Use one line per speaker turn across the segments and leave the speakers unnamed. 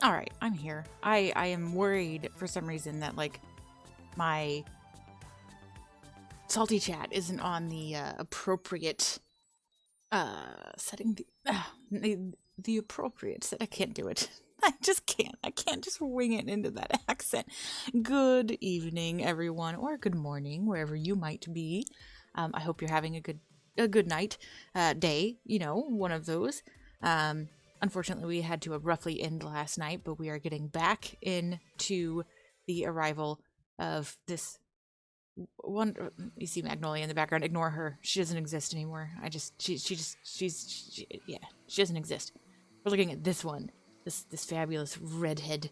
Alright, I'm here. I am worried for some reason that, like, my salty chat isn't on the appropriate setting. The appropriate set. I can't do it. I just can't. I can't just wing it into that accent. Good evening, everyone, or good morning, wherever you might be. I hope you're having a good night, day, you know, one of those. Unfortunately, we had to abruptly end last night, but we are getting back into the arrival of this one. You see Magnolia in the background. Ignore her. She doesn't exist anymore. She doesn't exist. We're looking at this one, this fabulous redhead,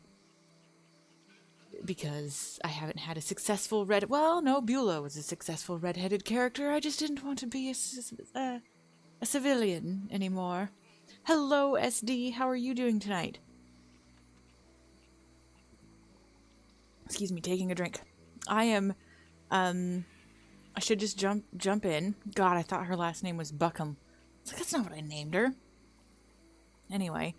because I haven't had a successful well, no, Beulah was a successful redheaded character. I just didn't want to be a civilian anymore. Hello, SD. How are you doing tonight? Excuse me, taking a drink. I am, I should just jump in. God, I thought her last name was Buckham. It's like, that's not what I named her. Anyway,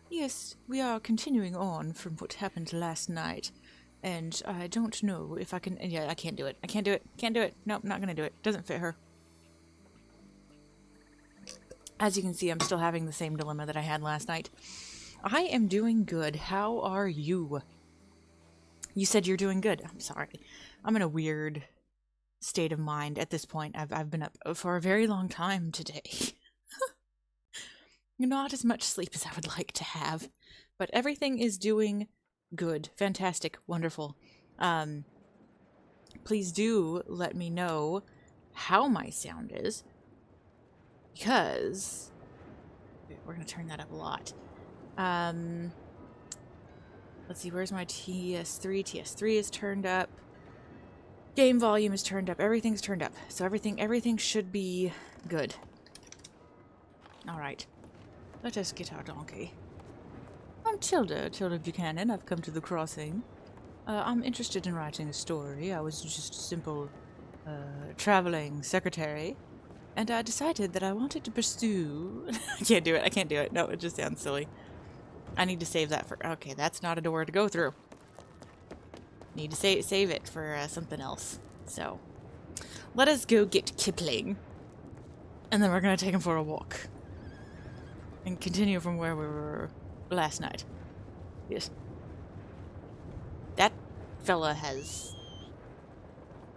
yes, we are continuing on from what happened last night. And I don't know if I can... Yeah, I can't do it. I can't do it. Can't do it. Nope, not gonna do it. Doesn't fit her. As you can see, I'm still having the same dilemma that I had last night. I am doing good. How are you? You said you're doing good. I'm sorry. I'm in a weird state of mind at this point. I've been up for a very long time today. Not as much sleep as I would like to have. But everything is doing good. Fantastic. Wonderful. Please do let me know how my sound is. Because we're going to turn that up a lot. Let's see, where's my TS3? TS3 is turned up. Game volume is turned up. Everything's turned up. So everything should be good. Alright. Let us get our donkey. I'm Tilda Buchanan. I've come to the crossing. I'm interested in writing a story. I was just a simple traveling secretary. And I decided that I wanted to pursue... I can't do it. No, it just sounds silly. I need to save that for... Okay, that's not a door to go through. Need to save it for something else. So, let us go get Kipling. And then we're going to take him for a walk. And continue from where we were last night. Yes. That fella has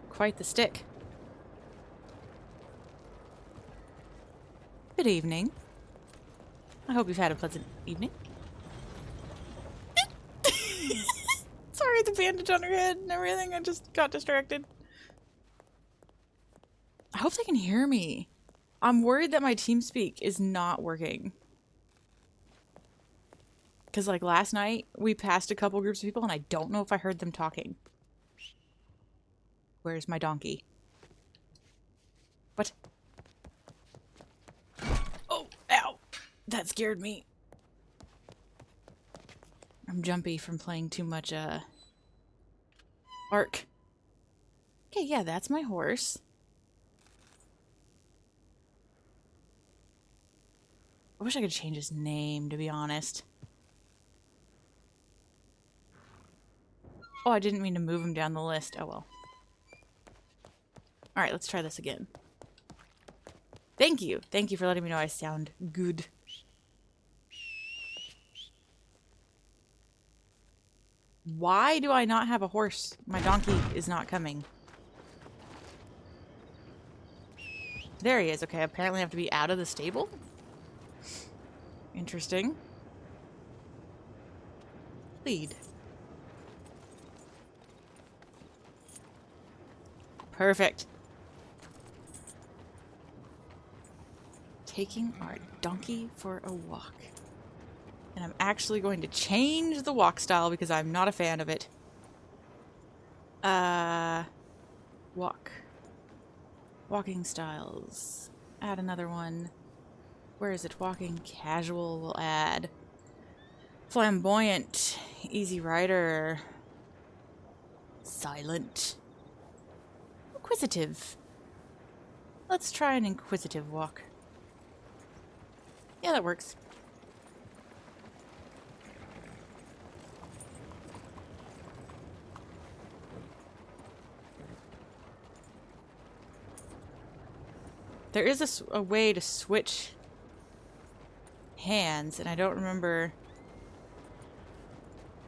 quite the stick. Good evening. I hope you've had a pleasant evening. Sorry, the bandage on her head and everything. I just got distracted. I hope they can hear me. I'm worried that my TeamSpeak is not working. Because, like, last night, we passed a couple groups of people, and I don't know if I heard them talking. Where's my donkey? What? Oh, ow! That scared me. I'm jumpy from playing too much, Ark. Okay, yeah, that's my horse. I wish I could change his name, to be honest. Oh, I didn't mean to move him down the list. Oh, well. Alright, let's try this again. Thank you. Thank you for letting me know I sound good. Why do I not have a horse? My donkey is not coming. There he is. Okay, apparently I have to be out of the stable? Interesting. Lead. Perfect. Taking our donkey for a walk. And I'm actually going to change the walk style because I'm not a fan of it. Walk. Walking styles. Add another one. Where is it? Walking casual will add. Flamboyant. Easy rider. Silent. Inquisitive. Let's try an inquisitive walk. Yeah, that works. There is a way to switch hands, and I don't remember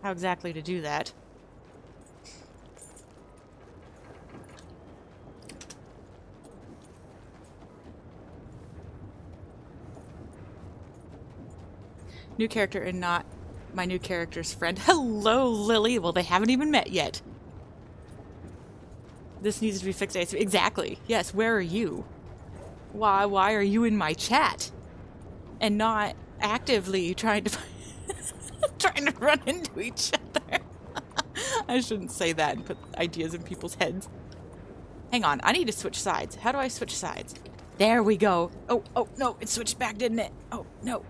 how exactly to do that. New character and not my new character's friend. Hello, Lily. Well, they haven't even met yet. This needs to be fixed ASAP. Exactly. Yes, where are you? Why are you in my chat? And not actively trying to trying to run into each other. I shouldn't say that and put ideas in people's heads. Hang on, I need to switch sides. How do I switch sides? There we go. Oh, no, it switched back, didn't it? Oh, no.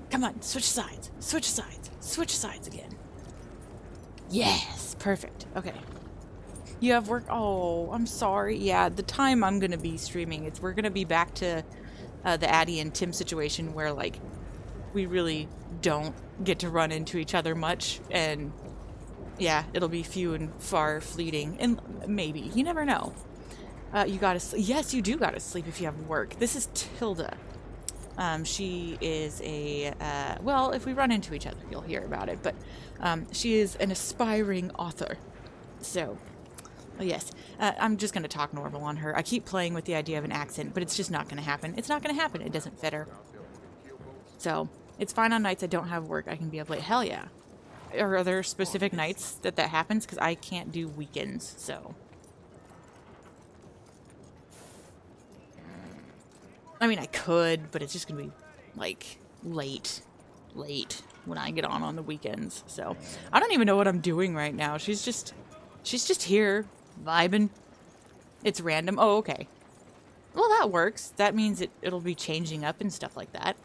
Come on, switch sides. Switch sides. Switch sides again. Yes, perfect. Okay. You have work? Oh, I'm sorry. Yeah, the time I'm going to be streaming, we're going to be back to the Addie and Tim situation where, like, we really don't get to run into each other much. And, yeah, it'll be few and far fleeting. And maybe. You never know. You gotta sleep. Yes, you do gotta sleep if you have work. This is Tilda. She is a, well, if we run into each other, you'll hear about it. But she is an aspiring author. So... yes, I'm just going to talk normal on her. I keep playing with the idea of an accent, but it's just not going to happen. It's not going to happen. It doesn't fit her. So, it's fine on nights I don't have work. I can be up late. Hell yeah. Are there specific nights that happens? Because I can't do weekends, so. I mean, I could, but it's just going to be, like, late when I get on the weekends. So, I don't even know what I'm doing right now. She's just here. Vibing. It's random. Oh, okay. Well, that works. That means it'll be changing up and stuff like that.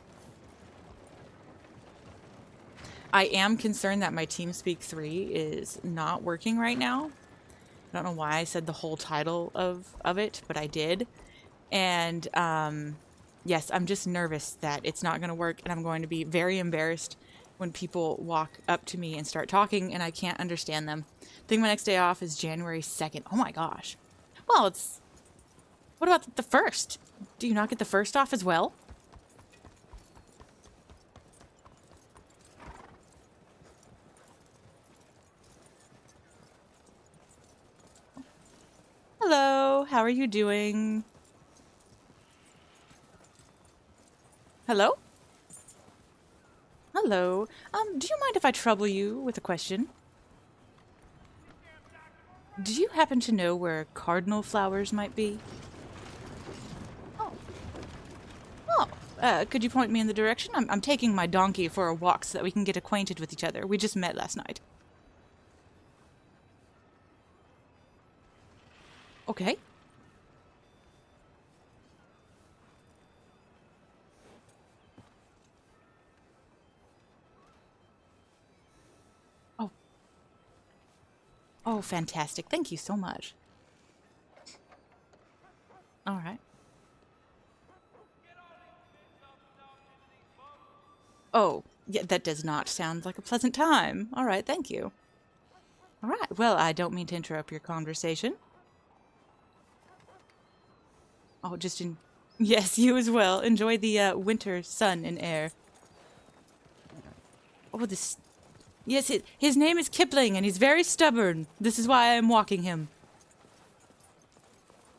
I am concerned that my TeamSpeak 3 is not working right now. I don't know why I said the whole title of it, but I did. And, yes, I'm just nervous that it's not going to work, and I'm going to be very embarrassed when people walk up to me and start talking and I can't understand them. I think my next day off is January 2nd. Oh my gosh. Well, what about the 1st? Do you not get the 1st off as well? Hello, how are you doing? Hello? Hello. Do you mind if I trouble you with a question? Do you happen to know where cardinal flowers might be? Oh. Could you point me in the direction? I'm taking my donkey for a walk so that we can get acquainted with each other. We just met last night. Okay. Oh, fantastic. Thank you so much. All right. Oh, yeah, that does not sound like a pleasant time. All right, thank you. All right, well, I don't mean to interrupt your conversation. Oh, yes, you as well. Enjoy the winter sun and air. Oh, yes, his name is Kipling, and he's very stubborn. This is why I am walking him.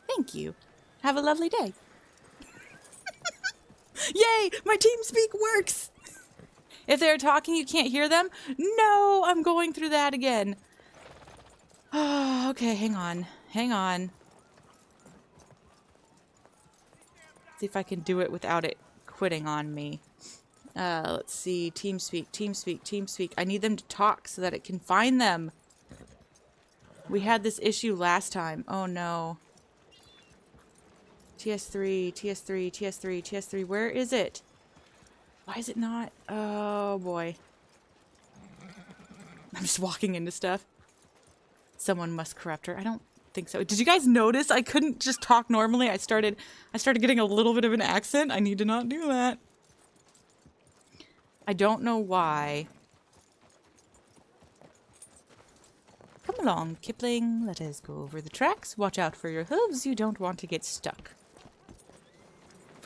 Thank you. Have a lovely day. Yay! My TeamSpeak works! If they're talking, you can't hear them? No, I'm going through that again. Oh, okay, hang on. Hang on. See if I can do it without it quitting on me. Let's see. TeamSpeak. I need them to talk so that it can find them. We had this issue last time. Oh, no. TS3. Where is it? Why is it not? Oh, boy. I'm just walking into stuff. Someone must corrupt her. I don't think so. Did you guys notice I couldn't just talk normally? I started getting a little bit of an accent. I need to not do that. I don't know why. Come along, Kipling. Let us go over the tracks. Watch out for your hooves. You don't want to get stuck.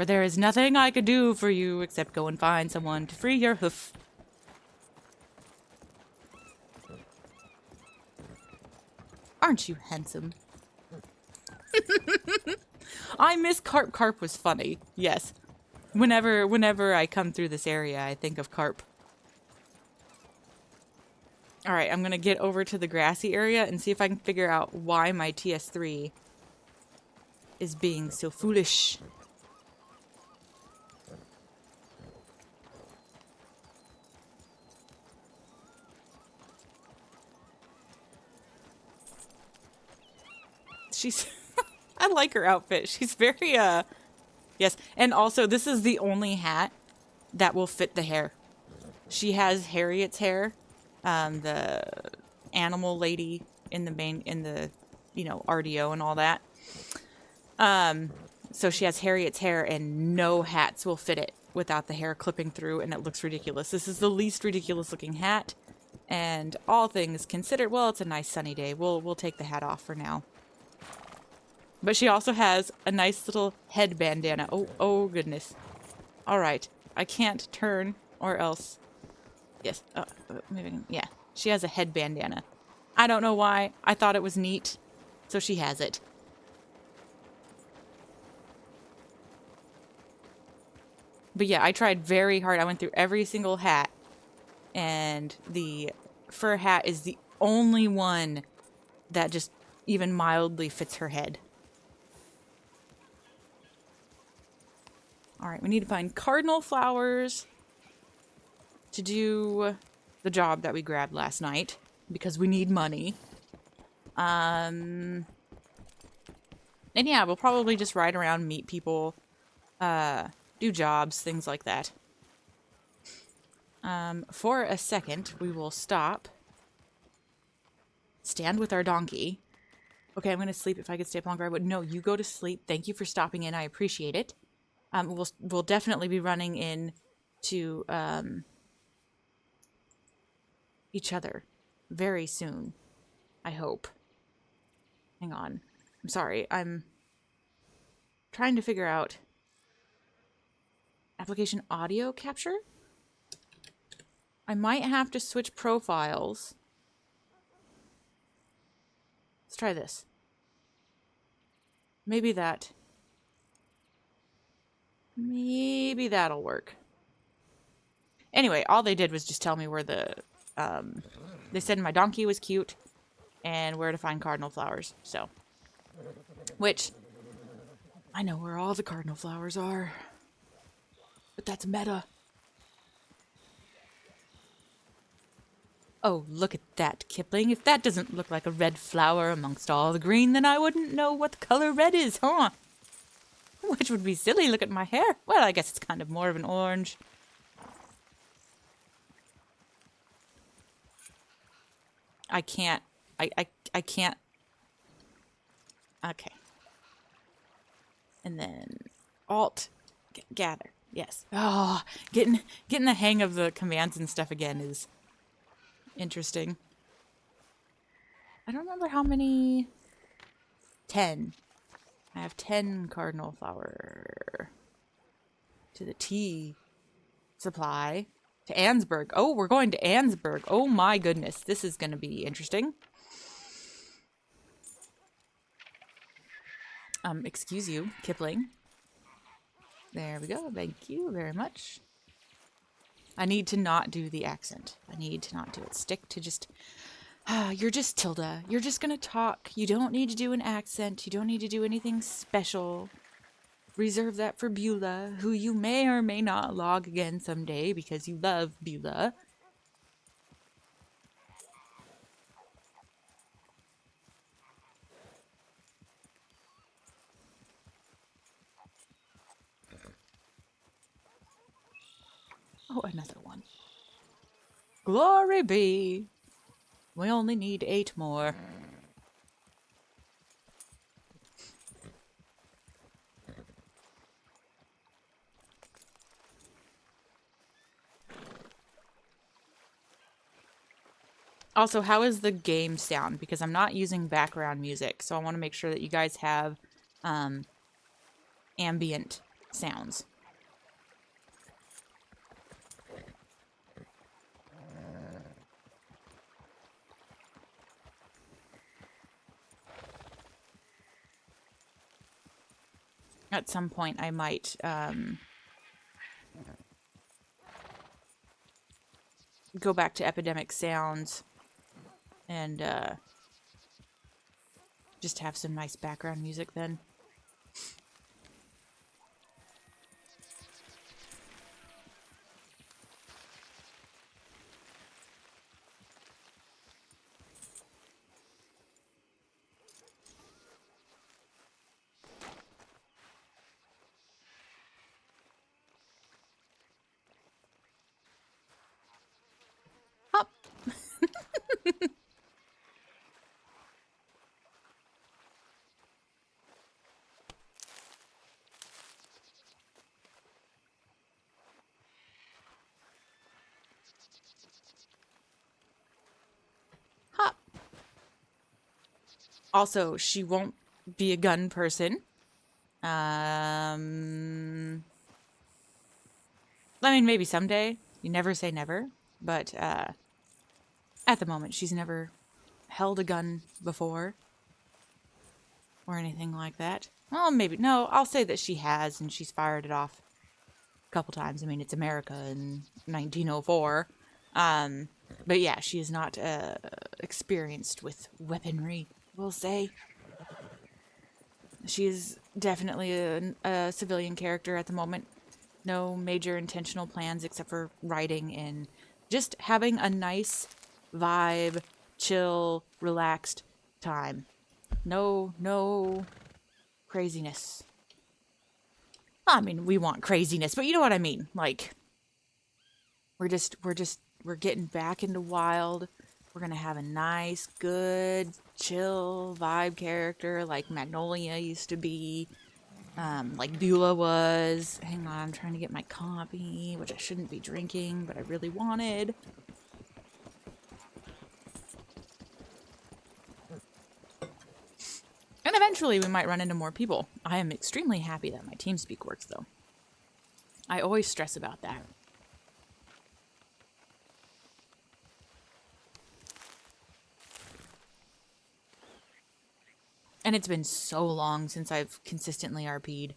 For there is nothing I could do for you except go and find someone to free your hoof. Aren't you handsome? I miss Carp. Carp was funny. Yes. Whenever I come through this area, I think of Carp. Alright, I'm gonna get over to the grassy area and see if I can figure out why my TS3 is being so foolish. She's... I like her outfit. She's very, yes. And also, this is the only hat that will fit the hair. She has Harriet's hair. The animal lady in the you know, RDO and all that. So she has Harriet's hair and no hats will fit it without the hair clipping through and it looks ridiculous. This is the least ridiculous looking hat. And all things considered, well, it's a nice sunny day. We'll take the hat off for now. But she also has a nice little head bandana. Oh goodness. Alright. I can't turn or else. Yes. Maybe. Yeah. She has a head bandana. I don't know why. I thought it was neat. So she has it. But yeah, I tried very hard. I went through every single hat. And the fur hat is the only one that just even mildly fits her head. Alright, we need to find cardinal flowers to do the job that we grabbed last night. Because we need money. And yeah, we'll probably just ride around, meet people, do jobs, things like that. For a second, we will stop. Stand with our donkey. Okay, I'm going to sleep. If I could stay up longer, I would. No, you go to sleep. Thank you for stopping in. I appreciate it. We'll definitely be running in to each other very soon. I hope. Hang on. I'm sorry. I'm trying to figure out application audio capture. I might have to switch profiles. Let's try this. Maybe that'll work. Anyway, all they did was just tell me where the, they said my donkey was cute and where to find cardinal flowers, so. Which, I know where all the cardinal flowers are. But that's meta. Oh, look at that, Kipling. If that doesn't look like a red flower amongst all the green, then I wouldn't know what the color red is, huh? Which would be silly. Look at my hair. Well, I guess it's kind of more of an orange. I can't. I can't. Okay. And then Alt gather. Yes. Oh, getting the hang of the commands and stuff again is interesting. I don't remember how many. 10. I have 10 cardinal flower to the tea supply to Ansburg. Oh, we're going to Ansburg. Oh my goodness. This is going to be interesting. Excuse you, Kipling. There we go. Thank you very much. I need to not do the accent. I need to not do it. Stick to just... you're just Tilda. You're just gonna talk. You don't need to do an accent. You don't need to do anything special. Reserve that for Beulah, who you may or may not log again someday because you love Beulah. Oh, another one. Glory be. We only need 8 more. Also, how is the game sound? Because I'm not using background music, so I want to make sure that you guys have ambient sounds. At some point, I might go back to epidemic sounds and just have some nice background music then. Hop! Hop! Also, she won't be a gun person. I mean, maybe someday. You never say never. But at the moment, she's never held a gun before. Or anything like that. Well, maybe. No, I'll say that she has, and she's fired it off a couple times. I mean, it's America in 1904. But yeah, she is not experienced with weaponry, we'll say. She is definitely a civilian character at the moment. No major intentional plans except for writing and just having a nice vibe, chill, relaxed time. No craziness. I mean, we want craziness, but you know what I mean. Like, we're getting back into wild. We're gonna have a nice, good, chill vibe character like Magnolia used to be. Like Beulah was. Hang on, I'm trying to get my copy, which I shouldn't be drinking, but I really wanted. And eventually we might run into more people. I am extremely happy that my TeamSpeak works, though. I always stress about that. And it's been so long since I've consistently RP'd.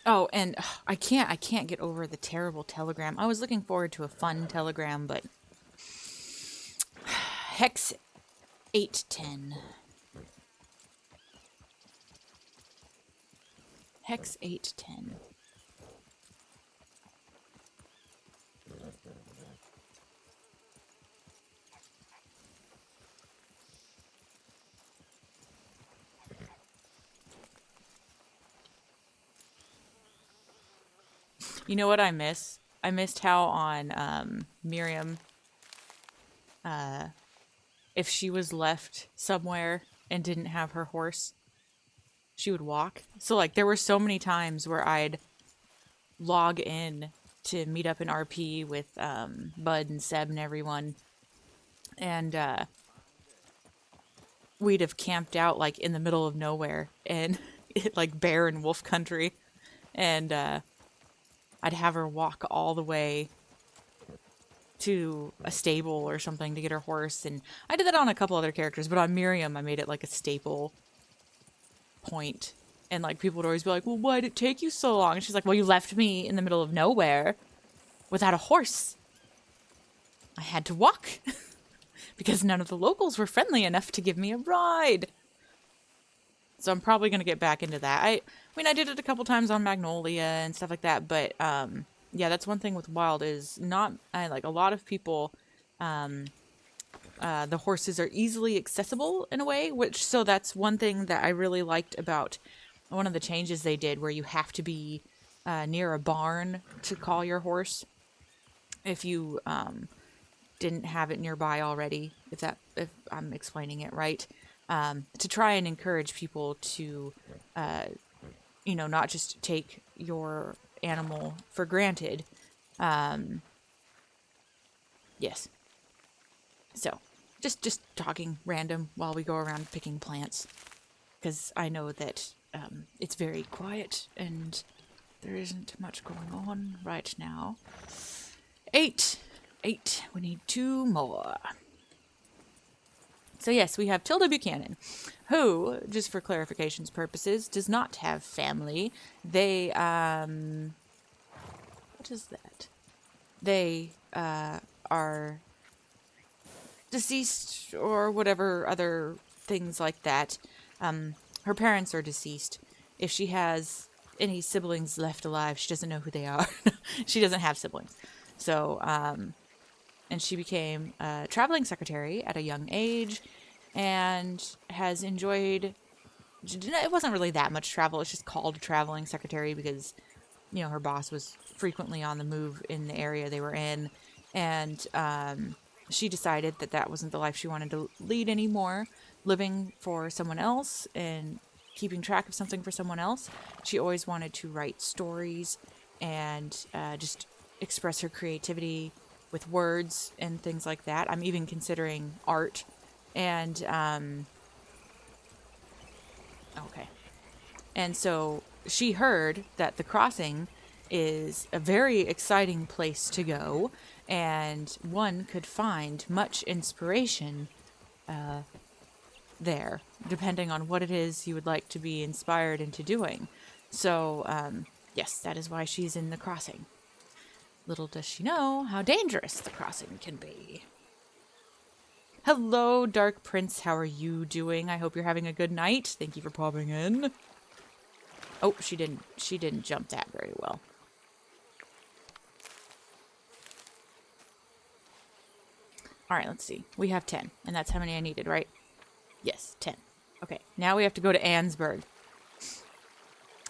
Oh, and I can't get over the terrible telegram. I was looking forward to a fun telegram, but Hex 810. Hex 810. You know what I miss? I missed how on Miriam, if she was left somewhere and didn't have her horse, she would walk. So, like, there were so many times where I'd log in to meet up in RP with Bud and Seb and everyone. And we'd have camped out, like, in the middle of nowhere and, like, bear and wolf country. And I'd have her walk all the way to a stable or something to get her horse. And I did that on a couple other characters, but on Miriam, I made it like a staple point. And like people would always be like, well, why did it take you so long? And she's like, well, you left me in the middle of nowhere without a horse. I had to walk because none of the locals were friendly enough to give me a ride. So I'm probably going to get back into that. I mean, I did it a couple times on Magnolia and stuff like that, but yeah, that's one thing with Wild is not, like a lot of people, the horses are easily accessible in a way, so that's one thing that I really liked about one of the changes they did where you have to be near a barn to call your horse if you didn't have it nearby already, if I'm explaining it right, to try and encourage people to, not just take your animal for granted. Yes. So, just talking random while we go around picking plants, because I know that it's very quiet and there isn't much going on right now. 8. 8. We need 2 more. So yes, we have Tilda Buchanan, who, just for clarification's purposes, does not have family. They, what is that? They, are deceased or whatever other things like that. Her parents are deceased. If she has any siblings left alive, she doesn't know who they are. She doesn't have siblings. So, and she became a traveling secretary at a young age and has enjoyed, it wasn't really that much travel. It's just called a traveling secretary because, you know, her boss was frequently on the move in the area they were in. And she decided that that wasn't the life she wanted to lead anymore, living for someone else and keeping track of something for someone else. She always wanted to write stories and just express her creativity with words and things like that. I'm even considering art. And, okay. And so she heard that the crossing is a very exciting place to go, and one could find much inspiration there, depending on what it is you would like to be inspired into doing. So, yes, that is why she's in the crossing. Little does she know how dangerous the crossing can be. Hello, Dark Prince. How are you doing? I hope you're having a good night. Thank you for popping in. Oh, she didn't jump that very well. All right, let's see. We have 10, and that's how many I needed, right? Yes, 10. Okay, now we have to go to Annesburg.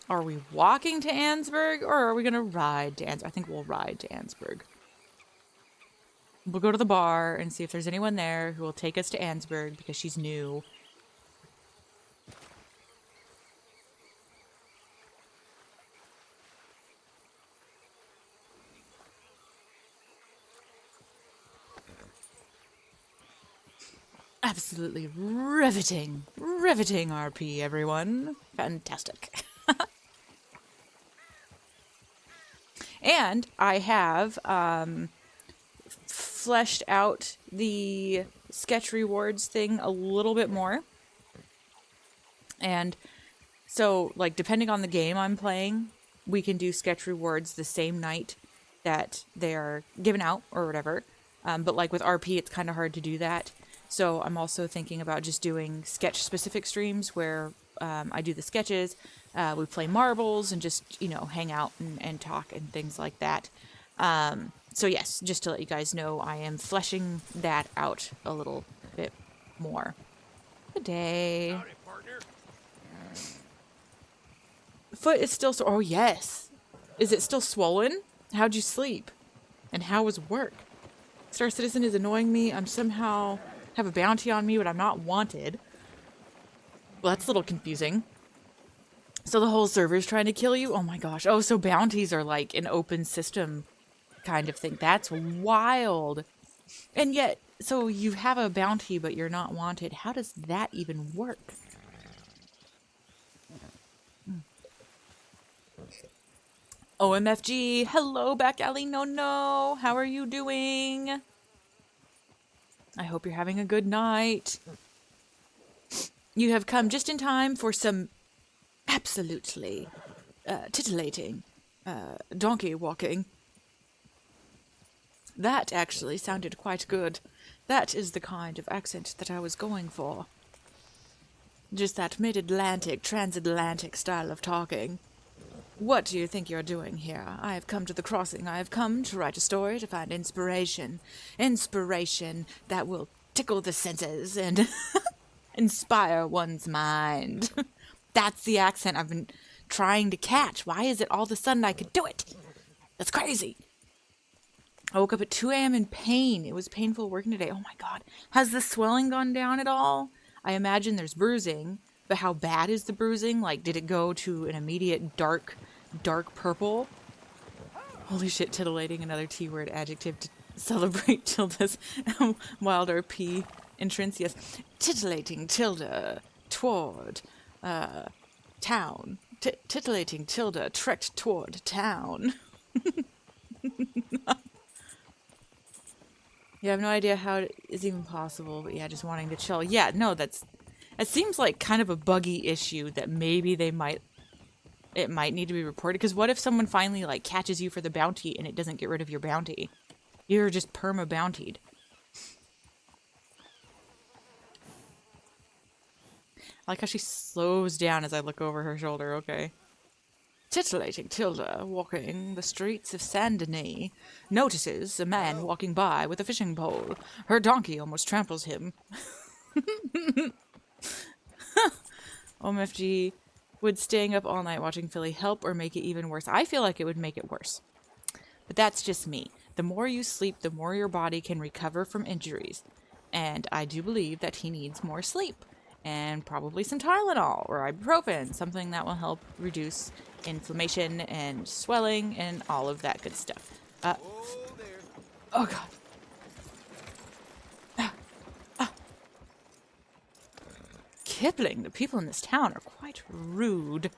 Are we walking to Annesburg, or are we going to ride to Annesburg? I think we'll ride to Annesburg. We'll go to the bar and see if there's anyone there who will take us to Annesburg because she's new. Absolutely riveting. Riveting RP, everyone. Fantastic. And I have fleshed out the sketch rewards thing a little bit more. And so, like, depending on the game I'm playing, we can do sketch rewards the same night that they are given out or whatever. But like with RP, it's kind of hard to do that. So I'm also thinking about just doing sketch-specific streams where I do the sketches, we play marbles, and just, you know, hang out and talk and things like that. So yes, just to let you guys know, I am fleshing that out a little bit more. Good day.
Howdy, partner.
Foot is still so. Oh yes. Is it still swollen? How'd you sleep? And how was work? Star Citizen is annoying me. I'm somehow have a bounty on me, but I'm not wanted. Well, that's a little confusing. So the whole server's trying to kill you? Oh my gosh. Oh, so bounties are like an open system kind of thing. That's wild. And yet, so you have a bounty, but you're not wanted. How does that even work? OMFG. Hello, Back Alley No. How are you doing? I hope you're having a good night. You have come just in time for some absolutely titillating donkey walking. That actually sounded quite good. That is the kind of accent that I was going for. Just that mid-Atlantic, transatlantic style of talking. What do you think you're doing here? I have come to the crossing. I have come to write a story, to find inspiration. Inspiration that will tickle the senses and inspire one's mind. That's the accent I've been trying to catch. Why is it all of a sudden I could do it? That's crazy. I woke up at 2 a.m. in pain. It was painful working today. Oh my god. Has the swelling gone down at all? I imagine there's bruising, but how bad is the bruising? Like, did it go to an immediate dark purple? Holy shit, titillating, another T-word adjective to celebrate Tilda's WildRP entrance. Yes, titillating Tilda toward town. Titillating Tilda trekked toward town. You have no idea how it is even possible, but yeah, just wanting to chill. Yeah, no, it seems like kind of a buggy issue that maybe it might need to be reported. Because what if someone finally, like, catches you for the bounty and it doesn't get rid of your bounty? You're just perma-bountied. I like how she slows down as I look over her shoulder, okay. Titillating Tilda, walking the streets of Saint-Denis, notices a man walking by with a fishing pole. Her donkey almost tramples him. OMFG, would staying up all night watching Philly help or make it even worse? I feel like it would make it worse. But that's just me. The more you sleep, the more your body can recover from injuries. And I do believe that he needs more sleep. And probably some Tylenol or ibuprofen, something that will help reduce inflammation and swelling and all of that good stuff. Oh god. Kipling, the people in this town are quite rude.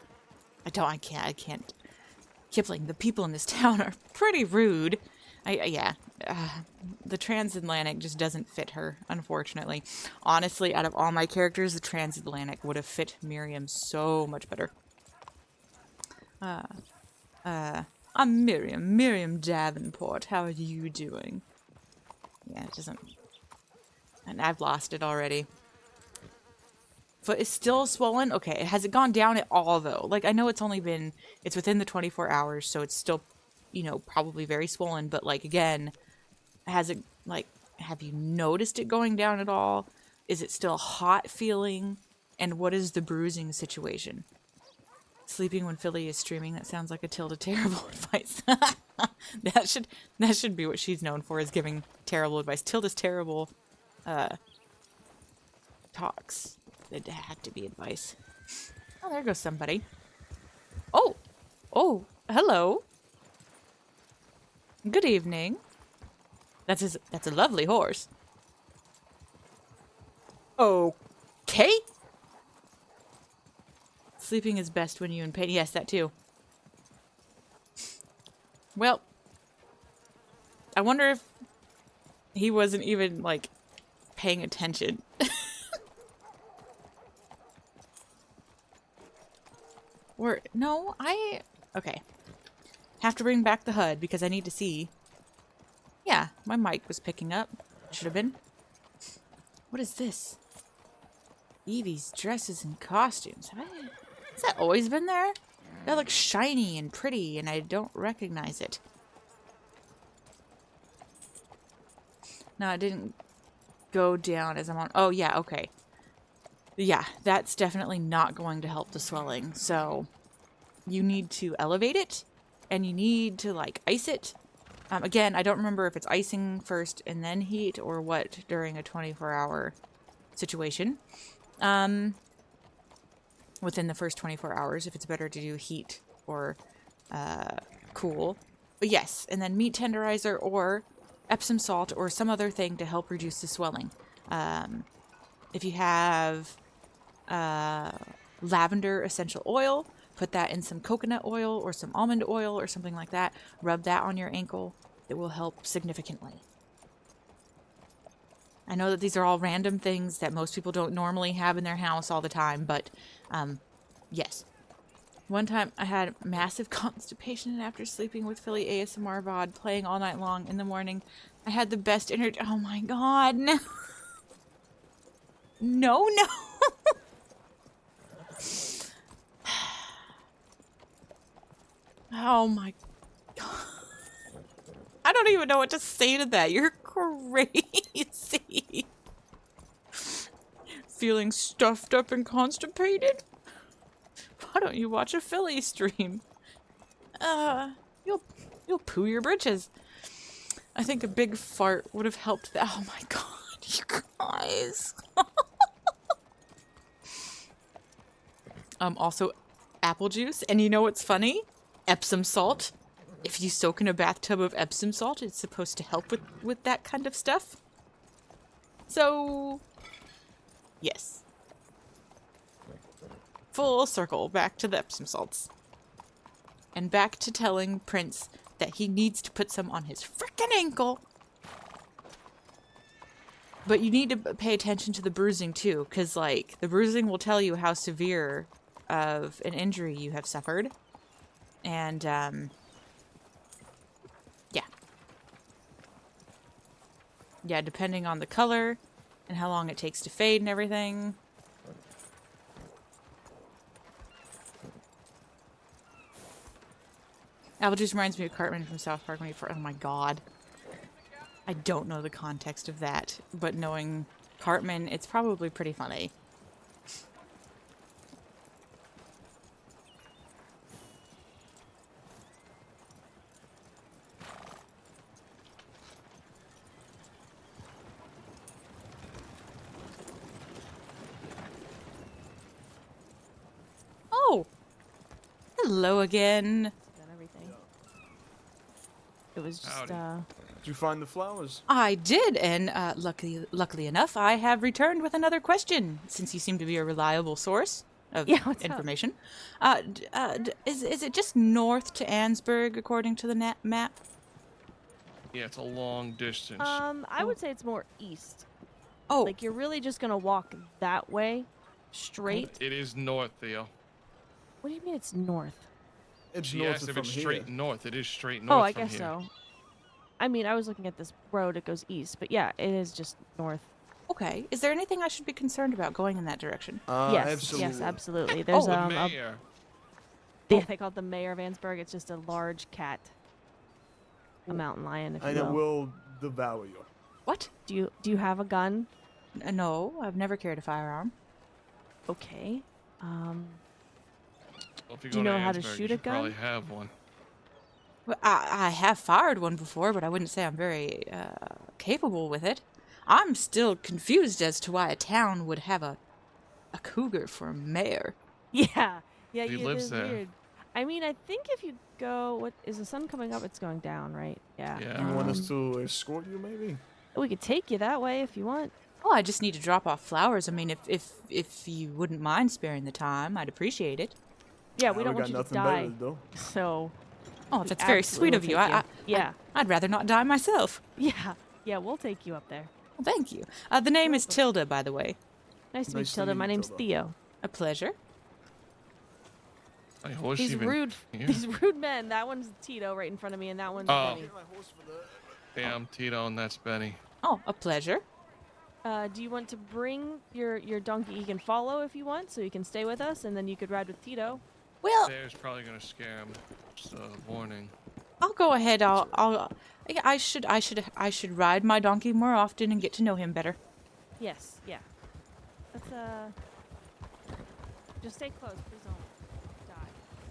I can't. Kipling, the people in this town are pretty rude. The transatlantic just doesn't fit her, unfortunately. Honestly, out of all my characters, the transatlantic would have fit Miriam so much better. I'm Miriam Davenport. How are you doing? Yeah, it doesn't... And I've lost it already. Foot is still swollen? Okay, has it gone down at all, though? Like, I know it's within the 24 hours, so it's still, probably very swollen, but, like, again, have you noticed it going down at all? Is it still hot feeling? And what is the bruising situation? Sleeping when Philly is streaming, that sounds like a Tilda terrible advice. That should be what she's known for, is giving terrible advice. Tilda's terrible, talks. It had to be advice. Oh, there goes somebody. Oh, hello. Good evening. That's a lovely horse. Okay. Sleeping is best when you're in pain. Yes, that too. Well, I wonder if he wasn't even, like, paying attention. Okay. Have to bring back the HUD because I need to see. Yeah, my mic was picking up. Should have been. What is this? Evie's dresses and costumes. Has that always been there? That looks shiny and pretty and I don't recognize it. No, it didn't go down as I'm on. Oh, yeah, okay. Yeah, that's definitely not going to help the swelling. So you need to elevate it and you need to, like, ice it. Again, I don't remember if it's icing first and then heat or what during a 24-hour situation. Within the first 24 hours, if it's better to do heat or cool. But yes, and then meat tenderizer or Epsom salt or some other thing to help reduce the swelling. If you have lavender essential oil, put that in some coconut oil or some almond oil or something like that. Rub that on your ankle. It will help significantly. I know that these are all random things that most people don't normally have in their house all the time, but yes. One time I had massive constipation and after sleeping with Philly ASMR VOD playing all night long in the morning, I had the best energy. Oh my god, no. No. Oh my god. I don't even know what to say to that. You're crazy. Feeling stuffed up and constipated? Why don't you watch a Philly stream? You'll poo your britches. I think a big fart would have helped that. Oh my god, you guys. Also apple juice. And you know what's funny? Epsom salt. If you soak in a bathtub of Epsom salt, it's supposed to help with that kind of stuff. So, yes. Full circle, back to the Epsom salts. And back to telling Prince that he needs to put some on his frickin' ankle. But you need to pay attention to the bruising, too, because, like, the bruising will tell you how severe of an injury you have suffered. And, yeah. Yeah, depending on the color and how long it takes to fade and everything. Apple juice reminds me of Cartman from South Park when he oh my god. I don't know the context of that, but knowing Cartman, it's probably pretty funny. Oh! Hello again.
Done everything. It was just,
Howdy. Did you find the flowers?
I did, and luckily enough, I have returned with another question, since you seem to be a reliable source of
what's up?
information. Is it just north to Ansburg, according to the map?
Yeah, it's a long distance.
I would say it's more east.
Oh,
Like, you're really just gonna walk that way, straight.
It is north, Theo.
What do you mean it's north?
It's
She
north
asked if
from
it's
here.
straight
north. It is straight north.
Oh, I
from
guess
here.
so. I mean, I was looking at this road. It goes east, but yeah, it is just north.
okay. Is there anything I should be concerned about going in that direction?
Yes,
Absolutely.
yes, absolutely. There's
The
a
mayor.
they call it the mayor of Ansburg. It's just a large cat, a mountain lion, if you
And it
will.
will devour you.
What?
Do you have a gun?
No, I've never carried a firearm.
Okay.
Well, if
Do you
go
know how to
Ansburg,
shoot
you
a
should probably
gun?
have one.
Well, I have fired one before, but I wouldn't say I'm very capable with it. I'm still confused as to why a town would have a cougar for a mayor.
Yeah,
He
it
lives
is
there.
weird. I mean, I think if you go, what is the sun coming up? It's going down, right? Yeah.
Yeah.
You want us to escort you, maybe?
We could take you that way if you want.
Oh, I just need to drop off flowers. I mean, if you wouldn't mind sparing the time, I'd appreciate it.
Yeah, we
Nah,
don't
we
want
got
you to
nothing better
die.
to do.
So.
Oh,
we
that's very
absolutely
sweet of
will
you.
take yeah.
I'd rather not die myself.
Yeah, we'll take you up there.
Well, thank you. The name is Tilda, by the way.
Nice to meet you,
Nice to
Tilda.
meet
My
you,
name's
Tilda.
Theo.
A pleasure.
My horse
These
even
rude,
here?
these rude men. That one's Tito right in front of me, and that one's
Oh.
Benny.
Yeah, I'm Tito, and that's Benny.
Oh, a pleasure.
Do you want to bring your donkey? He can follow if you want, so he can stay with us, and then you could ride with Tito.
Well,
Bear's probably gonna scare him. Just a warning.
I'll go ahead. Yeah, I should ride my donkey more often and get to know him better.
Yes, yeah. Let's just stay close. Please don't die.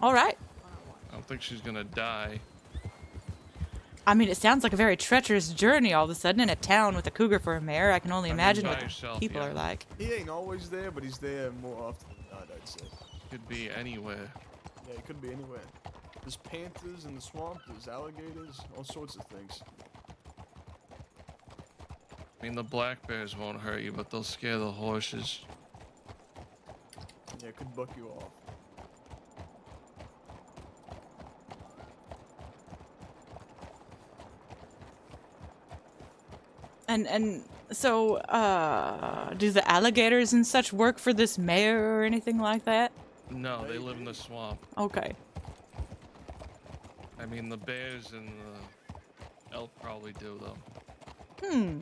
All right.
One-on-one.
I don't think she's gonna die.
I mean, it sounds like a very treacherous journey all of a sudden in a town with a cougar for a mayor. I can only
I mean,
imagine
by
what
yourself,
people
yeah.
are like.
He ain't always there, but he's there more often than not, I'd say.
Could be anywhere.
Yeah, he could be anywhere. There's panthers in the swamp, there's alligators, all sorts of things.
I mean, the black bears won't hurt you, but they'll scare the horses.
Yeah, it could buck you off.
And so, do the alligators and such work for this mayor or anything like that?
No, they live in the swamp.
Okay.
I mean, the bears and the elk probably do, though.
Hmm.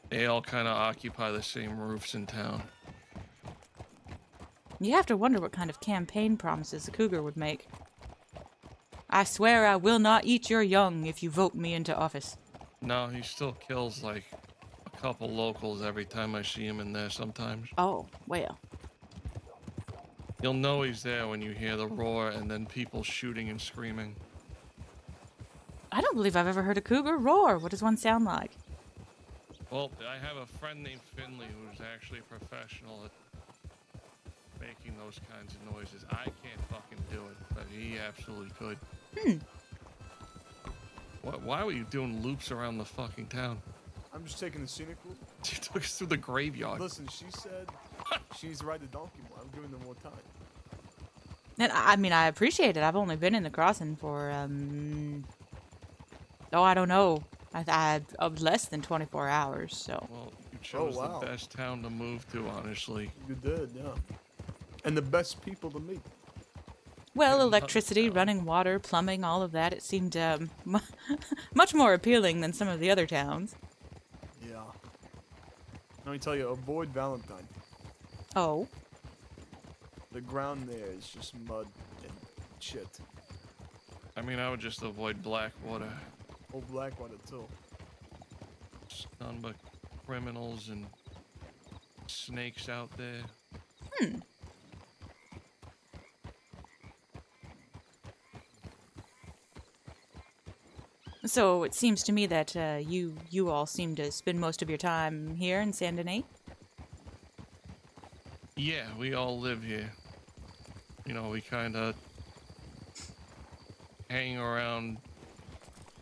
They all kind of occupy the same roofs in town.
You have to wonder what kind of campaign promises a cougar would make. I swear I will not eat your young if you vote me into office.
No, he still kills like a couple locals every time I see him in there sometimes.
Oh, well.
You'll know he's there when you hear the roar and then people shooting and screaming.
I don't believe I've ever heard a cougar roar. What does one sound like?
Well, I have a friend named Finley who's actually a professional at making those kinds of noises. I can't fucking do it, but he absolutely could. Why were you doing loops around the fucking town?
I'm just taking the scenic route.
She took us through the graveyard.
Listen, she said She needs to ride the donkey more. I'm giving her more time.
And I mean, I appreciate it. I've only been in the crossing for, oh, I don't know. Of less than 24 hours, so.
Well, you chose
wow.
the best town to move to, honestly.
You did, yeah. And the best people to meet.
Well,
Another
electricity,
town.
running water, plumbing, all of that. It seemed much more appealing than some of the other towns.
Yeah. Let me tell you, avoid Valentine.
Oh.
The ground there is just mud and shit.
I mean, I would just avoid Blackwater.
Oh, Blackwater too.
It's none but criminals and snakes out there.
So it seems to me that you all seem to spend most of your time here in Saint Denis.
Yeah, we all live here. You know, we kind of hang around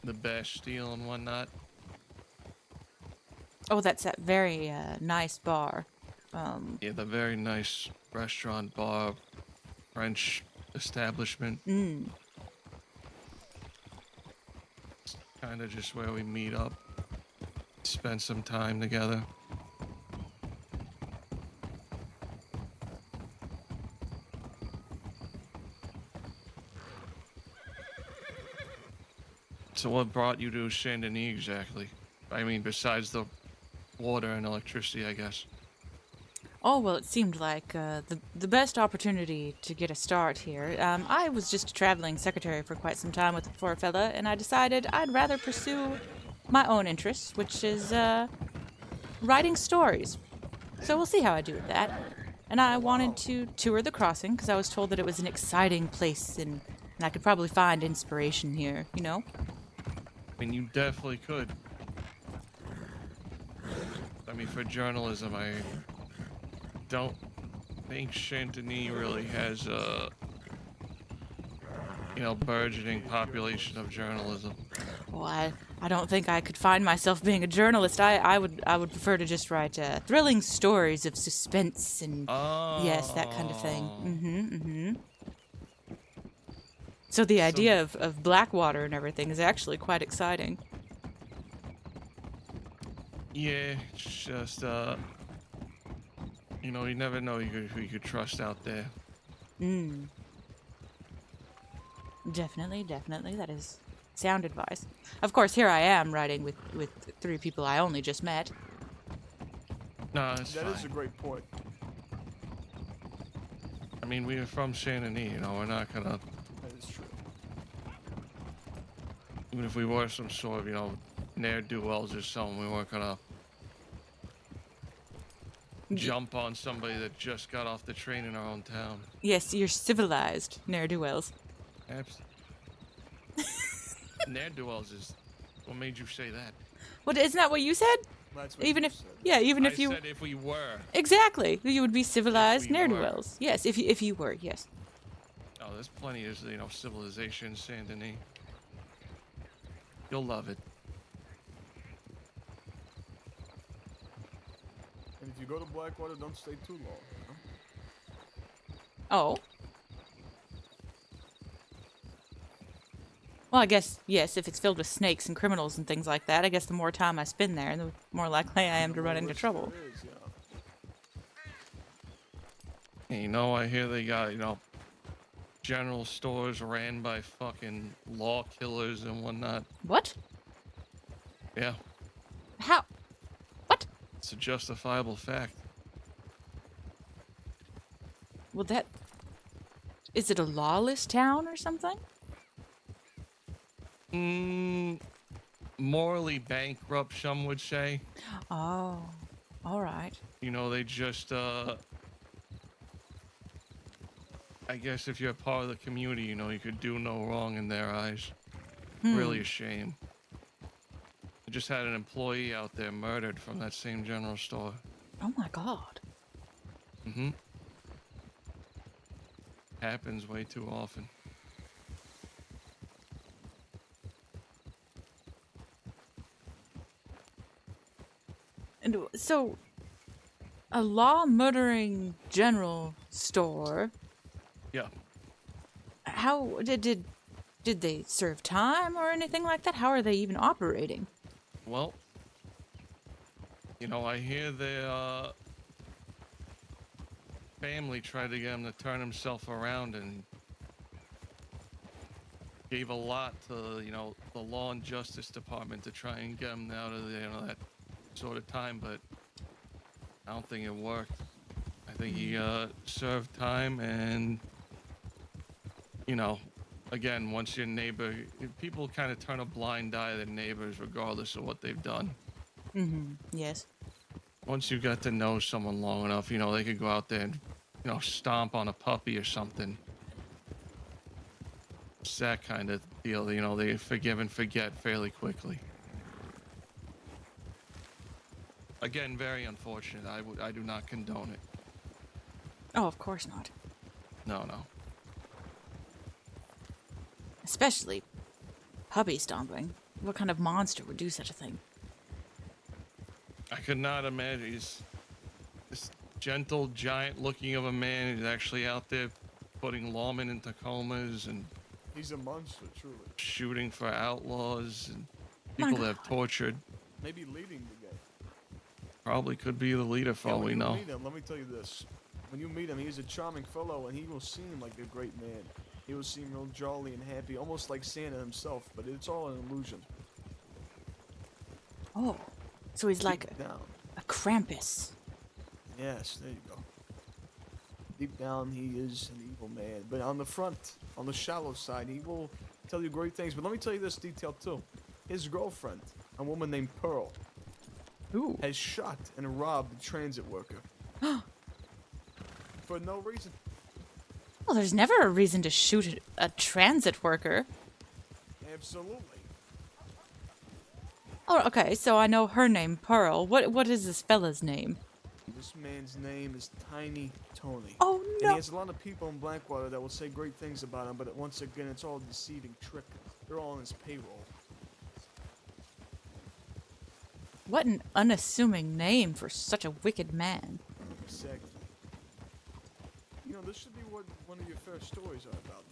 the Bastille and whatnot.
Oh, that's that very nice bar.
Yeah, the very nice restaurant, bar, French establishment. It's kind of just where we meet up, spend some time together. So what brought you to Saint Denis exactly? I mean, besides the water and electricity, I guess.
Oh, well, it seemed like the best opportunity to get a start here. I was just a traveling secretary for quite some time for a fella, and I decided I'd rather pursue my own interests, which is writing stories. So we'll see how I do with that. And I wanted to tour the crossing because I was told that it was an exciting place and I could probably find inspiration here, you know?
I mean, you definitely could. I mean, for journalism, I don't think Saint Denis really has a, burgeoning population of journalism.
Well, I don't think I could find myself being a journalist. I would prefer to just write thrilling stories of suspense and yes, that kind of thing. So the idea of Blackwater and everything is actually quite exciting.
Yeah, it's just, you never know who you could trust out there.
Definitely. That is sound advice. Of course, here I am writing with three people I only just met.
No, that's
That
fine.
is a great point.
I mean, we are from Saint Denis, we're not gonna,
That is true.
even if we were some sort of, ne'er-do-wells or something, we weren't gonna jump on somebody that just got off the train in our own town.
Yes, you're civilized ne'er-do-wells.
Ne'er-do-wells is what made you say that.
Well, isn't that what you said?
That's what
Even
you
if,
said.
yeah, even if
I
you
said if we were.
exactly, you would be civilized
we were.
ne'er-do-wells. Yes, if you were, yes.
Oh, there's plenty of, civilization in Saint Denis. You'll love it.
And if you go to Blackwater, don't stay too long. You know?
Oh. Well, I guess, yes, if it's filled with snakes and criminals and things like that, I guess the more time I spend there, the more likely I am to run into trouble.
There is, yeah.
And, I hear they got, general stores ran by fucking law killers and whatnot.
What?
Yeah,
How? What?
it's a justifiable fact.
Well, that... Is it a lawless town or something?
Morally bankrupt, some would say.
Oh, all right.
They just, I guess if you're a part of the community, you could do no wrong in their eyes. Really a shame. I just had an employee out there murdered from that same general store.
Oh my god.
Happens way too often.
And so, A law-murdering general store.
Yeah.
How did they serve time or anything like that? How are they even operating?
Well, you know, I hear their family tried to get him to turn himself around and gave a lot to, you know, the law and justice department to try and get him out of the, you know, that sort of time, but I don't think it worked. I think he served time, and you know, again, once your neighbor, people kind of turn a blind eye to their neighbors regardless of what they've done.
Mm-hmm. Yes.
Once you get to know someone long enough, you know, they could go out there and, you know, stomp on a puppy or something. It's that kind of deal, you know, they forgive and forget fairly quickly. Again, very unfortunate. I do not condone it.
Oh, of course not.
No, no.
Especially puppy stomping. What kind of monster would do such a thing?
I could not imagine. He's this gentle, giant looking of a man. He's actually out there putting lawmen into comas and
He's a monster, truly.
shooting for outlaws and
My
people that have
God.
tortured.
Maybe leading the game.
Probably could be the leader for
Yeah,
all
when
we
you
know.
meet him, let me tell you this. When you meet him, he's a charming fellow, and he will seem like a great man. He will seem real jolly and happy, almost like Santa himself, but it's all an illusion.
Oh, so he's like
Deep down.
a Krampus.
Yes, there you go. Deep down, he is an evil man. But on the front, on the shallow side, he will tell you great things. But let me tell you this detail, too. His girlfriend, a woman named Pearl,
Ooh.
has shot and robbed a transit worker. For no reason.
Well, there's never a reason to shoot a transit worker.
Absolutely.
Oh, okay, so I know her name, Pearl. What is this fella's name?
This man's name is Tiny Tony.
Oh,
And
no.
he has a lot of people in Blackwater that will say great things about him, but once again, it's all a deceiving trick. They're all on his payroll.
What an unassuming name for such a wicked man.
Exactly. You know, this should be what one of your first stories are about.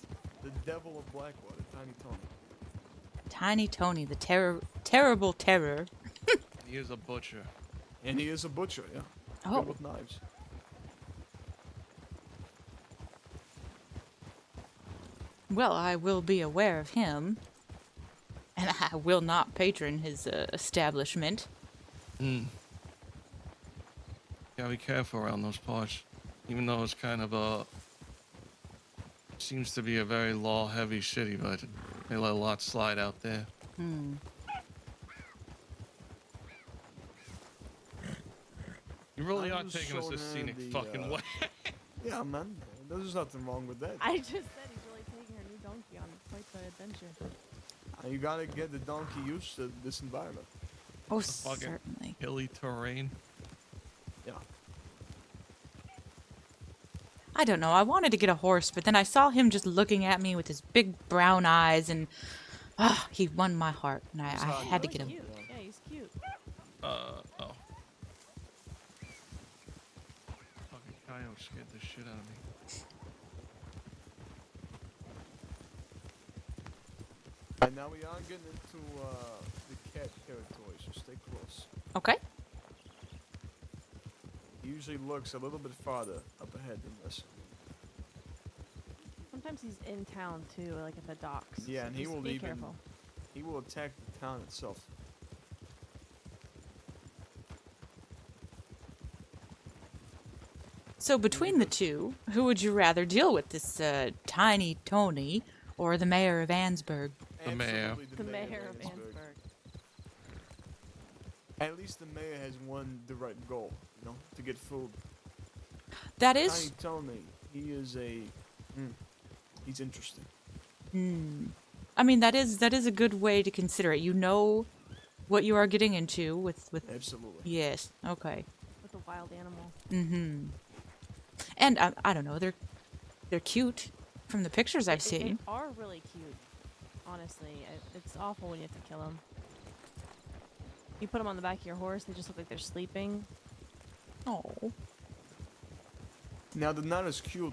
The Devil of Blackwater, Tiny Tony.
Tiny Tony, the terrible terror.
He is a butcher.
And he is a butcher, yeah.
Oh.
Good with knives.
Well, I will be aware of him. And I will not patron his establishment.
Gotta be careful around those parts. Even though it's kind of a... Seems to be a very law-heavy city, but they let a lot slide out there.
Hmm.
You really
I'm
are
just
taking us this
showing her
scenic
the,
fucking way.
Yeah, man. There's nothing wrong with that.
I just said he's really taking her new donkey on quite the adventure.
You gotta get the donkey used to this environment.
Oh,
fucking-
certainly.
Hilly terrain.
Yeah.
I don't know. I wanted to get a horse, but then I saw him just looking at me with his big brown eyes, and he won my heart, and I
He's
I
hot,
had to
Really
get him.
cute. Yeah, he's cute.
Oh. Fucking coyote scared the shit out of me.
And now we are getting into the cat territory, so stay close.
Okay.
He usually looks a little bit farther up ahead than this.
Sometimes he's in town too, like at the docks.
Yeah,
so
and he
just
will
be
even
careful.
he will attack the town itself.
So between the two, who would you rather deal with, this Tiny Tony or the mayor of Ansburg?
The mayor.
Absolutely
The mayor of
Ansburg.
Ansburg.
At least the mayor has one direct goal, you know, to get food.
That
Tiny
is...
Tony, he is a, he's interesting.
I mean, that is a good way to consider it. You know what you are getting into with...
Absolutely.
Yes, okay.
With a wild animal.
Mm-hmm. And I don't know, they're cute from the pictures I've
They
seen.
are really cute. Honestly, it's awful when you have to kill them. You put them on the back of your horse, they just look like they're sleeping.
Oh.
Now they're not as cute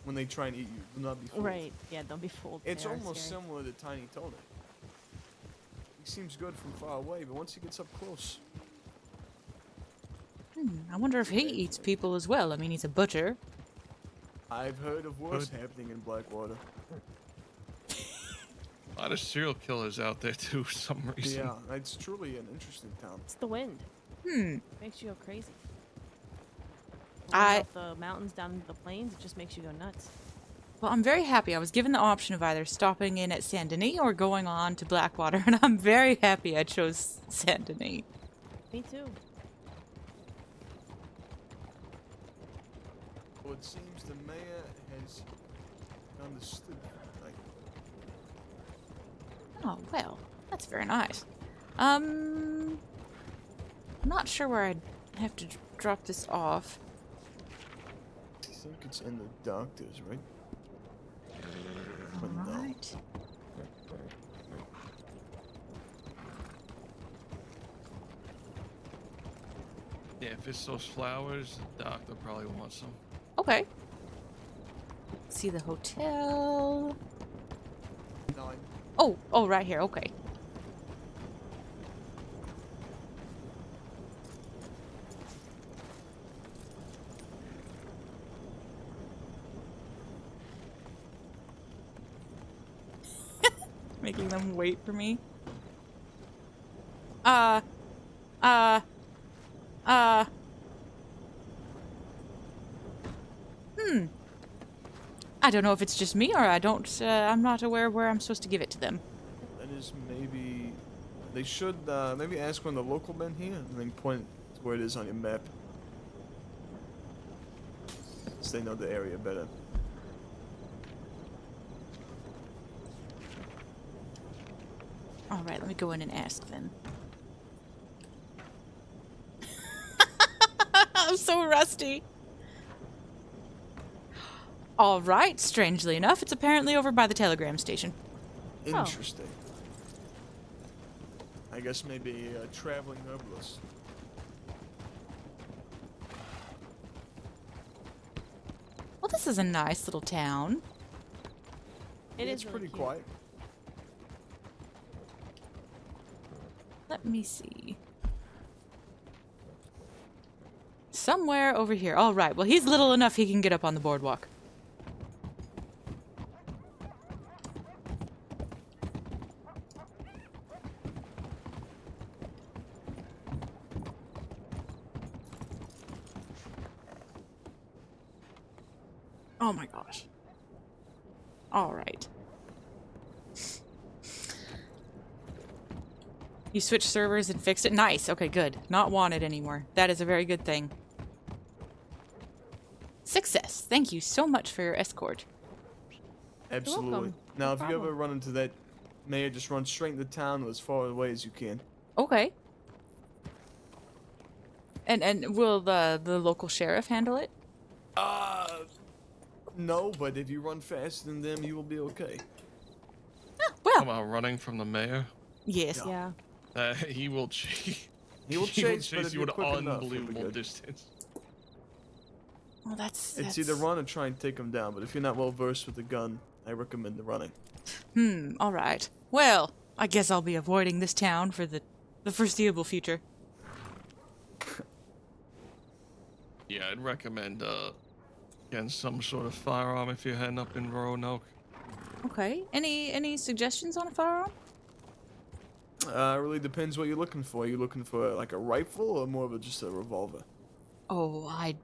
when they try and eat you. Do not be fooled.
Right. Yeah, don't be fooled.
It's
They are
almost
scary.
similar to Tiny Tilda. He seems good from far away, but once he gets up close,
I wonder if he eats people as well. I mean, he's a butcher.
I've heard of worse
Good.
happening in Blackwater.
A lot of serial killers out there too, for some reason.
Yeah, it's truly an interesting town.
It's the wind.
Hmm.
Makes you go crazy.
I-
Up the mountains down into the plains, it just makes you go nuts.
Well, I'm very happy. I was given the option of either stopping in at Saint Denis or going on to Blackwater, and I'm very happy I chose Saint Denis.
Me too.
Well, it seems the mayor has done the stupid thing.
Oh, well, that's very nice. I'm not sure where I'd have to drop this off.
I think it's in the doctor's, right? But no.
Alright.
Yeah, if it's those flowers, the doctor probably wants some.
Okay. See the hotel.
9.
Oh, right here. Okay. Making them wait for me. I don't know if it's just me or I'm not aware where I'm supposed to give it to them.
That is maybe... They should maybe ask one of the local men here and then point to where it is on your map. So they know the area better.
Alright, let me go in and ask then. I'm so rusty. Alright, strangely enough, it's apparently over by the telegram station.
Interesting. I guess maybe a traveling herbalist.
Well, this is a nice little town.
It
Yeah,
is
it's
really
pretty
cute.
quiet.
Let me see. Somewhere over here. Alright, well, he's little enough he can get up on the boardwalk. Oh my gosh. Alright. You switched servers and fixed it? Nice. Okay, good. Not wanted anymore. That is a very good thing. Success. Thank you so much for your escort.
Absolutely.
welcome.
Now,
No
if you ever
problem.
run into that mayor, just run straight into town or as far away as you can.
Okay. And will the local sheriff handle it?
No, but if you run faster than them, you will be okay.
Well,
About running from the mayor,
yes.
Yeah.
he will chase.
He will chase, but if
you
you're
an
quick enough, you'll be
unbelievable
good.
distance.
Well, that's
It's either run or try and take him down, but if you're not well versed with the gun, I recommend the running.
all right. Well, I guess I'll be avoiding this town for the foreseeable future.
Yeah, I'd recommend getting some sort of firearm if you're heading up in Roanoke.
Okay. Any suggestions on a firearm?
Really depends what you're looking for. Are you looking for like a rifle or more of just a revolver?
Oh, I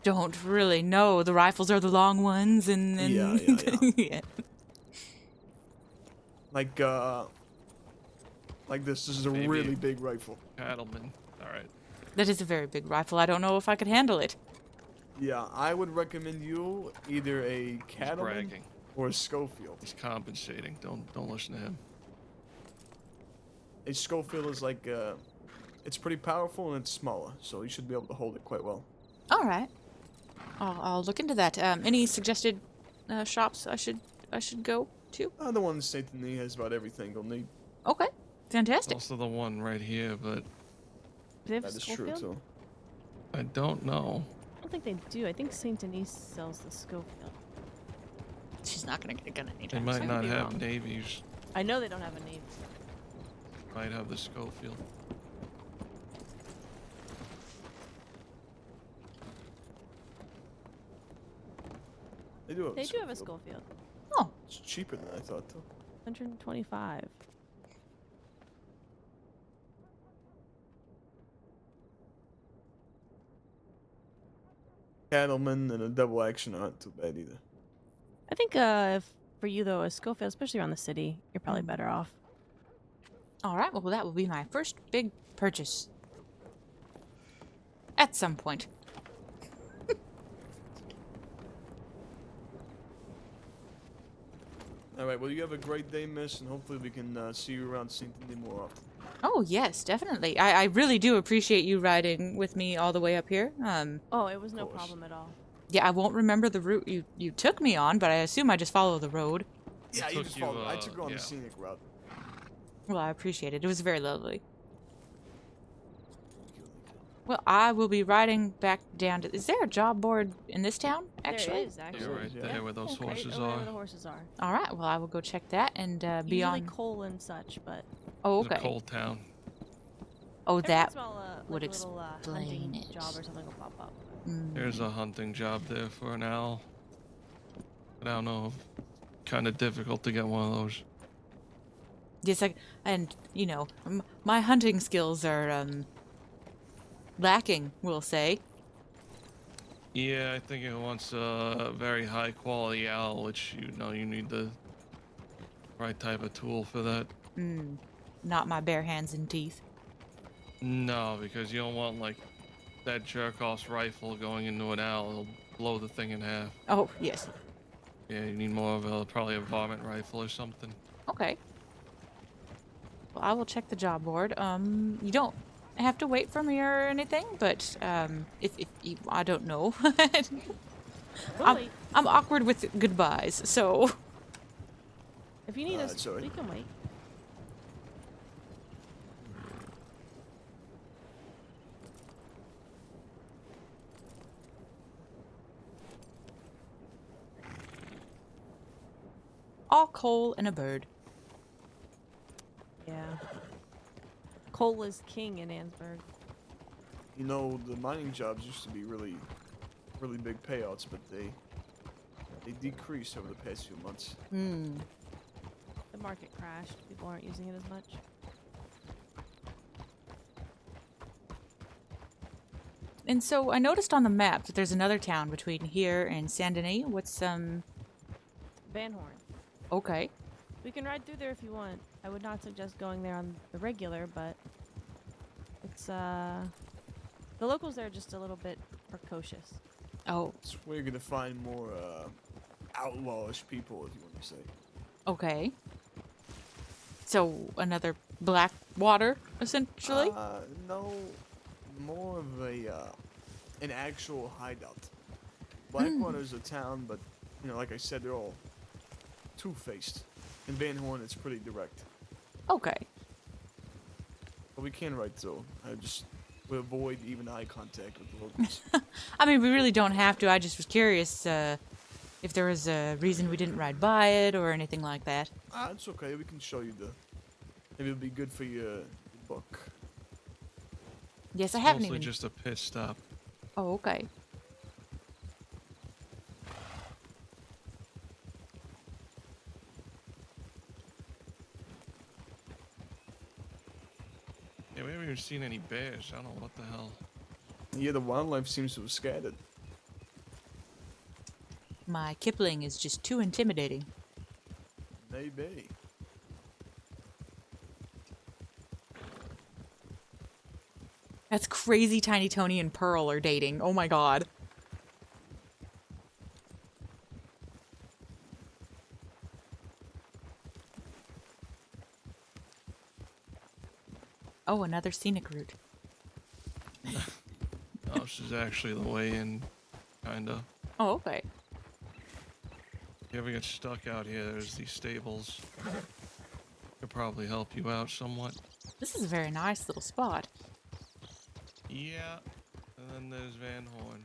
don't really know. The rifles are the long ones, and then
Yeah.
yeah.
Like this is a
Maybe.
really big rifle.
Cattleman. All right.
That is a very big rifle. I don't know if I could handle it.
Yeah, I would recommend you either a
He's
Cattleman
bragging.
or a Schofield.
He's compensating. Don't listen to him.
A Schofield is like it's pretty powerful and it's smaller, so you should be able to hold it quite well.
All right. I'll look into that. Any suggested shops I should go to?
The one in Saint Denis has about everything you'll need.
Okay. Fantastic.
Also the one right here, but
Do they have
That is
Schofield?
true too.
I don't know.
I don't think they do. I think St. Denis sells the Schofield.
She's not gonna get a gun
They
anytime
might
soon.
not
be
have
wrong.
navies.
I know they don't have a name.
Might have the Schofield.
They do have.
They do have a
Schofield.
Schofield.
Oh,
It's cheaper than I thought, though.
125.
Cattleman and a double action aren't too bad either.
I think if for you though, a Schofield, especially around the city, you're probably better off.
all right. Well, that will be my first big purchase. At some point.
All right. Well, you have a great day, miss, and hopefully we can see you around St. Denis more often.
Oh, yes, definitely. I really do appreciate you riding with me all the way up here.
Oh, it was no
course.
problem at all.
Yeah, I won't remember the route you took me on, but I assume I just follow the road.
Yeah, you
took
just
you,
followed. I took you on
yeah.
the scenic route.
Well, I appreciate it. It was very lovely. Well, I will be riding back down to... Is there a job board in this town, actually?
There is actually.
You're right
Yeah.
there where those
Okay.
horses
Right over
are.
where the horses are.
All right, well, I will go check that and be
Usually
on...
coal and such, but
Oh,
It's a
okay.
coal town.
Oh,
every
that...
once in a while,
would
like a little hunting
explain it.
job or something will pop up.
There's a hunting job there for an owl. But I don't know. Kind of difficult to get one of those.
Yes, and, you know, my hunting skills are, lacking, we'll say.
Yeah, I think it wants a very high quality owl, which you know you need the right type of tool for that.
Not my bare hands and teeth.
No, because you don't want like that jerk-off's rifle going into an owl. It'll blow the thing in half.
Oh, yes.
Yeah, you need more of a probably a varmint rifle or something.
Okay. Well, I will check the job board. You don't have to wait for me or anything, but if you, I don't know.
We'll wait.
I'm awkward with goodbyes, so
If you need us,
sorry.
we can wait.
all coal and a bird.
Yeah. Coal is king in Ansburg.
You know, the mining jobs used to be really big payouts, but they decreased over the past few months.
The market crashed. People aren't using it as much.
And so I noticed on the map that there's another town between here and Saint Denis. What's
Van Horn.
okay.
We can ride through there if you want. I would not suggest going there on the regular, but it's the locals there are just a little bit precocious.
Oh,
It's where you're gonna find more outlawish people, if you want to say.
okay. So another Blackwater, essentially.
No, more of a an actual hideout. Blackwater's a town, but you know, like I said, they're all two-faced. In Van Horn, it's pretty direct.
Okay.
But we can ride through. We avoid even eye contact with the locals.
I mean, we really don't have to. I just was curious if there was a reason we didn't ride by it or anything like that.
It's okay. We can show you maybe it'll be good for your book.
Yes, I
It's
haven't
mostly
even.
just a pit stop.
Oh, okay.
Yeah, we haven't even seen any bears. I don't know what the hell.
Yeah, the wildlife seems to have scattered.
My Kipling is just too intimidating.
Maybe.
That's crazy. Tiny Tony and Pearl are dating. Oh my god. Oh, another scenic route.
Oh, this is actually the way in, kinda.
Oh, okay.
If you ever get stuck out here, there's these stables. Could probably help you out somewhat.
This is a very nice little spot.
Yeah. And then there's Van Horn.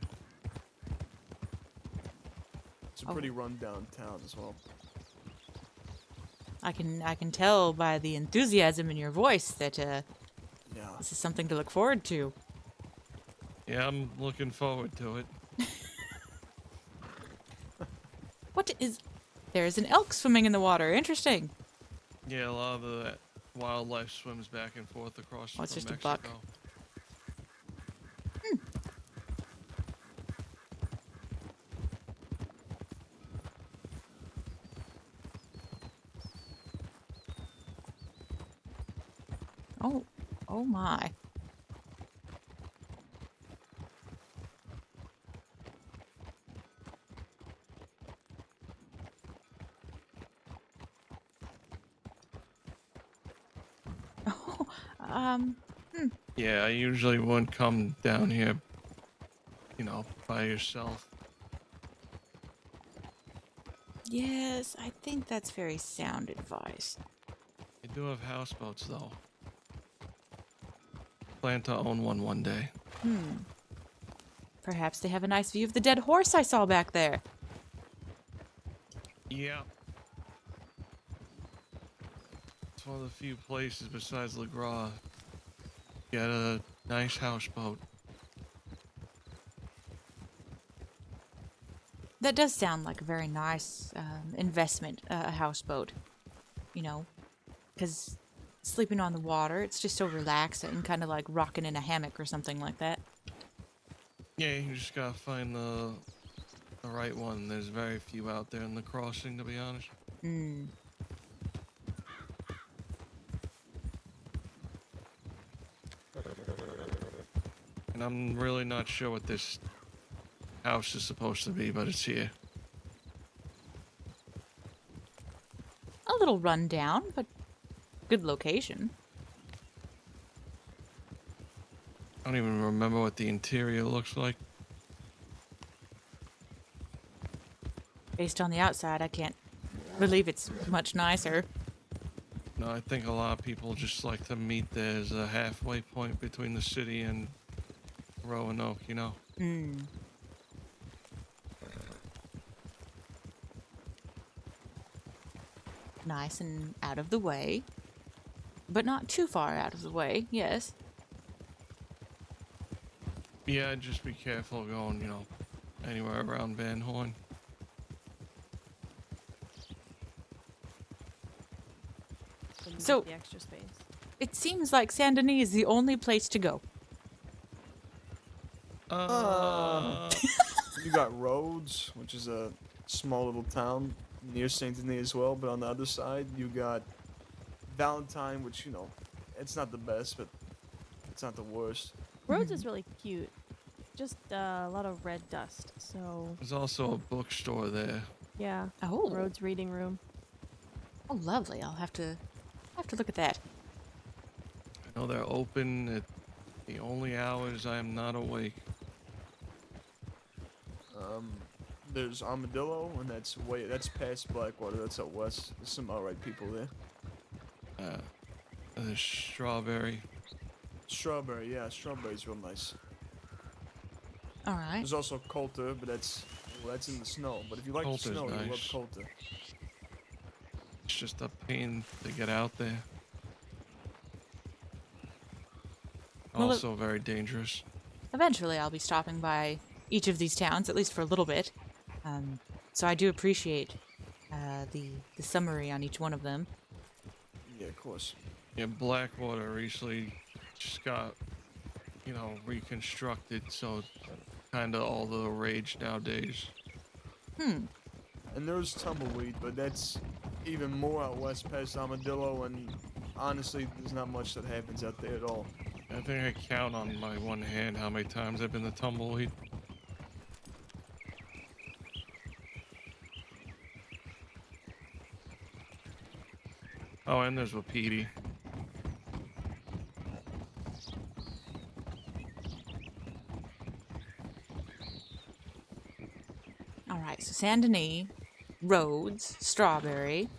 It's a
Oh.
pretty run-down town as well.
I can tell by the enthusiasm in your voice that
Yeah.
this is something to look forward to.
Yeah, I'm looking forward to it.
What is... There is an elk swimming in the water. Interesting.
Yeah, a lot of the wildlife swims back and forth across
Oh, it's
from
just a
Mexico.
buck. Oh, oh my. Oh,
Yeah, I usually wouldn't come down here, by yourself.
yes, I think that's very sound advice.
I do have houseboats, though. Plan to own one day.
Perhaps they have a nice view of the dead horse I saw back there.
Yeah. It's one of the few places besides Le Gras. Get a nice houseboat.
That does sound like a very nice investment, a houseboat. You know, because sleeping on the water, it's just so relaxing, kind of like rocking in a hammock or something like that.
Yeah, you just gotta find the right one. There's very few out there in the crossing, to be honest.
Hmm.
And I'm really not sure what this house is supposed to be, but it's here.
A little rundown, but good location.
I don't even remember what the interior looks like.
Based on the outside, I can't believe it's much nicer.
No, I think a lot of people just like to meet there as a halfway point between the city and Roanoke,
Hmm. Nice and out of the way. But not too far out of the way, yes.
Yeah, just be careful going, anywhere around Van Horn.
Then you get
So-
the extra space.
It seems like Saint Denis is the only place to go.
You got Rhodes, which is a small little town near Saint Denis as well, but on the other side you got Valentine, which it's not the best, but it's not the worst.
Rhodes is really cute. Just a lot of red dust. So
There's also a bookstore there.
yeah,
Oh,
Rhodes reading room.
oh, lovely. I'll have to look at that.
I know they're open at the only hours I am not awake.
There's Armadillo, and that's past Blackwater. That's out west. There's some alright people there.
There's Strawberry.
Strawberry, yeah, Strawberry's real nice.
All right.
There's also Coulter, but that's in the snow. But if you like
Coulter's
the snow, you love
nice.
Coulter.
It's just a pain to get out there.
Well,
Also very dangerous.
Eventually, I'll be stopping by each of these towns, at least for a little bit. So I do appreciate the summary on each one of them.
Yeah, of course.
Yeah, Blackwater recently just got, reconstructed, so it's kind of all the rage nowadays.
And there's Tumbleweed, but that's even more out west past Armadillo, and honestly, there's not much that happens out there at all.
I think I count on my one hand how many times I've been to Tumbleweed. Oh, and there's Wapiti.
All right, so Saint Denis, Rhodes, Strawberry,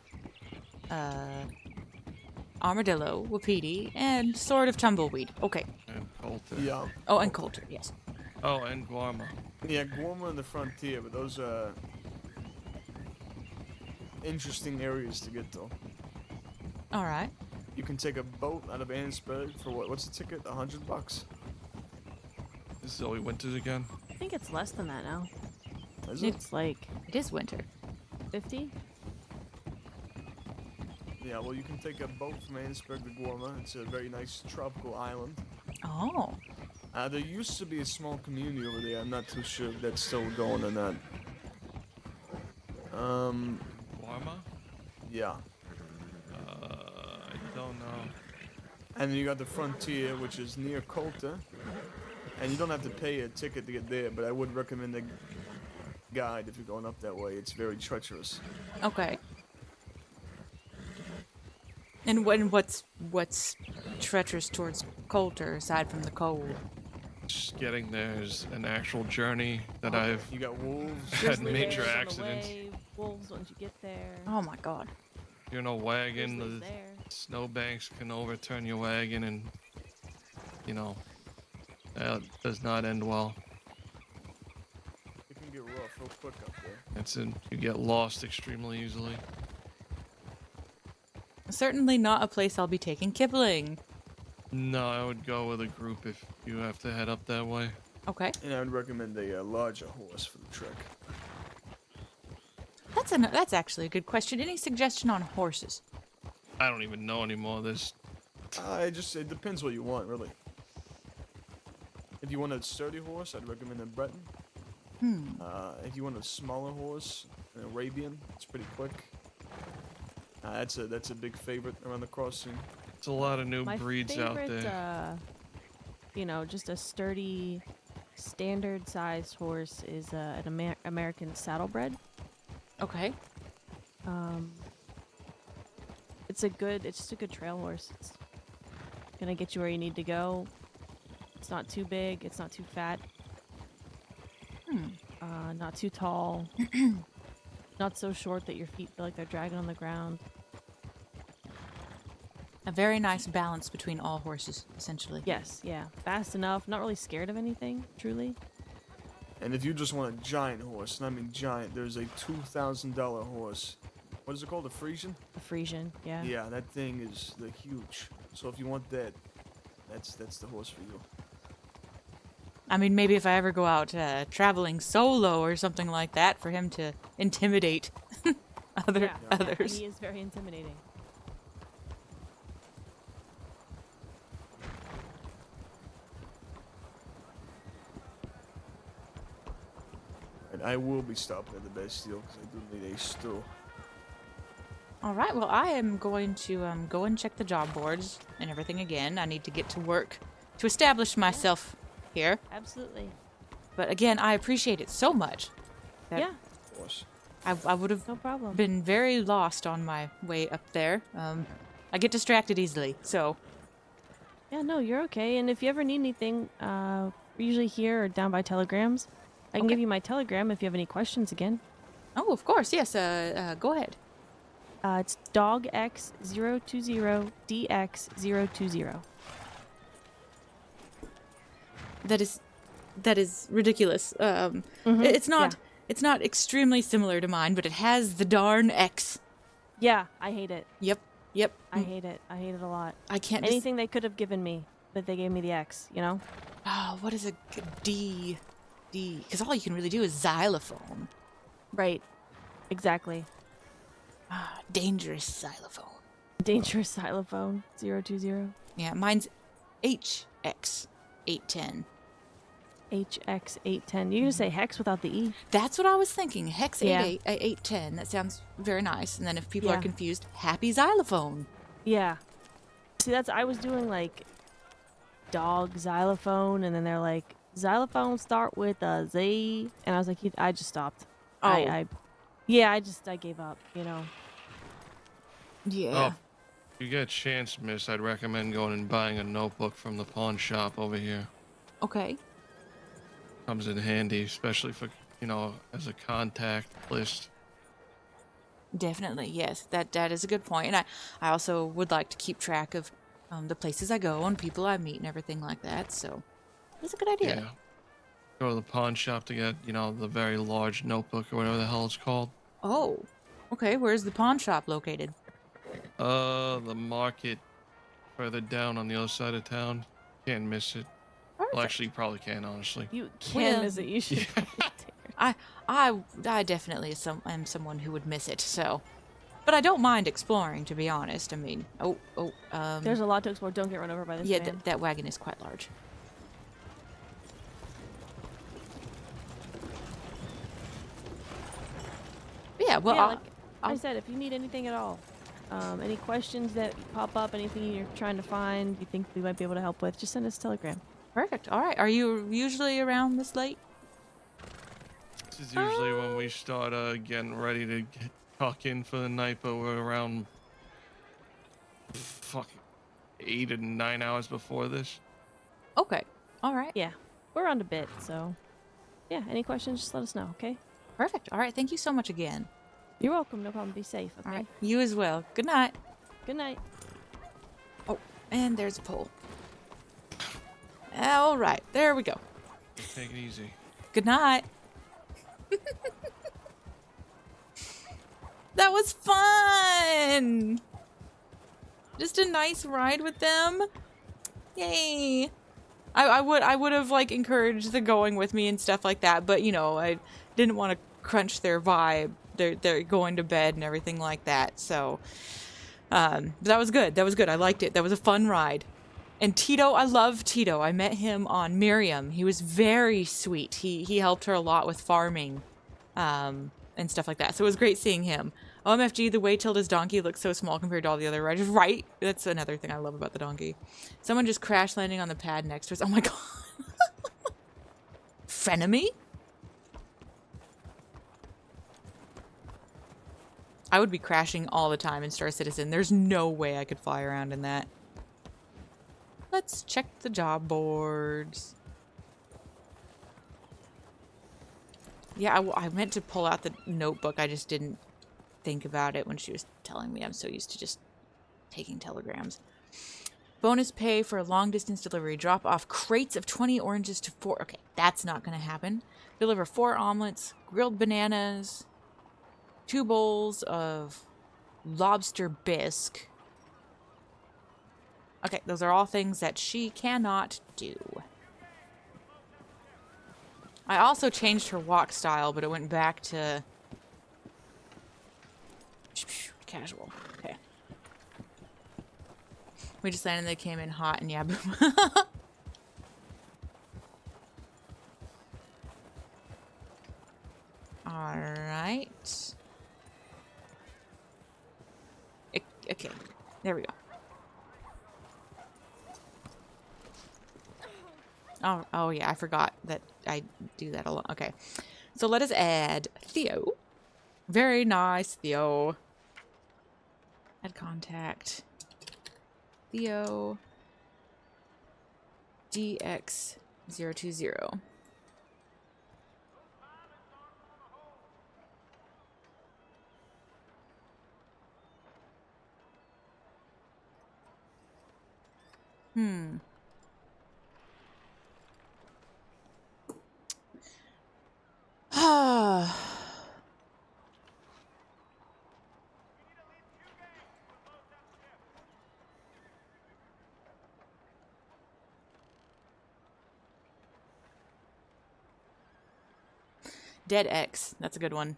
Armadillo, Wapiti, and sort of Tumbleweed. Okay.
And Coulter.
Yeah.
Oh, and Coulter, yes.
Oh, and Guarma.
Yeah, Guarma and the Frontier, but those are interesting areas to get to.
All right.
You can take a boat out of Annesburg for what? What's the ticket? $100?
This is Zoe Winters again.
I think it's less than that now.
Is it?
It's like
It is winter.
50.
Yeah, well, you can take a boat from Annesburg to Guarma. It's a very nice tropical island.
Oh.
There used to be a small community over there. I'm not too sure if that's still going or not.
Guarma?
Yeah.
I don't know.
And then you got the Frontier, which is near Colta. And you don't have to pay a ticket to get there, but I would recommend the guide if you're going up that way. It's very treacherous.
Okay. And what's treacherous towards Coulter aside from the cold?
Just getting there is an actual journey that
Oh,
I've
You got wolves.
had
Grizzly
major
bears on the
accidents.
way, wolves once you get there.
Oh my god.
You're in a wagon,
Grizzlies
the
there.
snowbanks can overturn your wagon, and you know that does not end well.
It can get rough real quick up there.
You get lost extremely easily.
Certainly not a place I'll be taking Kipling.
No, I would go with a group if you have to head up that way.
Okay.
And I would recommend a larger horse for the trek.
That's actually a good question. Any suggestion on horses?
I don't even know anymore.
It depends what you want, really. If you want a sturdy horse, I'd recommend a Breton. If you want a smaller horse, an Arabian, it's pretty quick. That's a big favorite around the crossing.
It's a lot of new
My
breeds
favorite,
out there.
Just a sturdy, standard-sized horse is an American saddlebred.
Okay.
It's just a good trail horse. It's gonna get you where you need to go. It's not too big. It's not too fat. Not too tall. Not so short that your feet feel like they're dragging on the ground.
A very nice balance between all horses, essentially.
Yes, yeah. Fast enough. Not really scared of anything, truly.
And if you just want a giant horse, and I mean giant, there's a $2,000 horse. What is it called? A Frisian?
A Frisian, yeah.
Yeah, that thing is huge. So if you want that, that's the horse for you.
I mean, maybe if I ever go out traveling solo or something like that, for him to intimidate others.
He is very intimidating.
And I will be stopping at the Bastille because I do need a stew.
All right. Well, I am going to go and check the job boards and everything again. I need to get to work to establish myself here.
Absolutely.
But again, I appreciate it so much.
Yeah,
Of course.
I would have
no problem.
been very lost on my way up there. I get distracted easily, so
Yeah, no, you're okay. And if you ever need anything, we're usually here or down by telegrams. I can
Okay.
give you my telegram if you have any questions again.
oh, of course, yes. Go ahead.
It's dogx020dx020.
That is ridiculous. It's not.
yeah.
It's not extremely similar to mine, but it has the darn X.
Yeah, I hate it.
Yep.
I hate it. I hate it a lot.
I can't.
Anything they could have given me, but they gave me the X, you know?
Oh, what is a D? Because all you can really do is xylophone.
Right. Exactly.
Dangerous xylophone.
Dangerous xylophone 020.
Yeah, mine's HX810.
HX810. You're going to say hex without the E.
That's what I was thinking. Hex
Yeah.
810. That sounds very nice. And then if people are
Yeah.
confused, happy xylophone.
Yeah. See, I was doing like dog xylophone, and then they're like, xylophone start with a Z. And I was like, I just stopped.
Oh.
I gave up, you know?
Yeah.
Oh, if you get a chance, miss, I'd recommend going and buying a notebook from the pawn shop over here.
Okay.
Comes in handy, especially for, as a contact list.
Definitely, yes. That is a good point. And I also would like to keep track of the places I go and people I meet and everything like that. So it's a good idea.
Yeah. Go to the pawn shop to get, you know, the very large notebook or whatever the hell it's called.
Oh, okay. Where's the pawn shop located?
The market further down on the other side of town. Can't miss it. Well,
Perfect.
actually, you probably can, honestly.
You can
Well,
miss it. You should.
I definitely am someone who would miss it. So, but I don't mind exploring, to be honest. I mean,
There's a lot to explore. Don't get run over by this
yeah,
van.
that wagon is quite large. But yeah, well,
Yeah, like I
I'll-
said, if you need anything at all, any questions that pop up, anything you're trying to find, you think we might be able to help with, just send us a telegram.
perfect. All right. Are you usually around this late?
This is usually when we start getting ready to tuck in for the night, but we're around fuck 8 to 9 hours before this.
Okay. All right.
Yeah, we're on a bit, so yeah. Any questions? Just let us know, okay?
Perfect. All right. Thank you so much again.
You're welcome. No problem. Be safe. Okay.
All right. You as well. Good night.
Good night.
Oh, and there's a pole. All right. There we go.
Just take it easy.
Good night. That was fun. Just a nice ride with them. Yay. I would have like encouraged the going with me and stuff like that, but you know, I didn't want to crunch their vibe. They're going to bed and everything like that. So but that was good. That was good. I liked it. That was a fun ride. And Tito, I love Tito. I met him on Miriam. He was very sweet. He helped her a lot with farming and stuff like that. So it was great seeing him. OMFG, the way Tilda's donkey looks so small compared to all the other riders. Right? That's another thing I love about the donkey. Someone just crash landing on the pad next to us. Oh my god. Frenemy? I would be crashing all the time in Star Citizen. There's no way I could fly around in that. Let's check the job boards. Yeah, I meant to pull out the notebook. I just didn't think about it when she was telling me. I'm so used to just taking telegrams. Bonus pay for a long distance delivery. Drop off crates of 20 oranges to 4. Okay, that's not going to happen. Deliver 4 omelets, grilled bananas, 2 bowls of lobster bisque. Okay, those are all things that she cannot do. I also changed her walk style, but it went back to casual. Okay. We just landed, they came in hot and yeah, boom. Alright. Okay, there we go. Oh yeah, I forgot that I do that a lot. Okay. So let us add Theo. Very nice, Theo. Add contact. Theo. DX020. Dead X. That's a good one.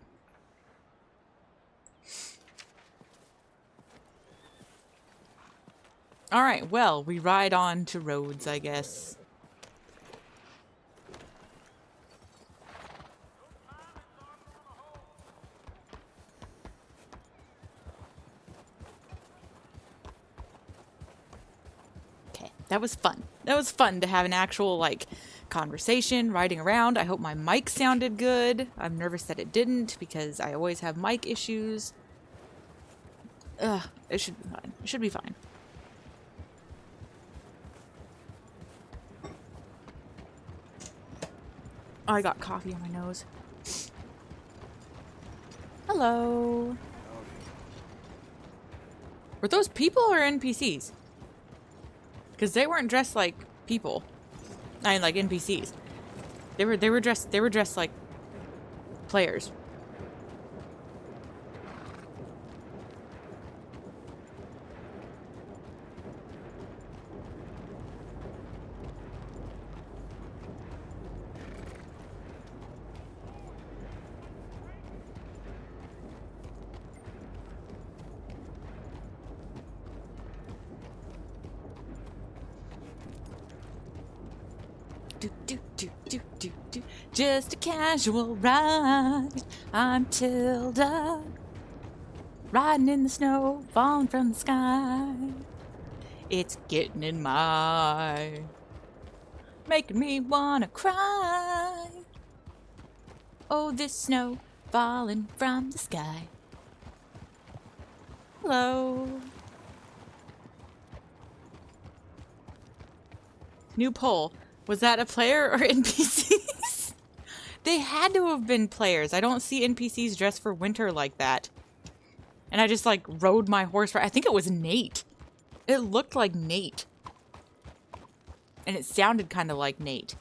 Alright, well, we ride on to Rhodes, I guess. Okay, that was fun. That was fun to have an actual, like, conversation, riding around. I hope my mic sounded good. I'm nervous that it didn't because I always have mic issues. It should be fine. It should be fine. Oh, I got coffee on my nose. Hello. Were those people or NPCs? Because they weren't dressed like people. I mean, like NPCs. They were dressed like players. Do. Just a casual ride. I'm Tilda. Riding in the snow, falling from the sky. It's getting in my... making me wanna cry. Oh, this snow falling from the sky. Hello. New poll. Was that a player or NPCs? They had to have been players. I don't see NPCs dressed for winter like that. And I just, like, rode my horse. I think it was Nate. It looked like Nate. And it sounded kind of like Nate.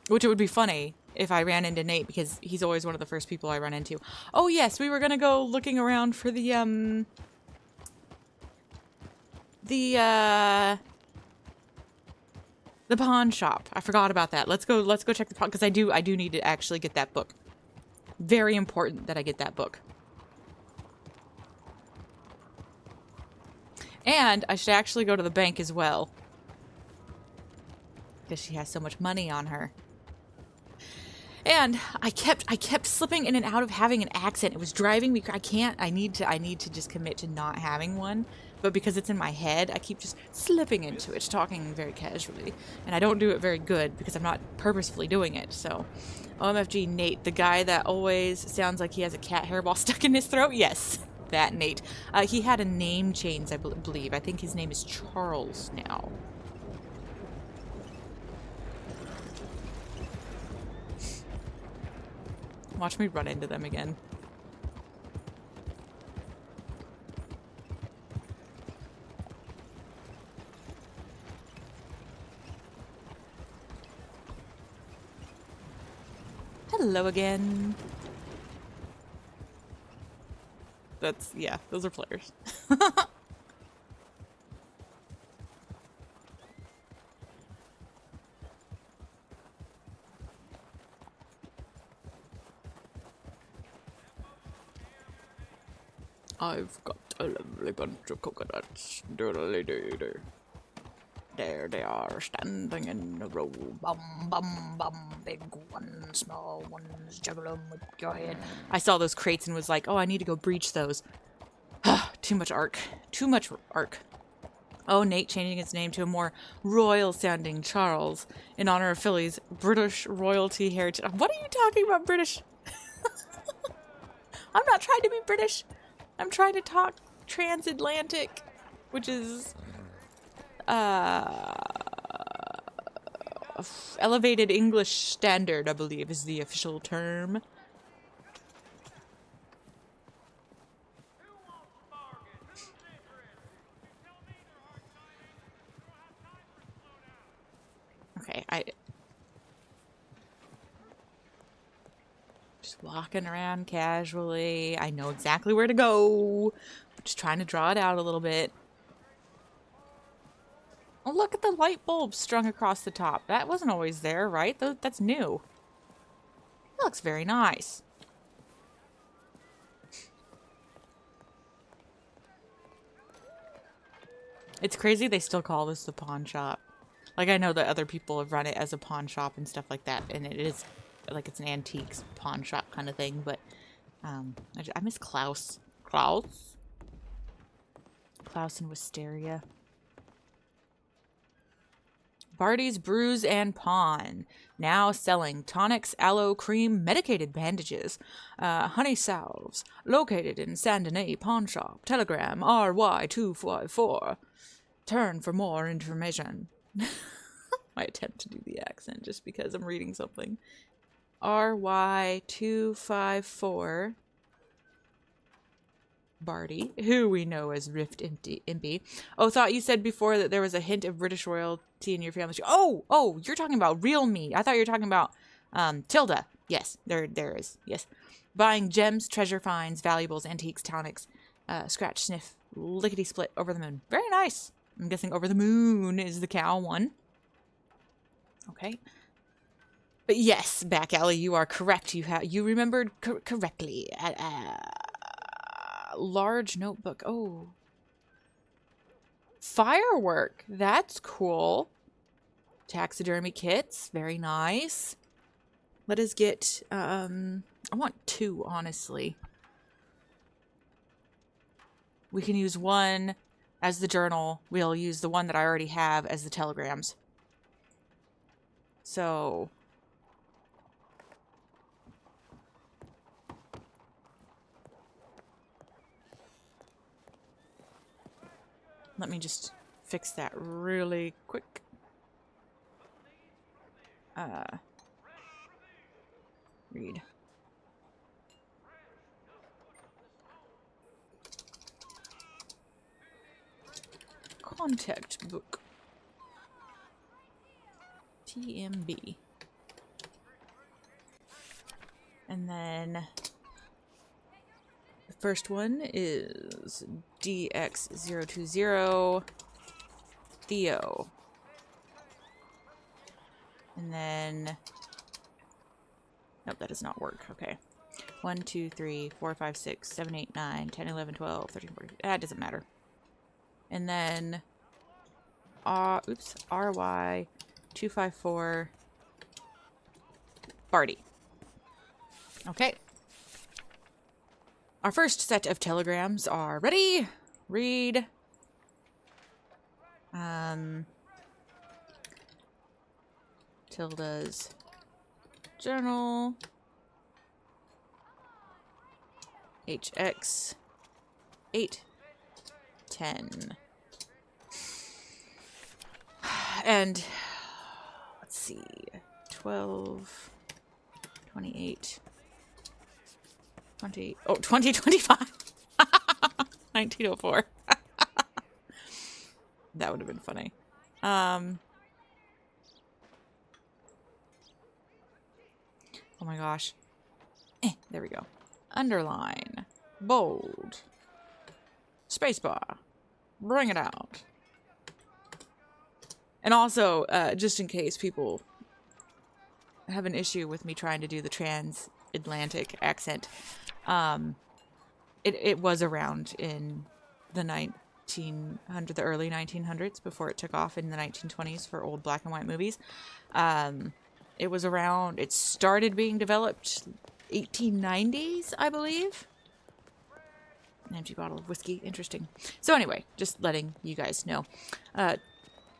Which it would be funny if I ran into Nate, because he's always one of the first people I run into. Oh, yes, we were going to go looking around for the pawn shop. I forgot about that. Let's go check the pawn, because I do need to actually get that book. Very important that I get that book. And I should actually go to the bank as well, because she has so much money on her. And I kept slipping in and out of having an accent. It was driving me. I need to just commit to not having one. But because it's in my head, I keep just slipping into it, talking very casually. And I don't do it very good because I'm not purposefully doing it. So, OMFG Nate, the guy that always sounds like he has a cat hairball stuck in his throat? Yes, that Nate. He had a name change, I believe. I think his name is Charles now. Watch me run into them again. Hello again. That's, yeah, those are players. I've got a lovely bunch of coconuts. Doodly-doo-doo. There they are, standing in a row. Bum, bum, bum. Big ones, small ones. Juggle them with your head. I saw those crates and was like, oh, I need to go breach those. Too much arc. Too much arc. Oh, Nate changing his name to a more royal-sounding Charles in honor of Philly's British royalty heritage. What are you talking about, British? I'm not trying to be British. I'm trying to talk transatlantic, which is elevated English standard, I believe, is the official term. Okay, just walking around casually. I know exactly where to go. Just trying to draw it out a little bit. Oh, look at the light bulb strung across the top. That wasn't always there, right? That's new. It looks very nice. It's crazy they still call this the pawn shop. Like, I know that other people have run it as a pawn shop and stuff like that, and it is, like, it's an antiques pawn shop kind of thing, but, I miss Klaus. Klaus and Wisteria. Barty's Brews and Pawn. Now selling tonics, aloe cream, medicated bandages, honey salves. Located in Saint Denis Pawn Shop. Telegram RY254. Turn for more information. I attempt to do the accent just because I'm reading something. RY254. Barty, who we know as Rift Impy. Oh, thought you said before that there was a hint of British royalty in your family. Oh, you're talking about real me. I thought you were talking about Tilda. Yes, there is. Yes. Buying gems, treasure finds, valuables, antiques, tonics, scratch, sniff, lickety-split, over the moon. Very nice. I'm guessing over the moon is the cow one. Okay. But yes, Back Alley, you are correct. You remembered correctly. Large notebook. Oh. Firework. That's cool. Taxidermy kits. Very nice. Let us get, I want 2, honestly. We can use one as the journal. We'll use the one that I already have as the telegrams. So... let me just fix that really quick. Read. Contact book. TMB. And then the first one is DX020 Theo. And then... nope, that does not work. Okay. 1, 2, 3, 4, 5, 6, 7, 8, 9, 10, 11, 12, 13, 14. That doesn't matter. And then... oops. RY254 Barty. Okay. Our first set of telegrams are ready. Read. Tilda's journal. HX 810. And let's see. 12 28 20 oh 2025 1904. That would have been funny. Oh my gosh. There we go. Underline. Bold. Spacebar. Bring it out. And also, just in case people have an issue with me trying to do the transatlantic accent, it was around in the the early 1900s before it took off in the 1920s for old black and white movies. It was around, it started being developed 1890s, I believe. An empty bottle of whiskey. Interesting. So anyway, just letting you guys know.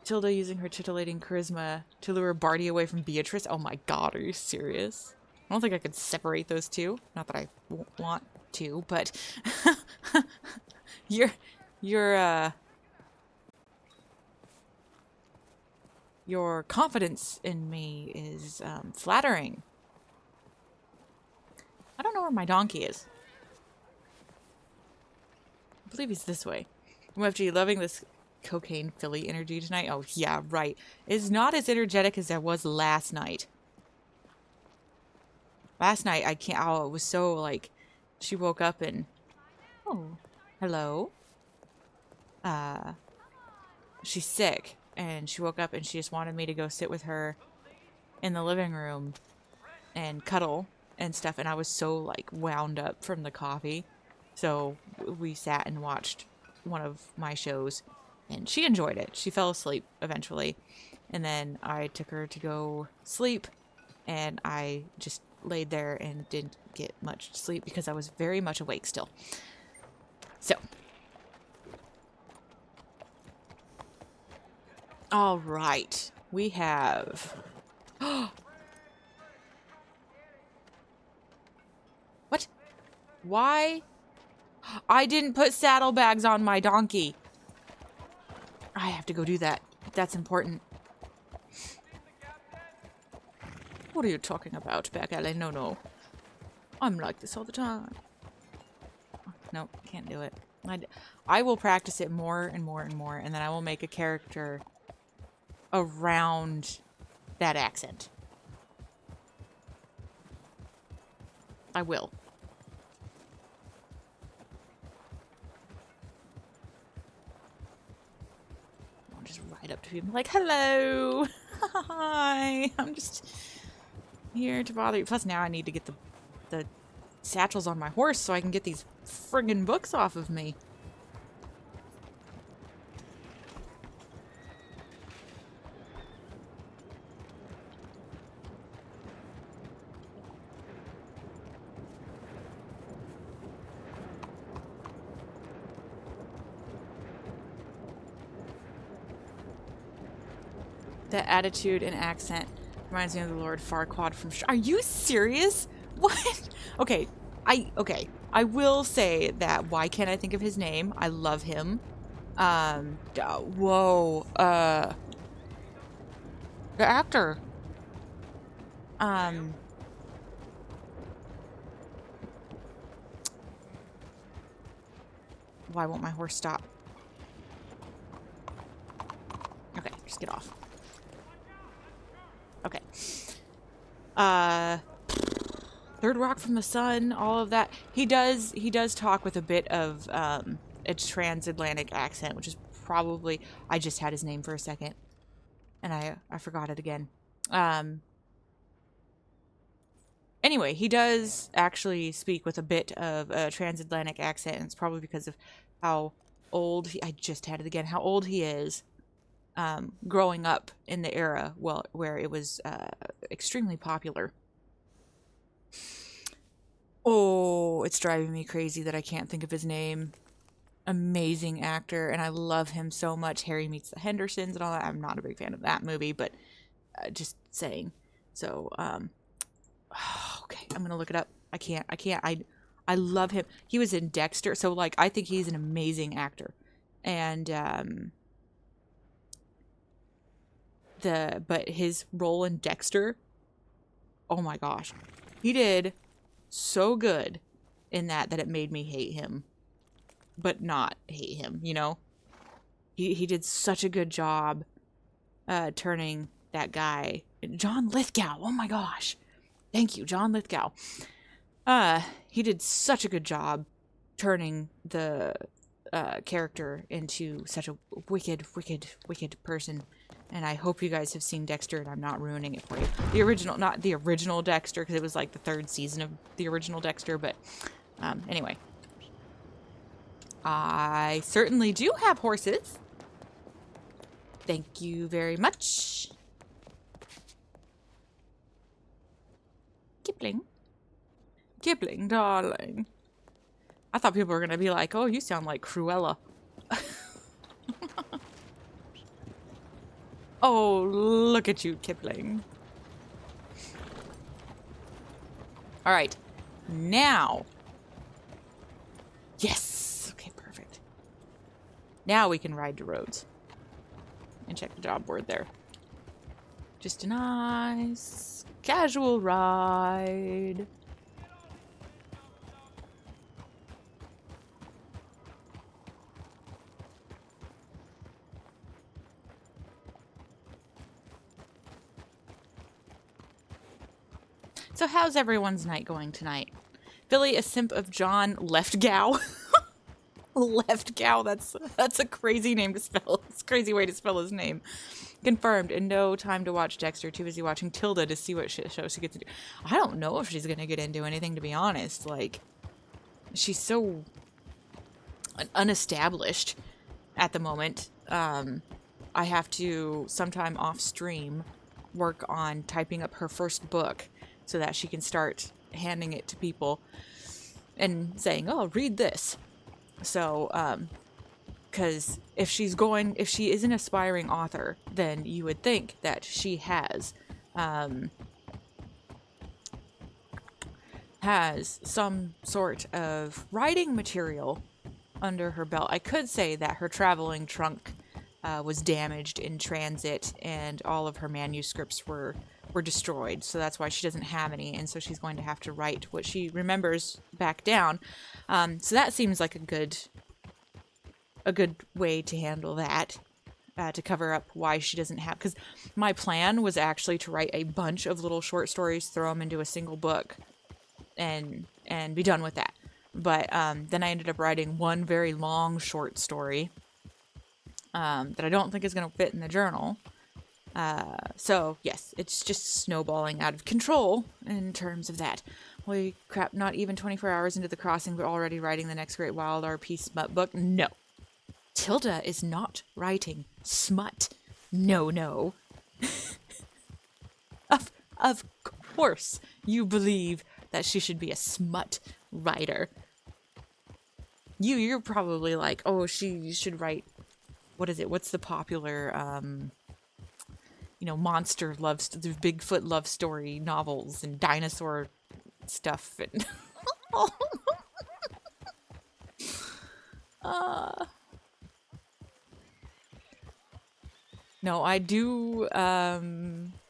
Tilda using her titillating charisma to lure Barty away from Beatrice. Oh my god, are you serious? I don't think I could separate those two. Not that I want to, but your confidence in me is flattering. I don't know where my donkey is. I believe he's this way. MFG, loving this cocaine Philly energy tonight. Oh, yeah, right. It's not as energetic as I was last night. Last night, it was so, like, she woke up and, oh, hello. She's sick, and she woke up and she just wanted me to go sit with her in the living room and cuddle and stuff, and I was so, like, wound up from the coffee. So we sat and watched one of my shows, and she enjoyed it. She fell asleep eventually, and then I took her to go sleep, and I just laid there and didn't get much sleep because I was very much awake still. So. All right. We have... What? Why? I didn't put saddlebags on my donkey. I have to go do that. That's important. What are you talking about, Back Alley? No. I'm like this all the time. Nope, can't do it. I will practice it more and more and more, and then I will make a character around that accent. I will. I'll just ride up to people like, hello! Hi! I'm just here to bother you. Plus now I need to get the satchels on my horse so I can get these friggin' books off of me. That attitude and accent reminds me of the Lord Farquaad from Are you serious? What? Okay, I will say that why can't I think of his name? I love him. Whoa. The actor. Why won't my horse stop? Okay, just get off. Okay. Third Rock from the Sun, all of that. He does talk with a bit of a transatlantic accent, which is probably I just had his name for a second. And I forgot it again. Anyway, he does actually speak with a bit of a transatlantic accent, and it's probably because of how old I just had it again, how old he is. Growing up in the era where it was extremely popular. Oh, it's driving me crazy that I can't think of his name. Amazing actor, and I love him so much. Harry Meets the Hendersons and all that. I'm not a big fan of that movie, but just saying. So, okay, I'm gonna look it up. I can't. I love him. He was in Dexter, so like I think he's an amazing actor, and but his role in Dexter, oh my gosh, he did so good in that it made me hate him, but not hate him, you know. He did such a good job turning that guy, John Lithgow. Oh my gosh, thank you, John Lithgow. He did such a good job turning the character into such a wicked person. And I hope you guys have seen Dexter and I'm not ruining it for you. The original, not the original Dexter, because it was like the 3rd season of the original Dexter, but anyway. I certainly do have horses. Thank you very much. Kipling. Kipling, darling. I thought people were going to be like, oh, you sound like Cruella. Oh, look at you, Kipling. All right. Now. Yes. Okay, perfect. Now we can ride to Rhodes. And check the job board there. Just a nice, casual ride. So how's everyone's night going tonight? Billy, a simp of John Lithgow. Lithgow, that's a crazy name to spell. It's a crazy way to spell his name. Confirmed, and no time to watch Dexter. Too busy watching Tilda to see what show she gets to do. I don't know if she's gonna get into anything, to be honest. Like, she's so unestablished at the moment. I have to, sometime off stream, work on typing up her first book so that she can start handing it to people and saying, oh, read this. So, because if she is an aspiring author, then you would think that she has some sort of writing material under her belt. I could say that her traveling trunk was damaged in transit and all of her manuscripts were were destroyed, so that's why she doesn't have any, and so she's going to have to write what she remembers back down. So that seems like a good way to handle that, to cover up why she doesn't have, because my plan was actually to write a bunch of little short stories, throw them into a single book, and be done with that. But then I ended up writing one very long short story that I don't think is going to fit in the journal. So yes, it's just snowballing out of control in terms of that. Holy crap, not even 24 hours into the crossing, we're already writing the next great WildRP smut book? No. Tilda is not writing smut. No. Of course you believe that she should be a smut writer. You're probably like, oh, she should write, what is it? What's the popular, monster the Bigfoot love story novels and dinosaur stuff and No, I do.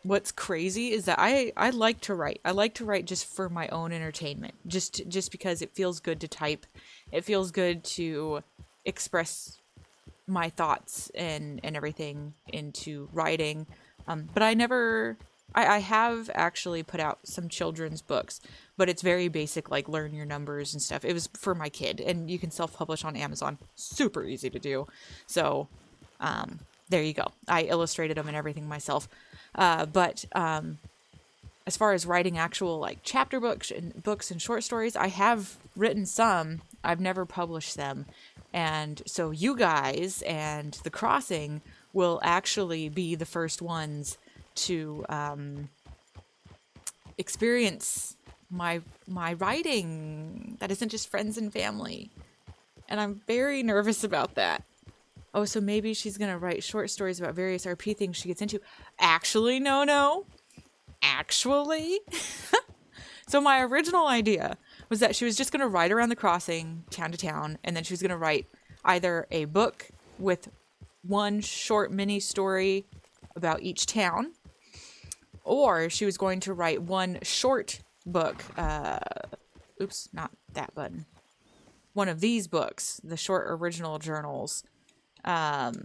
What's crazy is that I like to write. I like to write just for my own entertainment. Just because it feels good to type. It feels good to express my thoughts and everything into writing. But I have actually put out some children's books, but it's very basic, like learn your numbers and stuff. It was for my kid, and you can self-publish on Amazon. Super easy to do. So, there you go. I illustrated them and everything myself. But as far as writing actual like chapter books and short stories, I have written some. I've never published them. And so you guys and The Crossing will actually be the first ones to experience my writing that isn't just friends and family. And I'm very nervous about that. Oh, so maybe she's going to write short stories about various RP things she gets into. Actually, no. Actually. So my original idea was that she was just going to ride around the crossing, town to town, and then she was going to write either a book with one short mini story about each town, or she was going to write one short book. Oops, not that button. One of these books, the short original journals, per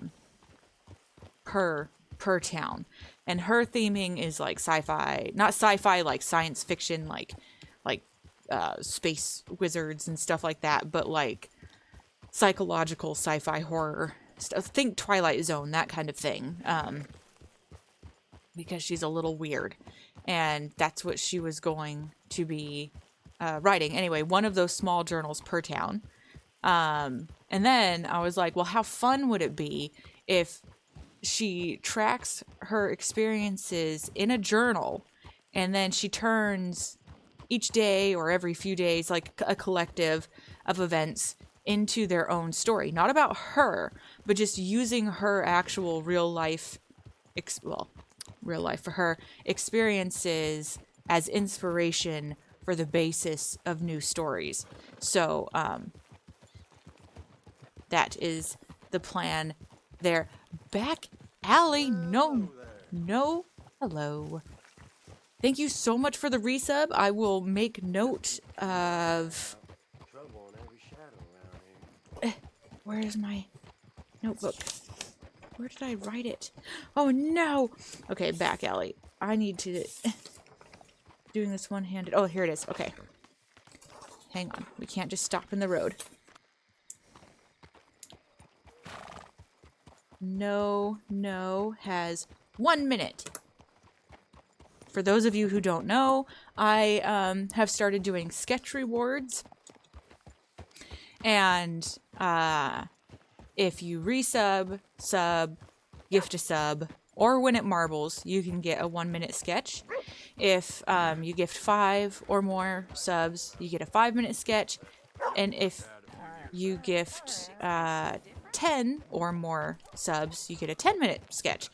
town. And her theming is like sci-fi, not sci-fi like science fiction, like space wizards and stuff like that, but like psychological sci-fi horror stuff. Think Twilight Zone, that kind of thing. Because she's a little weird, and that's what she was going to be writing. Anyway, one of those small journals per town. And then I was like, well, how fun would it be if she tracks her experiences in a journal, and then she turns each day or every few days, like a collective of events, into their own story. Not about her, but just using her actual real life for her experiences as inspiration for the basis of new stories. So, that is the plan there. Back alley, no, hello. Thank you so much for the resub. I will make note of... where is my notebook? Where did I write it? Oh no! Okay, back alley. I need to... doing this one-handed... Oh, here it is. Okay. Hang on. We can't just stop in the road. No has 1 minute. For those of you who don't know, I have started doing sketch rewards. And if you resub, sub, gift a sub, or win at marbles, you can get a 1 minute sketch. If you gift 5 or more subs, you get a 5 minute sketch. And if you gift 10 or more subs, you get a 10 minute sketch.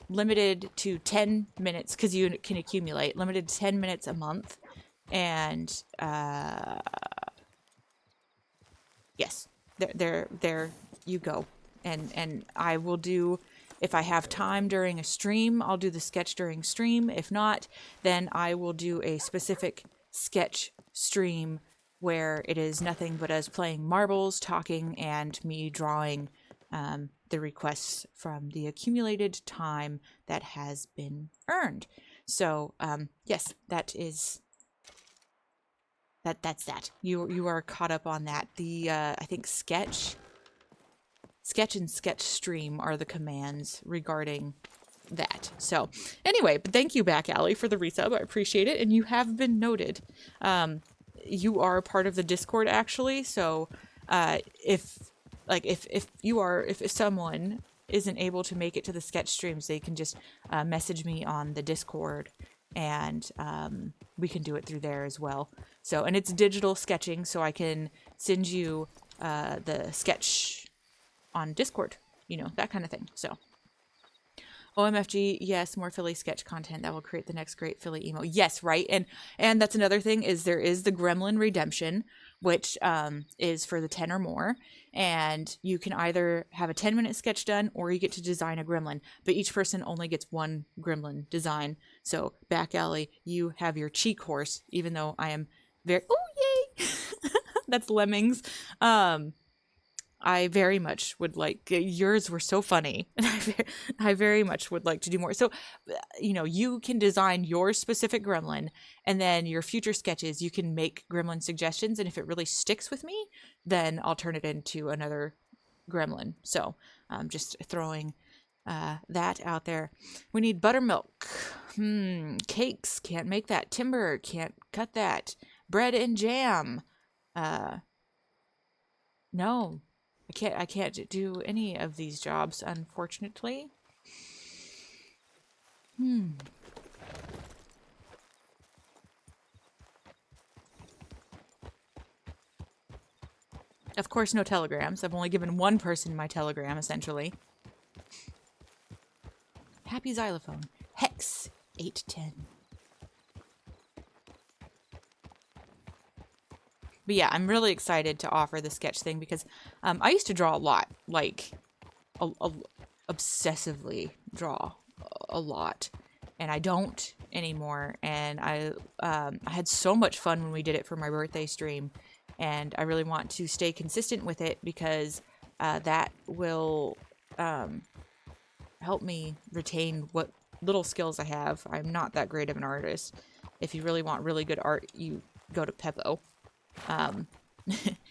Limited to 10 minutes, because you can accumulate. Limited to 10 minutes a month. And yes, there you go. And I will do If I have time during a stream, I'll do the sketch during stream. If not, then I will do a specific sketch stream where it is nothing but us playing marbles, talking, and me drawing the requests from the accumulated time that has been earned. So, yes, that's that. You are caught up on that. The I think sketch and sketch stream are the commands regarding that. So anyway, but thank you back, Allie, for the resub. I appreciate it, and you have been noted. You are part of the Discord actually, so if someone isn't able to make it to the sketch streams, they can just message me on the Discord, and we can do it through there as well. So, and it's digital sketching, so I can send you the sketch on Discord, you know, that kind of thing. So, OMFG, yes, more Philly sketch content that will create the next great Philly emo. Yes, right. And that's another thing, is there is the Gremlin Redemption, which is for the 10 or more. And you can either have a 10-minute sketch done, or you get to design a gremlin. But each person only gets one gremlin design. So, Back Alley, you have your cheek horse, even though I am very... Oh, yay! That's Lemmings. I very much would like, yours were so funny, and I very much would like to do more. So, you know, you can design your specific gremlin, and then your future sketches, you can make gremlin suggestions, and if it really sticks with me, then I'll turn it into another gremlin. So, just throwing that out there. We need buttermilk. Cakes, can't make that. Timber, can't cut that. Bread and jam. No. I can't do any of these jobs, unfortunately. Of course, no telegrams. I've only given one person my telegram, essentially. Happy Xylophone. Hex 810. But yeah, I'm really excited to offer the sketch thing because I used to draw a lot, like obsessively draw a lot, and I don't anymore. And I had so much fun when we did it for my birthday stream, and I really want to stay consistent with it because that will help me retain what little skills I have. I'm not that great of an artist. If you really want really good art, you go to Peppo.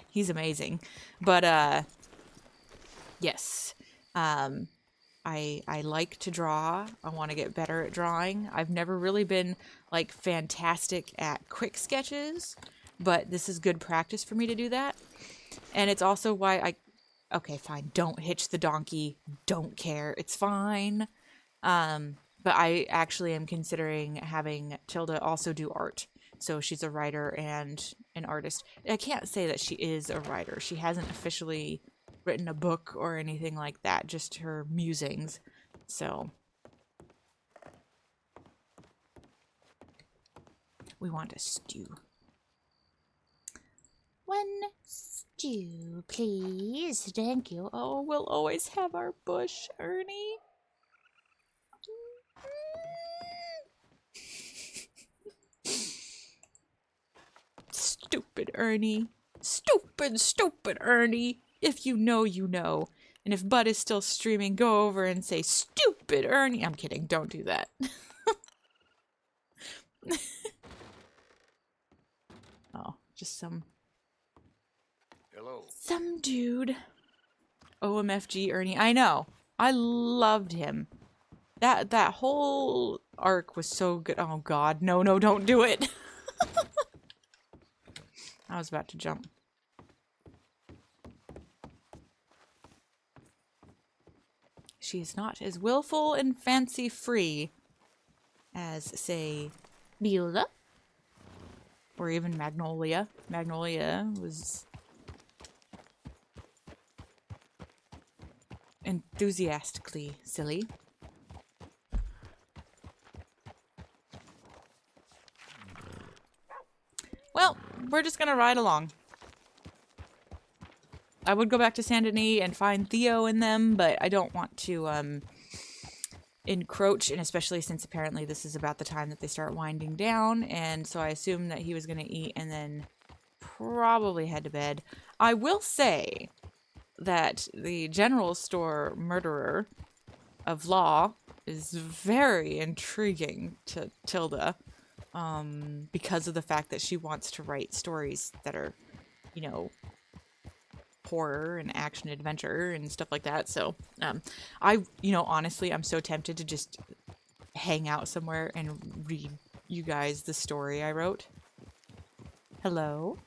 He's amazing. But yes, I like to draw. I want to get better at drawing. I've never really been like fantastic at quick sketches, but this is good practice for me to do that. And it's also why okay, fine, don't hitch the donkey, don't care, it's fine. But I actually am considering having Tilda also do art. So she's a writer and an artist. I can't say that she is a writer. She hasn't officially written a book or anything like that, just her musings. So we want a stew. One stew, please. Thank you. Oh, we'll always have our bush, Ernie. Stupid Ernie. Stupid Ernie. If you know, you know. And if Bud is still streaming, go over and say, stupid Ernie. I'm kidding. Don't do that. Oh, just some...
Hello.
Some dude. OMFG Ernie. I know. I loved him. That whole arc was so good. Oh, God. No, don't do it. I was about to jump. She is not as willful and fancy-free as, say, Beulah. Or even Magnolia. Magnolia was enthusiastically silly. Well, we're just gonna ride along. I would go back to Saint Denis and find Theo in them, but I don't want to encroach, and especially since apparently this is about the time that they start winding down, and so I assumed that he was going to eat and then probably head to bed. I will say that the general store murderer of law is very intriguing to Tilda, because of the fact that she wants to write stories that are, you know, horror and action adventure and stuff like that. So, honestly, I'm so tempted to just hang out somewhere and read you guys the story I wrote. Hello?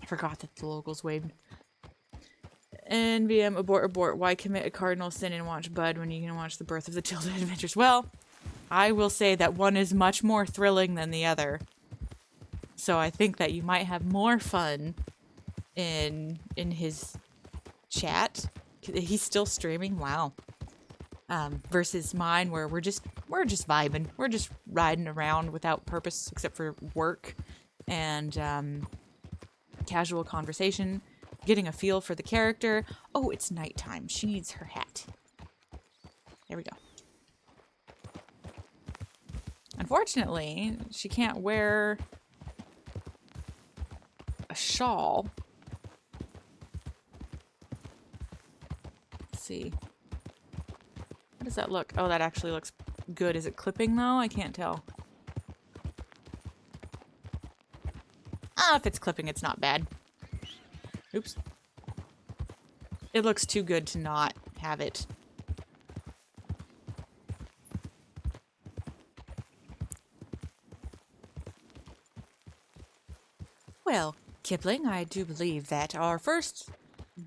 I forgot that the locals waved. NVM, abort. Why commit a cardinal sin and watch Bud when you can watch the birth of the Tilda adventures? Well, I will say that one is much more thrilling than the other. So I think that you might have more fun in his chat. He's still streaming. Wow. Versus mine, where we're just vibing. We're just riding around without purpose except for work and casual conversation, getting a feel for the character. Oh, it's nighttime. She needs her hat. There we go. Unfortunately, she can't wear a shawl. Let's see. How does that look? Oh, that actually looks good. Is it clipping though? I can't tell. Ah, if it's clipping, it's not bad. Oops. It looks too good to not have it. Well, Kipling, I do believe that our first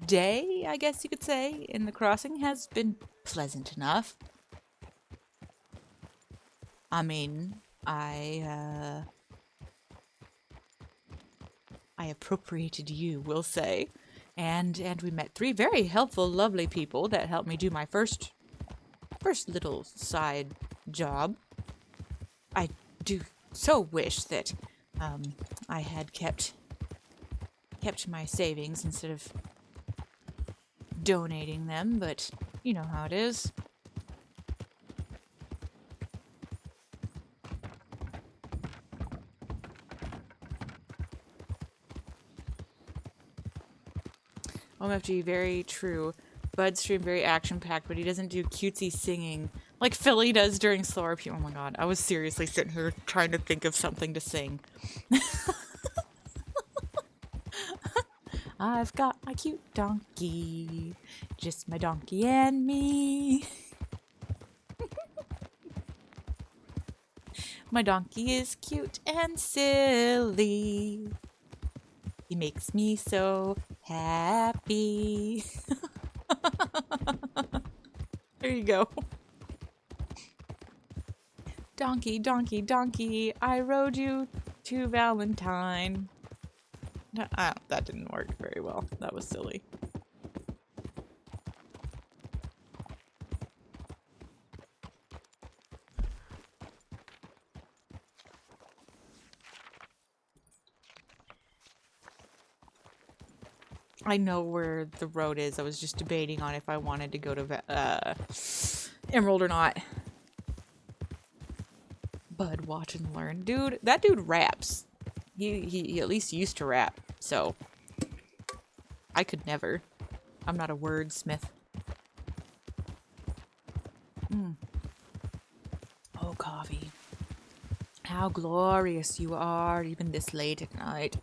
day, I guess you could say, in the crossing has been pleasant enough. I mean, I appropriated you, we'll say, and we met 3 very helpful, lovely people that helped me do my first little side job. I do so wish that I had kept my savings instead of donating them, but you know how it is. OMFG, very true. Bud's stream very action-packed, but he doesn't do cutesy singing like Philly does during slow RP. Oh my god, I was seriously sitting here trying to think of something to sing. I've got my cute donkey, just my donkey and me. My donkey is cute and silly. He makes me so happy. There you go. Donkey, donkey, donkey, I rode you to Valentine. That didn't work very well. That was silly. I know where the road is. I was just debating on if I wanted to go to Emerald or not. Bud, watch and learn. Dude, that dude raps. He at least used to rap, so I could never. I'm not a wordsmith. Oh, coffee. How glorious you are, even this late at night.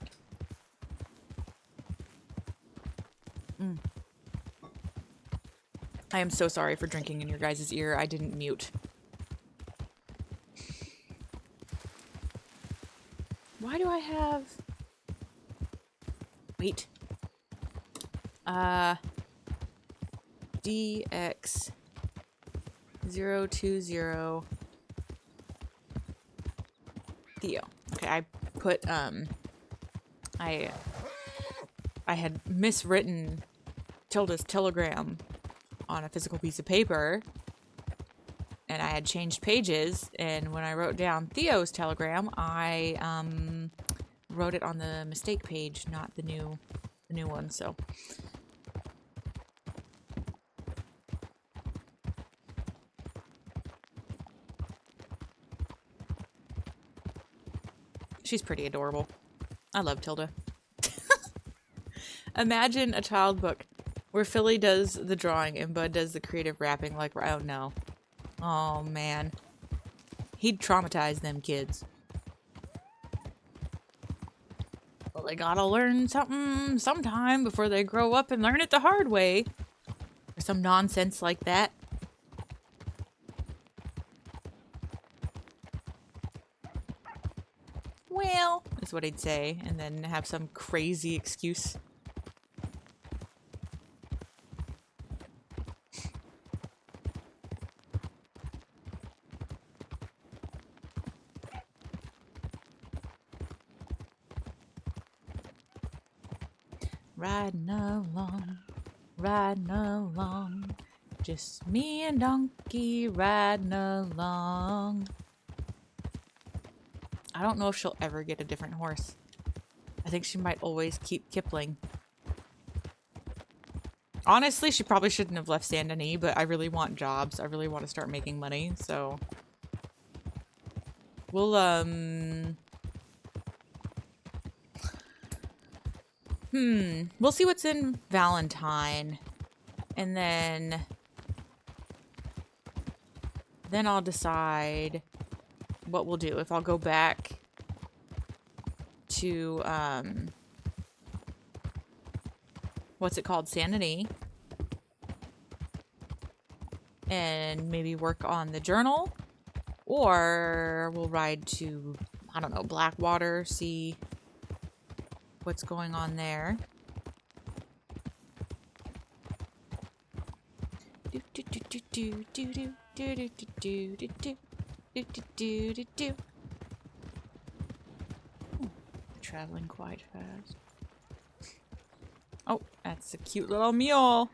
I am so sorry for drinking in your guys' ear. I didn't mute. Why do I have... Wait. DX020 Theo. Okay, I put, I had miswritten Tilda's telegram on a physical piece of paper, and I had changed pages, and when I wrote down Theo's telegram, I wrote it on the mistake page, not the new one, so. She's pretty adorable. I love Tilda. Imagine a child book where Philly does the drawing and Bud does the creative wrapping. Like, oh no. Oh man. He'd traumatize them kids. Well, they gotta learn something sometime before they grow up and learn it the hard way. Or some nonsense like that. Well, is what he'd say, and then have some crazy excuse. Riding along, just me and Donkey riding along. I don't know if she'll ever get a different horse. I think she might always keep Kipling. Honestly, she probably shouldn't have left Saint Denis, but I really want jobs. I really want to start making money, so... We'll, we'll see what's in Valentine. And then I'll decide what we'll do. If I'll go back to, what's it called? Saint Denis. And maybe work on the journal. Or we'll ride to, I don't know, Blackwater, see what's going on there. Traveling quite fast. Oh, that's a cute little mule.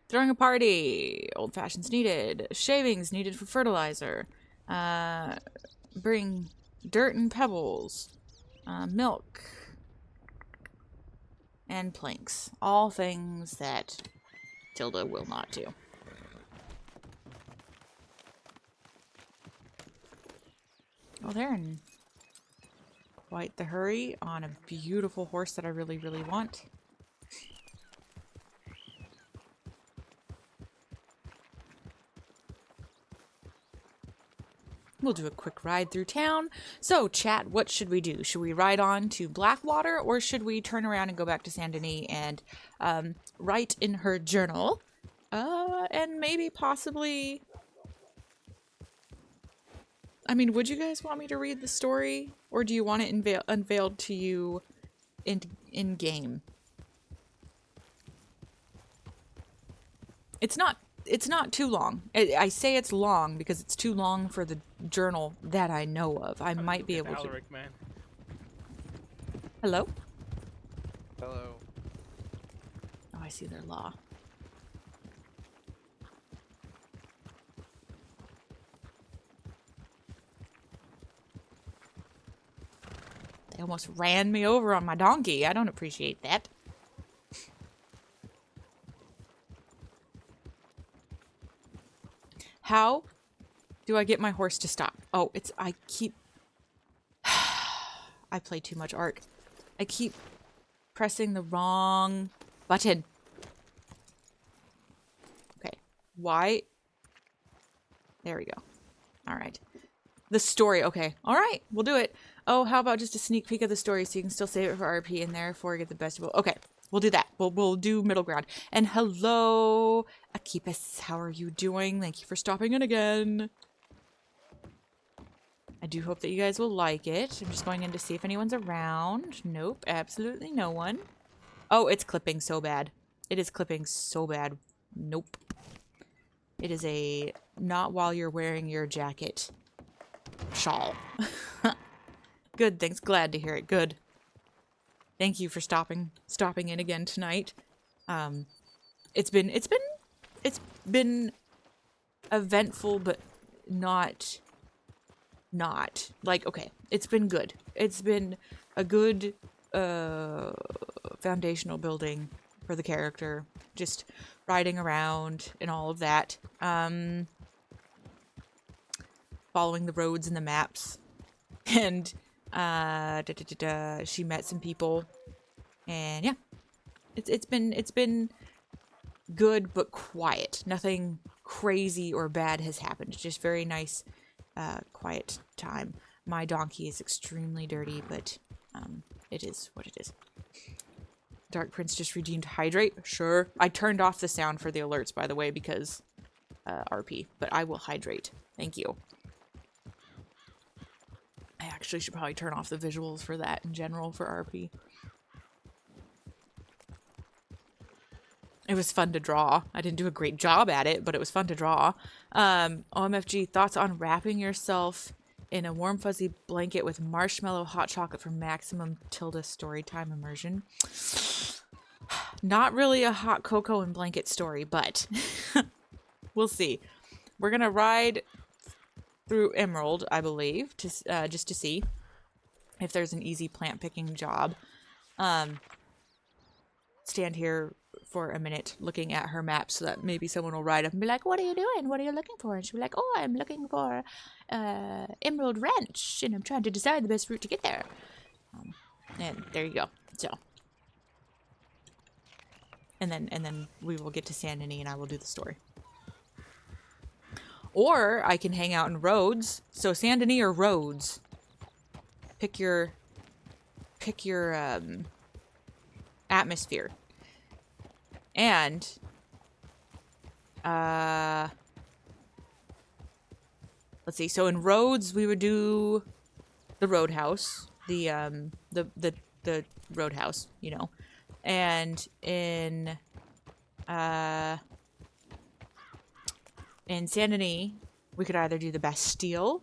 Throwing a party. Old fashions needed. Shavings needed for fertilizer. Bring dirt and pebbles. Milk. And planks. All things that Tilda will not do. Well, they're in quite the hurry on a beautiful horse that I really, really want. We'll do a quick ride through town. So, chat, what should we do? Should we ride on to Blackwater, or should we turn around and go back to Saint Denis and write in her journal? And maybe possibly... I mean, would you guys want me to read the story? Or do you want it unveiled to you in-game? It's not too long. I say it's long because it's too long for the journal that I know of. I might be able to.
Man.
Hello?
Hello.
Oh, I see their law. They almost ran me over on my donkey. I don't appreciate that. How do I get my horse to stop? Oh, I play too much Ark. I keep pressing the wrong button. Okay. Why? There we go. All right. The story. Okay. All right. We'll do it. Oh, how about just a sneak peek of the story so you can still save it for RP and therefore get the best of both. Okay. We'll do that. We'll do middle ground. And hello, Akipis. How are you doing? Thank you for stopping in again. I do hope that you guys will like it. I'm just going in to see if anyone's around. Nope, absolutely no one. Oh, it's clipping so bad. It is clipping so bad. Nope. It is a not while you're wearing your jacket shawl. Good, thanks. Glad to hear it. Good. Thank you for stopping in again tonight. It's been eventful, but not like, okay, it's been good. It's been a good foundational building for the character. Just riding around and all of that. Following the roads and the maps. And she met some people. And yeah. It's been good but quiet. Nothing crazy or bad has happened. Just very nice quiet time. My donkey is extremely dirty, but it is what it is. Dark Prince just redeemed Hydrate. Sure. I turned off the sound for the alerts, by the way, because RP. But I will hydrate. Thank you. I actually should probably turn off the visuals for that in general for RP. It was fun to draw. I didn't do a great job at it, but it was fun to draw. OMFG, thoughts on wrapping yourself in a warm fuzzy blanket with marshmallow hot chocolate for maximum Tilda storytime immersion? Not really a hot cocoa and blanket story, but we'll see. We're gonna ride through Emerald, I believe, to just to see if there's an easy plant picking job. Stand here for a minute looking at her map so that maybe someone will ride up and be like, what are you doing? What are you looking for? And she'll be like, oh, I'm looking for Emerald Ranch, and I'm trying to decide the best route to get there. And there you go. So, and then we will get to Saint Denis and I will do the story. Or I can hang out in Rhodes. So Saint Denis or Rhodes. Pick your atmosphere. And let's see. So in Rhodes we would do the Roadhouse, the Roadhouse, you know. And in Saint Denis, we could either do the Bastille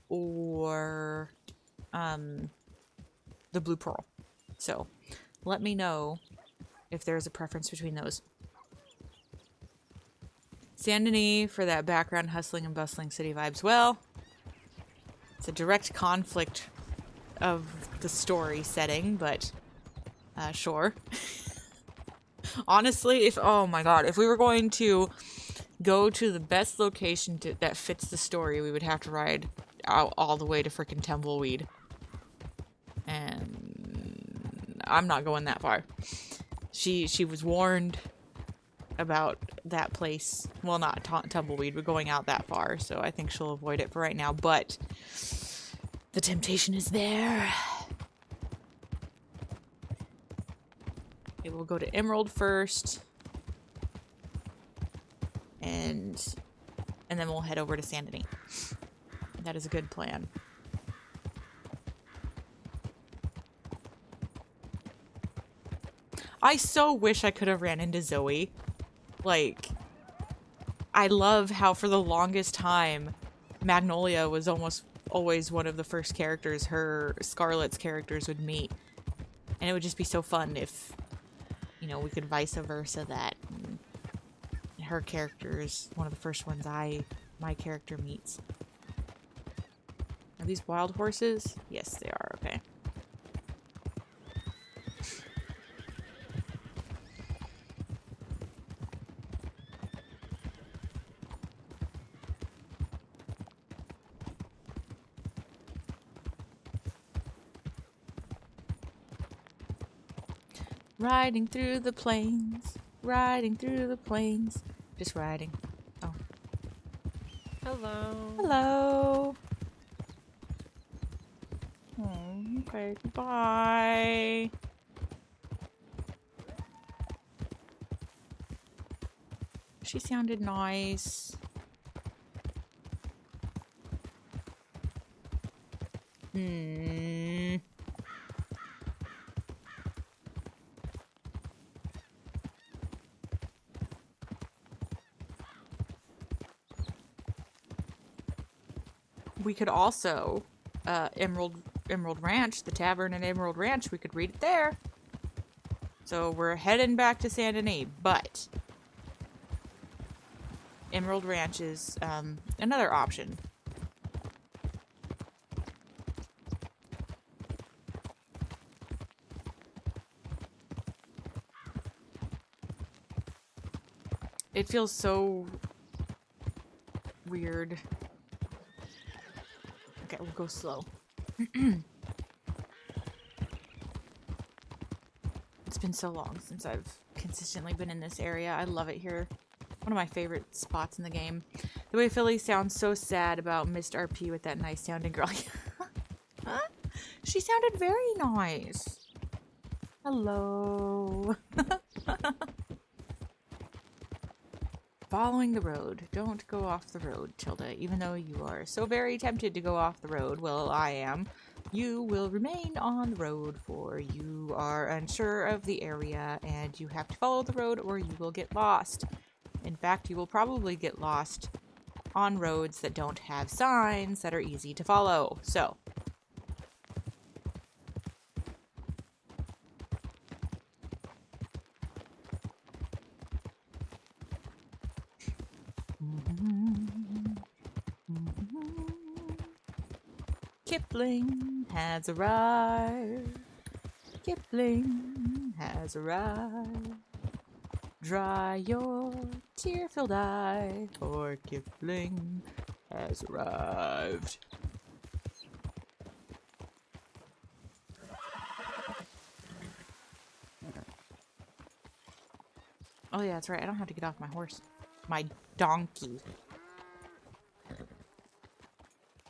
or the Blue Pearl. So let me know if there's a preference between those. Saint Denis for that background hustling and bustling city vibes. Well, it's a direct conflict of the story setting, but sure. Honestly, oh my god, if we were going to go to the best location that fits the story, we would have to ride out all the way to frickin' Tumbleweed. And I'm not going that far. She was warned about that place. Well, not Tumbleweed. We're going out that far, so I think she'll avoid it for right now. But the temptation is there. Okay, we'll go to Emerald first. And then we'll head over to Saint Denis. That is a good plan. I so wish I could have ran into Zoe. Like, I love how for the longest time, Magnolia was almost always one of the first characters her Scarlet's characters would meet. And it would just be so fun if, you know, we could vice versa that. And her character is one of the first ones my character meets. Are these wild horses? Yes, they are. Okay. Riding through the plains, riding through the plains. Just riding. Oh.
Hello.
Hello. Oh, okay, goodbye. She sounded nice. We could also, Emerald Ranch, the tavern in Emerald Ranch, we could read it there. So we're heading back to Saint Denis, but Emerald Ranch is another option. It feels so weird. Okay, we'll go slow. It's been so long since I've consistently been in this area. I love it here. One of my favorite spots in the game. The way Philly sounds so sad about missed RP with that nice sounding girl. Huh? She sounded very nice. Hello. Following the road. Don't go off the road, Tilda. Even though you are so very tempted to go off the road, well, I am. You will remain on the road, for you are unsure of the area, and you have to follow the road or you will get lost. In fact, you will probably get lost on roads that don't have signs that are easy to follow. So, Kipling has arrived. Kipling has arrived. Dry your tear-filled eye, for Kipling has arrived. Oh yeah, that's right. I don't have to get off my horse. My donkey.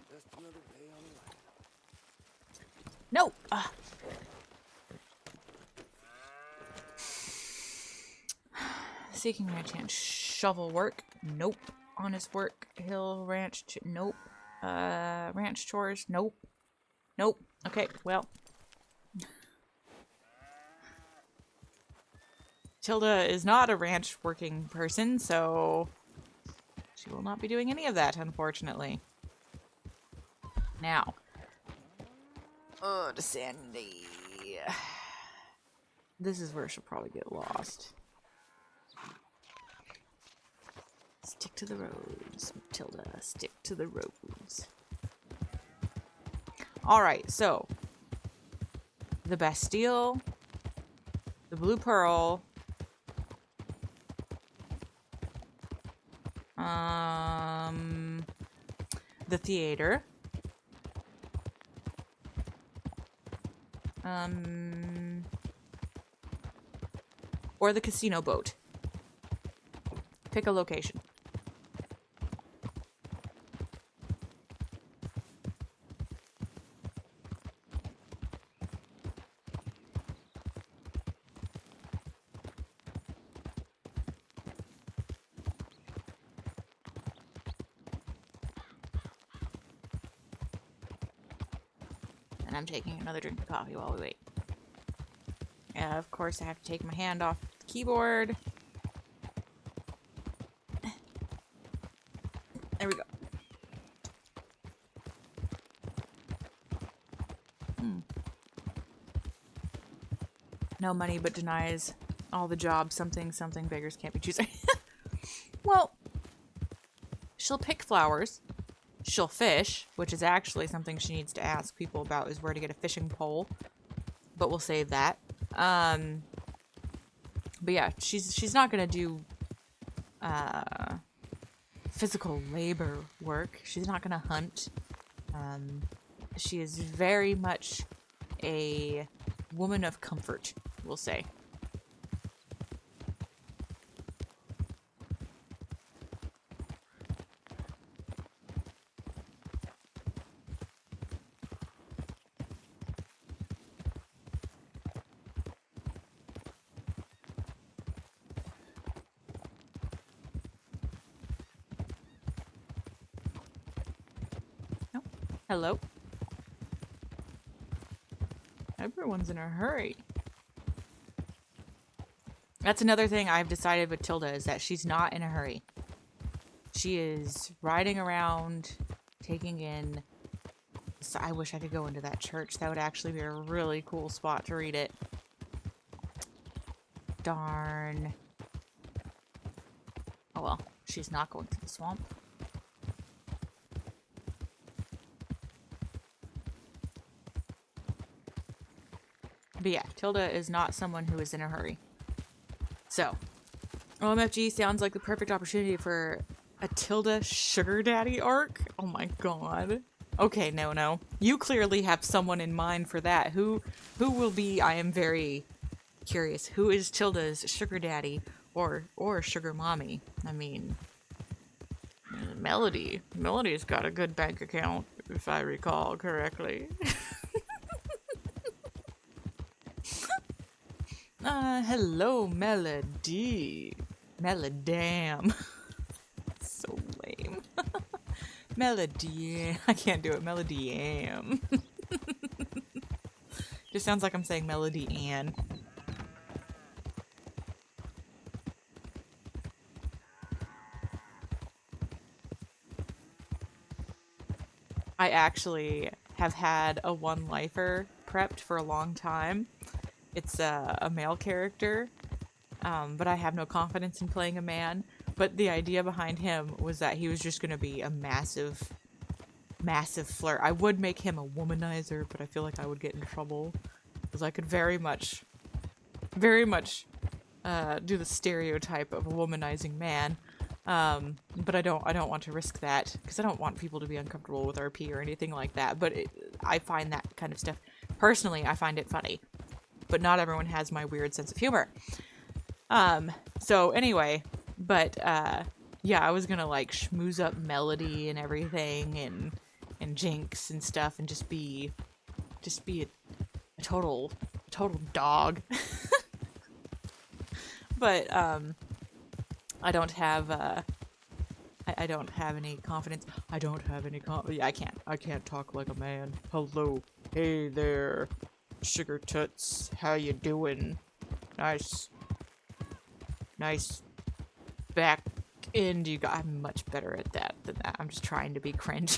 Just another day on the line.
No! Seeking ranch hand. Shovel work. Nope. Honest work. Hill ranch. Nope. Ranch chores. Nope. Nope. Okay, well. Tilda is not a ranch working person, so she will not be doing any of that, unfortunately. Now. To Sandy. This is where she'll probably get lost. Stick to the roads, Tilda. Stick to the roads. Alright, so. The Bastille. The Blue Pearl. The theater. Or the casino boat. Pick a location. And I'm taking another drink of coffee while we wait. Of course, I have to take my hand off the keyboard. There we go. No money but denies all the jobs. Something beggars can't be choosing. Well, she'll pick flowers. She'll fish, which is actually something she needs to ask people about, is where to get a fishing pole. But we'll save that. But yeah, she's not gonna do physical labor work. She's not gonna hunt. She is very much a woman of comfort, we'll say. Hello? Everyone's in a hurry. That's another thing I've decided with Tilda, is that she's not in a hurry. She is riding around, taking in... So I wish I could go into that church. That would actually be a really cool spot to read it. Darn. Oh well, she's not going to the swamp. But yeah, Tilda is not someone who is in a hurry. So, OMFG sounds like the perfect opportunity for a Tilda sugar daddy arc. Oh my god. Okay, no. You clearly have someone in mind for that. Who will be? I am very curious. Who is Tilda's sugar daddy or sugar mommy? I mean, Melody. Melody's got a good bank account, if I recall correctly. Hello, Melody. Melodam. So lame. Melody. I can't do it. Melody Am. Just sounds like I'm saying Melody Ann. I actually have had a one-lifer prepped for a long time. It's a male character, but I have no confidence in playing a man. But the idea behind him was that he was just going to be a massive flirt. I would make him a womanizer, but I feel like I would get in trouble because I could very much do the stereotype of a womanizing man. But I don't want to risk that because I don't want people to be uncomfortable with RP or anything like that. But I find that kind of stuff, personally, I find it funny. But not everyone has my weird sense of humor. So anyway, but yeah, I was gonna like schmooze up Melody and everything and Jinx and stuff and just be a total dog. But I don't have I don't have any confidence. Yeah, I can't talk like a man. Hello. Hey there. Sugar toots. How you doing? Nice back end you got. I'm much better at that than that. I'm just trying to be cringe.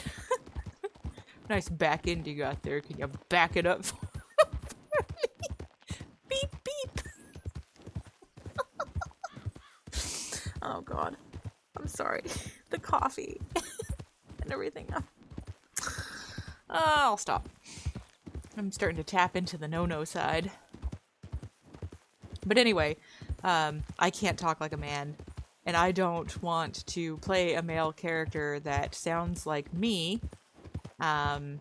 Nice back end you got there. Can you back it up for me? Beep beep. Oh god. I'm sorry. The coffee and everything. I'll stop. I'm starting to tap into the no-no side. But anyway, I can't talk like a man, and I don't want to play a male character that sounds like me, and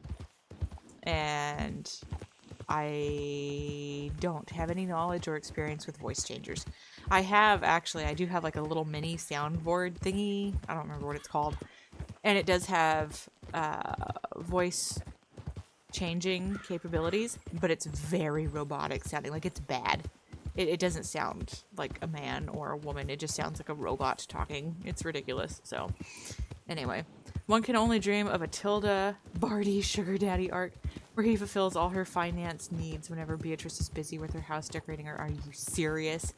I don't have any knowledge or experience with voice changers. I do have like a little mini soundboard thingy, I don't remember what it's called, and it does have voice changing capabilities, but it's very robotic sounding, like it's bad. It doesn't sound like a man or a woman, it just sounds like a robot talking. It's ridiculous. So anyway, one can only dream of a Tilda Barty sugar daddy arc where he fulfills all her finance needs whenever Beatrice is busy with her house decorating her. Are you serious?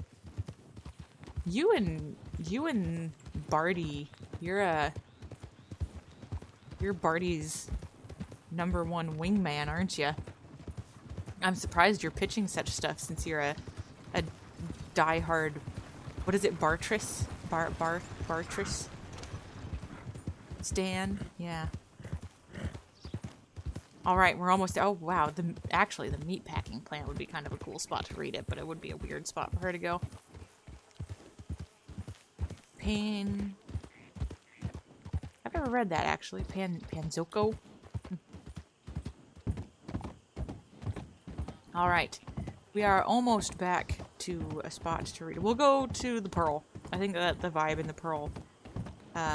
You and Barty, you're Barty's #1 wingman, aren't you? I'm surprised you're pitching such stuff since you're a diehard, what is it, Bartrice? Bartrice? Stan? Yeah. Alright, we're almost, oh wow, actually the meat packing plant would be kind of a cool spot to read it, but it would be a weird spot for her to go. I've never read that actually. Panzoko? Alright. We are almost back to a spot to read. We'll go to the Pearl. I think that the vibe in the Pearl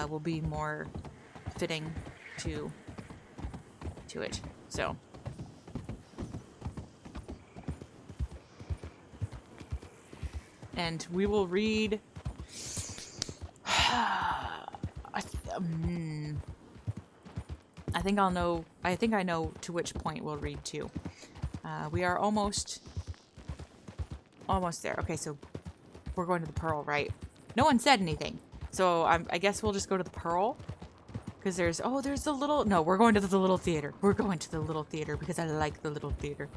will be more fitting to it. So. And we will read... I think I know to which point we'll read to. We are almost there. Okay, so we're going to the Pearl, right? No one said anything. So I guess we'll just go to the Pearl. Because there's the little... No, we're going to the little theater. We're going to the little theater because I like the little theater.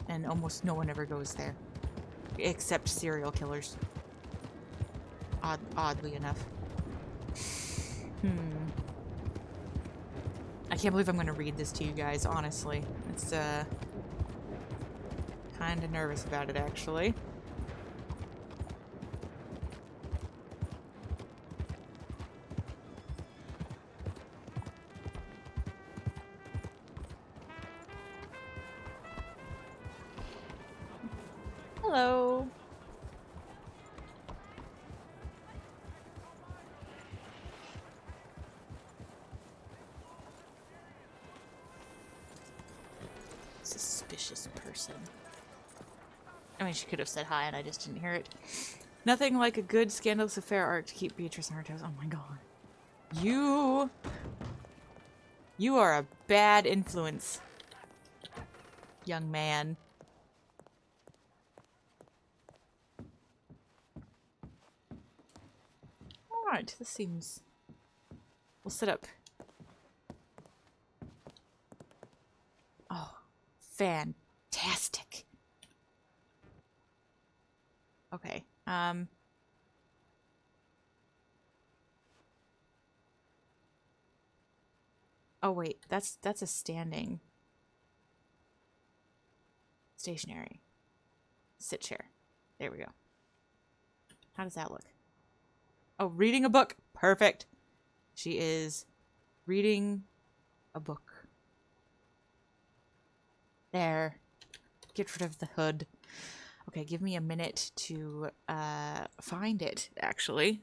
And almost no one ever goes there. Except serial killers. Oddly enough. I can't believe I'm going to read this to you guys, honestly. It's, kind of nervous about it, actually. Hello. Suspicious person. I mean, she could have said hi and I just didn't hear it. Nothing like a good scandalous affair arc to keep Beatrice on her toes. Oh my god. You are a bad influence, young man. Alright, this seems... We'll set up. Oh, fantastic. Okay, oh wait, that's a standing. Stationary. Sit chair. There we go. How does that look? Oh, reading a book. Perfect. She is reading a book. There. Get rid of the hood. Okay, give me a minute to find it, actually.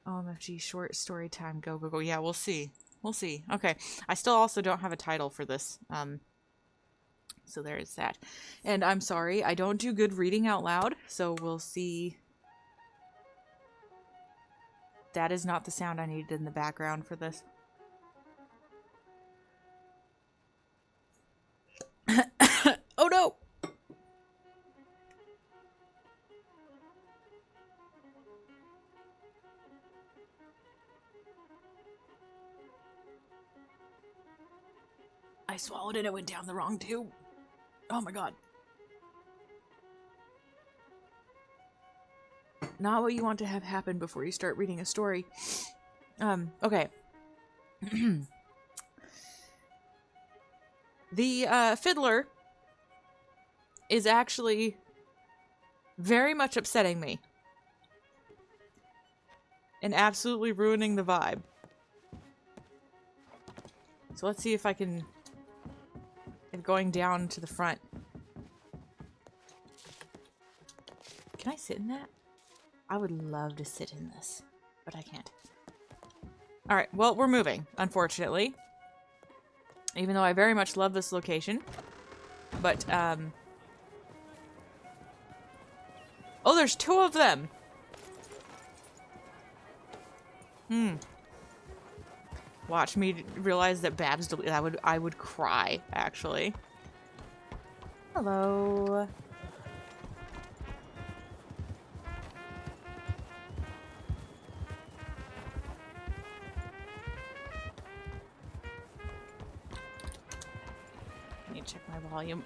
OMFG, short story time. Go, go, go. Yeah, we'll see. We'll see. Okay. I still also don't have a title for this. So there is that. And I'm sorry, I don't do good reading out loud, so we'll see. That is not the sound I needed in the background for this. Oh no! I swallowed and it went down the wrong tube. Oh my god. Not what you want to have happen before you start reading a story. Okay. The fiddler is actually very much upsetting me. And absolutely ruining the vibe. So let's see if I can... If going down to the front. Can I sit in that? I would love to sit in this, but I can't. Alright, well, we're moving, unfortunately. Even though I very much love this location. But, oh, there's two of them! Watch me realize that Babs I would cry, actually. Hello. I need to check my volume.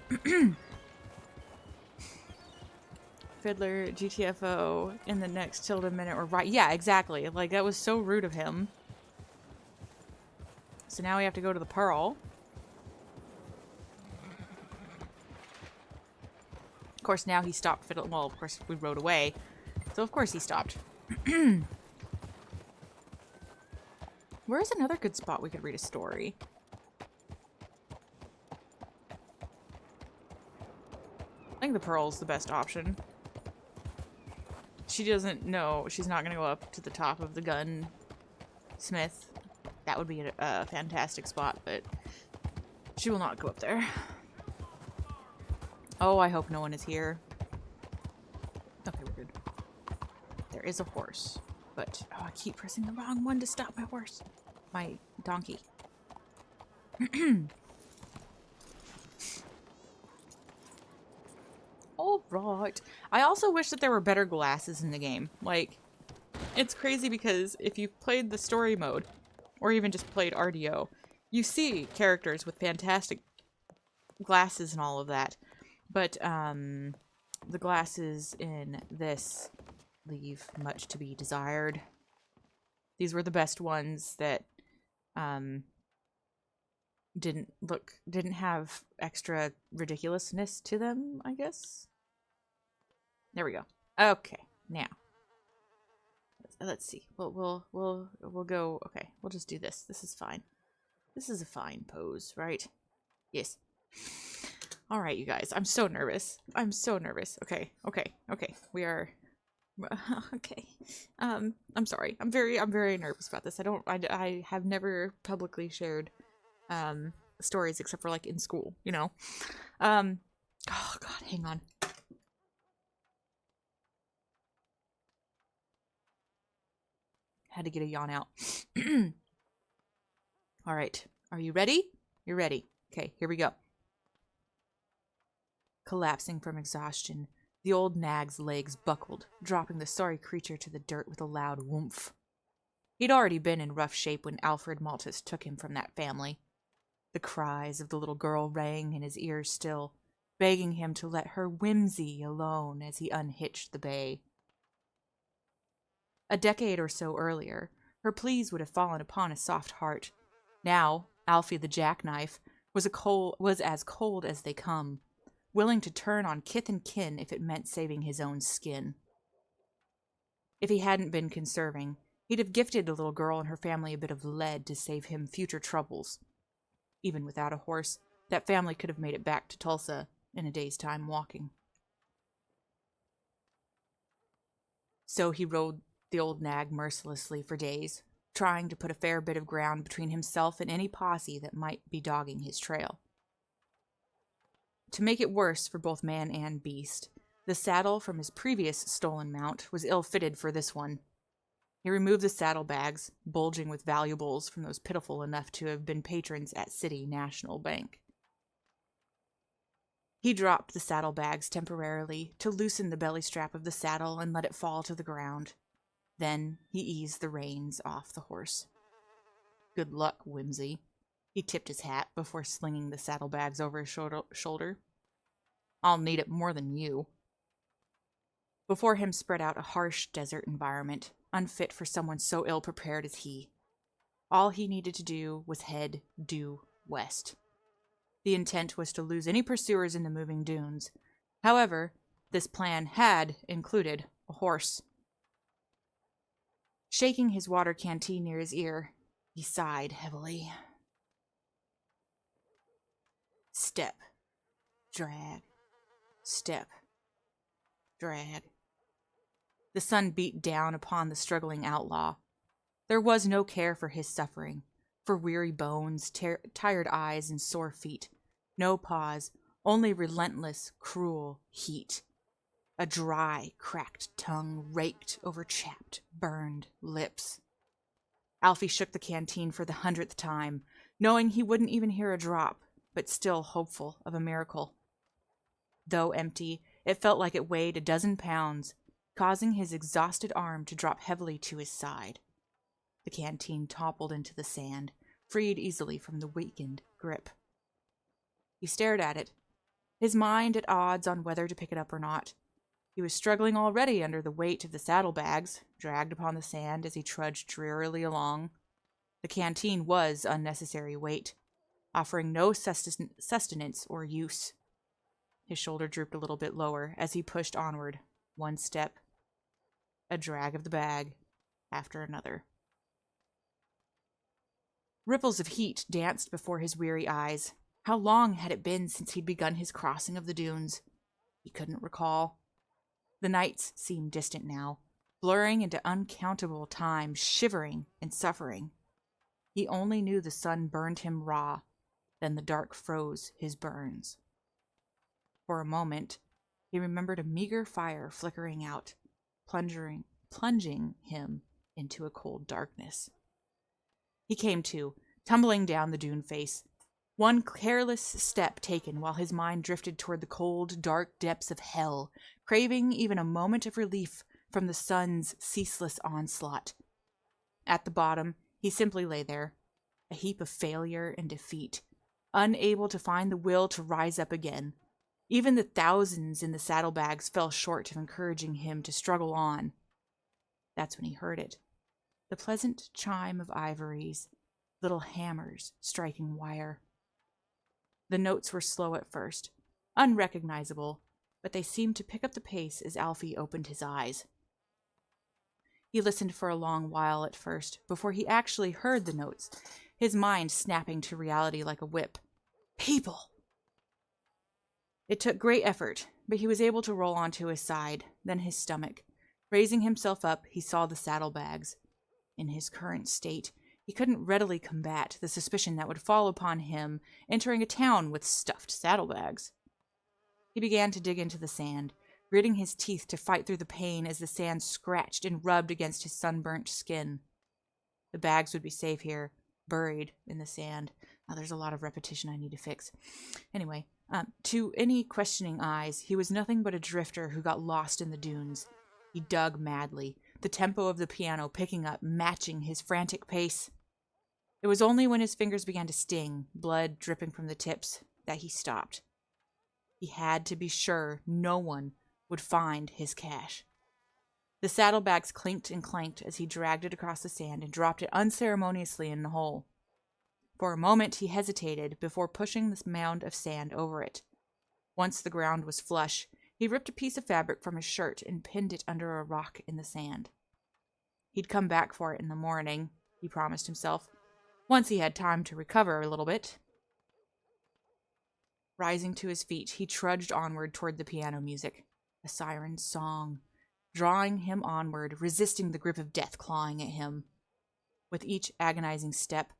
Fiddler, GTFO, in the next Tilda minute or right. Yeah, exactly. Like, that was so rude of him. So now we have to go to the Pearl. Of course, now he stopped fiddling. Well, of course, we rode away. So, of course, he stopped. Where's another good spot we could read a story? I think the Pearl's the best option. She doesn't know. She's not going to go up to the top of the gunsmith. That would be a fantastic spot, but she will not go up there. Oh, I hope no one is here. Okay, we're good. There is a horse, but oh, I keep pressing the wrong one to stop my horse. My donkey. Alright. I also wish that there were better glasses in the game. Like, it's crazy because if you've played the story mode, or even just played RDO, you see characters with fantastic glasses and all of that. But, the glasses in this leave much to be desired. These were the best ones that, didn't have extra ridiculousness to them, I guess. There we go. Okay, now. Let's see. We'll go. Okay, we'll just do this. This is fine. This is a fine pose, right? Yes. All right, you guys. I'm so nervous. I'm so nervous. Okay. We are okay. I'm sorry. I'm very nervous about this. I have never publicly shared stories except for like in school, you know. Oh god, hang on. Had to get a yawn out. All right. Are you ready? You're ready. Okay, here we go. Collapsing from exhaustion, the old nag's legs buckled, dropping the sorry creature to the dirt with a loud whoomph. He'd already been in rough shape when Alfred Maltus took him from that family. The cries of the little girl rang in his ears still, begging him to let her whimsy alone as he unhitched the bay. A decade or so earlier, her pleas would have fallen upon a soft heart. Now, Alfie the jackknife was as cold as they come, willing to turn on kith and kin if it meant saving his own skin. If he hadn't been conserving, he'd have gifted the little girl and her family a bit of lead to save him future troubles. Even without a horse, that family could have made it back to Tulsa in a day's time walking. So he rode the old nag mercilessly for days, trying to put a fair bit of ground between himself and any posse that might be dogging his trail. To make it worse for both man and beast, the saddle from his previous stolen mount was ill-fitted for this one. He removed the saddlebags, bulging with valuables from those pitiful enough to have been patrons at City National Bank. He dropped the saddlebags temporarily to loosen the belly strap of the saddle and let it fall to the ground. Then he eased the reins off the horse. Good luck, Whimsy. He tipped his hat before slinging the saddlebags over his shoulder. I'll need it more than you. Before him spread out a harsh desert environment, unfit for someone so ill-prepared as he. All he needed to do was head due west. The intent was to lose any pursuers in the moving dunes. However, this plan had included a horse. Shaking his water canteen near his ear, he sighed heavily. Step. Drag. Step. Drag. The sun beat down upon the struggling outlaw. There was no care for his suffering, for weary bones, tired eyes, and sore feet. No pause, only relentless, cruel heat. A dry, cracked tongue raked over chapped, burned lips. Alfie shook the canteen for the 100th time, knowing he wouldn't even hear a drop, but still hopeful of a miracle. Though empty, it felt like it weighed 12 pounds, causing his exhausted arm to drop heavily to his side. The canteen toppled into the sand, freed easily from the weakened grip. He stared at it, his mind at odds on whether to pick it up or not. He was struggling already under the weight of the saddlebags, dragged upon the sand as he trudged drearily along. The canteen was unnecessary weight, offering no sustenance or use. His shoulder drooped a little bit lower as he pushed onward, one step, a drag of the bag, after another. Ripples of heat danced before his weary eyes. How long had it been since he'd begun his crossing of the dunes? He couldn't recall. The nights seemed distant now, blurring into uncountable time, shivering and suffering. He only knew the sun burned him raw, then the dark froze his burns. For a moment, he remembered a meager fire flickering out, plunging him into a cold darkness. He came to, tumbling down the dune face. One careless step taken while his mind drifted toward the cold, dark depths of hell, craving even a moment of relief from the sun's ceaseless onslaught. At the bottom, he simply lay there, a heap of failure and defeat, unable to find the will to rise up again. Even the thousands in the saddlebags fell short of encouraging him to struggle on. That's when he heard it. The pleasant chime of ivories, little hammers striking wire. The notes were slow at first, unrecognizable, but they seemed to pick up the pace as Alfie opened his eyes. He listened for a long while at first, before he actually heard the notes, his mind snapping to reality like a whip. People! It took great effort, but he was able to roll onto his side, then his stomach. Raising himself up, he saw the saddlebags. In his current state, he couldn't readily combat the suspicion that would fall upon him entering a town with stuffed saddlebags. He began to dig into the sand, gritting his teeth to fight through the pain as the sand scratched and rubbed against his sunburnt skin. The bags would be safe here, buried in the sand. Now, there's a lot of repetition I need to fix. Anyway, to any questioning eyes, he was nothing but a drifter who got lost in the dunes. He dug madly, the tempo of the piano picking up, matching his frantic pace. It was only when his fingers began to sting, blood dripping from the tips, that he stopped. He had to be sure no one would find his cache. The saddlebags clinked and clanked as he dragged it across the sand and dropped it unceremoniously in the hole. For a moment he hesitated before pushing this mound of sand over it. Once the ground was flush, he ripped a piece of fabric from his shirt and pinned it under a rock in the sand. He'd come back for it in the morning, he promised himself, once he had time to recover a little bit. Rising to his feet, he trudged onward toward the piano music, a siren's song, drawing him onward, resisting the grip of death clawing at him. With each agonizing step,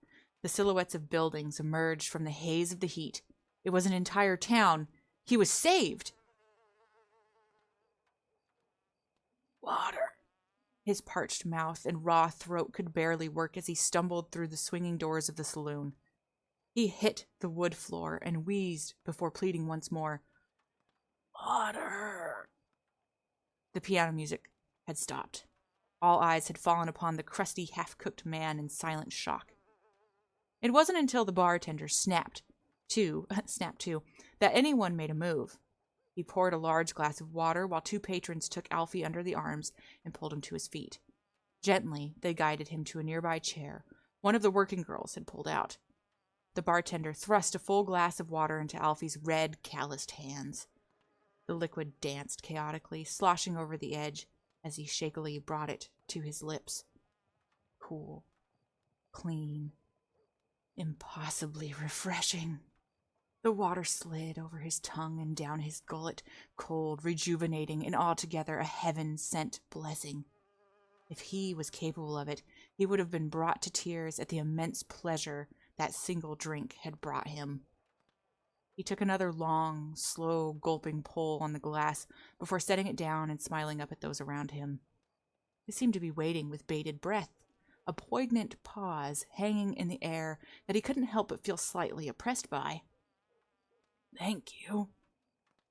the silhouettes of buildings emerged from the haze of the heat. It was an entire town. He was saved! Water. His parched mouth and raw throat could barely work as he stumbled through the swinging doors of the saloon. He hit the wood floor and wheezed before pleading once more. Water! The piano music had stopped. All eyes had fallen upon the crusty, half-cooked man in silent shock. It wasn't until the bartender snapped to, that anyone made a move. He poured a large glass of water while two patrons took Alfie under the arms and pulled him to his feet. Gently, they guided him to a nearby chair one of the working girls had pulled out. The bartender thrust a full glass of water into Alfie's red, calloused hands. The liquid danced chaotically, sloshing over the edge as he shakily brought it to his lips. Cool, clean, impossibly refreshing. The water slid over his tongue and down his gullet, cold, rejuvenating, and altogether a heaven-sent blessing. If he was capable of it, he would have been brought to tears at the immense pleasure that single drink had brought him. He took another long, slow, gulping pull on the glass before setting it down and smiling up at those around him. They seemed to be waiting with bated breath, a poignant pause hanging in the air that he couldn't help but feel slightly oppressed by. "Thank you."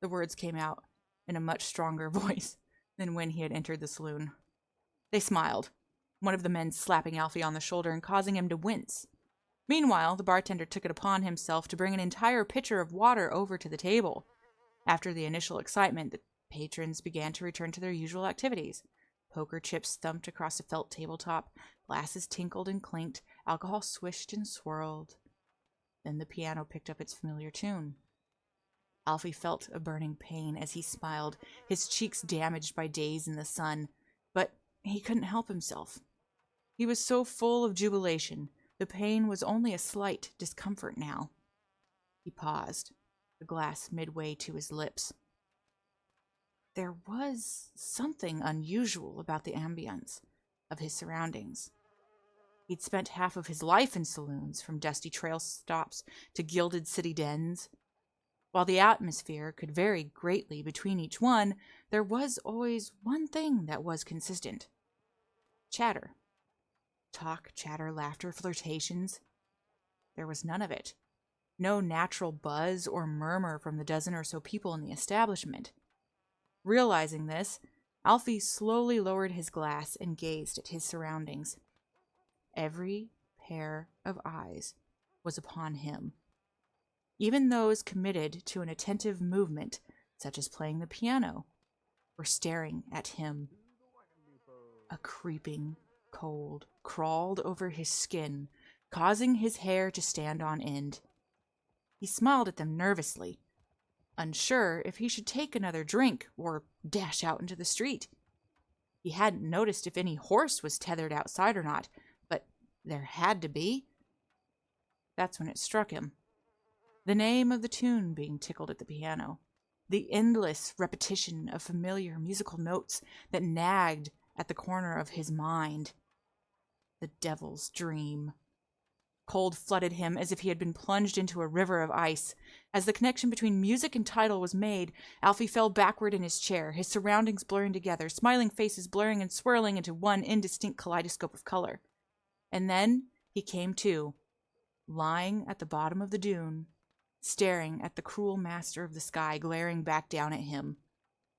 The words came out in a much stronger voice than when he had entered the saloon. They smiled, one of the men slapping Alfie on the shoulder and causing him to wince. Meanwhile, the bartender took it upon himself to bring an entire pitcher of water over to the table. After the initial excitement, the patrons began to return to their usual activities. Poker chips thumped across a felt tabletop, glasses tinkled and clinked, alcohol swished and swirled. Then the piano picked up its familiar tune. Alfie felt a burning pain as he smiled, his cheeks damaged by days in the sun, but he couldn't help himself. He was so full of jubilation, the pain was only a slight discomfort now. He paused, the glass midway to his lips. There was something unusual about the ambience of his surroundings. He'd spent half of his life in saloons, from dusty trail stops to gilded city dens. While the atmosphere could vary greatly between each one, there was always one thing that was consistent. Chatter. Talk, chatter, laughter, flirtations. There was none of it. No natural buzz or murmur from the dozen or so people in the establishment. Realizing this, Alfie slowly lowered his glass and gazed at his surroundings. Every pair of eyes was upon him. Even those committed to an attentive movement, such as playing the piano, were staring at him. A creeping cold crawled over his skin, causing his hair to stand on end. He smiled at them nervously, unsure if he should take another drink or dash out into the street. He hadn't noticed if any horse was tethered outside or not, but there had to be. That's when it struck him. The name of the tune being tickled at the piano. the endless repetition of familiar musical notes that nagged at the corner of his mind. The devil's dream. Cold flooded him as if he had been plunged into a river of ice. As the connection between music and title was made, Alfie fell backward in his chair, his surroundings blurring together, smiling faces blurring and swirling into one indistinct kaleidoscope of color. And then he came to, lying at the bottom of the dune, staring at the cruel master of the sky glaring back down at him.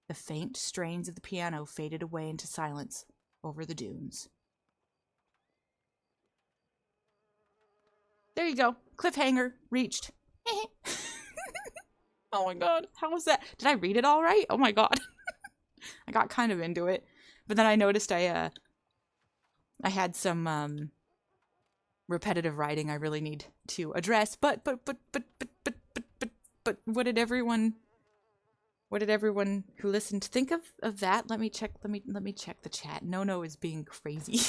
The faint strains of the piano faded away into silence over the dunes. There you go. Cliffhanger reached. Oh my god, how was that? Did I read it all right? Oh my god. I got kind of into it. But then I noticed I had some repetitive writing I really need to address. But what did everyone who listened think of that? Let me check the chat. No is being crazy.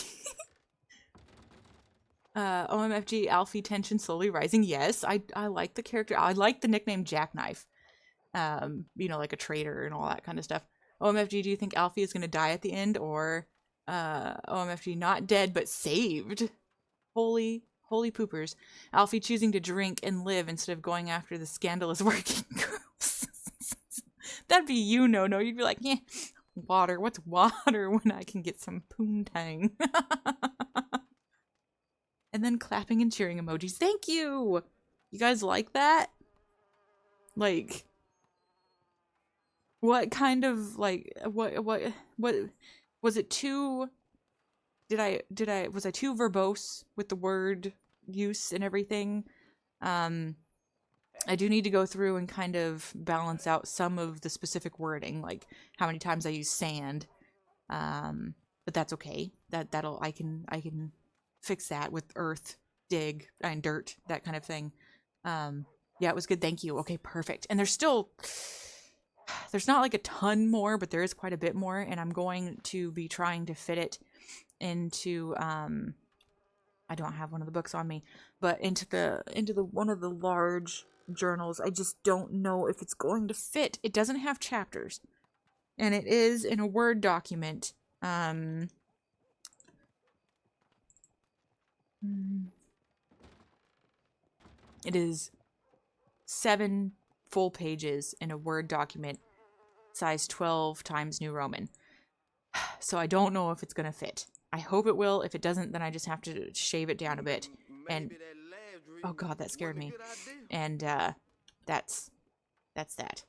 OMFG, Alfie tension slowly rising. Yes, I like the character. I like the nickname Jackknife. You know, like a traitor and all that kind of stuff. OMFG, do you think Alfie is going to die at the end? Or OMFG, not dead but saved? Holy poopers. Alfie choosing to drink and live instead of going after the scandalous working girls. That'd be you, no. You'd be like, yeah, water. What's water when I can get some poontang? And then clapping and cheering emojis. Thank you! You guys like that? Like, what kind of, like, what, was it too, was I too verbose with the word use and everything? I do need to go through and kind of balance out some of the specific wording, like how many times I use sand. But that's okay. I can fix that with earth, dig, and dirt, that kind of thing. Yeah, it was good. Thank you. Okay, perfect. And there's not like a ton more, but there is quite a bit more, and I'm going to be trying to fit it into I don't have one of the books on me, but into the one of the large journals. I just don't know if it's going to fit. It doesn't have chapters, and it is in a Word document. It is 7 full pages in a Word document, size 12 times New Roman. So I don't know if it's going to fit. I hope it will. If it doesn't, then I just have to shave it down a bit. And oh god, that scared me. And that's that.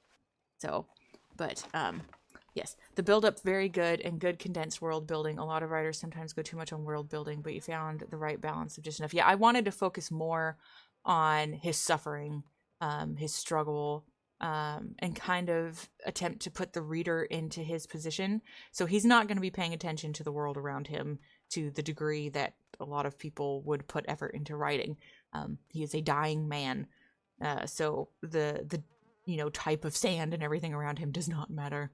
So, but yes, the build-up very good, and good condensed world building. A lot of writers sometimes go too much on world building, but you found the right balance of just enough. Yeah, I wanted to focus more on his suffering, his struggle, and kind of attempt to put the reader into his position. So he's not going to be paying attention to the world around him to the degree that a lot of people would put effort into writing. He is a dying man. So the type of sand and everything around him does not matter.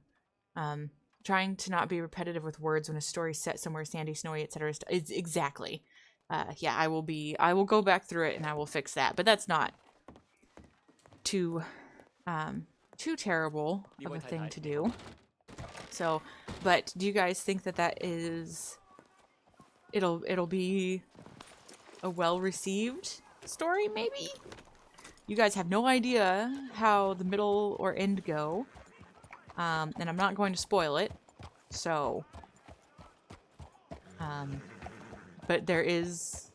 Trying to not be repetitive with words when a story's set somewhere sandy, snowy, etc. Exactly. Yeah, I will go back through it and I will fix that. But that's not too terrible of a thing to do. So, but do you guys think that is it'll be a well-received story, maybe? You guys have no idea how the middle or end go. And I'm not going to spoil it. So, but there's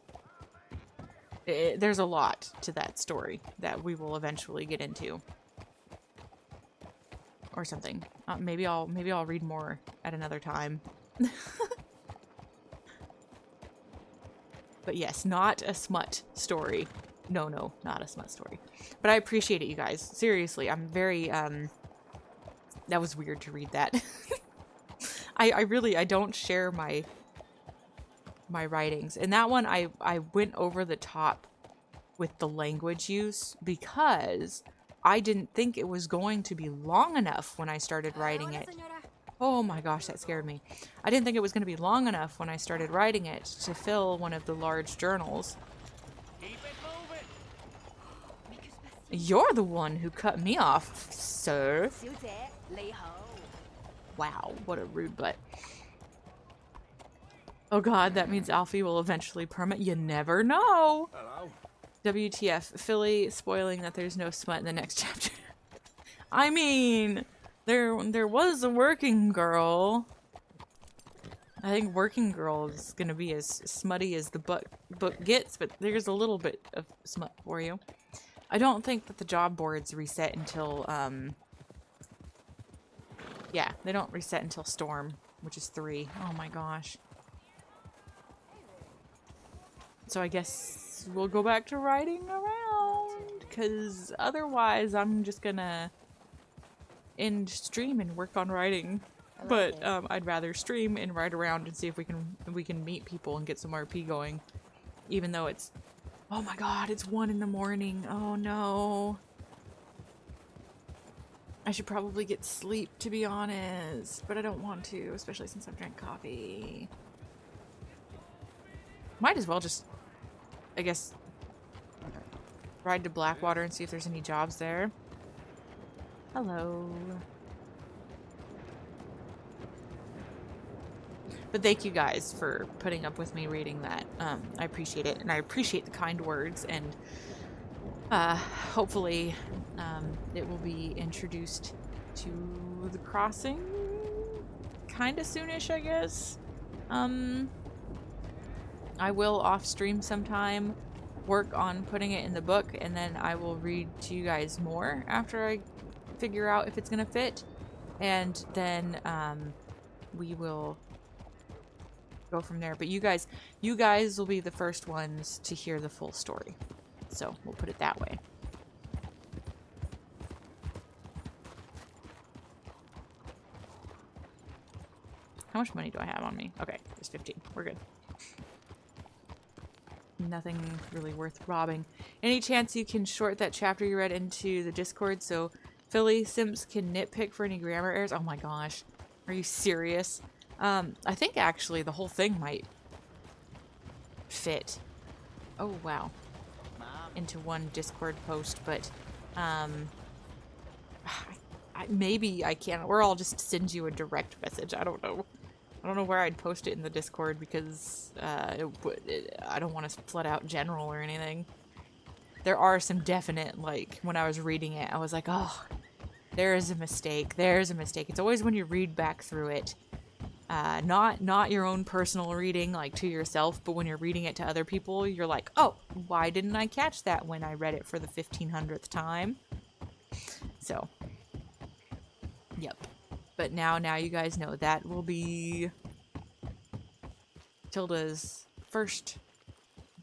a lot to that story that we will eventually get into. Or something. Maybe I'll read more at another time. But yes, not a smut story. No, not a smut story. But I appreciate it, you guys. Seriously, I'm very, that was weird to read that. I don't share my writings. And that one, I went over the top with the language use because I didn't think it was going to be long enough when I started writing it. Oh my gosh, that scared me. I didn't think it was going to be long enough when I started writing it to fill one of the large journals. You're the one who cut me off, sir.
小姐你好。
Wow, what a rude butt. Oh god, that means Alfie will eventually permit. You never know.
Hello.
WTF, Philly spoiling that there's no smut in the next chapter. I mean, there was a working girl. I think working girl is gonna be as smutty as the book gets, but there's a little bit of smut for you. I don't think that the job boards reset until, yeah, they don't reset until Storm, which is 3. Oh my gosh. So I guess we'll go back to riding around, because otherwise I'm just gonna end stream and work on writing. But I'd rather stream and ride around and see if we can meet people and get some RP going, even though it's, oh my god, it's 1 in the morning. Oh no. I should probably get sleep, to be honest, but I don't want to, especially since I've drank coffee. Might as well just, I guess, ride to Blackwater and see if there's any jobs there. Hello. But thank you guys for putting up with me reading that. I appreciate it, and I appreciate the kind words, and hopefully it will be introduced to the crossing kind of soonish, I guess. I will off stream sometime work on putting it in the book, and then I will read to you guys more after I figure out if it's gonna fit, and then we will go from there. But you guys will be the first ones to hear the full story, so we'll put it that way. How much money do I have on me? Okay, there's 15. We're good. Nothing really worth robbing. Any chance you can short that chapter you read into the Discord so Philly Simps can nitpick for any grammar errors? Oh my gosh. Are you serious? I think actually the whole thing might fit. Oh wow. Into one Discord post, but maybe I can't, or I'll just send you a direct message. I don't know. I don't know where I'd post it in the Discord because I don't want to flood out general or anything. There are some definite, like, when I was reading it, I was like, oh, there is a mistake. There's a mistake. It's always when you read back through it. Not your own personal reading, like, to yourself, but when you're reading it to other people, you're like, oh, why didn't I catch that when I read it for the 1500th time? So, yep. But now you guys know that will be Tilda's first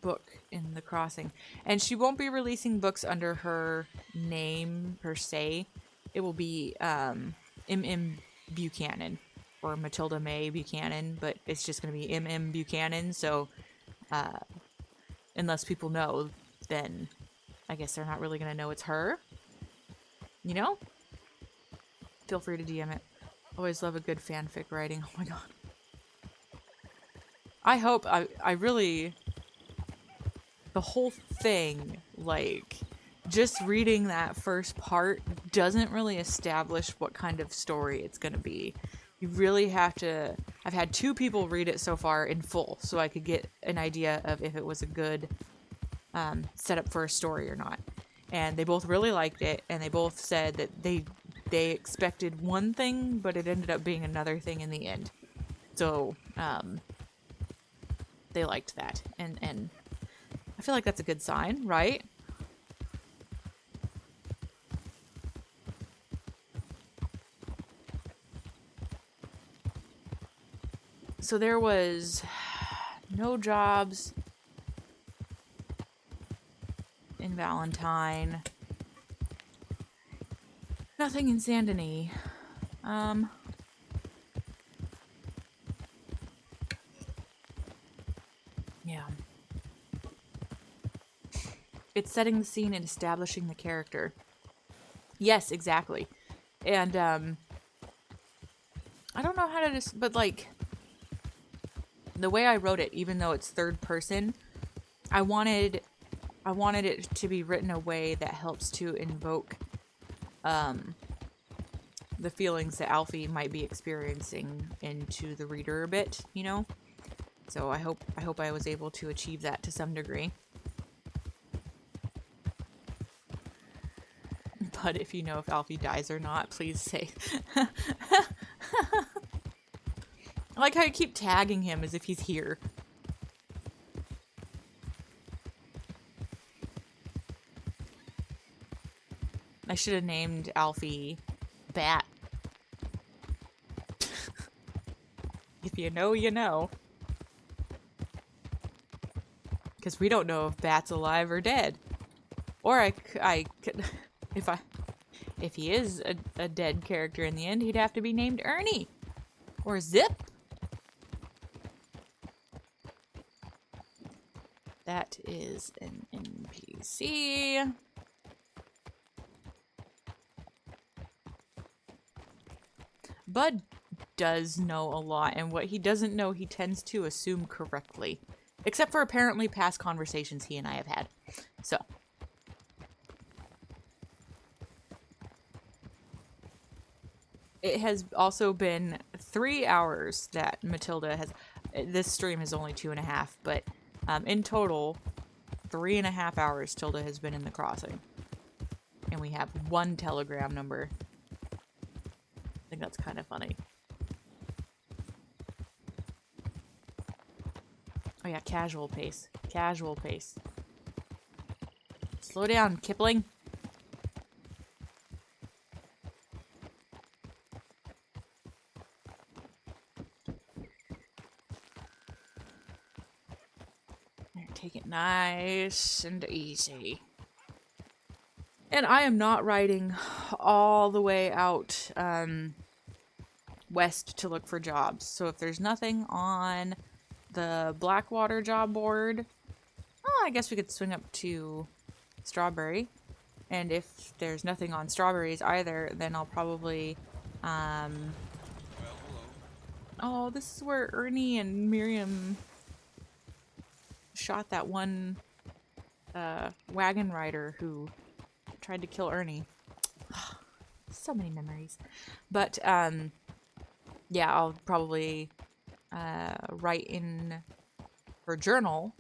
book in the crossing. And she won't be releasing books under her name, per se. It will be M.M. Buchanan, or Matilda May Buchanan, but it's just going to be M.M. Buchanan, so unless people know, then I guess they're not really going to know it's her. You know? Feel free to DM it. Always love a good fanfic writing. Oh my god. I hope, I really, the whole thing, like, just reading that first part doesn't really establish what kind of story it's gonna be. You really have to, I've had 2 people read it so far in full, so I could get an idea of if it was a good setup for a story or not. And they both really liked it, and they both said that they expected one thing, but it ended up being another thing in the end. So, they liked that. And I feel like that's a good sign, right? So there was no jobs in Valentine. Nothing in Saint Denis. Yeah. It's setting the scene and establishing the character. Yes, exactly. And, I don't know how to but, like, the way I wrote it, even though it's third person, I wanted I wanted it to be written a way that helps to invoke the feelings that Alfie might be experiencing into the reader a bit, you know? So I hope I was able to achieve that to some degree. But if you know if Alfie dies or not, please say. I like how you keep tagging him as if he's here. I should have named Alfie Bat. If you know, you know. Because we don't know if Bat's alive or dead. Or I could, if he is a dead character in the end, he'd have to be named Ernie. Or Zip. That is an NPC. Bud does know a lot, and what he doesn't know, he tends to assume correctly. Except for apparently past conversations he and I have had. So. It has also been 3 hours that Matilda has... This stream is only 2.5, but in total, 3.5 hours Tilda has been in the crossing. And we have 1 telegram number. I think that's kind of funny. Oh yeah, casual pace. Casual pace. Slow down, Kipling. Take it nice and easy. And I am not riding all the way out west to look for jobs. So if there's nothing on the Blackwater job board, oh, I guess we could swing up to Strawberry. And if there's nothing on Strawberries either, then I'll probably... Oh, this is where Ernie and Miriam shot that one wagon rider who tried to kill Ernie. So many memories. But, yeah, I'll probably write in her journal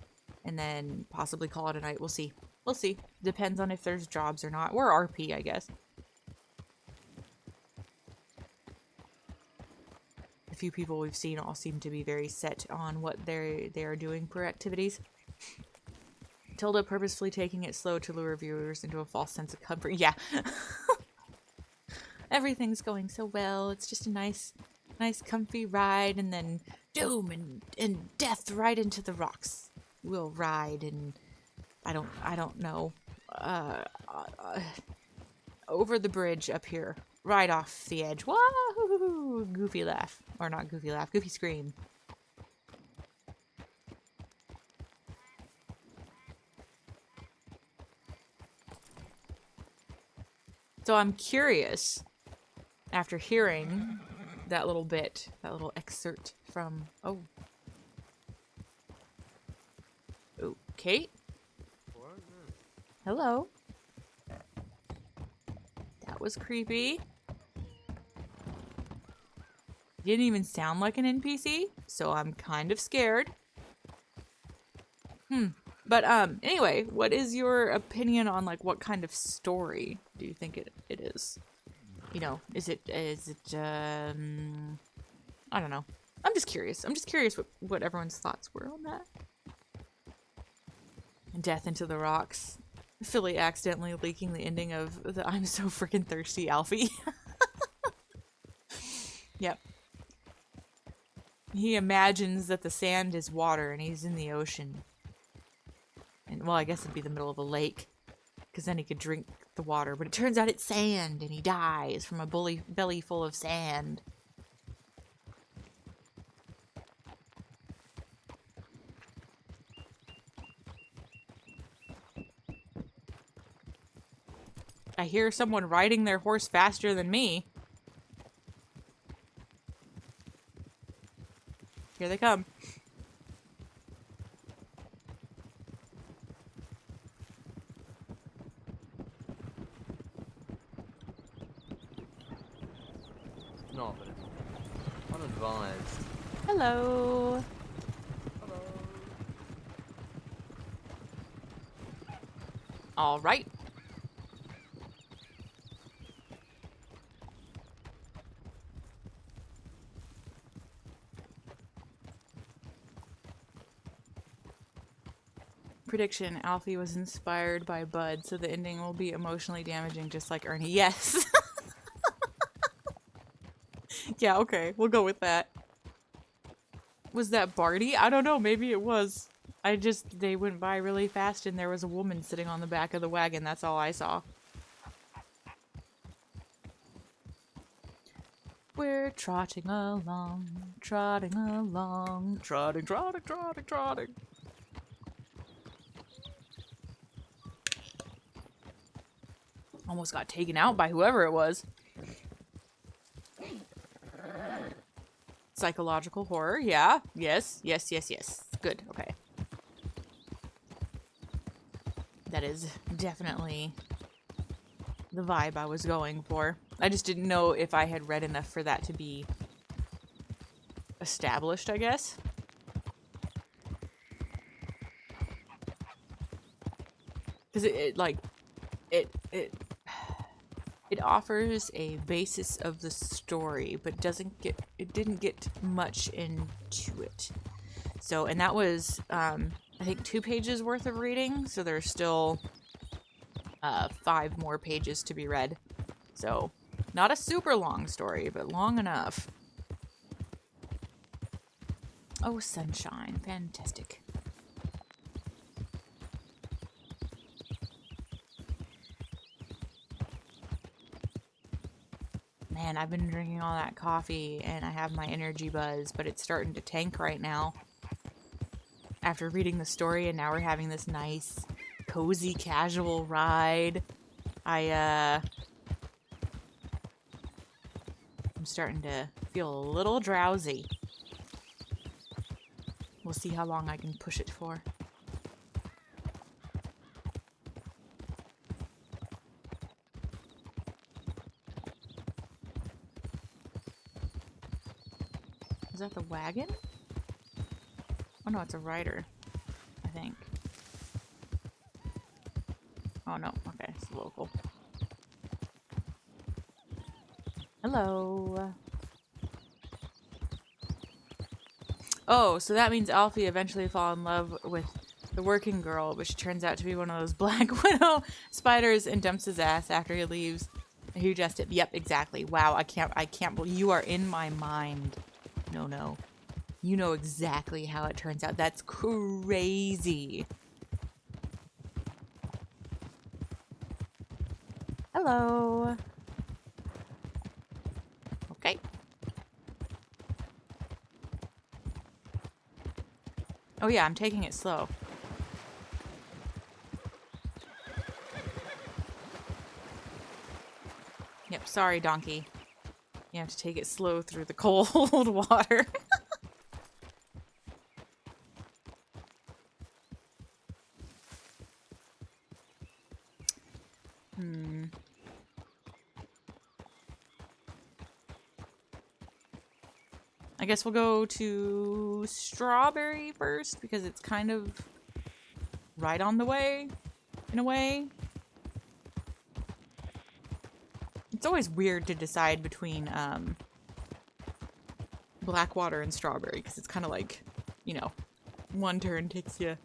and then possibly call it a night. We'll see. We'll see. Depends on if there's jobs or not. We're RP, I guess. The few people we've seen all seem to be very set on what they are doing per activities. Tilda purposefully taking it slow to lure viewers into a false sense of comfort. Yeah. Everything's going so well. It's just a nice comfy ride, and then doom and death right into the rocks. We'll ride, and I don't know. Over the bridge up here. Right off the edge. Wahoo! Goofy laugh. Or not goofy laugh. Goofy scream. So I'm curious, after hearing that little bit, that little excerpt from... Oh. Oh, Kate? Hello. That was creepy. Didn't even sound like an NPC, so I'm kind of scared. But, anyway, what is your opinion on, like, what kind of story do you think it is? You know, is it, I don't know. I'm just curious. I'm just curious what everyone's thoughts were on that. Death into the rocks. Philly accidentally leaking the ending of the I'm so freaking thirsty Alfie. Yep. He imagines that the sand is water and he's in the ocean. And, well, I guess it'd be the middle of a lake, because then he could drink the water. But it turns out it's sand, and he dies from a belly full of sand. I hear someone riding their horse faster than me. Here they come.
balanced.
Hello.
All right. Prediction: Alfie was inspired by Bud, so the ending will be emotionally damaging, just like Ernie. Yes. Yeah, okay, we'll go with that. Was that Barty? I don't know, maybe it was. They went by really fast and there was a woman sitting on the back of the wagon. That's all I saw. We're trotting along, trotting along, trotting, trotting, trotting, trotting. Almost got taken out by whoever it was. Psychological horror, yeah. Yes, yes, yes, yes. Good, okay. That is definitely the vibe I was going for. I just didn't know if I had read enough for that to be established, I guess. Because it offers a basis of the story, but it didn't get much into it. So, and that was, I think 2 pages worth of reading, so there's still 5 more pages to be read. So, not a super long story, but long enough. Oh, sunshine. Fantastic. Man, I've been drinking all that coffee and I have my energy buzz, but it's starting to tank right now. After reading the story, and now we're having this nice, cozy, casual ride. I'm starting to feel a little drowsy. We'll see how long I can push it for. Is that the wagon? Oh no, it's a rider, I think. Oh no, okay, it's local. Hello. Oh, so that means Alfie eventually fall in love with the working girl, but she turns out to be one of those Black Widow spiders and dumps his ass after he leaves. Who just it? Yep, exactly. Wow, I can't believe you are in my mind. No. You know exactly how it turns out. That's crazy. Hello. Okay. Oh yeah, I'm taking it slow. Yep, sorry, donkey. You have to take it slow through the cold water. I guess we'll go to Strawberry first because it's kind of right on the way, in a way. It's always weird to decide between Blackwater and Strawberry because it's kind of like, you know, one turn takes you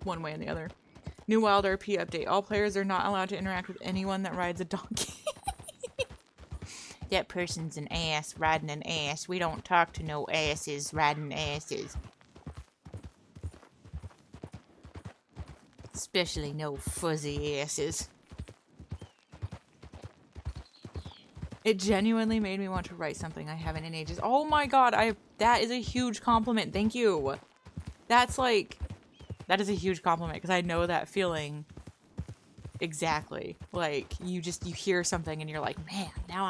one way and the other. New WildRP update. All players are not allowed to interact with anyone that rides a donkey. That person's an ass riding an ass. We don't talk to no asses riding asses. Especially no fuzzy asses. It genuinely made me want to write something I haven't in ages. Oh my god, that is a huge compliment. Thank you. That is a huge compliment because I know that feeling exactly. Like, you hear something and you're like, man, now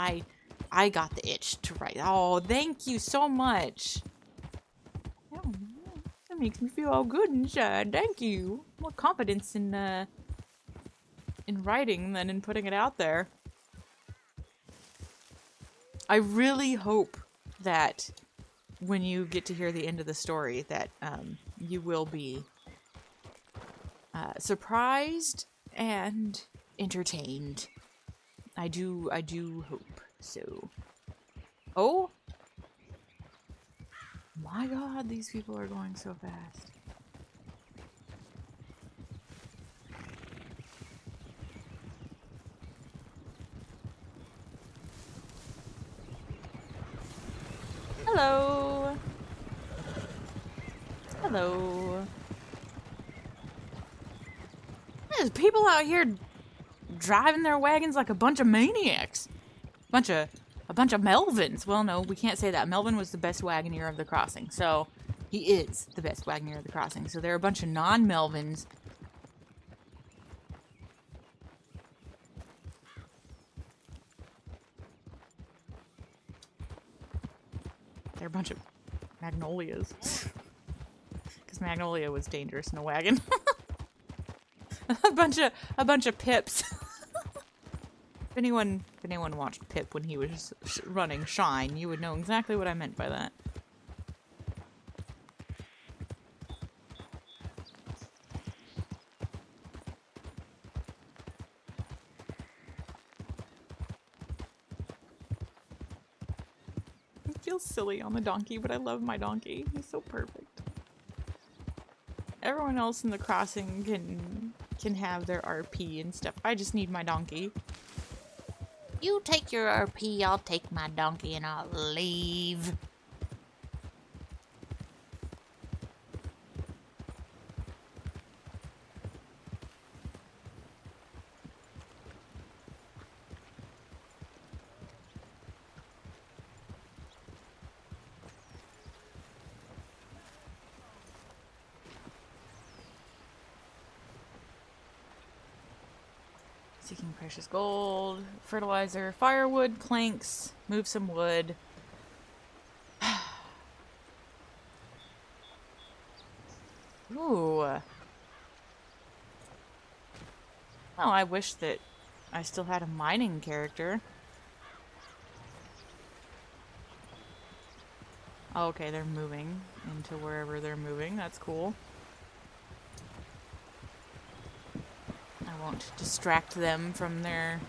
I got the itch to write. Oh, thank you so much. Oh, that makes me feel all good inside. Thank you. More confidence in writing than in putting it out there. I really hope that when you get to hear the end of the story, that you will be surprised and entertained. I do hope so. Oh my God, these people are going so fast. Hello. Hello. There's people out here driving their wagons like a bunch of maniacs. A bunch of Melvins. Well, no, we can't say that. Melvin was the best wagoneer of the crossing, so he is the best wagoneer of the crossing. So there are a bunch of non-Melvins. They're a bunch of Magnolias. Because Magnolia was dangerous in a wagon. a bunch of Pips. If anyone watched Pip when he was running Shine, you would know exactly what I meant by that. It feels silly on the donkey, but I love my donkey. He's so perfect. Everyone else in the crossing can have their RP and stuff. I just need my donkey. You take your RP, I'll take my donkey, and I'll leave. Seeking precious gold, fertilizer, firewood, planks, move some wood. Ooh. Well, I wish that I still had a mining character. Oh, okay, they're moving into wherever they're moving. That's cool. I won't distract them from their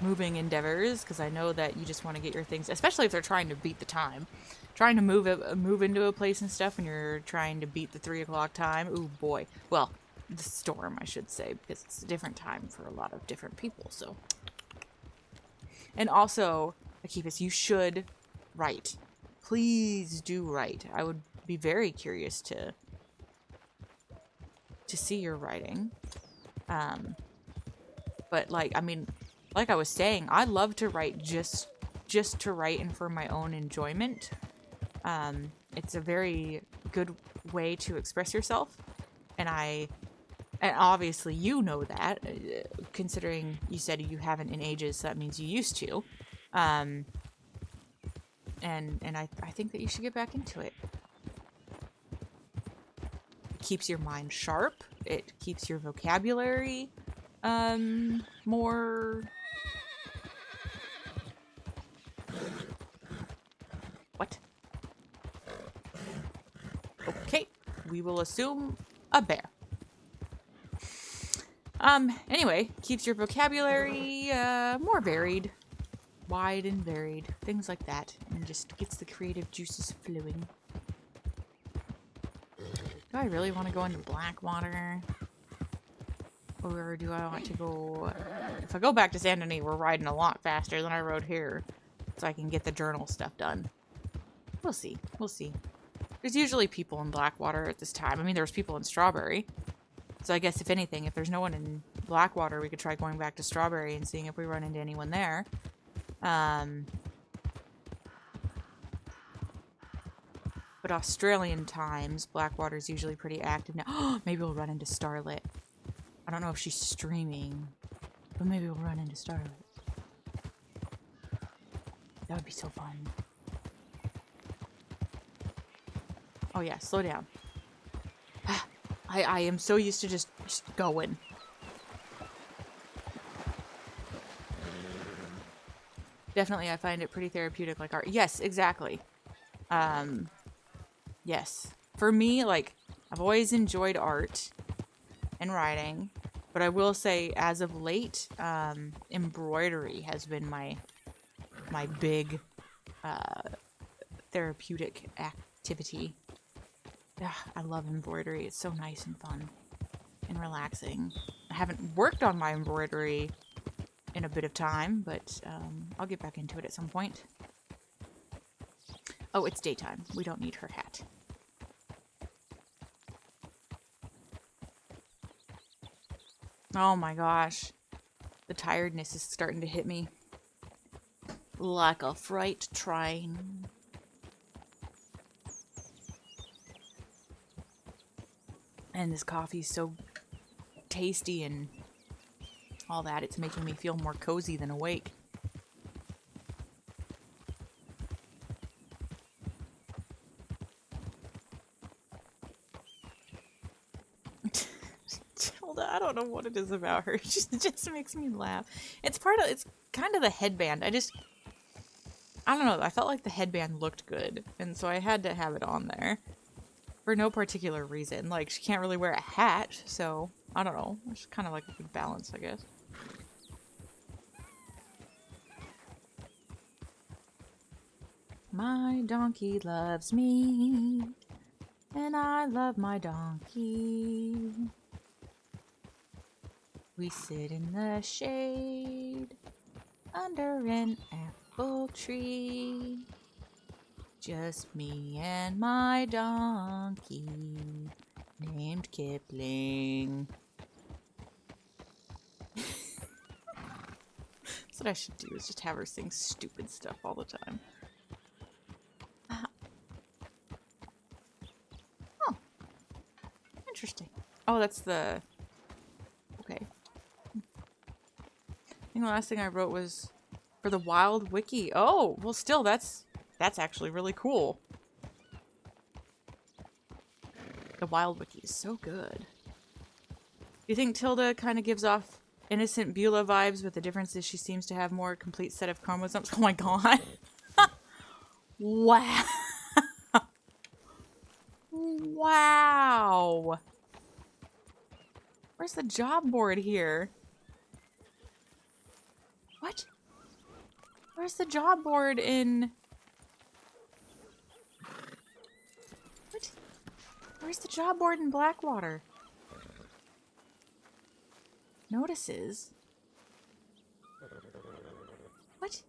moving endeavors, because I know that you just want to get your things, especially if they're trying to beat the time. Trying to move into a place and stuff, and you're trying to beat the 3 o'clock time. Ooh, boy. Well, the storm, I should say, because it's a different time for a lot of different people, so. And also, Akipis, you should write. Please do write. I would be very curious to see your writing. But like, I mean, like I was saying, I love to write just to write and for my own enjoyment. It's a very good way to express yourself, and obviously you know that, considering you said you haven't in ages, so that means you used to. And I think that you should get back into it. It keeps your mind sharp. It keeps your vocabulary more... What? Okay, we will assume a bear. Anyway, keeps your vocabulary more varied. Wide and varied. Things like that. And just gets the creative juices flowing. Do I really want to go into Blackwater? Or do I want to go... If I go back to Saint Denis, we're riding a lot faster than I rode here. So I can get the journal stuff done. We'll see. We'll see. There's usually people in Blackwater at this time. I mean, there's people in Strawberry. So I guess if anything, if there's no one in Blackwater, we could try going back to Strawberry and seeing if we run into anyone there. But Australian times, Blackwater's usually pretty active now. Maybe we'll run into Starlit. I don't know if she's streaming, but maybe we'll run into Starlit. That would be so fun. Oh yeah, slow down. I am so used to just going. Definitely, I find it pretty therapeutic, like art. Yes, exactly. Yes. For me, like, I've always enjoyed art and writing, but I will say, as of late, embroidery has been my big therapeutic activity. Yeah, I love embroidery. It's so nice and fun and relaxing. I haven't worked on my embroidery in a bit of time, but I'll get back into it at some point. Oh, it's daytime. We don't need her hat. Oh my gosh. The tiredness is starting to hit me. Like a freight train. And this coffee is so tasty and all that. It's making me feel more cozy than awake. Tilda, I don't know what it is about her. She just makes me laugh. It's kind of the headband. I don't know. I felt like the headband looked good, and so I had to have it on there for no particular reason. Like, she can't really wear a hat, so I don't know. It's kind of like a good balance, I guess. My donkey loves me, and I love my donkey. We sit in the shade under an apple tree. Just me and my donkey named Kipling. That's what I should do, is just have her sing stupid stuff all the time. Oh. Interesting. Oh, that's the... Okay. I think the last thing I wrote was for the Wild Wiki. Oh, well still, that's actually really cool. The Wild Wiki is so good. Do you think Tilda kind of gives off innocent Beulah vibes, but the difference is she seems to have more complete set of chromosomes? Oh my god. Wow. Wow. Where's the job board here? What? Where's the job board in... What? Where's the job board in Blackwater? Notices? What?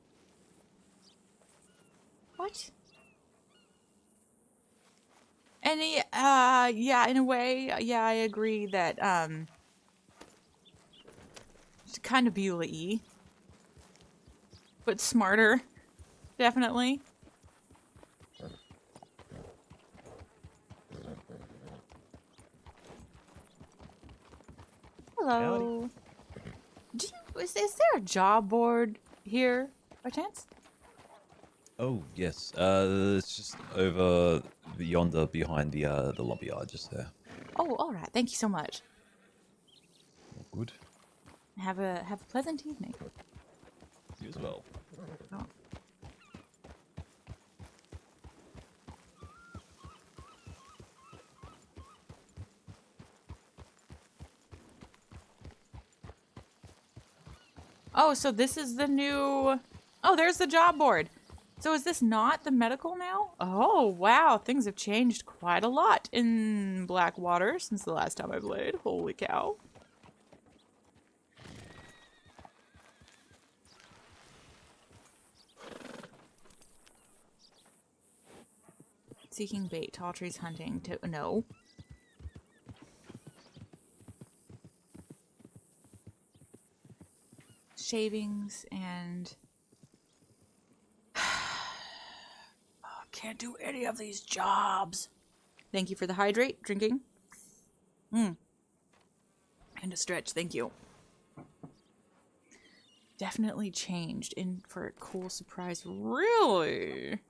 What? And yeah, in a way, yeah, I agree that, it's kind of Beulah-y. But smarter. Definitely. Hello. Is there a job board here, by chance?
Oh yes, it's just over yonder behind the lumberyard, just there.
Oh, all right. Thank you so much.
All good.
Have a pleasant evening.
You as well.
Oh. Oh, so this is the new... Oh, there's the job board. So is this not the medical now? Oh, wow. Things have changed quite a lot in Blackwater since the last time I played. Holy cow. Seeking bait, tall trees hunting. No. Shavings and... Oh, can't do any of these jobs. Thank you for the hydrate. Drinking. And a stretch. Thank you. Definitely changed in for a cool surprise. Really?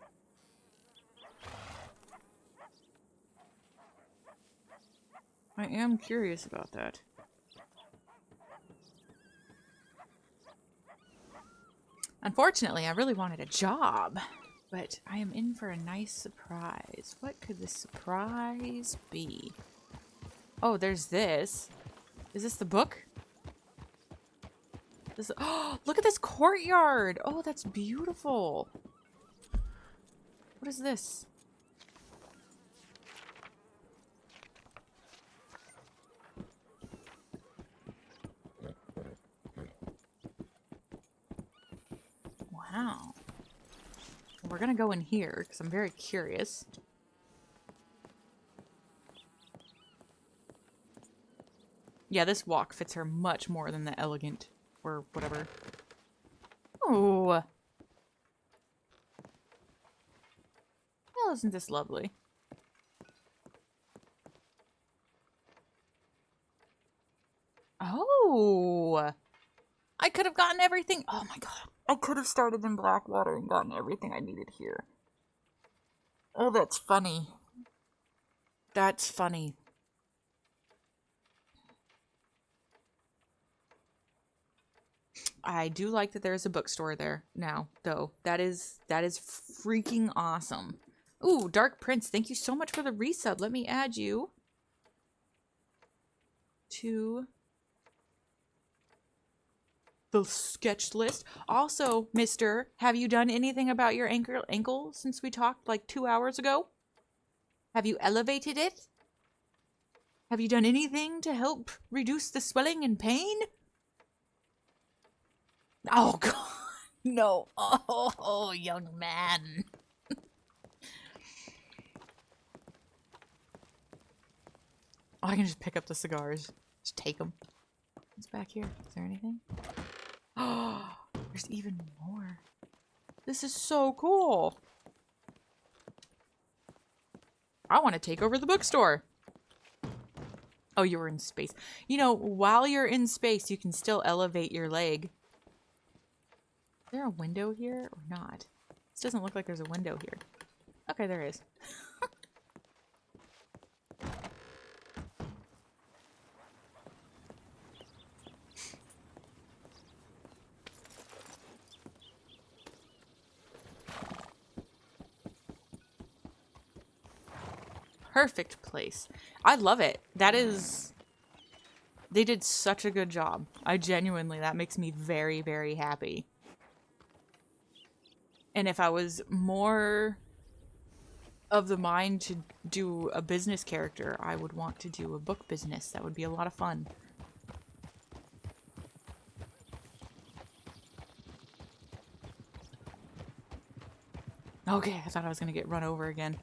I am curious about that. Unfortunately, I really wanted a job, but I am in for a nice surprise. What could the surprise be? Oh, there's this. Is this the book? This, oh, look at this courtyard. Oh, that's beautiful. What is this? Wow. We're gonna go in here because I'm very curious. Yeah, this walk fits her much more than the elegant or whatever. Oh. Well, isn't this lovely? Oh. I could have gotten everything. Oh my god. I could have started in Blackwater and gotten everything I needed here. Oh, that's funny. That's funny. I do like that there's a bookstore there now, though. That is freaking awesome. Ooh, Dark Prince, thank you so much for the resub. Let me add you to the sketch list. Also, mister, have you done anything about your ankle since we talked like 2 hours ago? Have you elevated it? Have you done anything to help reduce the swelling and pain? Oh, God. No. Oh, young man. Oh, I can just pick up the cigars. Just take them. What's back here? Is there anything? Oh, there's even more. This is so cool. I want to take over the bookstore. Oh, you were in space. You know, while you're in space, you can still elevate your leg. Is there a window here or not? This doesn't look like there's a window here. Okay, there is. Perfect place. I love it. That is... They did such a good job. I genuinely, that makes me very, very happy. And if I was more of the mind to do a business character, I would want to do a book business. That would be a lot of fun. Okay, I thought I was going to get run over again.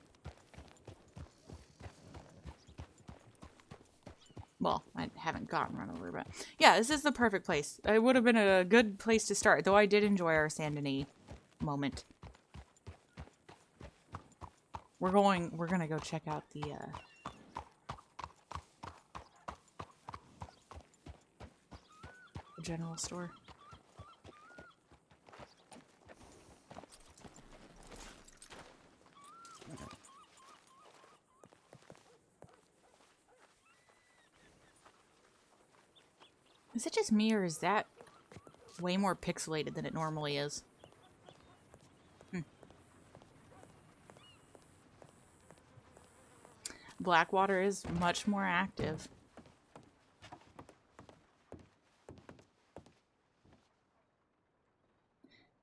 Well, I haven't gotten run over, but... Yeah, this is the perfect place. It would have been a good place to start, though I did enjoy our Saint-Denis moment. We're gonna go check out the general store. Is it just me, or is that way more pixelated than it normally is? Blackwater is much more active.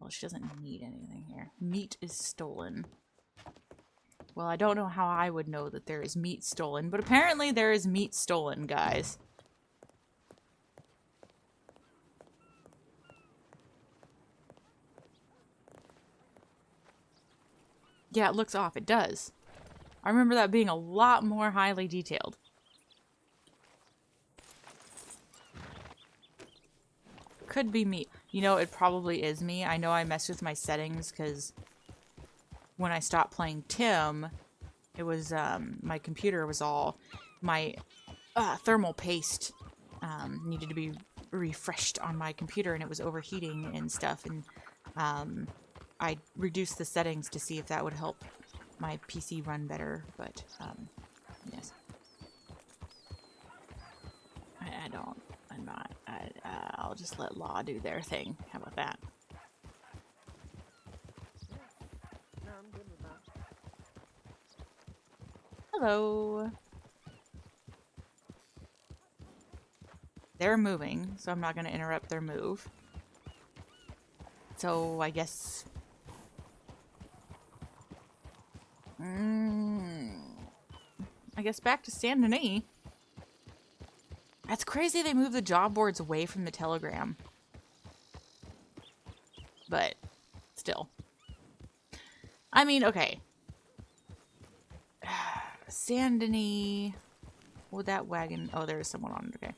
Well, she doesn't need anything here. Meat is stolen. Well, I don't know how I would know that there is meat stolen, but apparently there is meat stolen, guys. Yeah, it looks off. It does. I remember that being a lot more highly detailed. Could be me. You know, it probably is me. I know I messed with my settings because when I stopped playing Tim, it was, my computer was all, my thermal paste needed to be refreshed on my computer and it was overheating and stuff. And I reduced the settings to see if that would help my PC run better, but yes. I'm not. I'll just let Law do their thing. How about that?
I'm good with that.
Hello. They're moving, so I'm not going to interrupt their move. So I guess... I guess back to Saint Denis. That's crazy they moved the job boards away from the telegram. But, still. I mean, okay. Saint Denis... Would that wagon... Oh, there's someone on it, okay.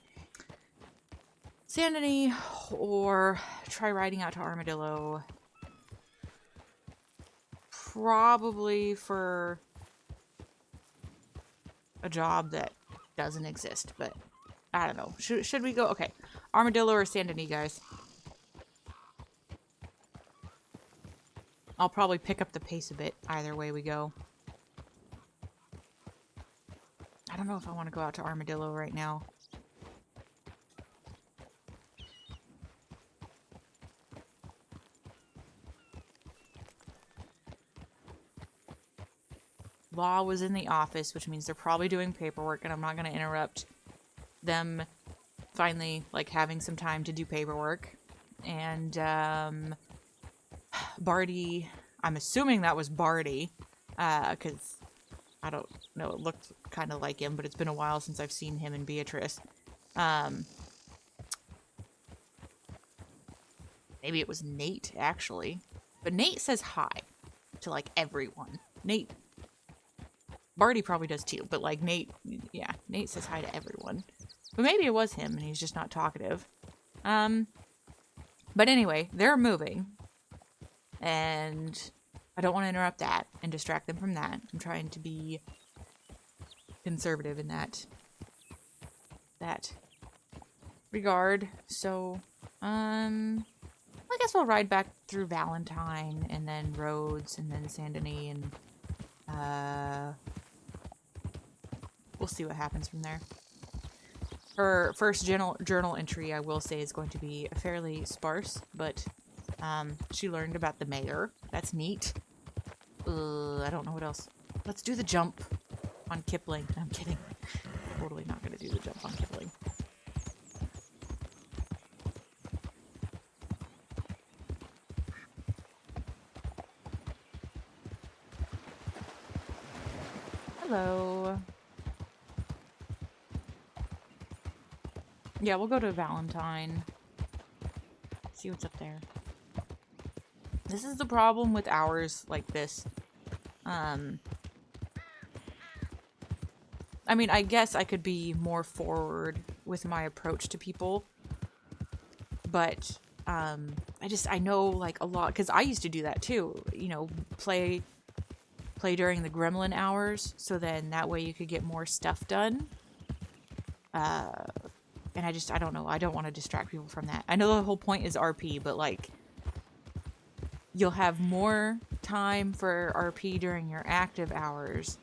Saint Denis, or try riding out to Armadillo. Probably for a job that doesn't exist, but I don't know. Should we go? Okay. Armadillo or Saint Denis, guys? I'll probably pick up the pace a bit either way we go. I don't know if I want to go out to Armadillo right now. Law was in the office, which means they're probably doing paperwork, and I'm not going to interrupt them finally, like, having some time to do paperwork. And, Barty, I'm assuming that was Barty, because I don't know, it looked kind of like him, but it's been a while since I've seen him and Beatrice. Maybe it was Nate, actually. But Nate says hi to, like, everyone. Barty probably does too, but like Nate, yeah, Nate says hi to everyone. But maybe it was him and he's just not talkative. But anyway, they're moving. And I don't want to interrupt that and distract them from that. I'm trying to be conservative in that regard. So, I guess we'll ride back through Valentine and then Rhodes and then Saint Denis and we'll see what happens from there. Her first journal entry, I will say, is going to be fairly sparse, but she learned about the mayor. That's neat. I don't know what else. Let's do the jump on Kipling. I'm kidding. Totally not going to do the jump on Kipling. Hello. Yeah, we'll go to Valentine. See what's up there. This is the problem with hours like this. I mean, I guess I could be more forward with my approach to people. But, I know, like, a lot, because I used to do that too. You know, play during the gremlin hours, so then that way you could get more stuff done. And I don't know, I don't want to distract people from that. I know the whole point is RP, but like, you'll have more time for RP during your active hours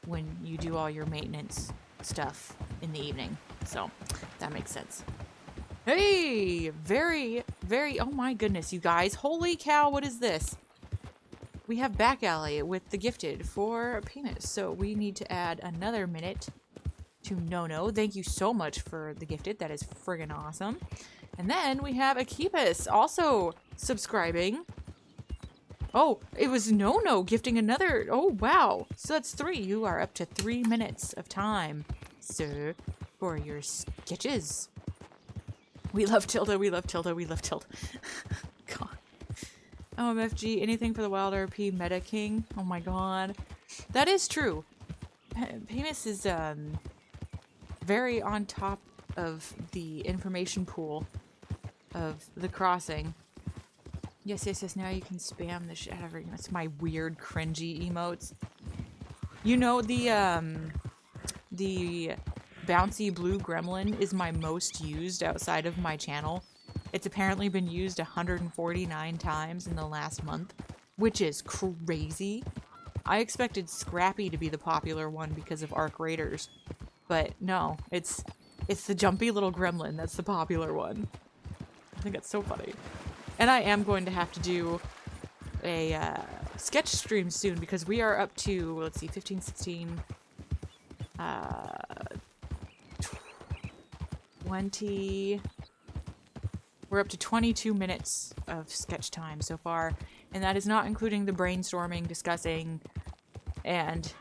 when you do all your maintenance stuff in the evening. So, that makes sense. Hey! Very, oh my goodness, you guys. Holy cow, what is this? We have back alley with the gifted for penis, so we need to add another minute to No. Thank you so much for the gifted. That is friggin' awesome. And then we have Akipis also subscribing. Oh, it was No gifting another. Oh, wow. So that's 3. You are up to 3 minutes of time, sir, for your sketches. We love Tilda. We love Tilda. We love Tilda. God. OMFG, anything for the WildRP Meta King? Oh my god. That is true. Penis is, very on top of the information pool of the crossing. Yes, now you can spam the shit out of everything. That's my weird, cringy emotes. You know, the bouncy blue gremlin is my most used outside of my channel. It's apparently been used 149 times in the last month, which is crazy. I expected Scrappy to be the popular one because of Arc Raiders, but no, it's the jumpy little gremlin that's the popular one. I think it's so funny. And I am going to have to do a sketch stream soon because we are up to, let's see, 15, 16, 20. We're up to 22 minutes of sketch time so far, and that is not including the brainstorming, discussing, and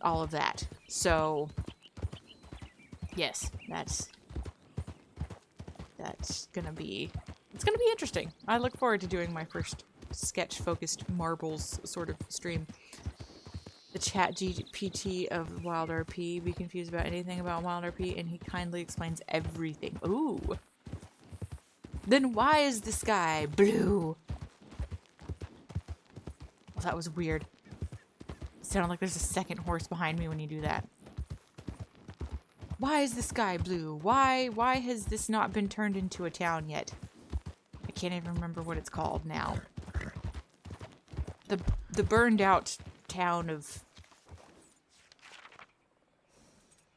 all of that. So, yes, that's gonna be, it's gonna be interesting. I look forward to doing my first sketch-focused marbles sort of stream. The chat GPT of WildRP, be confused about anything about WildRP, and he kindly explains everything. Ooh. Then why is the sky blue? Well, that was weird. It sounded like there's a second horse behind me when you do that. Why is the sky blue? Why has this not been turned into a town yet? I can't even remember what it's called now. The burned out town of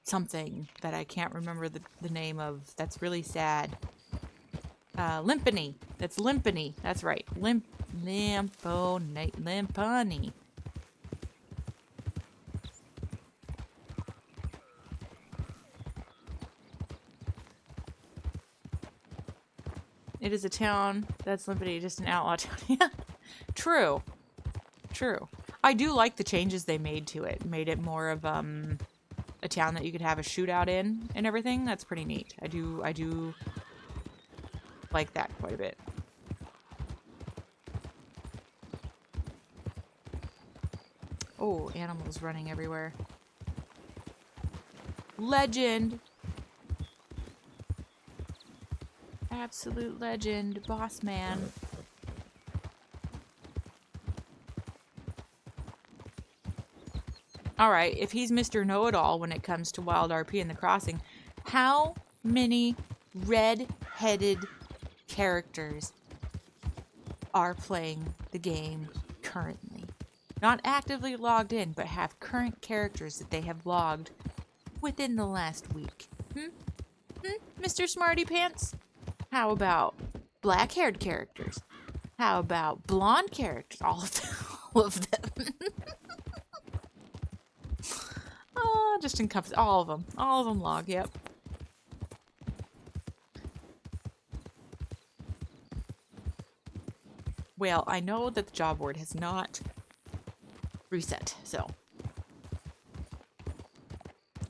something that I can't remember the name of. That's really sad. Limpany. That's Limpany. That's right. Limpany. It is a town. That's Limpany, just an outlaw town. Yeah. True. True. I do like the changes they made to it. Made it more of a town that you could have a shootout in and everything. That's pretty neat. I do like that quite a bit. Oh, animals running everywhere. Legend. Absolute legend, boss man. Alright, if he's Mr. Know-It-All when it comes to WildRP and the Crossing, how many red-headed characters are playing the game currently? Not actively logged in, but have current characters that they have logged within the last week. Mr. Smarty Pants? How about black-haired characters? How about blonde characters? All of them. All of them. Just encompass all of them. All of them log, yep. Well, I know that the job board has not reset, so.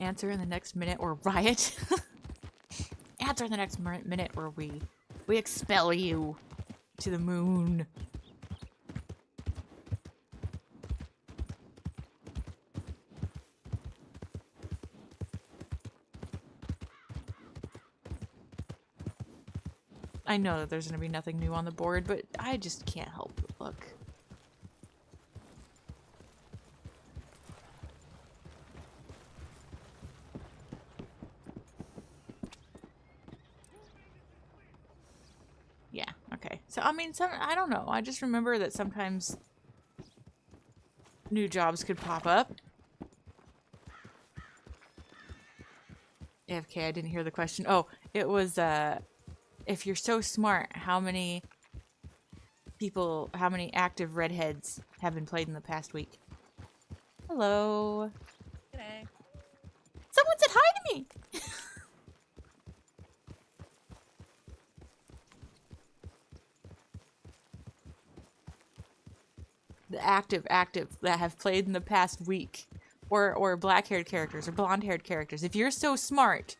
Answer in the next minute or riot. Answer in the next minute or we expel you to the moon. I know that there's going to be nothing new on the board, but I just can't help but look. Yeah, okay. So, I mean, I don't know. I just remember that sometimes new jobs could pop up. AFK, I didn't hear the question. Oh, it was, if you're so smart, how many active redheads have been played in the past week? Hello.
G'day.
Someone said hi to me! The active that have played in the past week. Or black-haired characters or blonde-haired characters. If you're so smart,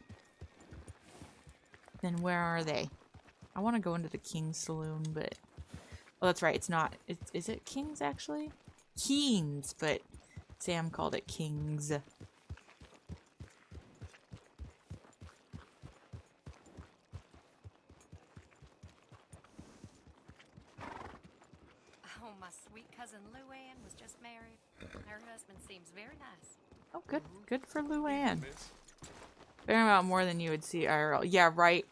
then where are they? I want to go into the King's Saloon, but... Well, that's right, it's not... Is it King's, actually? Keen's, but Sam called it King's.
Oh, my sweet cousin Luann was just married. Her husband seems very nice.
Oh, good. Good for Luann. Fair amount more than you would see IRL. Yeah, right.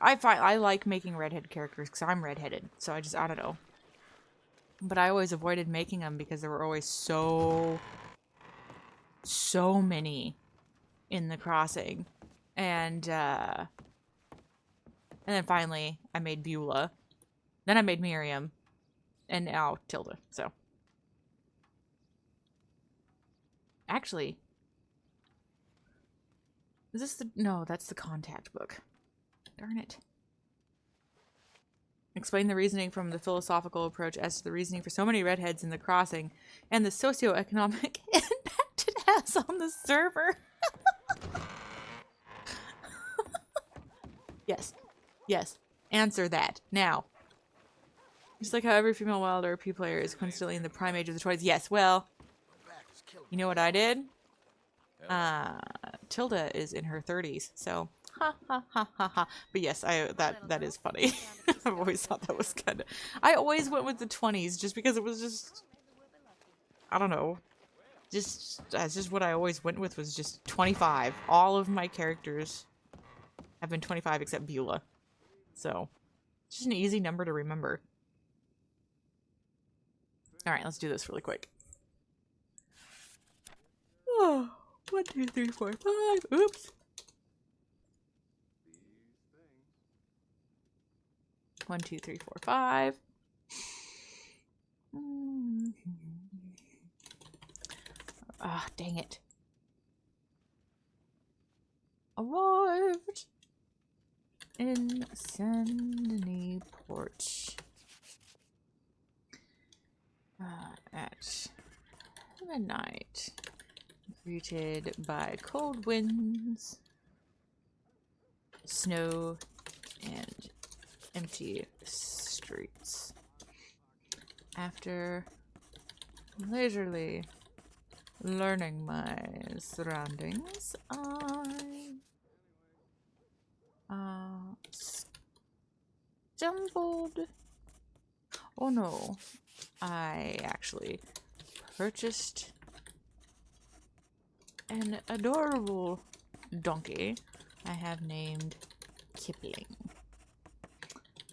I like making redhead characters because I'm redheaded, so I don't know. But I always avoided making them because there were always so many in the crossing. And then finally I made Beulah. Then I made Miriam. And now Tilda, so. Actually, is this the... No, that's the contact book. Darn it. Explain the reasoning from the philosophical approach as to the reasoning for so many redheads in the crossing and the socioeconomic impact it has on the server. Yes. Yes. Answer that. Now. Just like how every female WildRP player is coincidentally in the prime age of the 20s. Yes, well, you know what I did? Tilda is in her 30s, so ha ha ha ha ha. But yes, that is funny. I've always thought that was kind of... I always went with the 20s just because it was just... I don't know. That's just what I always went with, was just 25. All of my characters have been 25 except Beulah. So, it's just an easy number to remember. Alright, let's do this really quick. Oh, 1, 2, 3, 4, 5. Oops. 1, 2, 3, 4, 5. Ah, dang it. Arrived in Sandney Port at midnight. Greeted by cold winds, snow, and empty streets. After leisurely learning my surroundings, I stumbled... Oh no, I actually purchased an adorable donkey I have named Kipling.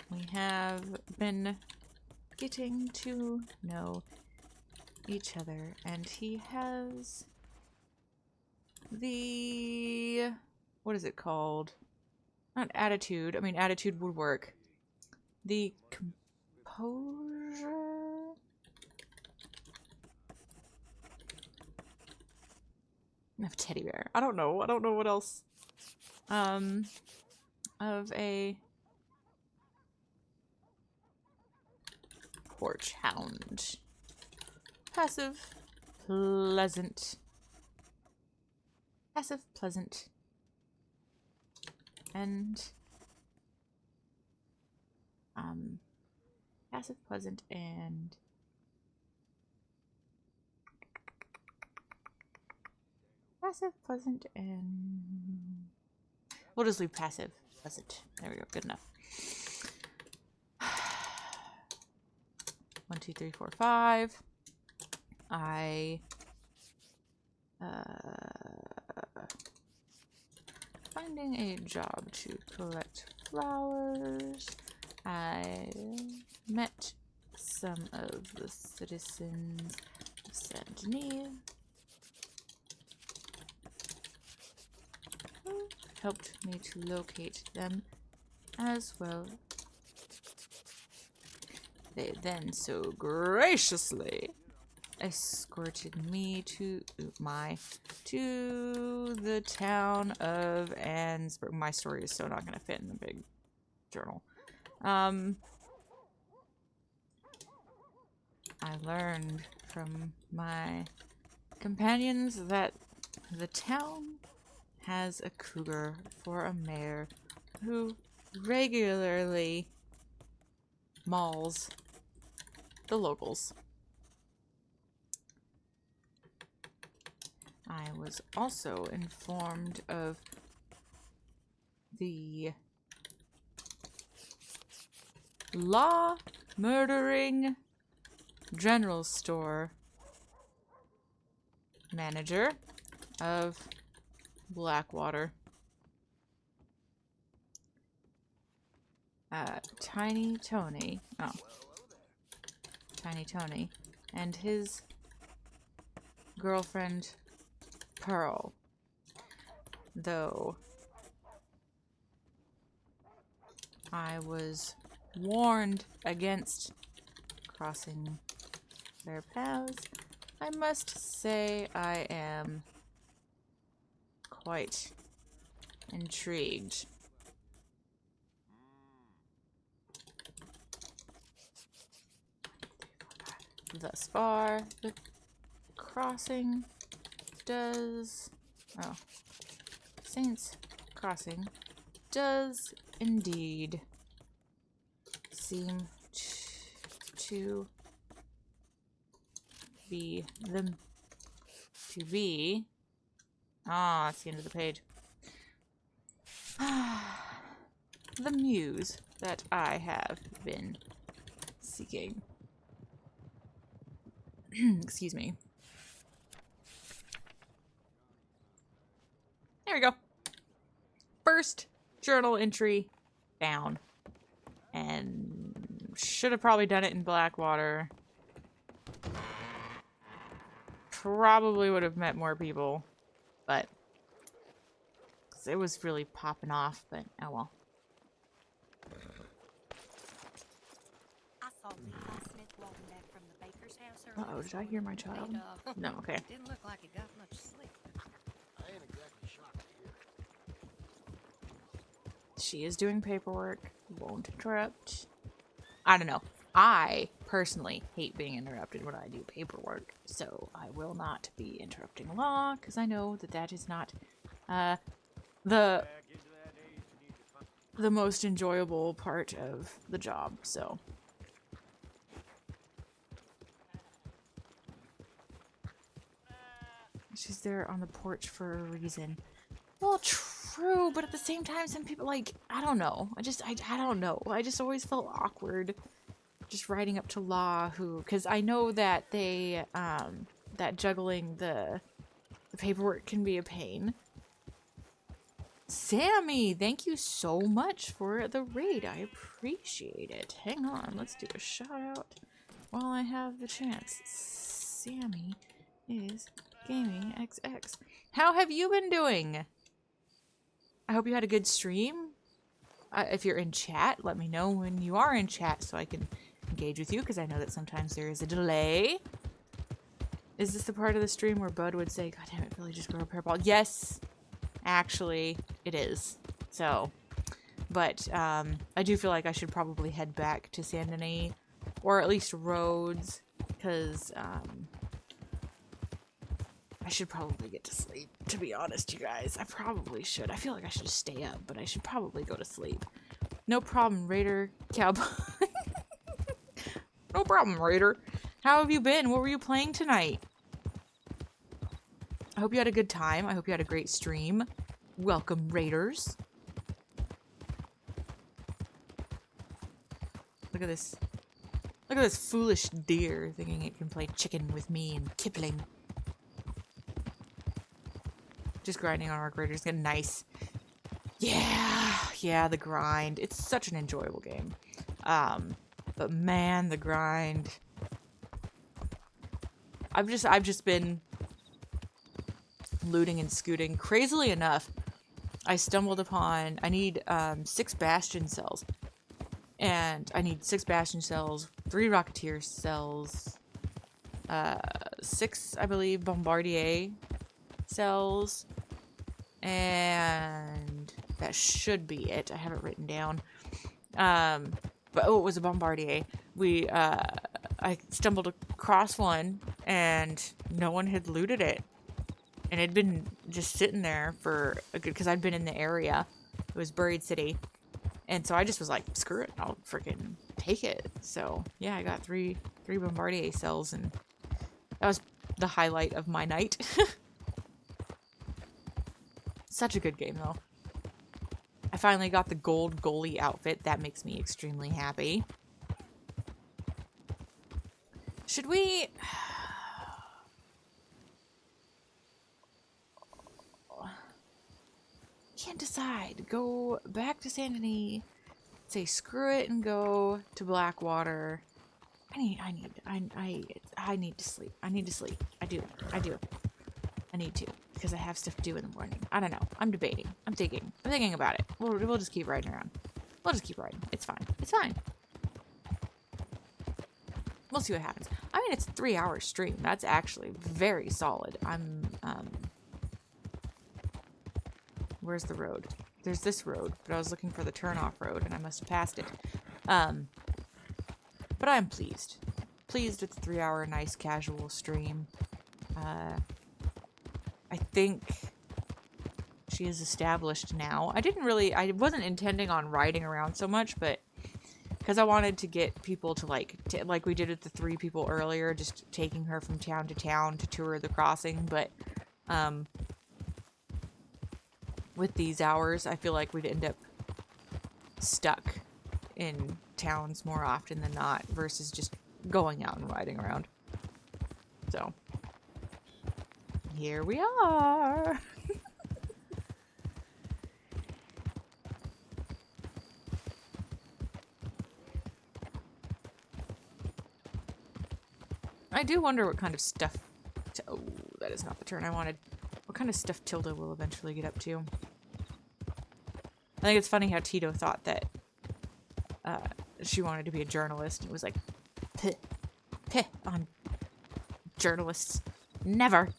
We have been getting to know each other, and he has the... what is it called? Not attitude. I mean, attitude would work. The composure? Of teddy bear. I don't know. I don't know what else. Of a porch hound. Passive, pleasant. Passive, pleasant. And passive, pleasant, and passive, pleasant, and we'll just leave passive, pleasant. There we go. Good enough. 1, 2, 3, 4, 5. I finding a job to collect flowers. I met some of the citizens of Saint-Denis, who helped me to locate them as well. They then so graciously escorted me to the town of Ansburg. My story is so not going to fit in the big journal. I learned from my companions that the town has a cougar for a mayor who regularly mauls the locals. I was also informed of the law-murdering general store manager of Blackwater. Tiny Tony and his girlfriend Pearl, though I was warned against crossing their paths. I must say I am quite intrigued. Thus far, the crossing does... Oh. Saints Crossing does indeed seem to be the... Ah, it's the end of the page. The muse that I have been seeking. Excuse me. There we go. First journal entry down. And should have probably done it in Blackwater. Probably would have met more people. But it was really popping off, but oh well.
I saw Levi Smith walking back from the baker's house earlier
Uh-oh,
this
did I hear my
morning,
child?
and,
No, okay.
didn't look like he got much sleep.
I ain't exactly shocked to hear.
She is doing paperwork. Won't interrupt. I don't know. I personally hate being interrupted when I do paperwork, so I will not be interrupting law because I know that that is not the most enjoyable part of the job. So she's there on the porch for a reason. Well, true, but at the same time, some people, like, I don't know. I don't know. I just always felt awkward just riding up to law because I know that they, that juggling the paperwork can be a pain. Sammy, thank you so much for the raid. I appreciate it. Hang on, let's do a shout out while I have the chance. Sammy is Gaming XX. How have you been doing? I hope you had a good stream. If you're in chat, let me know when you are in chat so I can engage with you, because I know that sometimes there is a delay. Is this the part of the stream where Bud would say, God damn it, Billy, just grow a pair of balls? Yes, actually, it is. So, but I do feel like I should probably head back to Saint Denis, or at least Rhodes, because I should probably get to sleep, to be honest, you guys. I probably should. I feel like I should stay up, but I should probably go to sleep. No problem, Raider Cowboy. No problem, Raider. How have you been? What were you playing tonight? I hope you had a good time. I hope you had a great stream. Welcome, Raiders. Look at this. Look at this foolish deer thinking it can play chicken with me and Kipling. Just grinding on our graders, getting nice. Yeah, the grind. It's such an enjoyable game. But man, the grind. I've just been looting and scooting. Crazily enough, I stumbled upon, I need 6 Bastion cells. And I need 6 Bastion cells, 3 Rocketeer cells, 6, I believe, Bombardier cells, and that should be it. I have it written down. But oh, it was a Bombardier. I stumbled across one, and no one had looted it, and it'd been just sitting there for a good, because I'd been in the area. It was Buried City, and so I just was like, screw it, I'll freaking take it. So yeah, I got 3 Bombardier cells, and that was the highlight of my night. Such a good game, though. I finally got the gold goalie outfit. That makes me extremely happy. Should we... Can't decide. Go back to Saint Denis. Say screw it and go to Blackwater. I need to sleep. I need to sleep. I do. I need to, because I have stuff to do in the morning. I don't know. I'm debating. I'm thinking about it. We'll just keep riding around. We'll just keep riding. It's fine. It's fine. we'll see what happens. I mean, it's a 3-hour stream. That's actually very solid. Where's the road? There's this road, but I was looking for the turn-off road, and I must have passed it. But I'm pleased. Pleased with the 3-hour nice casual stream. I think she is established now. I wasn't intending on riding around so much, but because I wanted to get people to like we did with the 3 people earlier, just taking her from town to tour the crossing. But with these hours, I feel like we'd end up stuck in towns more often than not versus just going out and riding around. So here we are. I do wonder what kind of stuff... Oh, that is not the turn I wanted. What kind of stuff Tilda will eventually get up to. I think it's funny how Tito thought that she wanted to be a journalist. It was like, peh on journalists. Never.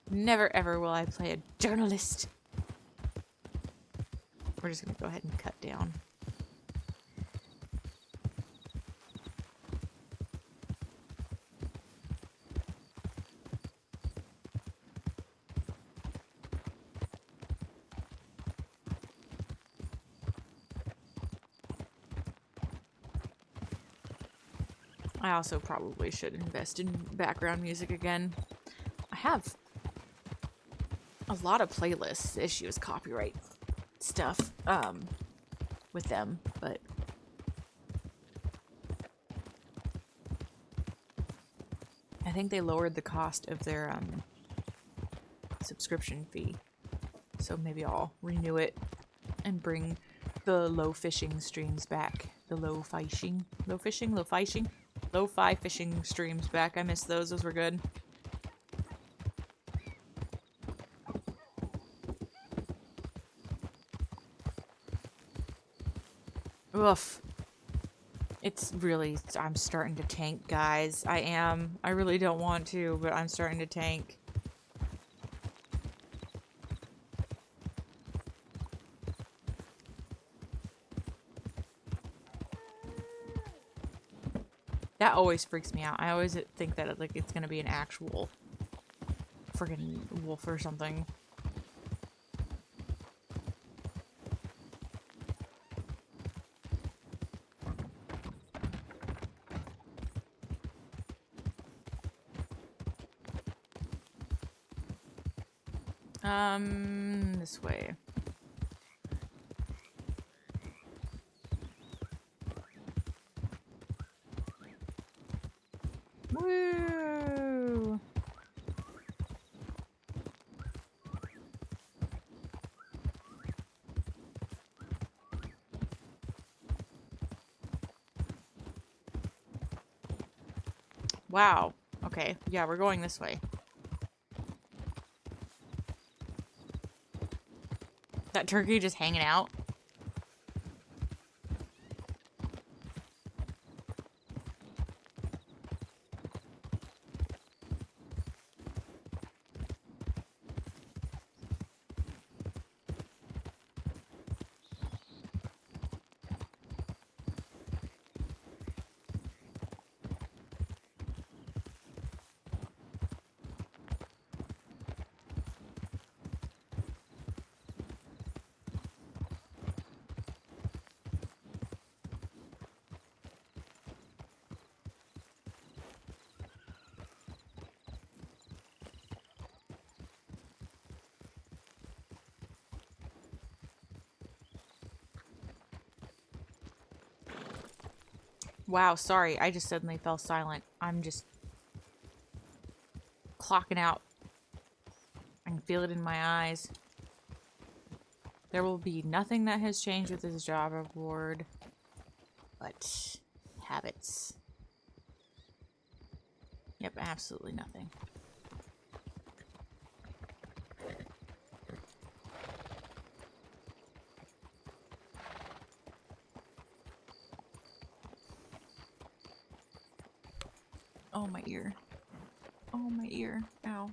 Never ever will I play a journalist. We're just gonna go ahead and cut down. I also probably should invest in background music again. I have a lot of playlist issues, copyright stuff, with them, but I think they lowered the cost of their subscription fee, so maybe I'll renew it and bring the low fishing streams back. The lo-fi fishing streams back. I miss those. Those were good. Oof. It's really... I'm starting to tank, guys. I am. I really don't want to, but I'm starting to tank. That always freaks me out. I always think that like it's gonna be an actual friggin' wolf or something. This way. Woo! Wow. Okay. Yeah, we're going this way. That turkey just hanging out. Wow, sorry. I just suddenly fell silent. I'm just clocking out. I can feel it in my eyes. There will be nothing that has changed with this job award, but habits. Yep, absolutely nothing. Oh, my ear. Oh, my ear. Ow.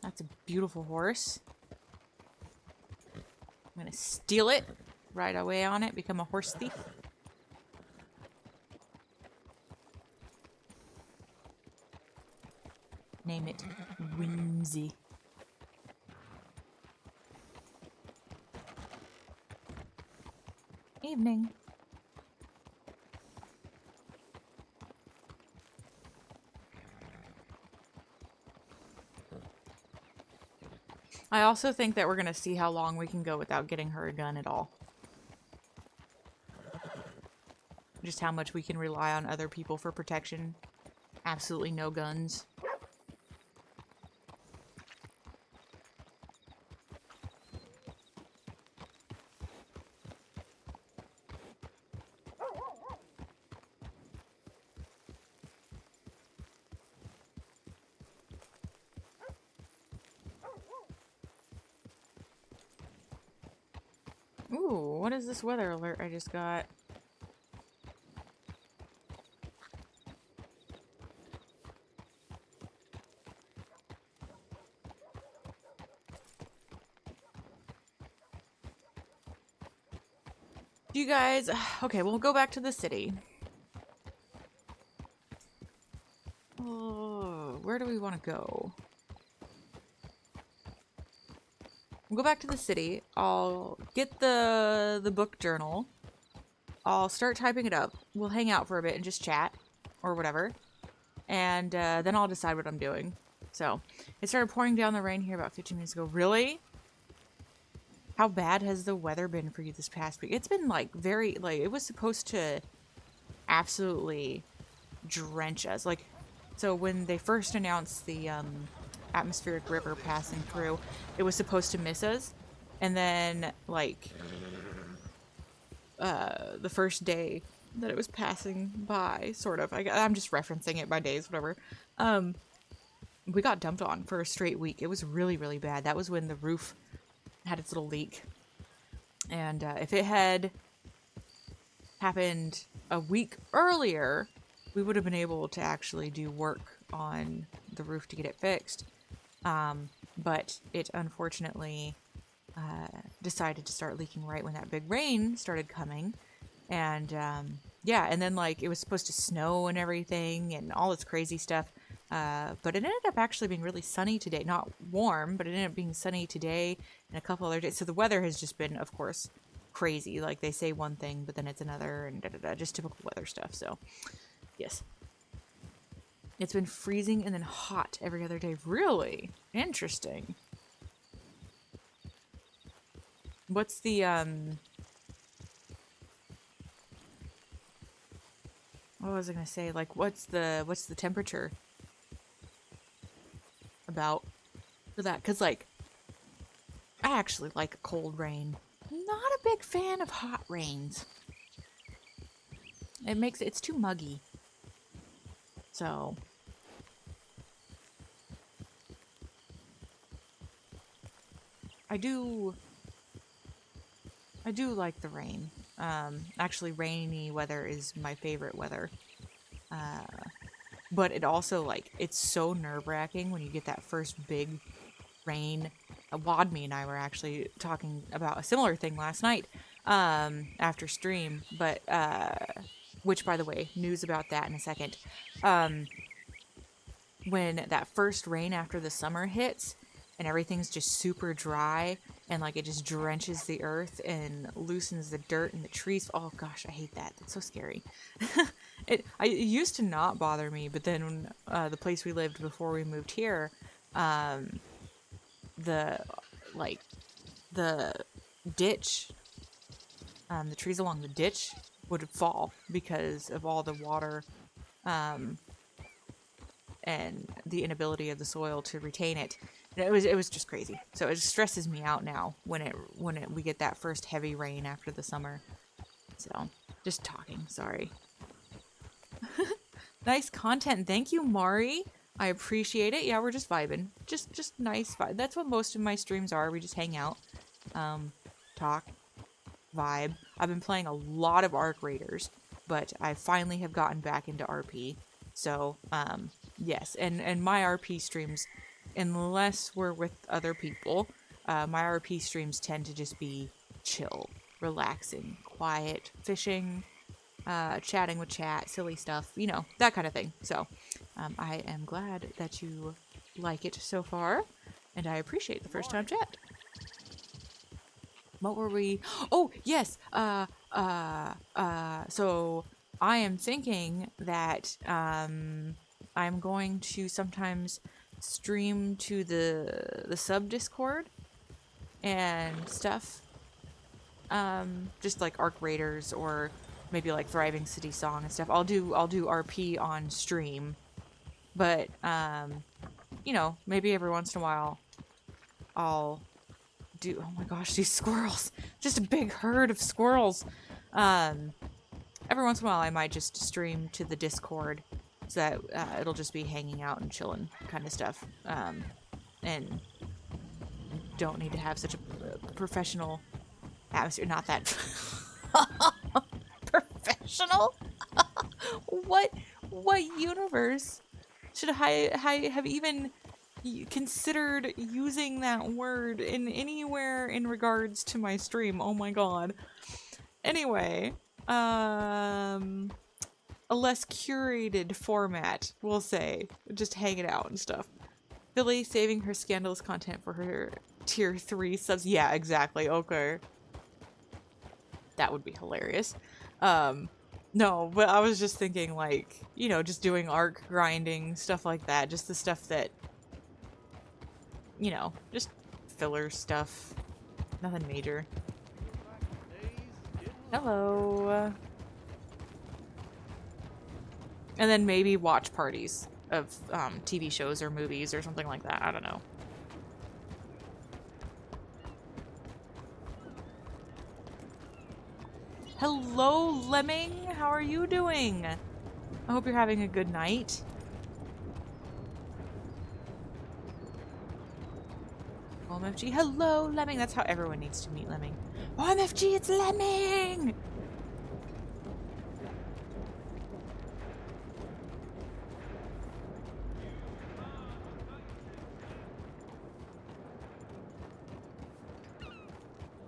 That's a beautiful horse. I'm gonna steal it, ride away on it, become a horse thief. Name it Whimsy. Evening. I also think that we're gonna see how long we can go without getting her a gun at all. Just how much we can rely on other people for protection. Absolutely no guns. Ooh, what is this weather alert I just got? You guys, okay, we'll go back to the city. Oh, where do we want to go? We'll go back to the city. I'll get the book journal. I'll start typing it up. We'll hang out for a bit and just chat or whatever. And then I'll decide what I'm doing. So, it started pouring down the rain here about 15 minutes ago. Really? How bad has the weather been for you this past week? It's been like very, like, it was supposed to absolutely drench us. Like, so when they first announced the atmospheric river passing through, it was supposed to miss us. And then, like, the first day that it was passing by, sort of, I'm just referencing it by days, whatever, we got dumped on for a straight week. It was really, really bad. That was when the roof had its little leak. And if it had happened a week earlier, we would have been able to actually do work on the roof to get it fixed. But it unfortunately decided to start leaking right when that big rain started coming. And yeah, and then like it was supposed to snow and everything and all this crazy stuff. But it ended up actually being really sunny today. Not warm, but it ended up being sunny today and a couple other days. So the weather has just been, of course, crazy. Like they say one thing, but then it's another and da-da-da, just typical weather stuff. So, yes. It's been freezing and then hot every other day. Really? Interesting. What's the, what was I gonna say? Like, what's the temperature about for that? Because, like, I actually like a cold rain. Not a big fan of hot rains. It's too muggy. So, I do like the rain. Actually, rainy weather is my favorite weather. But it also, like, it's so nerve-wracking when you get that first big rain. Wadme and I were actually talking about a similar thing last night after stream, but which, by the way, news about that in a second. When that first rain after the summer hits and everything's just super dry and like it just drenches the earth and loosens the dirt and the trees. Oh gosh, I hate that. That's so scary. It used to not bother me, but then when the place we lived before we moved here, the ditch, the trees along the ditch would fall because of all the water and the inability of the soil to retain it. And it was just crazy. So it stresses me out now when we get that first heavy rain after the summer. So just talking, sorry. Nice content. Thank you, Mari. I appreciate it. Yeah, we're just vibing. Just nice vibe. That's what most of my streams are. We just hang out, talk, vibe. I've been playing a lot of Arc Raiders. but I finally have gotten back into RP. So, yes, and my RP streams, unless we're with other people, my RP streams tend to just be chill, relaxing, quiet, fishing, chatting with chat, silly stuff, you know, that kind of thing. So, I am glad that you like it so far, and I appreciate the first time chat. What were we? Oh, yes. So I am thinking that I'm going to sometimes stream to the sub Discord and stuff. Just like Arc Raiders or maybe like Thriving City Song and stuff. I'll do RP on stream, but you know, maybe every once in a while I'll do. Oh my gosh, these squirrels! Just a big herd of squirrels. Every once in a while I might just stream to the Discord so that it'll just be hanging out and chilling kind of stuff. And don't need to have such a professional atmosphere. Not that professional. What universe should I have even considered using that word in anywhere in regards to my stream? Oh my god. Anyway, a less curated format, we'll say, just hanging out and stuff. Billy saving her scandalous content for her tier 3 subs. Yeah, exactly. Okay. That would be hilarious. No, but I was just thinking, like, you know, just doing arc grinding, stuff like that. Just the stuff that, you know, just filler stuff. Nothing major. Hello. And then maybe watch parties of TV shows or movies or something like that. I don't know. Hello, Lemming. How are you doing? I hope you're having a good night. OMFG. Hello, Lemming. That's how everyone needs to meet Lemming. OMFG, it's Lemming!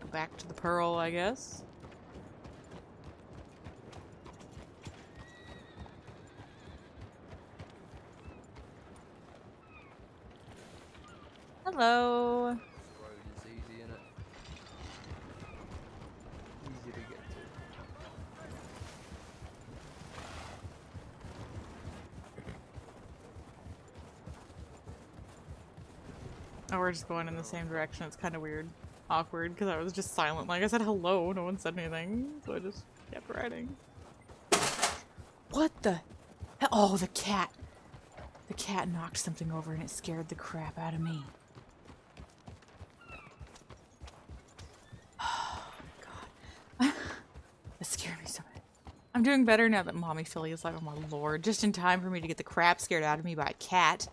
Go back to the Pearl, I guess. Hello.
Road is easy, innit? Easy to get to.
Oh, we're just going in the same direction. It's kind of weird. Awkward, because I was just silent. Like I said hello, no one said anything. So I just kept riding. What the hell? Oh, the cat. The cat knocked something over and it scared the crap out of me. Oh, God. That scared me so bad. I'm doing better now that Mommy Philly is like, oh my lord. Just in time for me to get the crap scared out of me by a cat.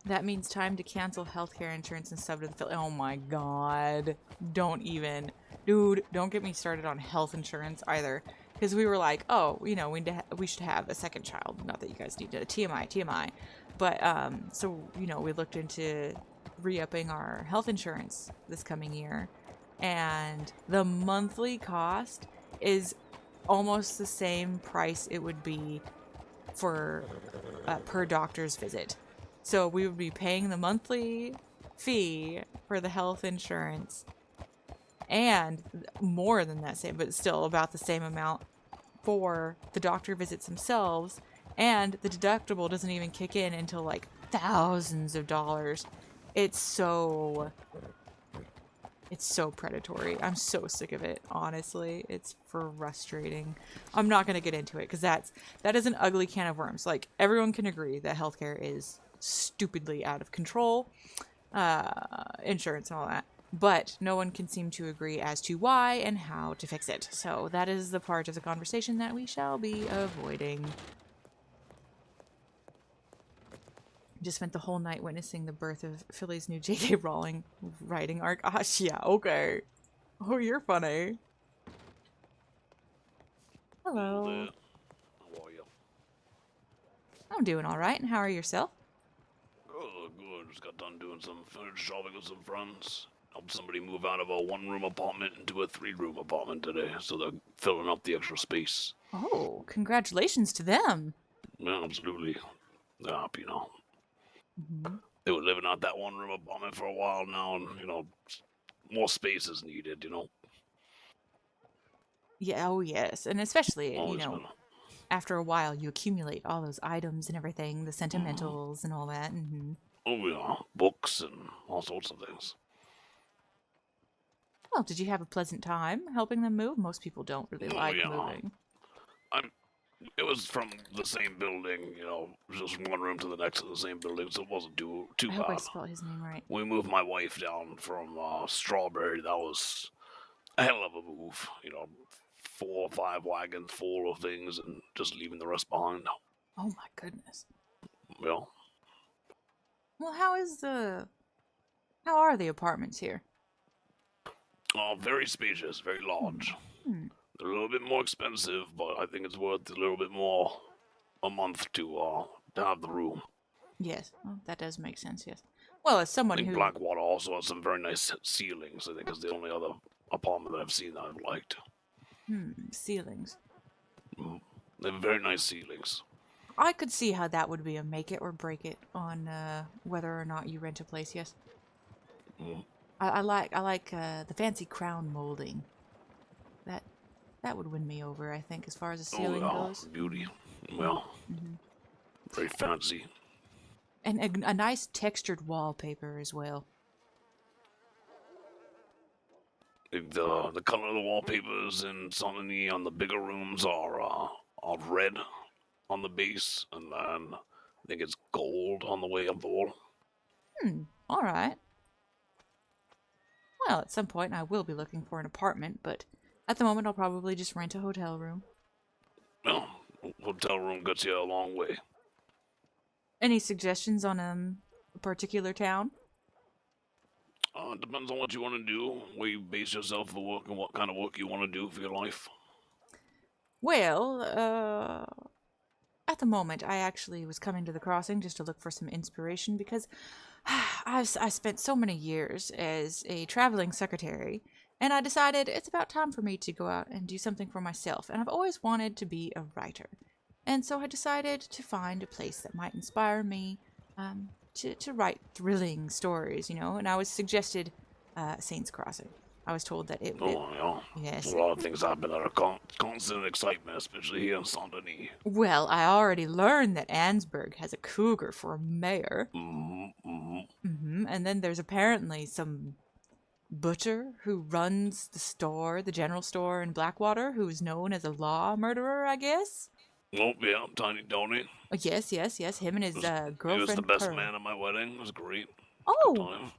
That means time to cancel healthcare insurance and sub to the Philly. Oh my god. Don't even. Dude, don't get me started on health insurance either. Because we were like, oh, you know, we should have a second child. Not that you guys need to. TMI. But, so, you know, we looked into re-upping our health insurance this coming year. And the monthly cost is almost the same price it would be for per doctor's visit. So we would be paying the monthly fee for the health insurance and more than that same, but still about the same amount for the doctor visits themselves. And the deductible doesn't even kick in until like thousands of dollars. It's so predatory. I'm so sick of it, honestly. It's frustrating. I'm not going to get into it because that is an ugly can of worms. Like, everyone can agree that healthcare is stupidly out of control, insurance and all that, but no one can seem to agree as to why and how to fix it. So that is the part of the conversation that we shall be avoiding. Just spent the whole night witnessing the birth of Philly's new J.K. Rowling writing arc. Ah, yeah, okay. Oh, you're funny. Hello.
there. How are you?
I'm doing all right, and how are yourself?
Oh, good. Just got done doing some furniture shopping with some friends. Helped somebody move out of a one-room apartment into a three-room apartment today, so they're filling up the extra space.
Oh, congratulations to them.
Yeah, absolutely. They're happy now.
Hmm.
They were living out that one-room apartment for a while now, and, more space is needed,
Yeah, oh yes, and especially,
Always been.
after a while you accumulate all those items and everything, the sentimentals and all that. Hmm.
Oh, yeah. Books and all sorts of things.
Well, did you have a pleasant time helping them move? Most people don't really
Oh,
like
yeah.
moving.
It was from the same building, just one room to the next in the same building, so it wasn't too
I hope I
bad.
spelled his name right.
We moved my wife down from Strawberry. That was a hell of a move. 4 or 5 wagons full of things and just leaving the rest behind.
Oh my goodness.
Well,
Well, how are the apartments here?
very spacious, very large.
Hmm.
They're a little bit more expensive, but I think it's worth a little bit more a month to have the room.
Yes, well, that does make sense. Yes. Well, as
I
someone
think
who
Blackwater also has some very nice ceilings. I think it's the only other apartment that I've seen that I've liked.
ceilings,
They have very nice ceilings.
I could see how that would be a make it or break it on whether or not you rent a place. Yes.
Mm.
I like the fancy crown molding. That would win me over, I think, as far as the ceiling goes.
Beauty. Well,
Hmm.
very fancy.
And a nice textured wallpaper as well.
The color of the wallpapers in some of the on the bigger rooms are red on the base, and then I think it's gold on the way up the wall.
All right. Well, at some point I will be looking for an apartment, but at the moment I'll probably just rent a hotel room.
Well, hotel room gets you a long way.
Any suggestions on a particular town?
It depends on what you want to do, where you base yourself for work, and what kind of work you want to do for your life.
Well, at the moment, I actually was coming to the crossing just to look for some inspiration because I spent so many years as a traveling secretary, and I decided it's about time for me to go out and do something for myself. And I've always wanted to be a writer, and so I decided to find a place that might inspire me to write thrilling stories, And I was suggested Saints Crossing. I was told that it yes.
A lot of things happen that are constant excitement, especially here in Saint Denis.
Well, I already learned that Ansburg has a cougar for a mayor. And then there's apparently some butcher who runs the store, the general store in Blackwater, who is known as a law murderer, I guess.
Oh, yeah, Tiny Tony.
Yes. Him and his girlfriend.
He was the best
Pearl.
man at my wedding. It was great.
Oh,
Good time.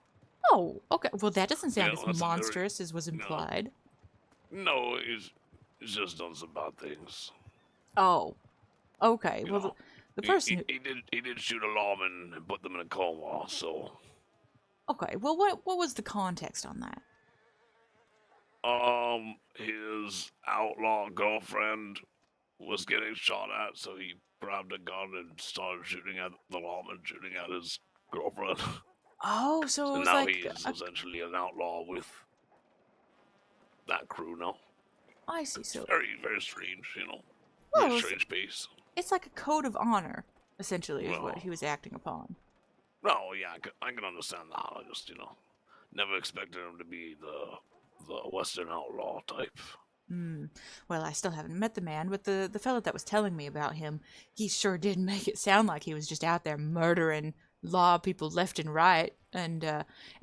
oh, okay. Well, that doesn't sound
Yeah,
as
that's a very-
monstrous as was implied.
No, he's just done some bad things.
Oh, okay.
You
Well,
know,
the person.
he did shoot a lawman and put them in a coma. So,
Okay. Well, what was the context on that?
his outlaw girlfriend was getting shot at, so he grabbed a gun and started shooting at the lawman, shooting at his girlfriend.
Oh, so it
And
was
now
like
he is essentially an outlaw with that crew now.
I see. So
Very, very strange,
Well,
very
it's-
strange piece.
it's like a code of honor, essentially, is what
Well.
he was acting upon.
No, yeah, I can understand that. I just, never expected him to be the Western outlaw type.
Well, I still haven't met the man, but the fellow that was telling me about him, he sure did make it sound like he was just out there murdering law people left and right, and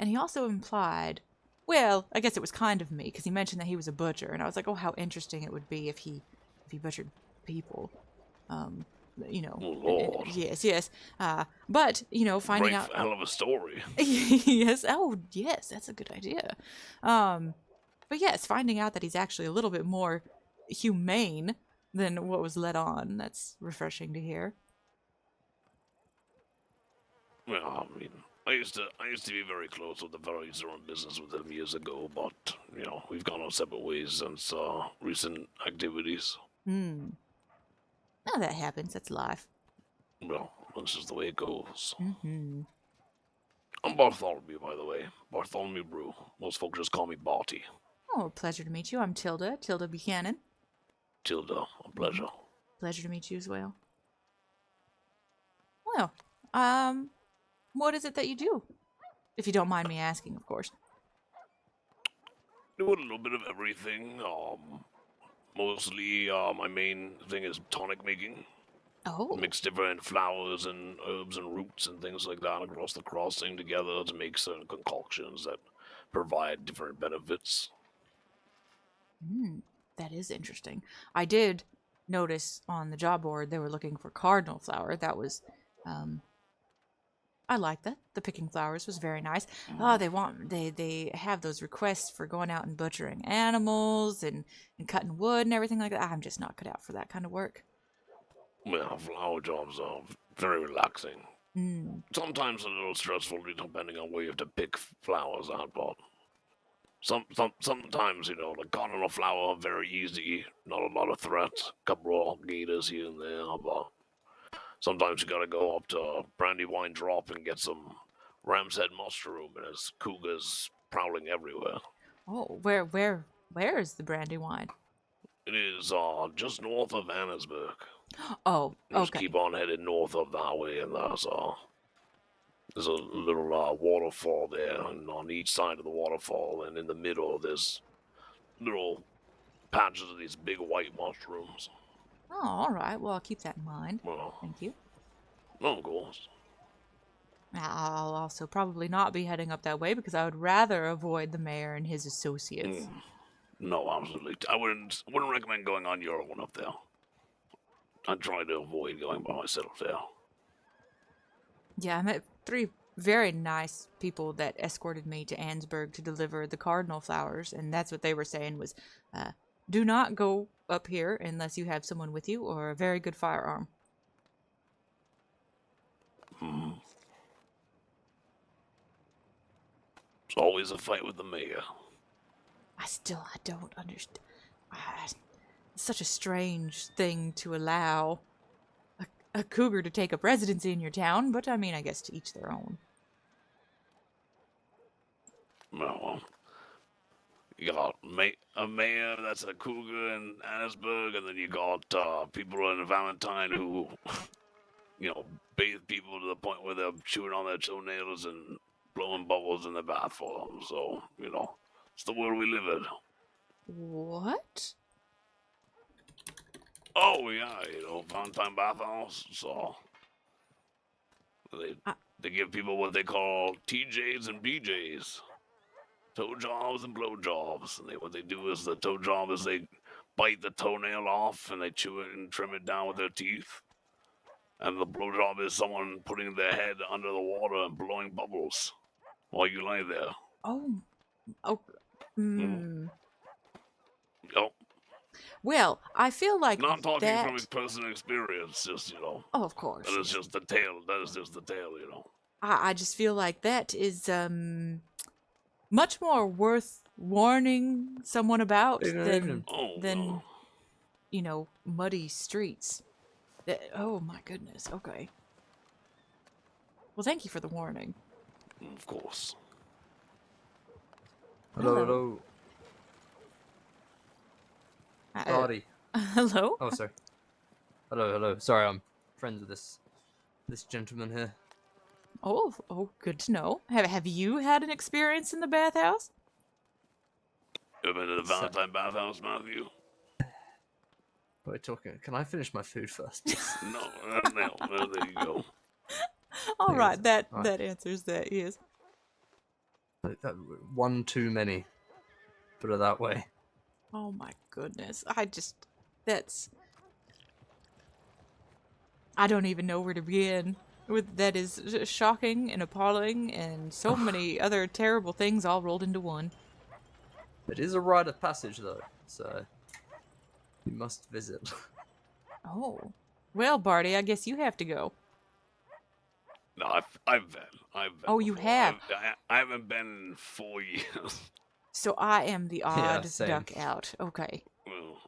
he also implied, well, I guess it was kind of me because he mentioned that he was a butcher, and I was like, oh, how interesting it would be if he butchered people,
Oh, Lord.
yes, but finding
Great
out,
hell of a story.
yes, oh yes, that's a good idea, but yes, finding out that he's actually a little bit more humane than what was let on, that's refreshing to hear.
Well, I mean, I used to be very close with the fellow who used to run business with him years ago, but we've gone our separate ways since recent activities.
Hmm. Oh, that happens. That's life.
Well, this is the way it goes.
Mm-hmm.
I'm Bartholomew, by the way. Bartholomew Brew. Most folks just call me Barty.
Oh, pleasure to meet you. I'm Tilda. Tilda Buchanan.
Tilda, a pleasure.
Pleasure to meet you as well. Well, what is it that you do? If you don't mind me asking, of course.
Do a little bit of everything. Mostly, my main thing is tonic making.
Oh.
Mix different flowers and herbs and roots and things like that across the crossing together to make certain concoctions that provide different benefits.
That is interesting. I did notice on the job board they were looking for cardinal flower. That was, I like that. The picking flowers was very nice. Oh, they have those requests for going out and butchering animals and cutting wood and everything like that. I'm just not cut out for that kind of work.
Well, flower jobs are very relaxing.
Mm.
Sometimes a little stressful depending on where you have to pick flowers out, but sometimes, the cardinal flower are very easy, not a lot of threats, couple of gators here and there, but sometimes you gotta go up to Brandywine Drop and get some ram's head mushroom, and there's cougars prowling everywhere.
Oh, where is the Brandywine?
It is just north of Annesburg.
Oh,
Just
okay.
keep on heading north of the highway, and there's a little waterfall there, and on each side of the waterfall, and in the middle, there's little patches of these big white mushrooms.
Oh, all right. Well, I'll keep that in mind.
Well,
Thank you.
no, of course.
I'll also probably not be heading up that way because I would rather avoid the mayor and his associates.
No, absolutely. I wouldn't recommend going on your own up there. I try to avoid going by myself there.
Yeah, I met 3 very nice people that escorted me to Ansburg to deliver the cardinal flowers, and that's what they were saying was, do not go up here unless you have someone with you or a very good firearm.
It's always a fight with the mayor.
I don't understand. It's such a strange thing to allow a cougar to take up residency in your town, but I mean, I guess to each their own.
Well, you got a mayor that's a cougar in Annesburg, and then you got people in Valentine who, bathe people to the point where they're chewing on their toenails and blowing bubbles in the bath for them. So, it's the world we live in.
What?
Oh, yeah, Valentine bathhouse. So, they give people what they call TJs and BJs. Toe jobs and blow jobs. And what they do is the toe job is they bite the toenail off and they chew it and trim it down with their teeth. And the blow job is someone putting their head under the water and blowing bubbles while you lie there.
Oh.
Yep.
Well, I feel like
Not talking
that...
from personal experience, just,
Oh, of course.
That is just the tale. That is just the tale,
I just feel like that is, much more worth warning someone about than, muddy streets. Oh, my goodness. Okay. Well, thank you for the warning.
Of course.
Hello. Body.
Hello?
Oh, sorry. Hello. Sorry, I'm friends with this gentleman here.
Oh, good to know. Have you had an experience in the bathhouse?
You ever been to the Valentine bathhouse, Matthew?
We're talking. Can I finish my food first?
No, there you go.
All right, that answers that, yes.
One too many. Put it that way.
Oh my goodness. I don't even know where to begin. That is shocking and appalling and so many other terrible things all rolled into one.
It is a rite of passage, though, so you must visit.
Oh. Well, Barty, I guess you have to go.
No, I've been.
Oh, you
before.
have?
I haven't been in 4 years.
So I am the odd
same.
duck out. Okay.
Well,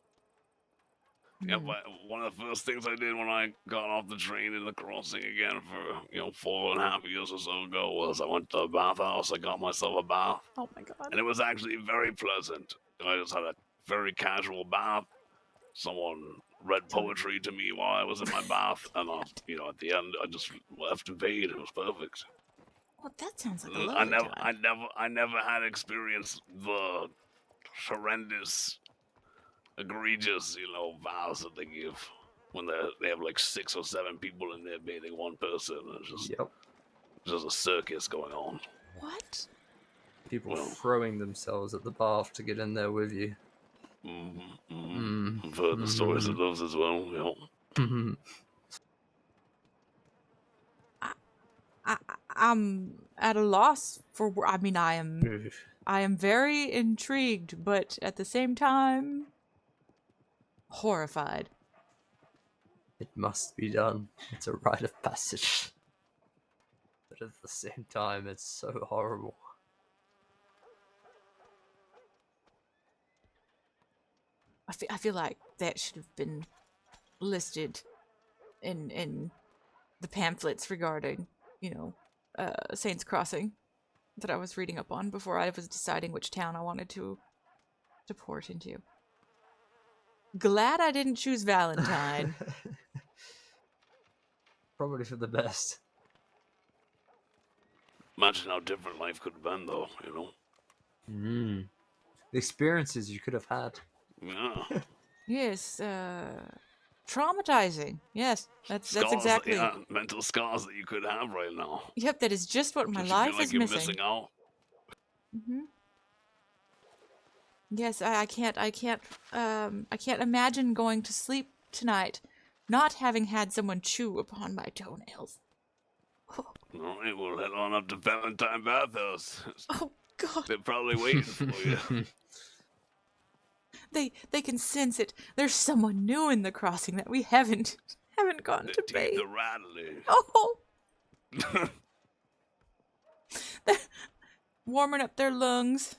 Yeah, but one of the first things I did when I got off the train in the crossing again for, 4.5 years or so ago was I went to a bathhouse. I got myself a bath.
Oh my god.
And it was actually very pleasant. I just had a very casual bath. Someone read poetry to me while I was in my bath. And, at the end, I just left and paid. It was perfect.
Well, that sounds like a
I
lovely
never,
time.
I never had experienced the horrendous, egregious, vows that they give when they have like 6 or 7 people in there bathing one person. It's just a circus going on.
What?
People throwing themselves at the bath to get in there with you.
I've heard the stories of those as well.
I'm at a loss for. I mean, I am very intrigued, but at the same time, horrified.
It must be done. It's a rite of passage. But at the same time, it's so horrible.
I feel like that should have been listed in the pamphlets regarding, Saints Crossing that I was reading up on before I was deciding which town I wanted to port into. Glad I didn't choose Valentine.
Probably for the best.
Imagine how different life could have been, though,
The experiences you could have had.
Yeah.
Yes, traumatizing. Yes, that's
Scars,
exactly.
Yeah, mental scars that you could have right now.
Yep, that is just what my
Don't
life
you feel like
is
you're
missing.
missing out?
Yes, I can't imagine going to sleep tonight not having had someone chew upon my toenails.
All right, we'll head on up to Valentine Bathhouse.
Oh God.
They're probably waiting for you.
They can sense it. There's someone new in the crossing that we haven't gone
Their
to
teeth
bathe.
are rattling.
Oh. They're warming up their lungs.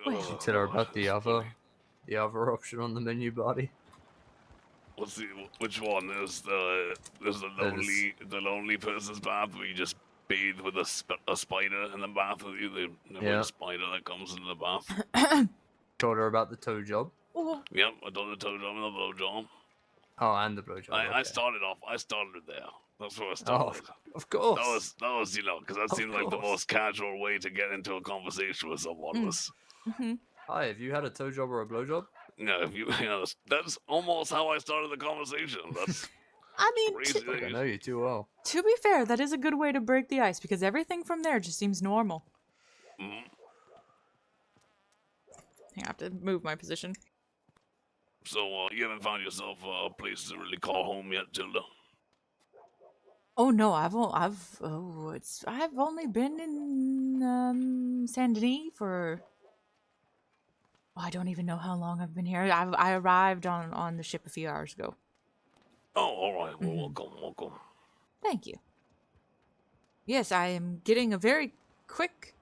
Did you tell her about the other option on the menu, buddy?
Let's see, which one? There's the lonely person's bath where you just bathe with a spider in the bath with you. A spider that comes into the bath.
Told her about the toe job.
Oh.
Yep, I done the toe job and the blow job.
Oh, and the blow job.
I started there. That's where I started.
Oh, of course.
That was because that seemed like the most casual way to get into a conversation with someone was.
Hi, have you had a toe job or a blow job?
No, that's almost how I started the conversation. That's
I mean,
crazy.
I know you too well.
To be fair, that is a good way to break the ice because everything from there just seems normal. I have to move my position.
So, you haven't found yourself a place to really call home yet, Tilda?
Oh no, I've only been in Saint Denis for. I don't even know how long I've been here. I arrived on the ship a few hours ago.
Oh, all right. Well, welcome.
Thank you. Yes, I am getting a very quick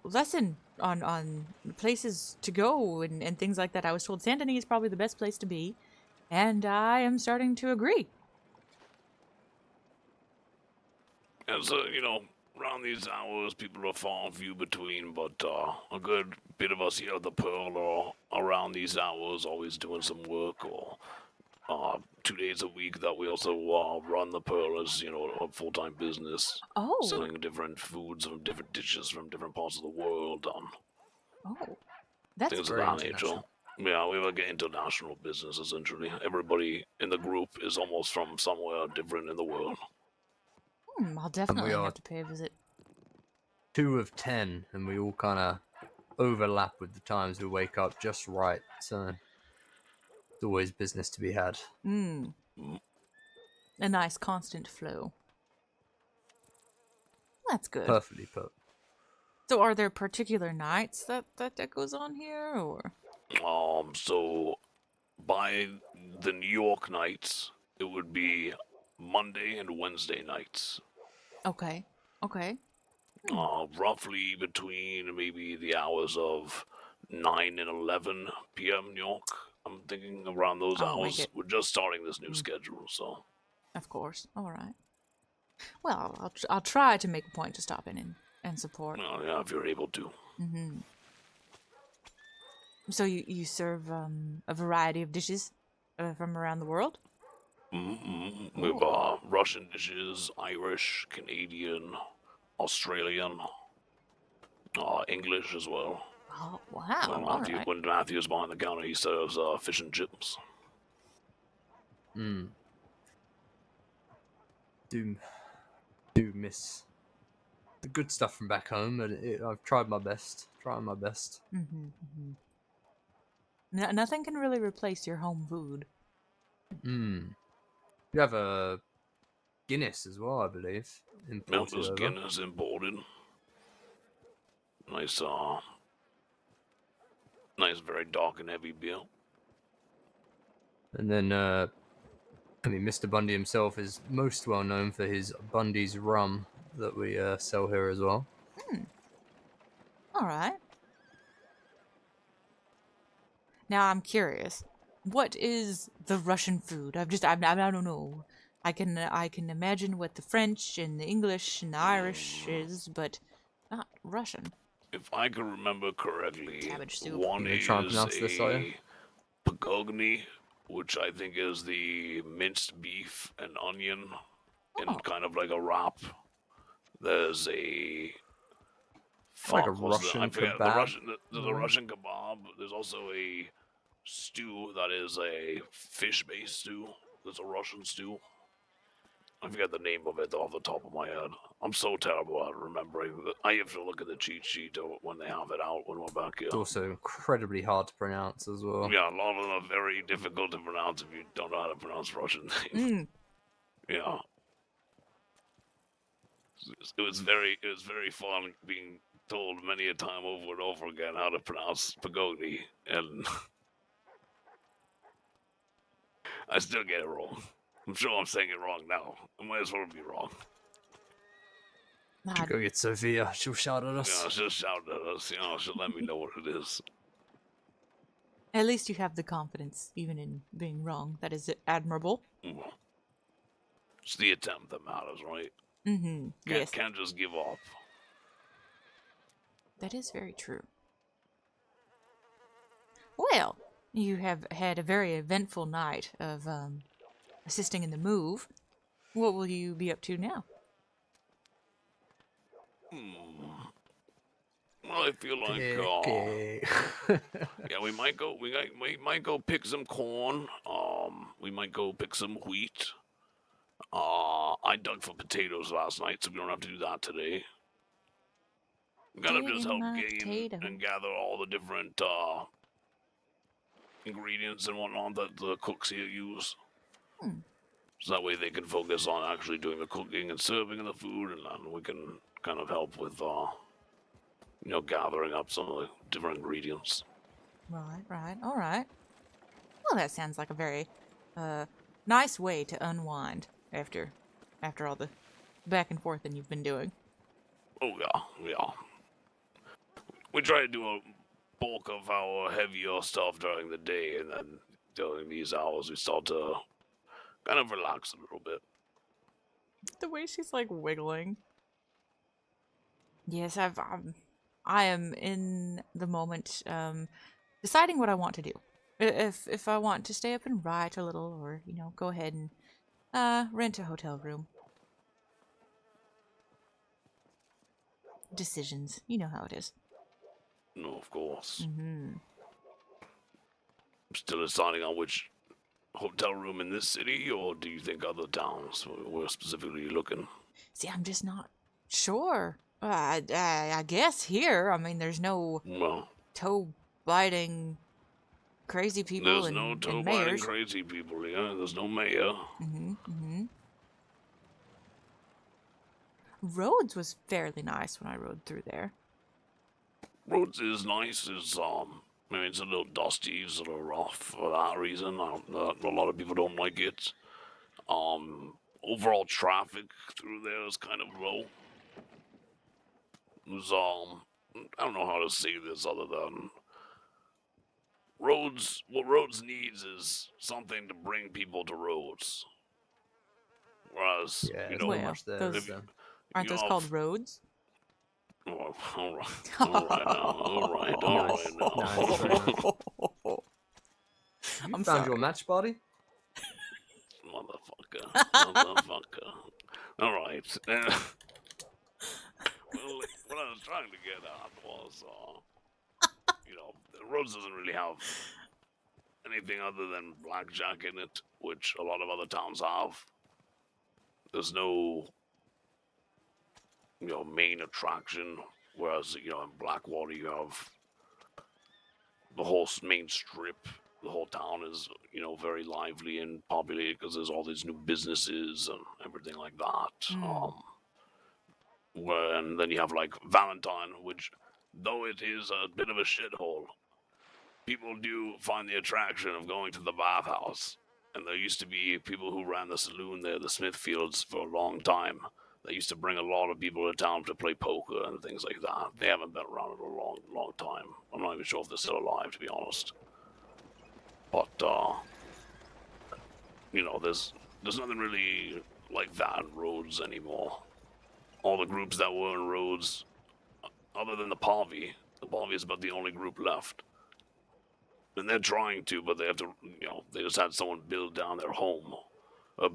lesson on places to go and things like that. I was told Saint Denis is probably the best place to be, and I am starting to agree.
And so, around these hours, people are far and few between, but a good bit of us here at the Pearl are around these hours, always doing some work, or 2 days a week that we also run the Pearl as, a full-time business.
Oh.
Selling different foods and different dishes from different parts of the world.
Oh. That's
things of
very
that nature. Yeah, we will get international business, essentially. Everybody in the group is almost from somewhere different in the world.
I'll definitely have to pay a visit.
2 of 10, and we all kind of overlap with the times we wake up just right, so it's always business to be had.
A nice constant flow. That's good.
Perfectly put.
So are there particular nights that goes on here, or?
So by the New York nights, it would be Monday and Wednesday nights.
Okay.
Roughly between maybe the hours of 9 and 11 p.m. New York. I'm thinking around those
I'll make
hours.
it.
We're just starting this new
Mm.
schedule, so.
Of course. All right. Well, I'll try to make a point to stop in and support.
Well, yeah, if you're able to.
Mm-hmm. So you serve a variety of dishes from around the world?
Mm-hmm. With Russian dishes, Irish, Canadian, Australian, English as well.
Oh, wow. All right.
When Matthew's behind the counter, he serves fish and chips.
Hmm. Do miss the good stuff from back home, but I've tried my best. Trying my best.
Mm-hmm, mm-hmm. Nothing can really replace your home food.
Hmm. You have a Guinness as well, I believe, imported
Memphis
over.
Guinness imported. Nice, very dark and heavy beer.
And then, Mr. Bundy himself is most well known for his Bundy's rum that we sell here as well.
All right. Now I'm curious. What is the Russian food? I don't know. I can imagine what the French and the English and the Irish is, but not Russian.
If I can remember correctly,
Cabbage soup.
one
You gonna try and
is
pronounce this, are you?
a pagogni, which I think is the minced beef and onion in
Oh.
kind of like a wrap. There's a
Like a
what's
Russian
I forget
kebab?
there's a Russian kebab. There's also a stew that is a fish-based stew. There's a Russian stew. I forget the name of it off the top of my head. I'm so terrible at remembering. I have to look at the cheat sheet when they have it out when we're back here.
It's also incredibly hard to pronounce as well.
Yeah, a lot of them are very difficult to pronounce if you don't know how to pronounce Russian names.
Mm.
Yeah. It was very fun being told many a time over and over again how to pronounce pagogni, and I still get it wrong. I'm sure I'm saying it wrong now. I might as well be wrong.
I-
Go get Sophia. She'll shout at us.
Yeah, she'll shout at us. She'll let me know what it is.
At least you have the confidence, even in being wrong. That is admirable.
It's the attempt that matters, right?
Mm-hmm. Yes.
Can't just give up.
That is very true. Well, you have had a very eventful night of assisting in the move. What will you be up to now?
Well, I feel like
Okay.
yeah, we might go pick some corn. We might go pick some wheat. I dug for potatoes last night, so we don't have to do that today. We gotta
Dig
just
in
help
my
gain
potato.
and gather all the different ingredients and whatnot that the cooks here use. So that way they can focus on actually doing the cooking and serving of the food, and then we can kind of help with gathering up some of the different ingredients.
Right. All right. Well, that sounds like a very nice way to unwind after all the back and forth that you've been doing.
Oh yeah. We try to do a bulk of our heavier stuff during the day, and then during these hours we start to kind of relax a little bit.
The way she's like wiggling. Yes, I am in the moment deciding what I want to do. If I want to stay up and write a little, or go ahead and rent a hotel room. Decisions, you know how it is.
No, of course.
Mm-hmm.
I'm still deciding on which hotel room in this city, or do you think other towns we're specifically looking?
See, I'm just not sure. I guess here. I mean, there's no toe-biting crazy people.
There's no toe-biting crazy people here. There's no mayor.
Mm-hmm. Rhodes was fairly nice when I rode through there.
Rhodes is nice. It's it's a little dusty. It's a little rough for that reason. A lot of people don't like it. Overall traffic through there is kind of low. I don't know how to say this other than roads. What roads needs is something to bring people to roads. Whereas,
Yeah,
you
it's not
know,
Well,
much there,
those
is
if
there?
aren't
you
those
have,
called roads?
oh, all right now, all right
Nice, nice, very nice.
now,
You
I'm
found your
sorry.
match, buddy?
motherfucker. All right. Well, what I was trying to get at was, the roads doesn't really have anything other than blackjack in it, which a lot of other towns have. There's no, main attraction, whereas, in Blackwater you have the whole main strip. The whole town is, very lively and populated because there's all these new businesses and everything like that.
Mm.
And then you have like Valentine, which, though it is a bit of a shithole, people do find the attraction of going to the bathhouse. And there used to be people who ran the saloon there, the Smithfields, for a long time. They used to bring a lot of people to town to play poker and things like that. They haven't been around in a long, long time. I'm not even sure if they're still alive, to be honest. But there's nothing really like that in Rhodes anymore. All the groups that were in Rhodes, other than the Pavi is about the only group left. And they're trying to, but they have to, they just had someone build down their home,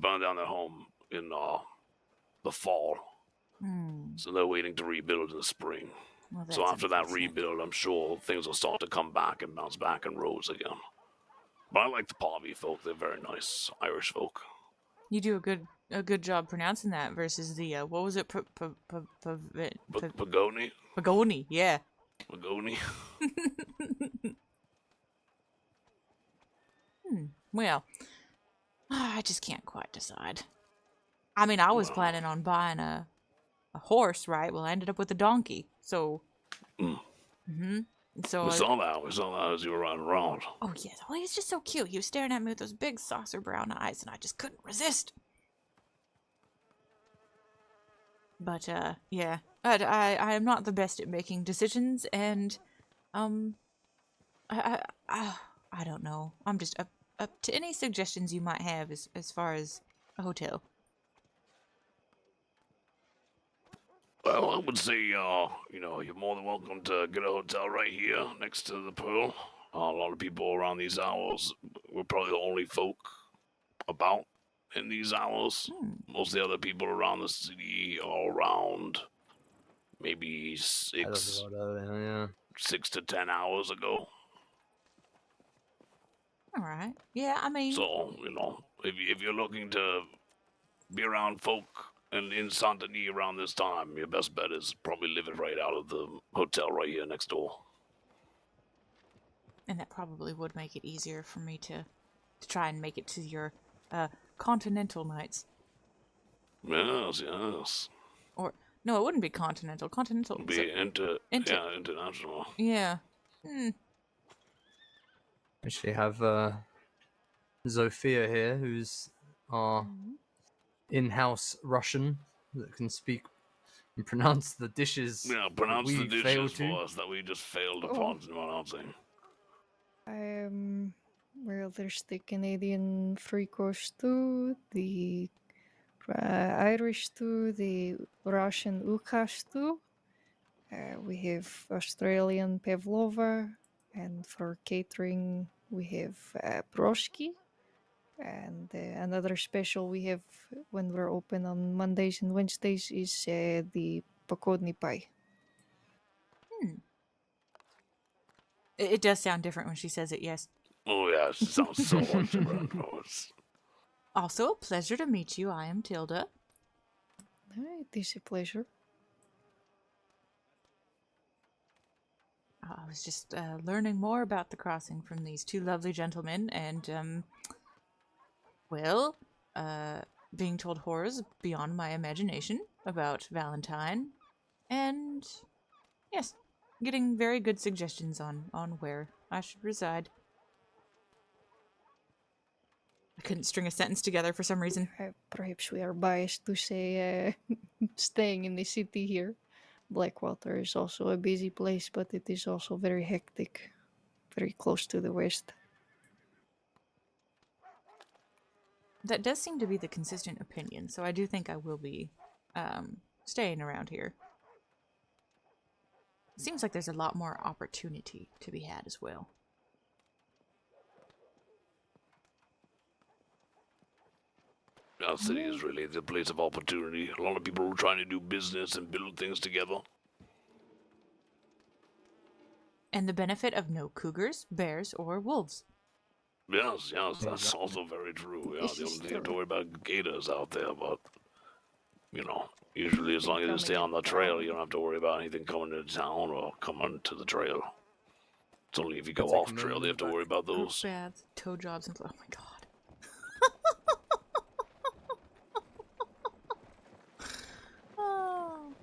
burn down their home in the fall.
Mm.
So they're waiting to rebuild in the spring.
Well,
So
that's
after that
unfortunate.
rebuild, I'm sure things will start to come back and bounce back in Rhodes again. But I like the Pavi folk; they're very nice Irish folk.
You do a good job pronouncing that versus the what was it?
Pagoni,
Pagoni, yeah.
Pagoni.
Well, I just can't quite decide. I mean, I was
Well.
planning on buying a horse, right? Well, I ended up with a donkey. So,
Mm.
so
We saw that as you were riding around.
oh yes, well he's just so cute. He was staring at me with those big saucer brown eyes, and I just couldn't resist. But yeah, I am not the best at making decisions, and I don't know. I'm just up to any suggestions you might have as far as a hotel.
Well, I would say, you're more than welcome to get a hotel right here next to the Pearl. A lot of people around these hours. We're probably the only folk about in these hours. Most of the other people around the city are around maybe
Hell of a lot earlier, yeah.
6 to 10 hours ago.
All right. Yeah, I mean,
So, if you're looking to be around folk and in Saint Denis around this time, your best bet is probably living right out of the hotel right here next door.
and that probably would make it easier for me to try and make it to your continental nights.
Yes.
Or no, it wouldn't be continental. Continental.
Be international.
Yeah.
We actually have Zofia here, who's our in-house Russian that can speak and pronounce the dishes
Yeah,
that
pronounce the
we fail
dishes
to.
for us that we just failed
Oh.
upon pronouncing.
Well, there's the Canadian three-course stew, the Irish stew, the Russian ukha stew. We have Australian pavlova, and for catering we have broshki. And another special we have when we're open on Mondays and Wednesdays is the pakodni pie.
It does sound different when she says it, yes.
Oh yes, it sounds so much different.
Also, a pleasure to meet you. I am Tilda.
It is a pleasure.
I was just learning more about the crossing from these two lovely gentlemen, and, well, being told horrors beyond my imagination about Valentine, and, yes, getting very good suggestions on where I should reside. I couldn't string a sentence together for some reason.
Perhaps we are biased to say staying in the city here. Blackwater is also a busy place, but it is also very hectic, very close to the west.
That does seem to be the consistent opinion, so I do think I will be staying around here. Seems like there's a lot more opportunity to be had as well.
Our city is really the place of opportunity. A lot of people are trying to do business and build things together.
And the benefit of no cougars, bears, or wolves.
Yes, that's also very true. Yeah,
This
the
is
only thing you have to
still-
worry about gators out there, but usually as long as you stay on the
Coming
trail,
down.
you don't have to worry about anything coming to town or coming to the trail. It's only if you go
It's like
off trail they have to
mainly
worry about
Group
those.
baths, toe jobs, and oh my god. Oh.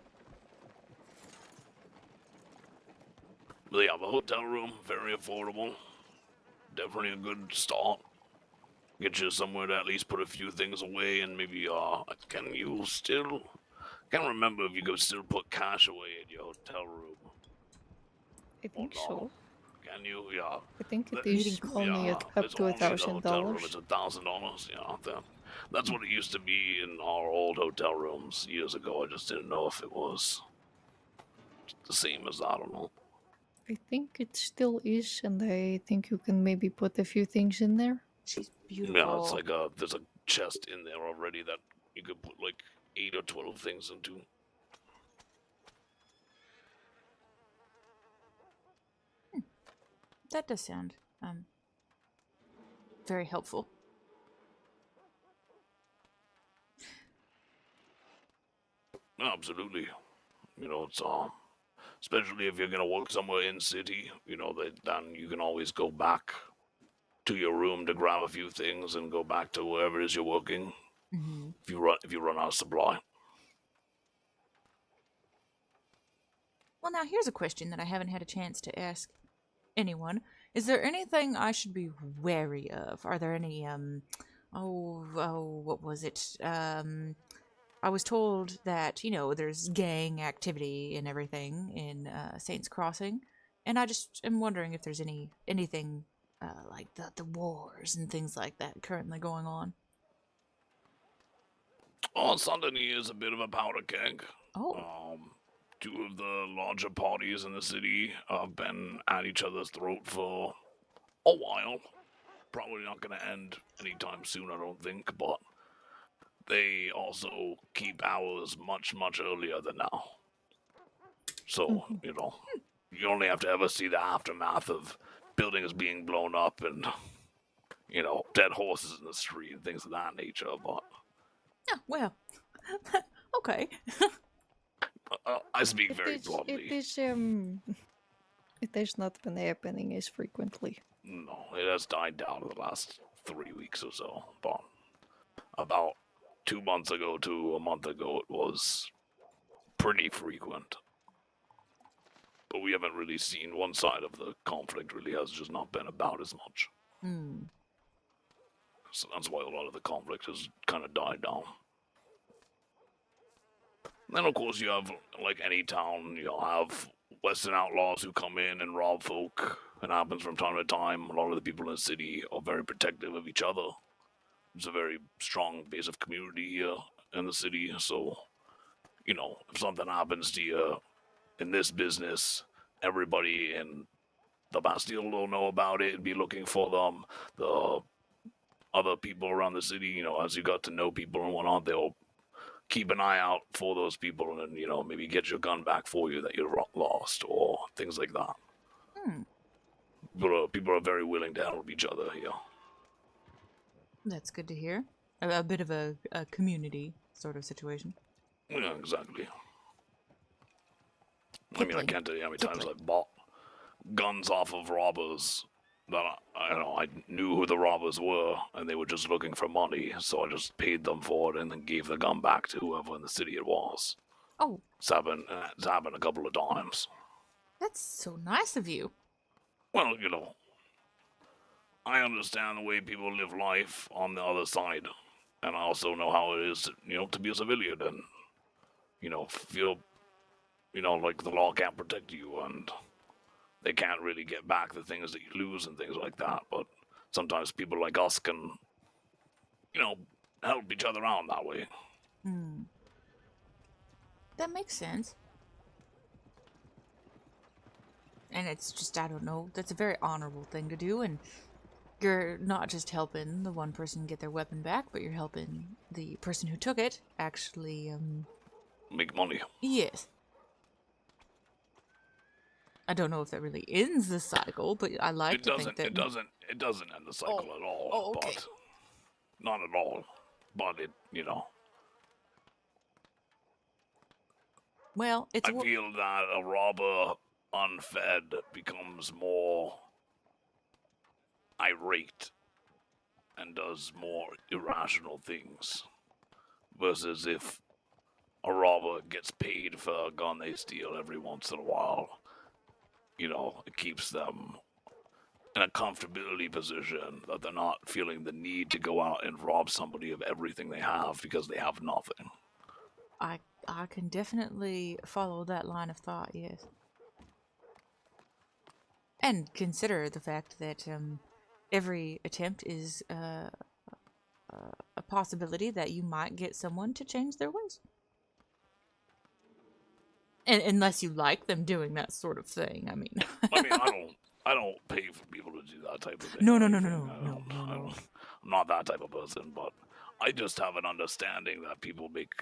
But yeah, the hotel room, very affordable. Definitely a good start. Get you somewhere to at least put a few things away, and maybe can you still? Can't remember if you could still put cash away in your hotel room.
I think
no?
so.
Can you? Yeah.
I think it
Meeting
is only
Yeah,
up
it's
to
only the hotel room.
$1,000.
It's $1,000. Yeah, that's what it used to be in our old hotel rooms years ago. I just didn't know if it was the same as I don't know.
I think it still is, and I think you can maybe put a few things in there.
She's beautiful.
Yeah, it's like there's a chest in there already that you could put like 8 or 12 things into.
That does sound very helpful.
Absolutely. It's especially if you're gonna work somewhere in city, then you can always go back to your room to grab a few things and go back to wherever it is you're working.
Mm-hmm.
If you run out of supply.
Well, now here's a question that I haven't had a chance to ask anyone. Is there anything I should be wary of? Are there any what was it? I was told that, there's gang activity and everything in Saints Crossing, and I just am wondering if there's anything like the wars and things like that currently going on.
Oh, Sundany is a bit of a powder keg.
Oh.
Two of the larger parties in the city have been at each other's throat for a while. Probably not going to end anytime soon, I don't think, but they also keep hours much, much earlier than now. So, you only have to ever see the aftermath of buildings being blown up and, dead horses in the street and things of that nature, but...
Yeah, well, okay.
I speak very bluntly.
It has not been happening as frequently.
No, it has died down in the last 3 weeks or so, but about 2 months ago to a month ago, it was pretty frequent. But we haven't really seen one side of the conflict really has just not been about as much.
Hmm.
So that's why a lot of the conflict has kind of died down. Then, of course, you have, like any town, you'll have Western outlaws who come in and rob folk. It happens from time to time. A lot of the people in the city are very protective of each other. There's a very strong base of community here in the city, so, if something happens to you in this business, everybody in the Bastille will know about it and be looking for them. The other people around the city, as you got to know people and whatnot, they'll keep an eye out for those people and, maybe get your gun back for you that you lost or things like that. But people are very willing to help each other here.
That's good to hear. A bit of a community sort of situation.
Yeah, exactly. I mean, I can't tell you how many times I've bought guns off of robbers that I knew who the robbers were, and they were just looking for money, so I just paid them for it and then gave the gun back to whoever in the city it was.
Oh.
It's happened a couple of times.
That's so nice of you.
Well, I understand the way people live life on the other side, and I also know how it is, to be a civilian and, feel like the law can't protect you, and they can't really get back the things that you lose and things like that. But sometimes people like us can, help each other out that way.
Hmm. That makes sense. And it's just, I don't know, that's a very honorable thing to do, and you're not just helping the one person get their weapon back, but you're helping the person who took it actually,
Make money.
yes. I don't know if that really ends the cycle, but I like
It
to
doesn't.
think that...
It doesn't end the cycle at all.
Oh, okay.
But not at all. But it.
Well, it's...
I feel that a robber unfed becomes more irate and does more irrational things, versus if a robber gets paid for a gun they steal every once in a while. It keeps them in a comfortability position that they're not feeling the need to go out and rob somebody of everything they have because they have nothing.
I can definitely follow that line of thought, yes. And consider the fact that every attempt is a possibility that you might get someone to change their ways. And unless you like them doing that sort of thing, I mean.
I don't pay for people to do that type of thing.
No.
I'm not that type of person, but I just have an understanding that people make,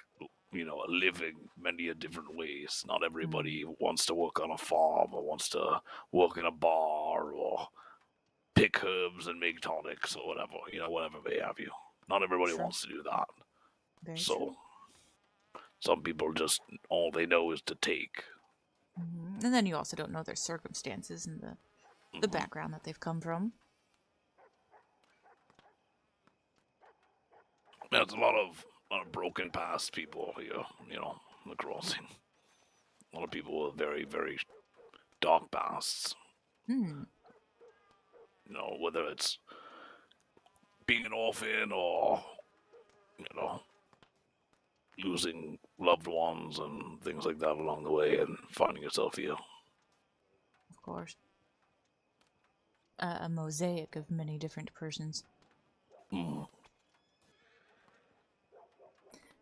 a living many different ways. Not everybody wants to work on a farm or wants to work in a bar or pick herbs and make tonics or whatever, whatever may have you. Not everybody wants to do that.
Very
So
true.
some people just, all they know is to take.
Mm-hmm. And then you also don't know their circumstances and the background that they've come from.
There's a lot of broken past people here, the crossing. A lot of people with very, very dark pasts. Whether it's being an orphan or, losing loved ones and things like that along the way and finding yourself here.
Of course. A mosaic of many different persons.
Mm.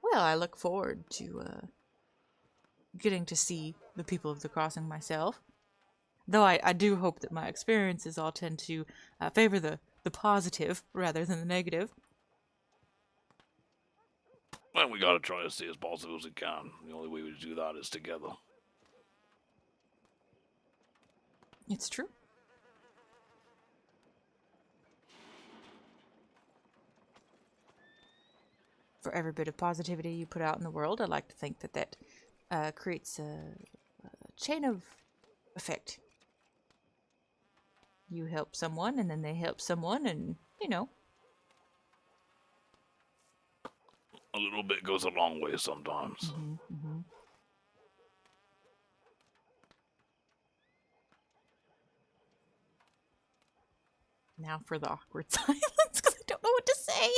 Well, I look forward to getting to see the people of the crossing myself. Though I do hope that my experiences all tend to favor the positive rather than the negative.
Well, we gotta try to stay as positive as we can. The only way we do that is together.
It's true. For every bit of positivity you put out in the world, I like to think that creates a chain of effect. You help someone, and then they help someone, and,
A little bit goes a long way sometimes.
Mm-hmm. Now for the awkward silence, because I don't know what to say.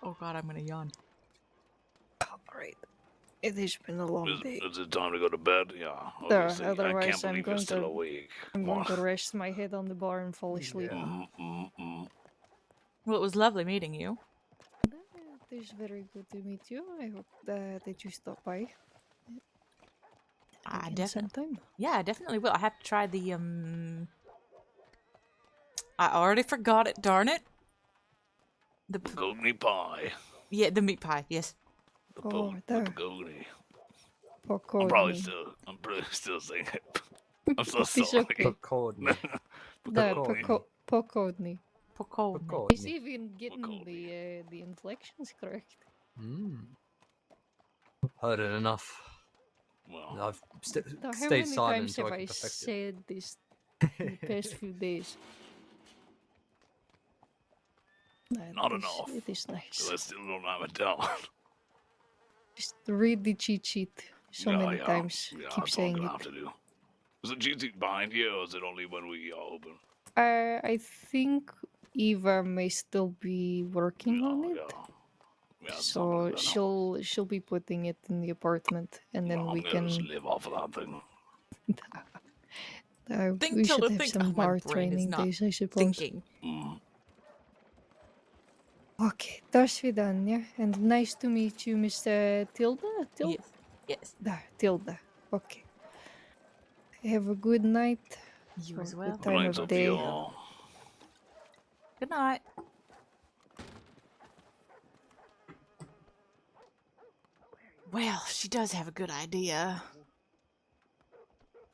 Oh god, I'm gonna yawn.
Alright. It has been a long day.
Is it time to go to bed? Yeah.
Otherwise,
I can't
I'm
believe
going
you're still
to
awake.
I'm going to rest my head on the bar and fall asleep.
Well, it was lovely meeting you.
It is very good to meet you. I hope that you stop by.
I
Again
definitely.
sometime.
Yeah, I definitely will. I have to try the I already forgot it. Darn it. The
Pogoni pie.
Yeah, the meat pie. Yes.
The
Pogoni.
I'm probably still saying it. I'm so
It's
sorry.
okay.
Pocodni.
Pocodni.
Pocodni.
He's even getting the inflections correct.
Heard it enough.
Well,
I've
Now, how
stayed
many
silent
times
so
have
I
I
can perfect it.
said this in the past few days?
Not enough.
It is nice.
I still don't have it down.
Just read the cheat sheet so many times.
Yeah,
Keep
that's all I'm
saying
gonna
it.
have to do. Is the cheat sheet behind you, or is it only when we are open?
I think Eva may still be working on
Yeah,
it.
yeah. Yeah, it's
So
something like that.
she'll be putting it in the apartment, and then
No,
we
I'm gonna just
can.
live off of that thing.
Think,
We should
Tilda,
have
think.
some
Oh, my
bar
brain is
training
not
days, I suppose.
thinking.
Mm.
Okay, до свидания, and nice to meet you, Mr. Tilda.
Yes. Yes.
Da, Tilda. Okay. Have a good night.
You
Or
as
a
well.
good
Good
time
night,
of
Sophia.
day.
Good night. Well, she does have a good idea.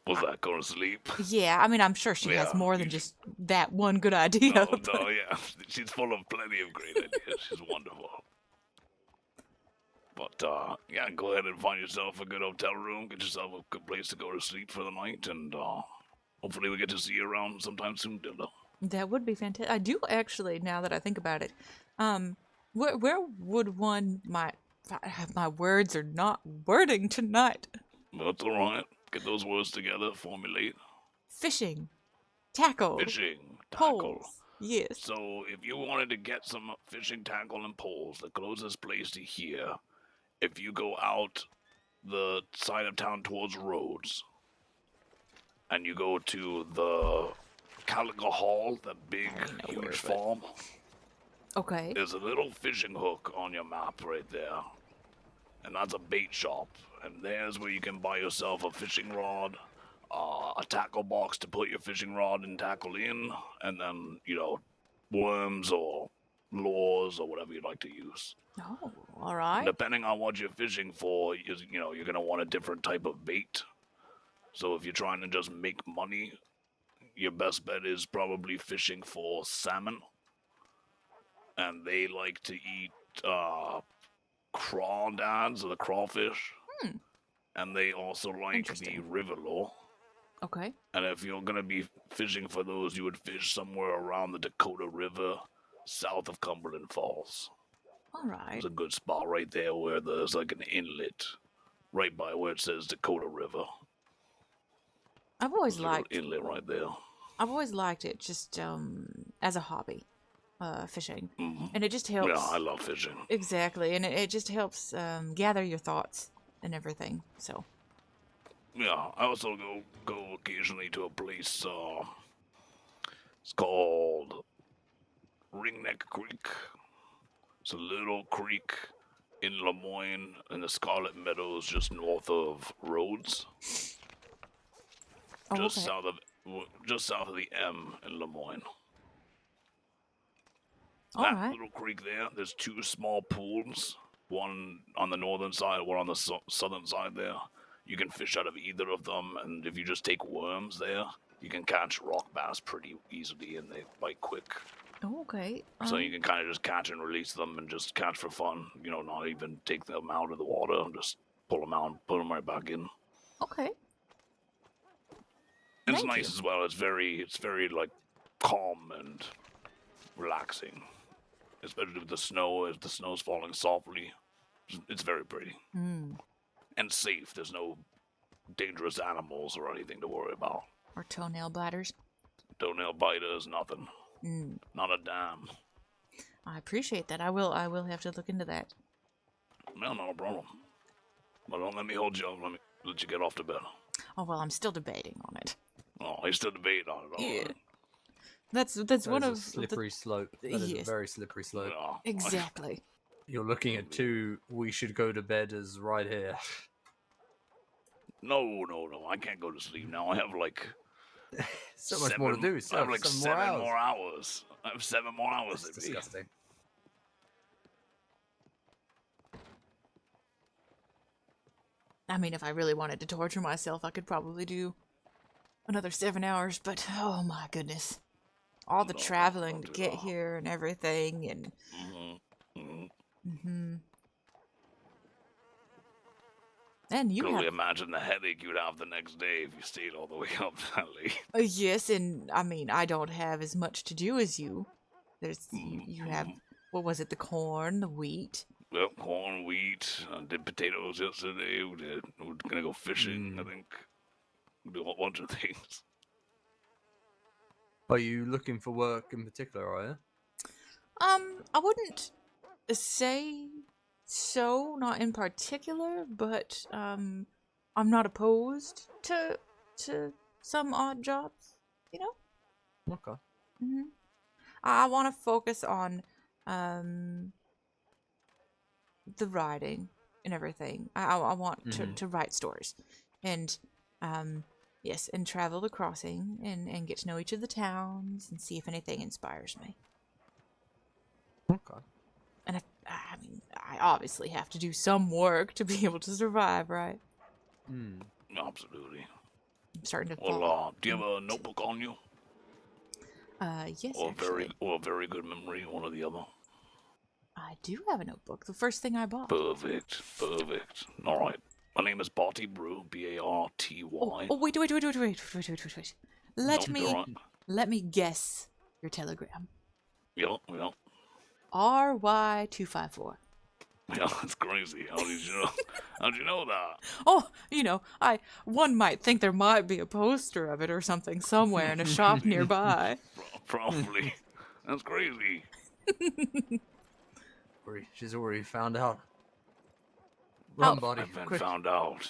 Was that going to sleep?
Yeah, I mean, I'm sure she has
Yeah,
more than just that one good idea.
No,
but-
no, yeah. She's full of plenty of great ideas. She's wonderful. But, yeah, go ahead and find yourself a good hotel room. Get yourself a good place to go to sleep for the night. And, hopefully we get to see you around sometime soon, Tilda.
That would be fantastic. I do actually, now that I think about it, where would one my words are not wording tonight.
That's alright. Get those words together, formulate.
Fishing, tackle,
Fishing, tackle.
poles. Yes.
So, if you wanted to get some fishing tackle and poles, the closest place to here, if you go out the side of town towards Rhodes, and you go to the Calico Hall, the big, huge farm,
Okay.
there's a little fishing hook on your map right there. And that's a bait shop. And there's where you can buy yourself a fishing rod, a tackle box to put your fishing rod and tackle in, and then, worms or lures or whatever you'd like to use.
Oh, all right.
Depending on what you're fishing for, you're going to want a different type of bait. So if you're trying to just make money, your best bet is probably fishing for salmon. And they like to eat crawdads, or the crawfish. And they also like the river lure.
Okay.
And if you're going to be fishing for those, you would fish somewhere around the Dakota River, south of Cumberland Falls.
All right.
There's a good spot right there where there's like an inlet, right by where it says Dakota River.
I've always
There's a little
liked
inlet right there.
I've always liked it just as a hobby, fishing, and it just helps.
Yeah, I love fishing.
Exactly, and it just helps gather your thoughts and everything. So.
Yeah, I also go occasionally to a place. It's called Ringneck Creek. It's a little creek in Lemoyne in the Scarlet Meadows, just north of Rhodes.
Oh,
just
okay.
south of the M in Lemoyne.
All
That
right.
little creek there, there's two small pools, one on the northern side, one on the southern side there. You can fish out of either of them, and if you just take worms there, you can catch rock bass pretty easily, and they bite quick.
Oh, okay.
So you can kind of just catch and release them and just catch for fun. Not even take them out of the water, and just pull them out and put them right back in.
Okay.
It's
Thank
nice
you.
as well. It's very like calm and relaxing, especially with the snow. If the snow's falling softly, it's very pretty and safe. There's no dangerous animals or anything to worry about.
Or toenail bladders.
Toenail biters, nothing. Not a damn.
I appreciate that. I will have to look into that.
No, not a problem. But don't let me hold you up. Let you get off to bed.
Oh well, I'm still debating on it.
Oh, he's still debating on it. All
Yeah.
right.
That's
That
one
is
of
a slippery slope. That is a
Yes.
very slippery slope.
Yeah.
Exactly.
You're looking at two we should go to bed as right here.
No. I can't go to sleep now. I have like
So much more to do.
I
So
have like 7 more
hours.
hours. I have 7 more hours.
That's
Maybe.
disgusting.
I mean, if I really wanted to torture myself, I could probably do another 7 hours, but oh my goodness. All the
No,
traveling
don't
to
do
get
that.
here and everything, and and you
Can only
have
imagine the headache you'd have the next day if you stayed all the way up that late.
yes, and I mean, I don't have as much to do as you. There's you have what was it? The corn, the wheat.
Well, corn, wheat, did potatoes yesterday. We're gonna go fishing, I think. Do a bunch of things.
Are you looking for work in particular, are you?
I wouldn't say so, not in particular, but I'm not opposed to some odd jobs, you know?
Okay.
hmm I want to focus on the writing and everything. I want to write stories, and yes, and travel the crossing and get to know each of the towns and see if anything inspires me.
Okay.
And I mean, I obviously have to do some work to be able to survive, right?
Hmm.
Absolutely.
I'm starting to
Well,
fall.
do you have a notebook on you?
Yes,
Or
actually,
a very good memory, one or the other?
I do have a notebook. The first thing I bought.
Perfect. All right. My name is Barty Brew, Barty.
Oh, wait.
Nope, you're right.
Let me guess your telegram.
Yeah.
RY254.
Yeah, that's crazy. How did you know? How'd you know that?
Oh, one might think there might be a poster of it or something somewhere in a shop nearby.
Probably. That's crazy.
She's already found out.
How-
Run, buddy.
I've been
Quick.
found out.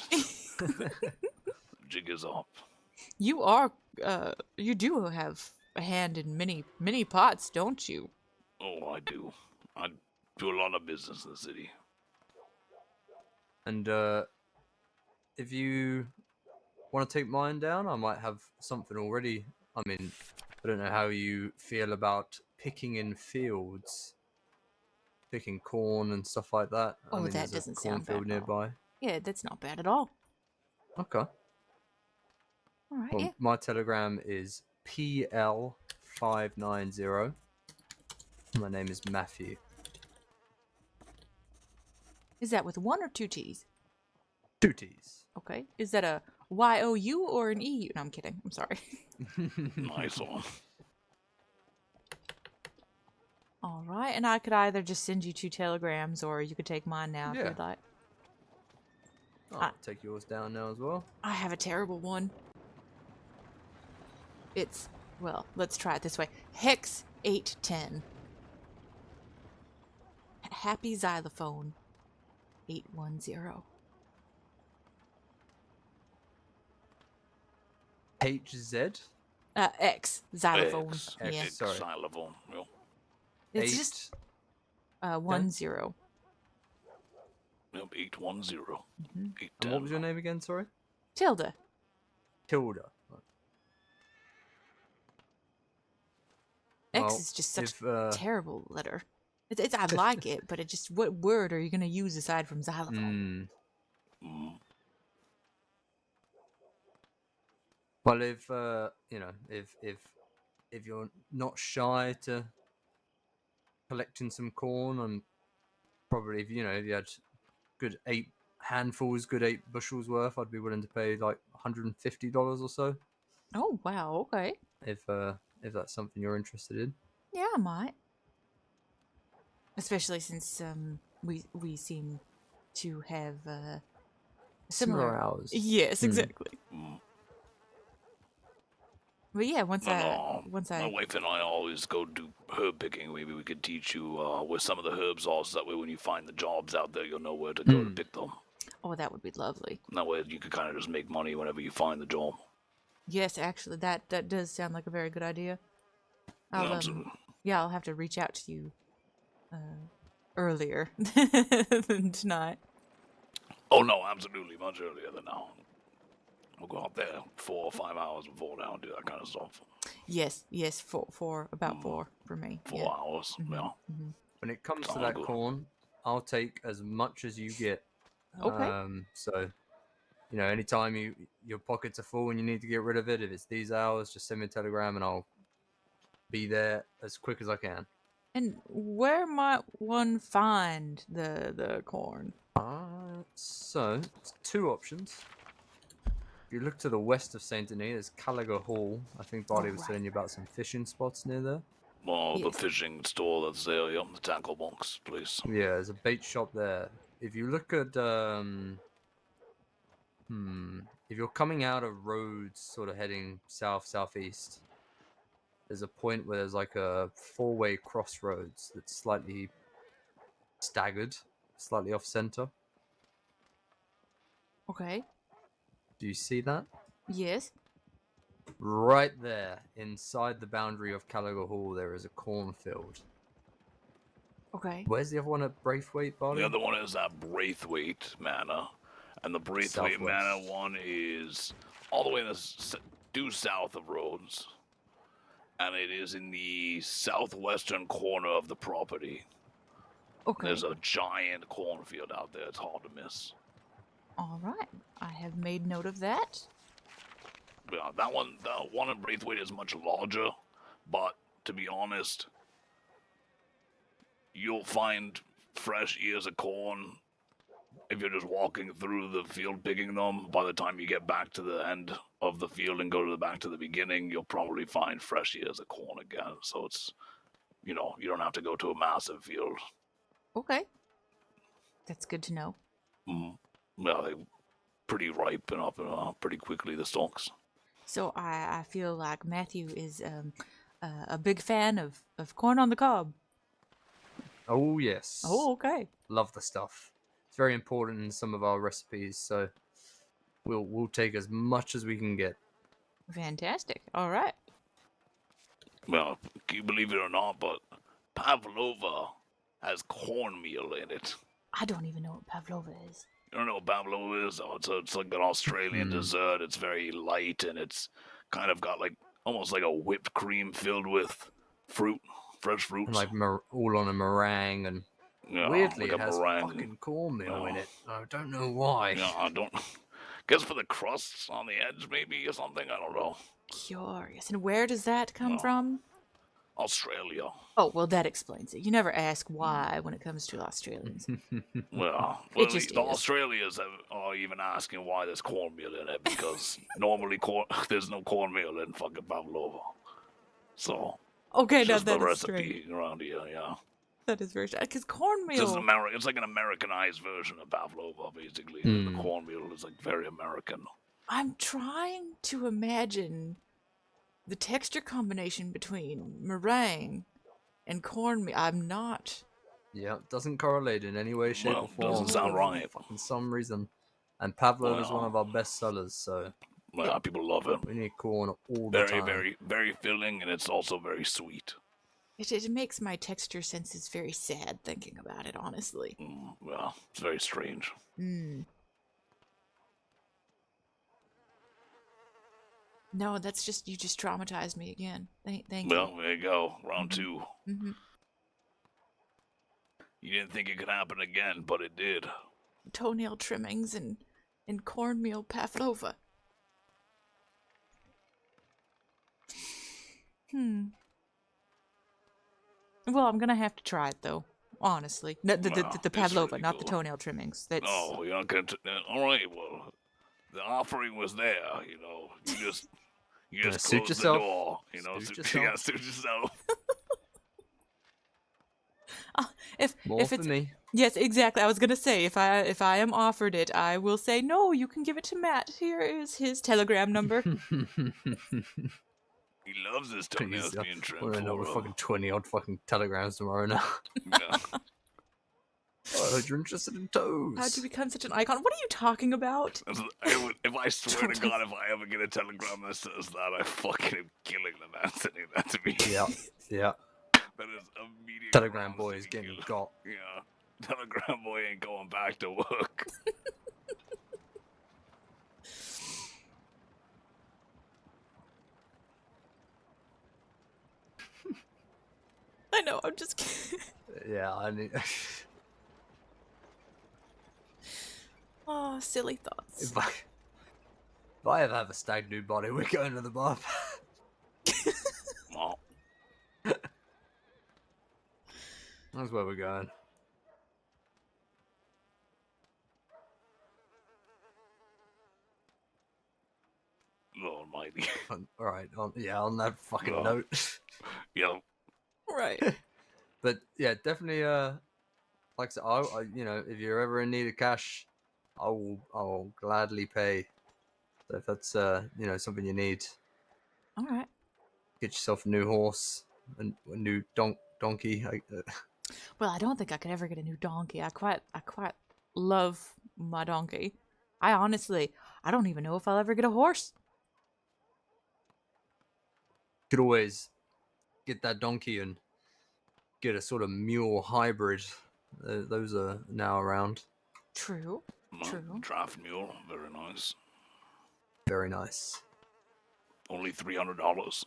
Jig is up.
You do have a hand in many pots, don't you?
Oh, I do. I do a lot of business in the city.
And if you want to take mine down, I might have something already. I mean, I don't know how you feel about picking in fields, picking corn and stuff like that. I
Oh,
mean,
that
there's a
doesn't sound bad
cornfield
at all.
nearby.
Yeah, that's not bad at all.
Okay.
All right,
Well,
yeah.
my telegram is PL590. My name is Matthew.
Is that with one or two T's?
2 T's.
Okay. Is that a YOU or an EU? No, I'm kidding. I'm sorry.
Nice one.
All right, and I could either just send you 2 telegrams, or you could take mine now if
Yeah.
you'd like.
I'll take yours down now as well.
I have a terrible one. It's, well, let's try it this way. Hex 810. Happy Xylophone 810.
HZ?
X Xylophone.
X.
Yeah.
X, sorry.
Xylophone. Yeah.
It's just 10.
Yep, 810.
Mm-hmm.
810.
And what was your name again, sorry?
Tilda.
Tilda.
X
Well,
is just such
if,
a terrible letter. It's I like it, but it just, what word are you gonna use aside from xylophone?
Well, if if you're not shy to collecting some corn, and probably if you had good 8 handfuls, good 8 bushels worth, I'd be willing to pay like $150 or so.
Oh wow, okay.
If that's something you're interested in.
Yeah, I might. Especially since we seem to have similar
hours.
Yes, exactly. But yeah, once
My
I
wife and I always go do herb picking. Maybe we could teach you where some of the herbs are, so that way when you find the jobs out there, you'll know where to go to pick them.
Oh, that would be lovely.
And that way you could kind of just make money whenever you find the job.
Yes, actually, that does sound like a very good idea.
Absolutely.
I'll have to reach out to you earlier than tonight.
Oh no, absolutely, much earlier than now. We'll go out there 4 or 5 hours before now and do that kind of stuff.
Yes, for about 4 for me.
4 hours, yeah.
When it comes to
Sounds
that
good.
corn, I'll take as much as you get.
Okay.
So, anytime your pockets are full and you need to get rid of it, if it's these hours, just send me a telegram and I'll be there as quick as I can.
And where might one find the corn?
So, it's 2 options. If you look to the west of Saint Denis, there's Caliga Hall. I think Barty was telling you about some fishing spots near there.
Well, the
Yes.
fishing store that's there, yeah, the tackle box place.
Yeah, there's a bait shop there. If you look at if you're coming out of roads, sort of heading southeast, there's a point where there's like a 4-way crossroads that's slightly staggered, slightly off center.
Okay.
Do you see that?
Yes.
Right there, inside the boundary of Caligo Hall, there is a cornfield.
Okay.
Where's the other one at Braithwaite, Barley?
The other one is at Braithwaite Manor. And the Braithwaite Manor
Southwest.
one is all the way due south of Rhodes. And it is in the southwestern corner of the property.
Okay.
There's a giant cornfield out there. It's hard to miss.
All right. I have made note of that.
Yeah, the one in Braithwaite is much larger, but to be honest, you'll find fresh ears of corn if you're just walking through the field picking them. By the time you get back to the end of the field and go back to the beginning, you'll probably find fresh ears of corn again. So it's, you don't have to go to a massive field.
Okay. That's good to know.
Yeah, they're pretty ripe and up pretty quickly, the stalks.
So I feel like Matthew is a big fan of corn on the cob.
Oh, yes.
Oh, okay.
Love the stuff. It's very important in some of our recipes, so we'll take as much as we can get.
Fantastic. All right.
Well, can you believe it or not, but pavlova has cornmeal in it.
I don't even know what pavlova is.
You don't know what pavlova is? Oh, it's like an Australian dessert. It's very light, and it's kind of got almost like a whipped cream filled with fruit, fresh fruits.
And like all on a meringue, and weirdly
like
it has
meringue.
fucking cornmeal in it. I don't know why.
Yeah, I don't. Guess for the crusts on the edge, maybe, or something. I don't know.
Curious. And where does that come from?
Australia.
Oh, well, that explains it. You never ask why when it comes to Australians.
Well,
It just
the
is.
Australians are even asking why there's cornmeal in it, because normally there's no cornmeal in fucking pavlova. So,
Okay,
it's
now
just the
that is
recipe
strange.
around here, yeah.
That is very strange. Because cornmeal...
It's like an Americanized version of pavlova, basically. The cornmeal is like very American.
I'm trying to imagine the texture combination between meringue and cornmeal. I'm not...
Yeah, it doesn't correlate in any way, shape, or form.
Doesn't sound right.
For some reason. And pavlova is one of our best sellers, so...
Yeah, people love it.
We need corn all the time.
Very, very filling, and it's also very sweet.
It makes my texture senses very sad thinking about it, honestly.
Well, it's very strange.
No, that's just... You just traumatized me again. Thank you.
Well, there you go. Round 2.
Mm-hmm.
You didn't think it could happen again, but it did.
Toenail trimmings and cornmeal pavlova. Well, I'm gonna have to try it though. Honestly, the pavlova,
really
not the
good.
toenail trimmings. That's...
Oh, you're not gonna. All right. Well, the offering was there. You just
suit
close
yourself.
the door.
Suit
Suit yourself.
More for me.
Yes, exactly. I was gonna say if I am offered it, I will say no. You can give it to Matt. Here is his telegram number.
He loves his toenails being trimmed.
We're another fucking 20-odd fucking telegrams tomorrow now.
Yeah.
I heard you're interested in toes.
How'd you become such an icon? What are you talking about?
If I swear to God, if I ever get a telegram that says that, I fucking am killing the man sending that to me.
Yeah.
That is immediate.
Telegram boy is getting got.
Yeah. Telegram boy ain't going back to work.
I know. I'm just kidding.
Yeah, I need.
Oh, silly thoughts.
If I ever have a stag nude body, we're going to the bar.
Well,
That's where we're going.
Lord almighty.
Alright, on that fucking
Well.
note.
Yeah.
Right.
But yeah, definitely like I said, if you're ever in need of cash, I'll gladly pay. So if that's something you need.
All right.
get yourself a new horse, a new donkey.
Well, I don't think I could ever get a new donkey. I quite love my donkey. I don't even know if I'll ever get a horse.
Could always get that donkey and get a sort of mule hybrid. Those are now around.
True. True.
Draft mule, very nice.
Very nice.
Only $300.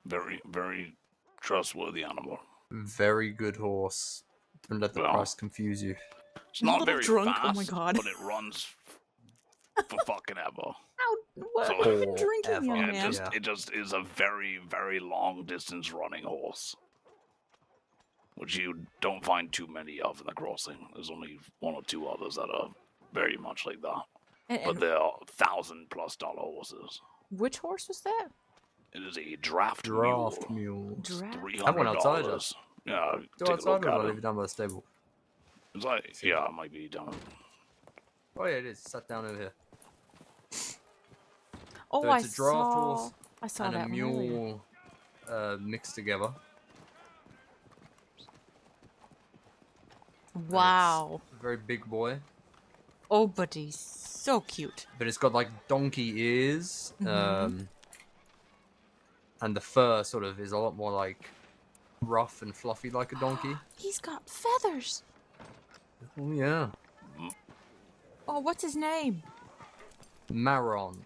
Very, very trustworthy animal.
Very good horse. Don't let the
Well,
price confuse you.
It's
I'm a
not
little
very
drunk,
fast,
oh my God.
but it runs for fucking ever.
What
So-
have you been drinking,
Forever.
young
Yeah,
man?
it just is a very, very long distance running horse. Which you don't find too many of in the crossing. There's only one or two others that are very much like that. But
And
they're $1,000+ horses.
which horse was that?
It is a draft
Draft
mule.
mule.
Draft.
$300.
Have one outside,
Yeah,
Go
take a
outside,
look
or
at
I'll leave
him.
it down by the stable.
It's like, yeah, it might be down.
Oh yeah, it is. Sat down over here.
Oh,
So
I
it's a draft
saw.
horse
I saw
and
that
a
one earlier.
mule mixed together. And it's
Wow.
a very big boy.
Oh, but he's so cute.
But it's got like donkey ears.
Mhm.
And the fur sort of is a lot more like rough and fluffy like a donkey.
He's got feathers.
Oh yeah.
Oh, what's his name?
Marron.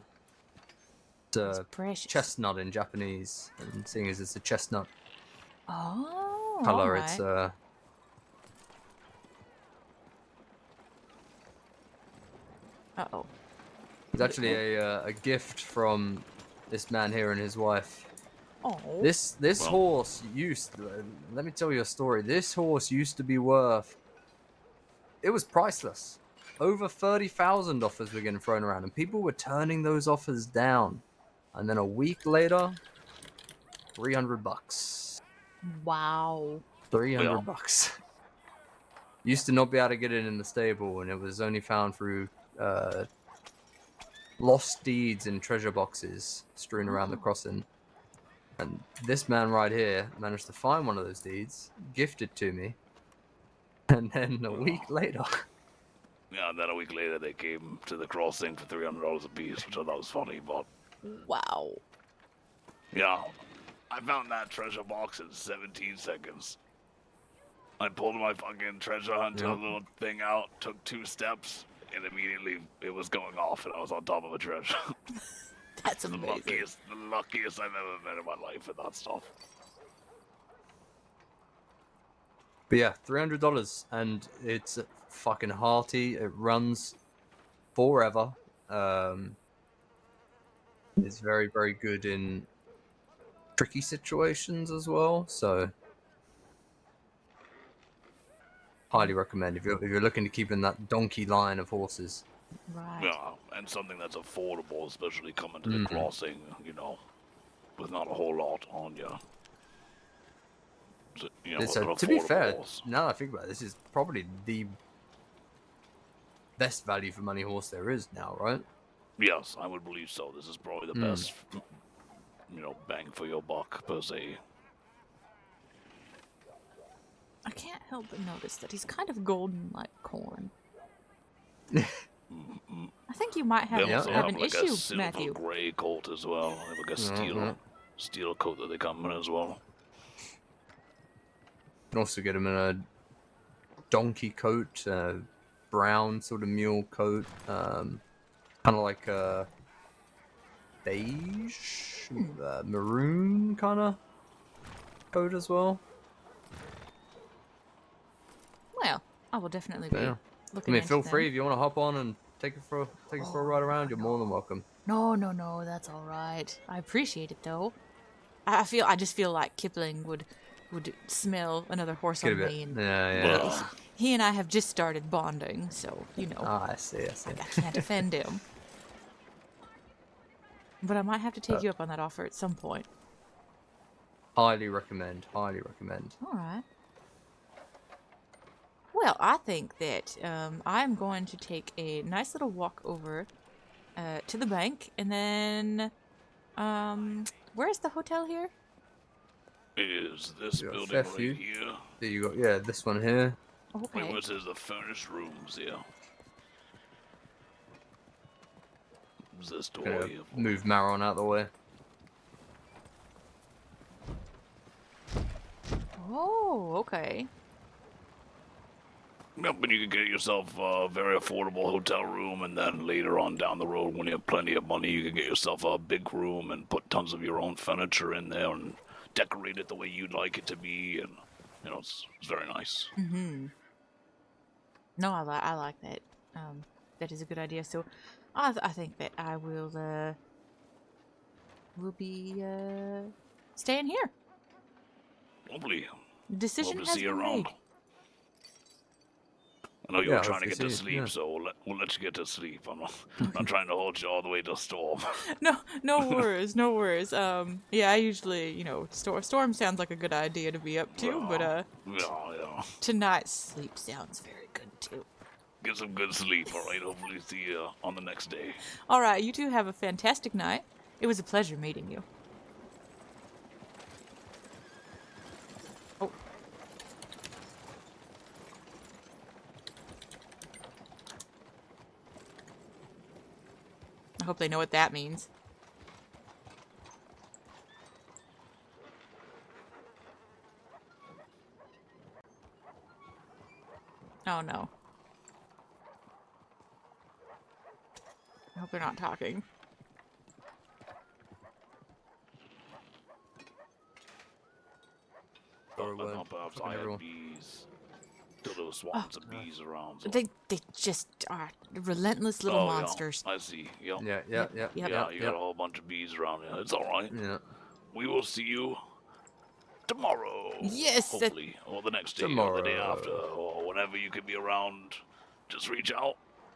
It's
It's
a
precious.
chestnut in Japanese. And seeing as it's a chestnut
Oh,
color,
alright.
it's
Uh-oh.
it's actually a gift from this man here and his wife.
Oh.
This
Well-
horse let me tell you a story. This horse used to be worth, it was priceless. Over 30,000 offers were getting thrown around, and people were turning those offers down. And then a week later, $300.
Wow.
300
Well.
bucks. Used to not be able to get it in the stable, and it was only found through lost deeds in treasure boxes strewn around the crossing. And this man right here managed to find one of those deeds, gift it to me, and then a week later,
Yeah, and then a week later they came to the crossing for $300 a piece, which I thought was funny, but
Wow.
yeah. I found that treasure box in 17 seconds. I pulled my fucking treasure hunter
Yep.
little thing out, took 2 steps, and immediately it was going off, and I was on top of a treasure.
That's
the
amazing.
luckiest I've ever been in my life with that stuff.
but yeah, $300, and it's fucking hearty. It runs forever. It's very, very good in tricky situations as well. So, highly recommend if you're looking to keep in that donkey line of horses.
Right.
Yeah, and something that's affordable, especially coming to the
Mhm.
crossing, you know, with not a whole lot on you. So, you know,
It's
an
to be
affordable
fair,
horse.
now that I think about it, this is probably the best value for money horse there is now, right?
Yes, I would believe so. This is probably the best, you know, bang for your buck per se.
I can't help but notice that he's kind of golden like corn. I think you might
They
have,
also
have
have
an
like a
issue,
silver
Matthew.
gray coat as well. They have like a steel coat that they come in as well.
You can also get them in a donkey coat, brown sort of mule coat, kind of like a beige, maroon kind of coat as well.
Well, I will definitely be
Yeah. I
looking
mean,
into
feel
them.
free if you want to hop on and take it for a ride around. You're more than welcome.
No, that's all right. I appreciate it though. I just feel like Kipling would smell another horse
Get a
on
bit.
me, and
Yeah.
Well,
he and I have just started bonding, so you know
Ah, I see.
I can't offend him. But I might have to take you up on that offer at some point.
Highly recommend. Highly recommend.
All right. Well, I think that I'm going to take a nice little walk over to the bank, and then Where's the hotel here?
Is this
You got a
building
fair
right
few.
here?
There you got, yeah, this one here.
Okay.
Wait, what is the furnished rooms here? What's this door
Gonna
here for?
move Maron out the way.
Oh, okay.
Yep, and you can get yourself a very affordable hotel room, and then later on down the road, when you have plenty of money, you can get yourself a big room and put tons of your own furniture in there and decorate it the way you'd like it to be, and you know, it's very nice.
Mm-hmm. No, I like that. That is a good idea. So, I think that I will be staying here.
Lovely.
Decision
Love to
has
see you
been
around.
made.
I know you
Yeah,
were trying to
hopefully
get to
see you,
sleep,
yeah.
so we'll let you get to sleep. I'm not trying to hold you all the way to the storm.
No worries, no worries. Yeah, I usually, storm sounds like a good idea to be up to, but
Yeah.
tonight's sleep sounds very good too.
Get some good sleep, all right? Hopefully see you on the next day.
All right, you two have a fantastic night. It was a pleasure meeting you. Oh. I hope they know what that means. Oh no. I hope they're not talking.
Perhaps I had bees. Tilda was swatting some bees around. So.
They just are relentless little monsters.
Yeah, I see. Yep.
Yeah.
Yeah, you got a whole bunch of bees around here. It's all right.
Yeah.
We will see you tomorrow.
Yes.
Hopefully, or the next day, or the day after, or whenever you can be around. Just reach out,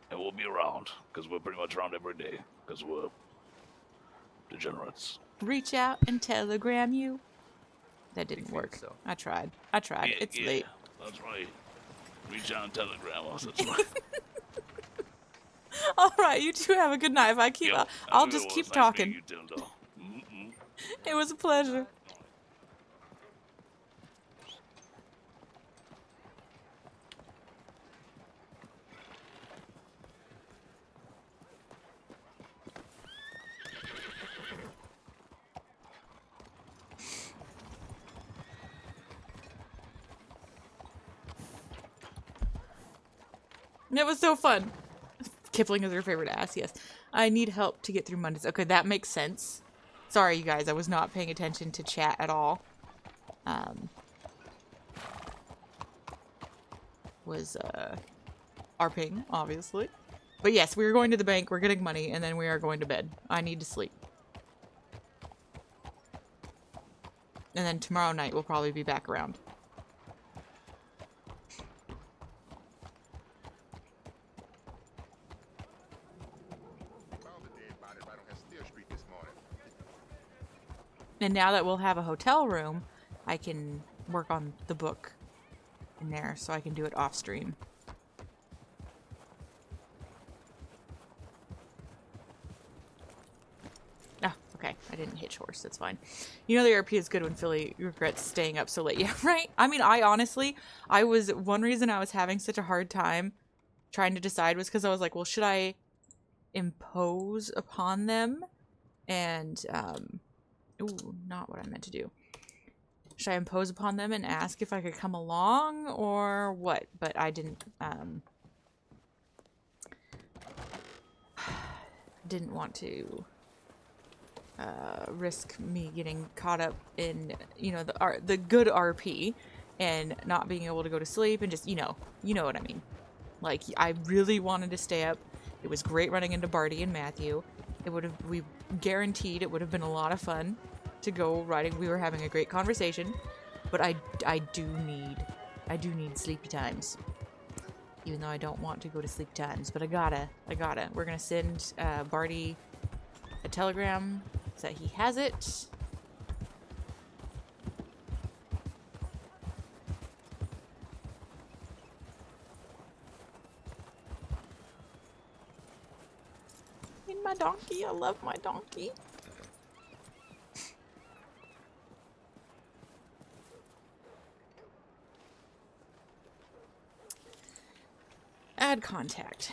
and we'll be around because we're pretty much around every day because we're degenerates.
Reach out and telegram you. That didn't work.
So.
I tried.
Yeah,
It's late.
That's right. Reach out and telegram us. That's right.
All right, you two have a good night. If I keep, I'll just keep talking.
You, Tilda.
It was a pleasure. It was so fun. Kipling is her favorite ass, yes. I need help to get through Mondays. Okay, that makes sense. Sorry, you guys, I was not paying attention to chat at all. Was RPing, obviously. But yes, we are going to the bank, we're getting money, and then we are going to bed. I need to sleep. And then tomorrow night we'll probably be back around. And now that we'll have a hotel room, I can work on the book in there so I can do it off stream. Oh, okay. I didn't hitch horse. That's fine. You know the RP is good when Philly regrets staying up so late. Yeah, right? I mean, one reason I was having such a hard time trying to decide was because I was like, well, should I impose upon them? And, ooh, not what I meant to do. Should I impose upon them and ask if I could come along or what? But I didn't want to risk me getting caught up in, the good RP and not being able to go to sleep and just, you know what I mean. Like, I really wanted to stay up. It was great running into Barty and Matthew. We guaranteed it would have been a lot of fun to go riding. We were having a great conversation, but I do need sleepy times. Even though I don't want to go to sleep times, but I gotta. We're gonna send Barty a telegram so that he has it. My donkey, I love my donkey. Add contact.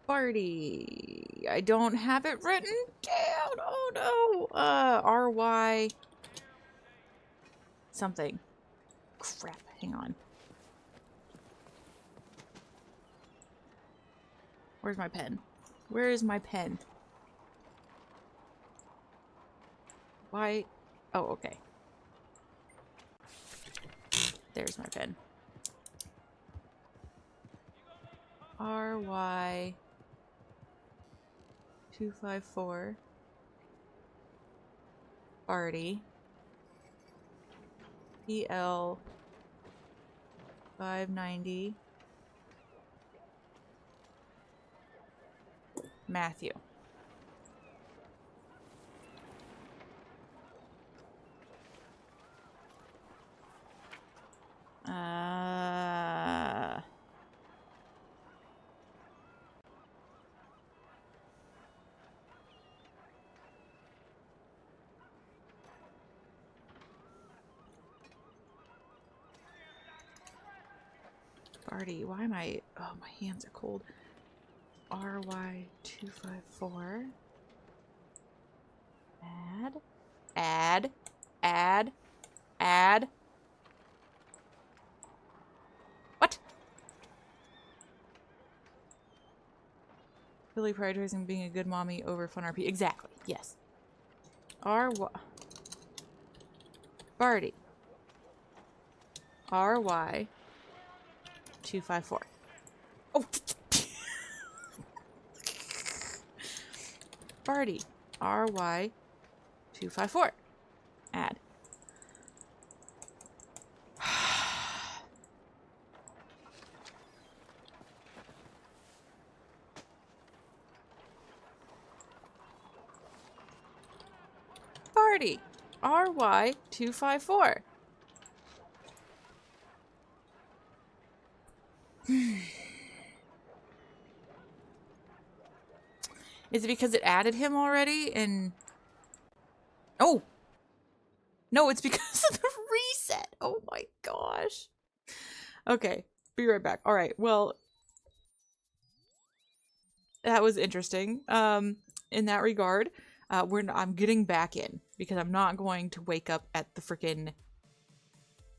Barty. I don't have it written down. Oh no. RY. Something. Crap. Hang on. Where's my pen? Where is my pen? Why? Oh, okay. There's my pen. RY 254 Barty PL 590 Matthew. Barty, why am I... Oh, my hands are cold. RY254. Add. What? Really prioritizing being a good mommy over fun RP. Exactly, yes. Barty. RY254. Oh! Barty. RY254. Add. Barty. RY254. Is it because it added him already? And oh no, it's because of the reset. Oh my gosh. Okay, be right back. All right, well, that was interesting. In that regard, I'm getting back in because I'm not going to wake up at the freaking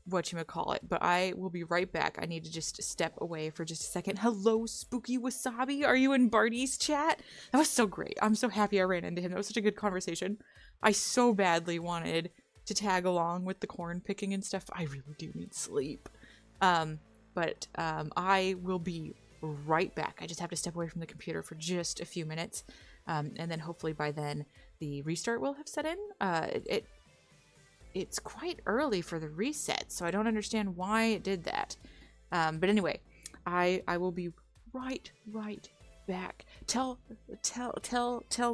whatchamacallit, but I will be right back. I need to just step away for just a second. Hello, Spooky Wasabi. Are you in Barty's chat? That was so great. I'm so happy I ran into him. That was such a good conversation. I so badly wanted to tag along with the corn picking and stuff. I really do need sleep. But I will be right back. I just have to step away from the computer for just a few minutes. And then hopefully by then the restart will have set in. It's quite early for the reset, so I don't understand why it did that. But anyway, I will be right back. Tell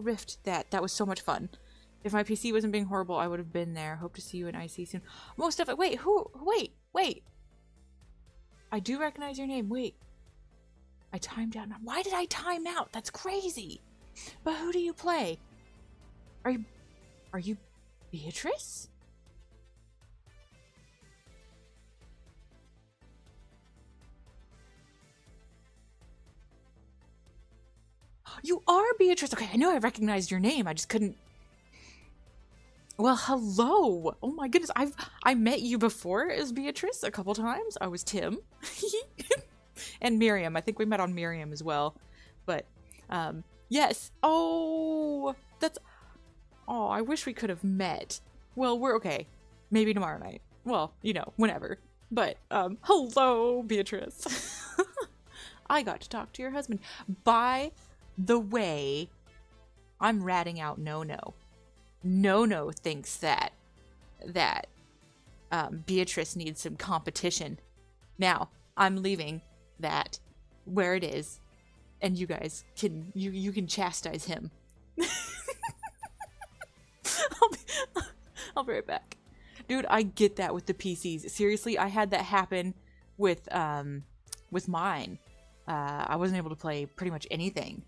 Rift that was so much fun. If my PC wasn't being horrible, I would have been there. Hope to see you in IC soon. Most of it. Wait, wait. I do recognize your name. Wait. I timed out. Why did I time out? That's crazy. But who do you play? Are you Beatrice? You are Beatrice. Okay, I know I recognized your name. I just couldn't. Well, hello. Oh my goodness. I met you before as Beatrice a couple times. I was Tim. And Miriam. I think we met on Miriam as well. But yes. Oh, I wish we could have met. Well, we're okay. Maybe tomorrow night. Well, whenever. But hello, Beatrice. I got to talk to your husband. By the way, I'm ratting out No-No. No-No thinks that Beatrice needs some competition. Now, I'm leaving that where it is, and you guys can you can chastise him. I'll be right back. Dude, I get that with the PCs. Seriously, I had that happen with mine. I wasn't able to play pretty much anything.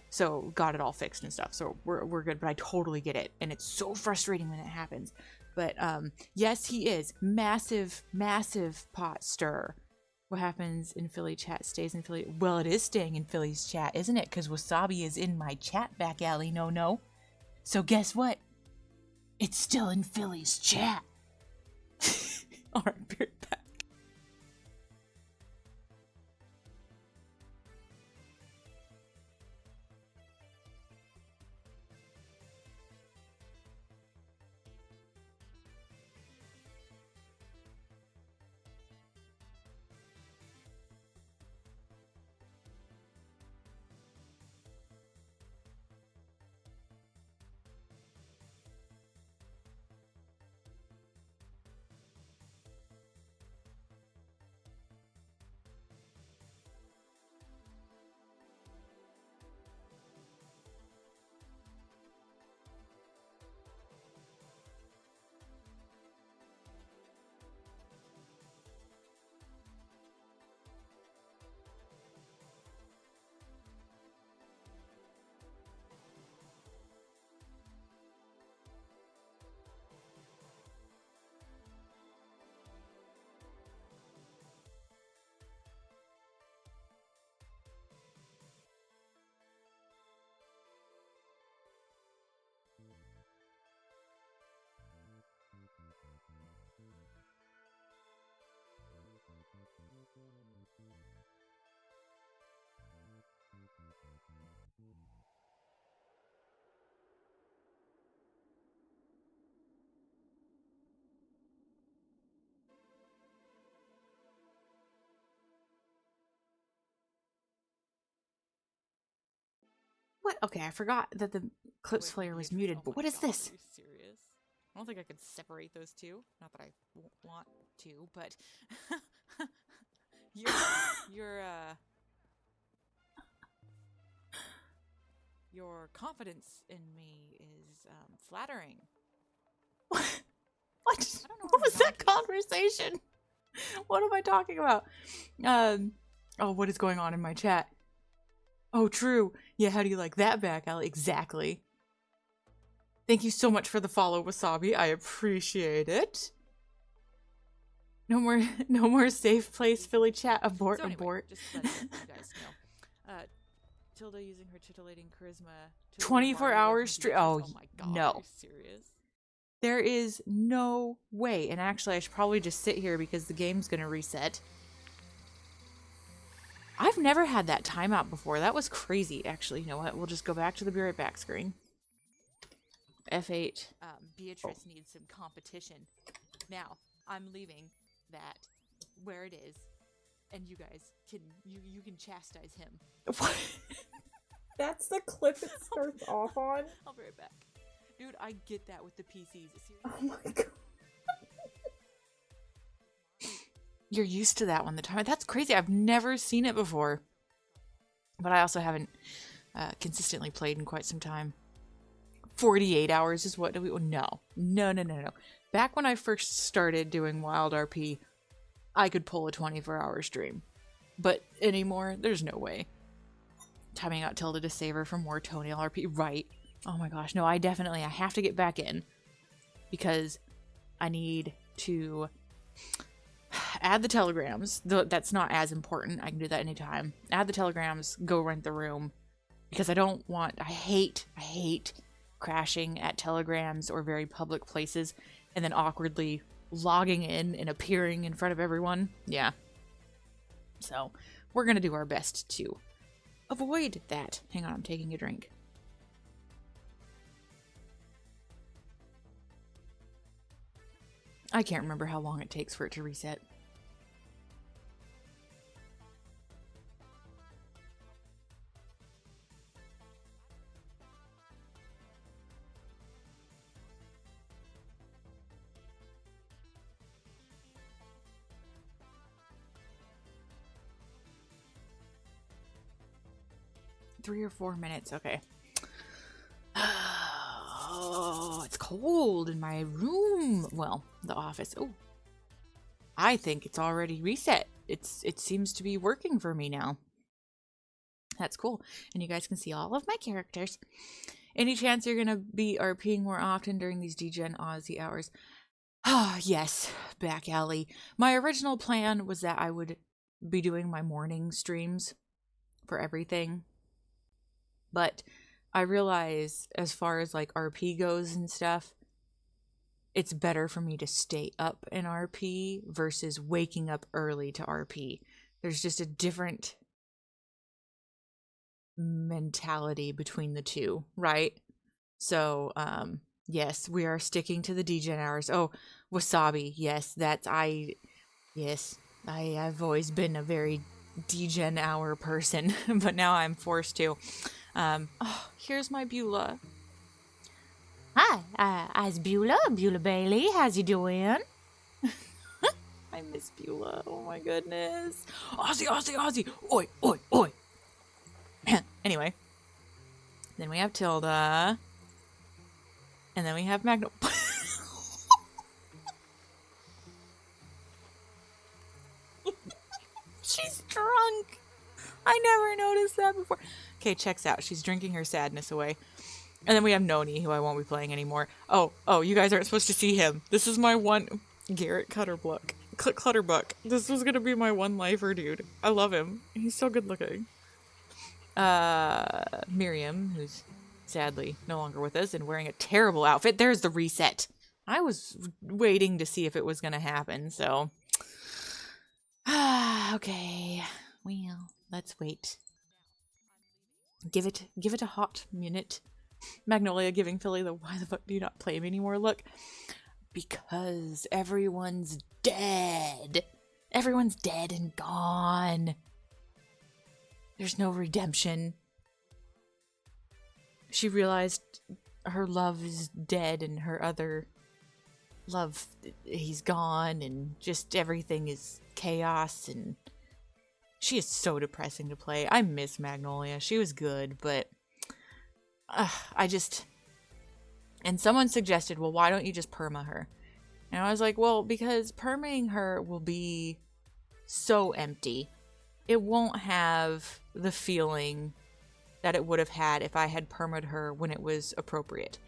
So got it all fixed and stuff. So we're good, but I totally get it. And it's so frustrating when it happens. But yes, he is. Massive pot stir. What happens in Philly chat stays in Philly. Well, it is staying in Philly's chat, isn't it? Because Wasabi is in my chat back alley, no. So guess what? It's still in Philly's chat. Alright, be right back. What? Okay, I forgot that the Clips player was muted, but what is this?
Are you serious? I don't think I could separate those two. Not that I want to, but your confidence in me is flattering.
What?
I don't know
What was that
is.
conversation? What am I talking about? Oh, what is going on in my chat? Oh, true. Yeah, how do you like that back alley? Exactly. Thank you so much for the follow, Wasabi. I appreciate it. No more safe place, Philly chat. Abort,
So anyway,
abort.
just letting you guys know. Tilda using her titillating charisma. to
24
lure Barley away
hours
from
straight.
beaches.
Oh,
Oh my god.
no.
Are you serious?
There is no way. And actually, I should probably just sit here because the game's going to reset. I've never had that timeout before. That was crazy. Actually, you know what? We'll just go back to the be right back screen. F8.
Beatrice needs some competition. Now, I'm leaving that where it is, and you guys can you can chastise him.
What?
That's the clip it starts off on?
I'll be right back. Dude, I get that with the PCs. Seriously.
Oh my god.
You're used to that one, the time. That's crazy. I've never seen it before. But I also haven't consistently played in quite some time. 48 hours is what do we... No. No. Back when I first started doing WildRP, I could pull a 24-hour stream. But anymore, there's no way. Timing out Tilda to save her for more toenail RP. Right. Oh my gosh. No, I have to get back in. Because I need to... add the telegrams. That's not as important. I can do that anytime. Add the telegrams, go rent the room. Because I hate crashing at telegrams or very public places and then awkwardly logging in and appearing in front of everyone. Yeah. So, we're going to do our best to avoid that. Hang on, I'm taking a drink. I can't remember how long it takes for it to reset. Three or 4 minutes, okay. Oh, it's cold in my room. Well, the office. Oh, I think it's already reset. It seems to be working for me now. That's cool. And you guys can see all of my characters. Any chance you're gonna be RPing more often during these DGen Aussie hours? Ah, yes, back alley. My original plan was that I would be doing my morning streams for everything. But I realize as far as like RP goes and stuff, it's better for me to stay up in RP versus waking up early to RP. There's just a different mentality between the two, right? So, yes, we are sticking to the degen hours. Oh, wasabi. Yes, I've always been a very degen hour person, but now I'm forced to. Oh, here's my Beulah. Hi, I's Beulah Bailey. How's you doing? I miss Beulah. Oh my goodness. Ozzy. Oi, oi, oi. Anyway. Then we have Tilda. And then we have Magno. She's drunk. I never noticed that before. Okay, checks out. She's drinking her sadness away. And then we have Noni, who I won't be playing anymore. Oh, you guys aren't supposed to see him. This is my one... Garrett Clutterbuck. This was gonna be my one lifer, dude. I love him. He's so good looking. Miriam, who's sadly no longer with us and wearing a terrible outfit. There's the reset. I was waiting to see if it was gonna happen, so... okay. Well, let's wait. Give it a hot minute. Magnolia giving Philly the why the fuck do you not play me anymore look. Because everyone's dead. Everyone's dead and gone. There's no redemption. She realized her love is dead and her other love, he's gone, and just everything is chaos, and she is so depressing to play. I miss Magnolia. She was good, but and someone suggested, well, why don't you just perma her? And I was like, well, because permaing her will be so empty. It won't have the feeling that it would have had if I had permed her when it was appropriate,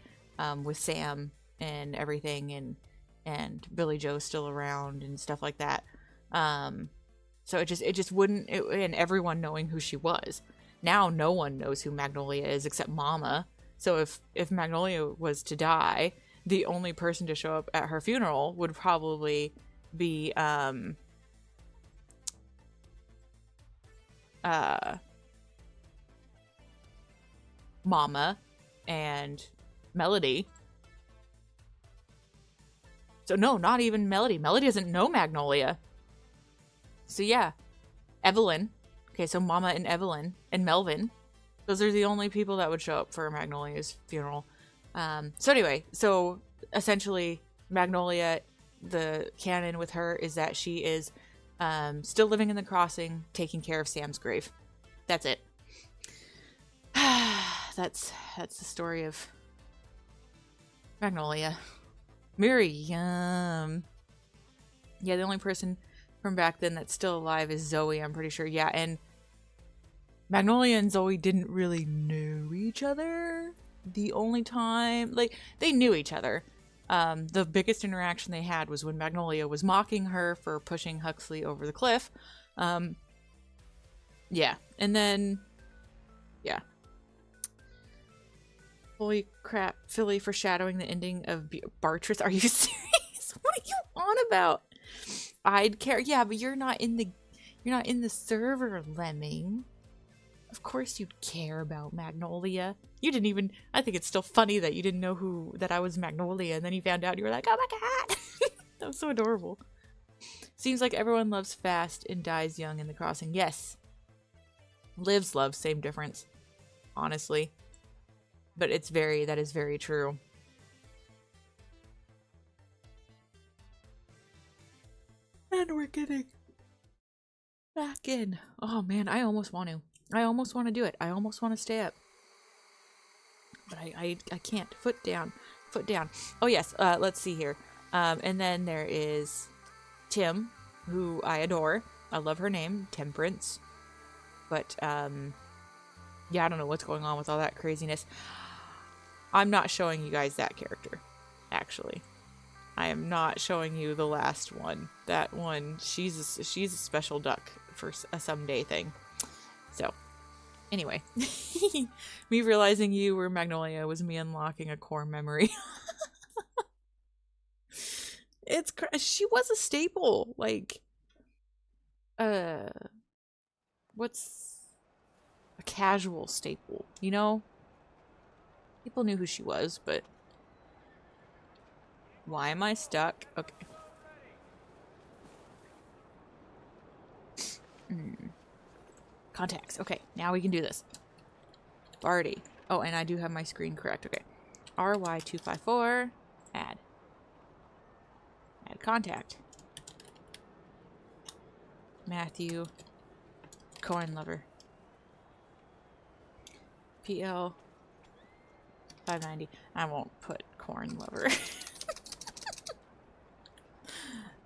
with Sam and everything, and Billy Joe still around and stuff like that. So it just wouldn't, and everyone knowing who she was. Now no one knows who Magnolia is except Mama. So if Magnolia was to die, the only person to show up at her funeral would probably be Mama and Melody. So no, not even Melody. Melody doesn't know Magnolia. So yeah, Evelyn. Okay, so Mama and Evelyn and Melvin. Those are the only people that would show up for Magnolia's funeral. So anyway, so essentially Magnolia, the canon with her is that she is still living in the crossing, taking care of Sam's grave. That's it. That's the story of Magnolia. Miriam. Yeah, the only person from back then that's still alive is Zoe, I'm pretty sure. Yeah, and Magnolia and Zoe didn't really know each other. The only time, like, they knew each other. The biggest interaction they had was when Magnolia was mocking her for pushing Huxley over the cliff. Yeah, and then, yeah. Holy crap, Philly foreshadowing the ending of Bartris. Are you serious? What are you on about? I'd care. Yeah, but you're not in the server, Lemming. Of course you'd care about Magnolia. You didn't even, I think it's still funny that you didn't know that I was Magnolia, and then you found out and you were like, oh my god! That was so adorable. Seems like everyone loves fast and dies young in the crossing. Yes. Lives love, same difference. Honestly. But that is very true. And we're getting back in. Oh man, I almost want to do it. I almost want to stay up. But I can't. Foot down. Oh yes, let's see here. And then there is Tim, who I adore. I love her name, Temperance. But, yeah, I don't know what's going on with all that craziness. I'm not showing you guys that character, actually. I am not showing you the last one. That one, she's a special duck for a someday thing. So, anyway, me realizing you were Magnolia was me unlocking a core memory. She was a staple. Like, what's a casual staple? You know, people knew who she was, but why am I stuck? Okay. Contacts. Okay, now we can do this. Barty. Oh, and I do have my screen correct. Okay. RY254. Add. Add contact. Matthew. Corn lover. PL 590. I won't put corn lover.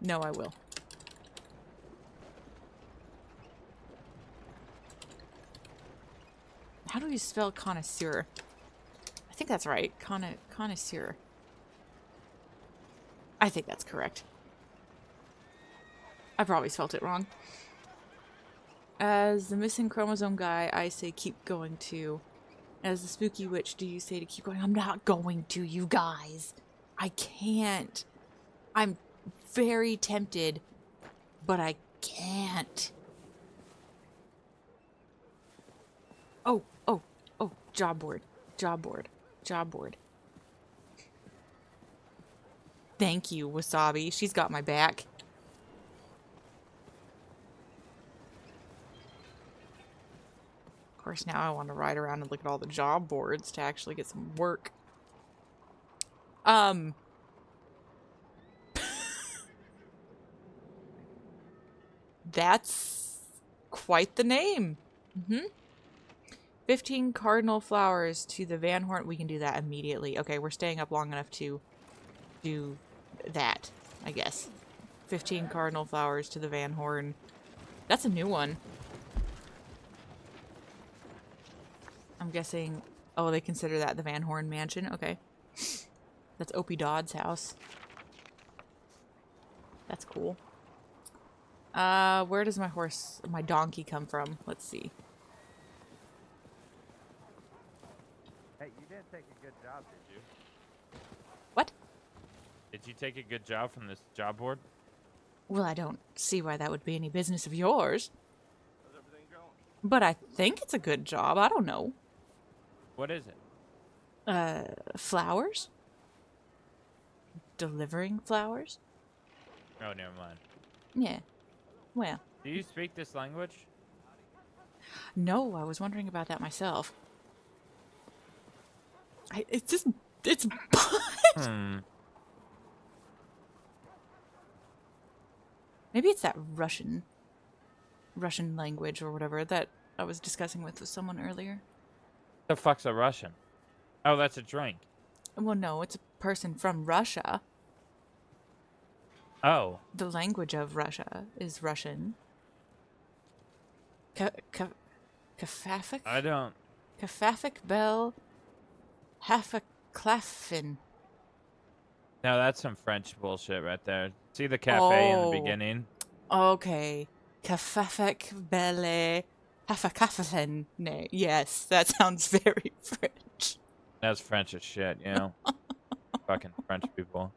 No, I will. How do you spell connoisseur? I think that's right. Connoisseur. I think that's correct. I probably spelled it wrong. As the missing chromosome guy, I say keep going too. As the spooky witch, do you say to keep going? I'm not going to, you guys. I can't. I'm very tempted, but I can't. Oh, job board. Thank you, Wasabi. She's got my back. Of course, now I want to ride around and look at all the job boards to actually get some work. That's quite the name. 15 cardinal flowers to the Van Horn. We can do that immediately. Okay, we're staying up long enough to do that, I guess. 15 cardinal flowers to the Van Horn. That's a new one. I'm guessing... Oh, they consider that the Van Horn Mansion? Okay. That's Opie Dodd's house. That's cool. Where does my donkey come from? Let's see.
Hey, you didn't take a good job, did you?
What?
Did you take a good job from this job board?
Well, I don't see why that would be any business of yours. How's everything going? But I think it's a good job. I don't know.
What is it?
Flowers? Delivering flowers?
Oh, never mind.
Yeah. Well.
Do you speak this language?
No, I was wondering about that myself. It's Maybe it's that Russian language or whatever that I was discussing with someone earlier.
The fuck's a Russian? Oh, that's a drink.
Well, no, it's a person from Russia.
Oh.
The language of Russia is Russian. Kafafik?
I don't...
Kafafik Bell Hafaklaffin.
No, that's some French bullshit right there. See the cafe in the beginning?
Okay. Kafafik Belle Hafakaffin. Yes, that sounds very French.
That's French as shit, you know? Fucking French people.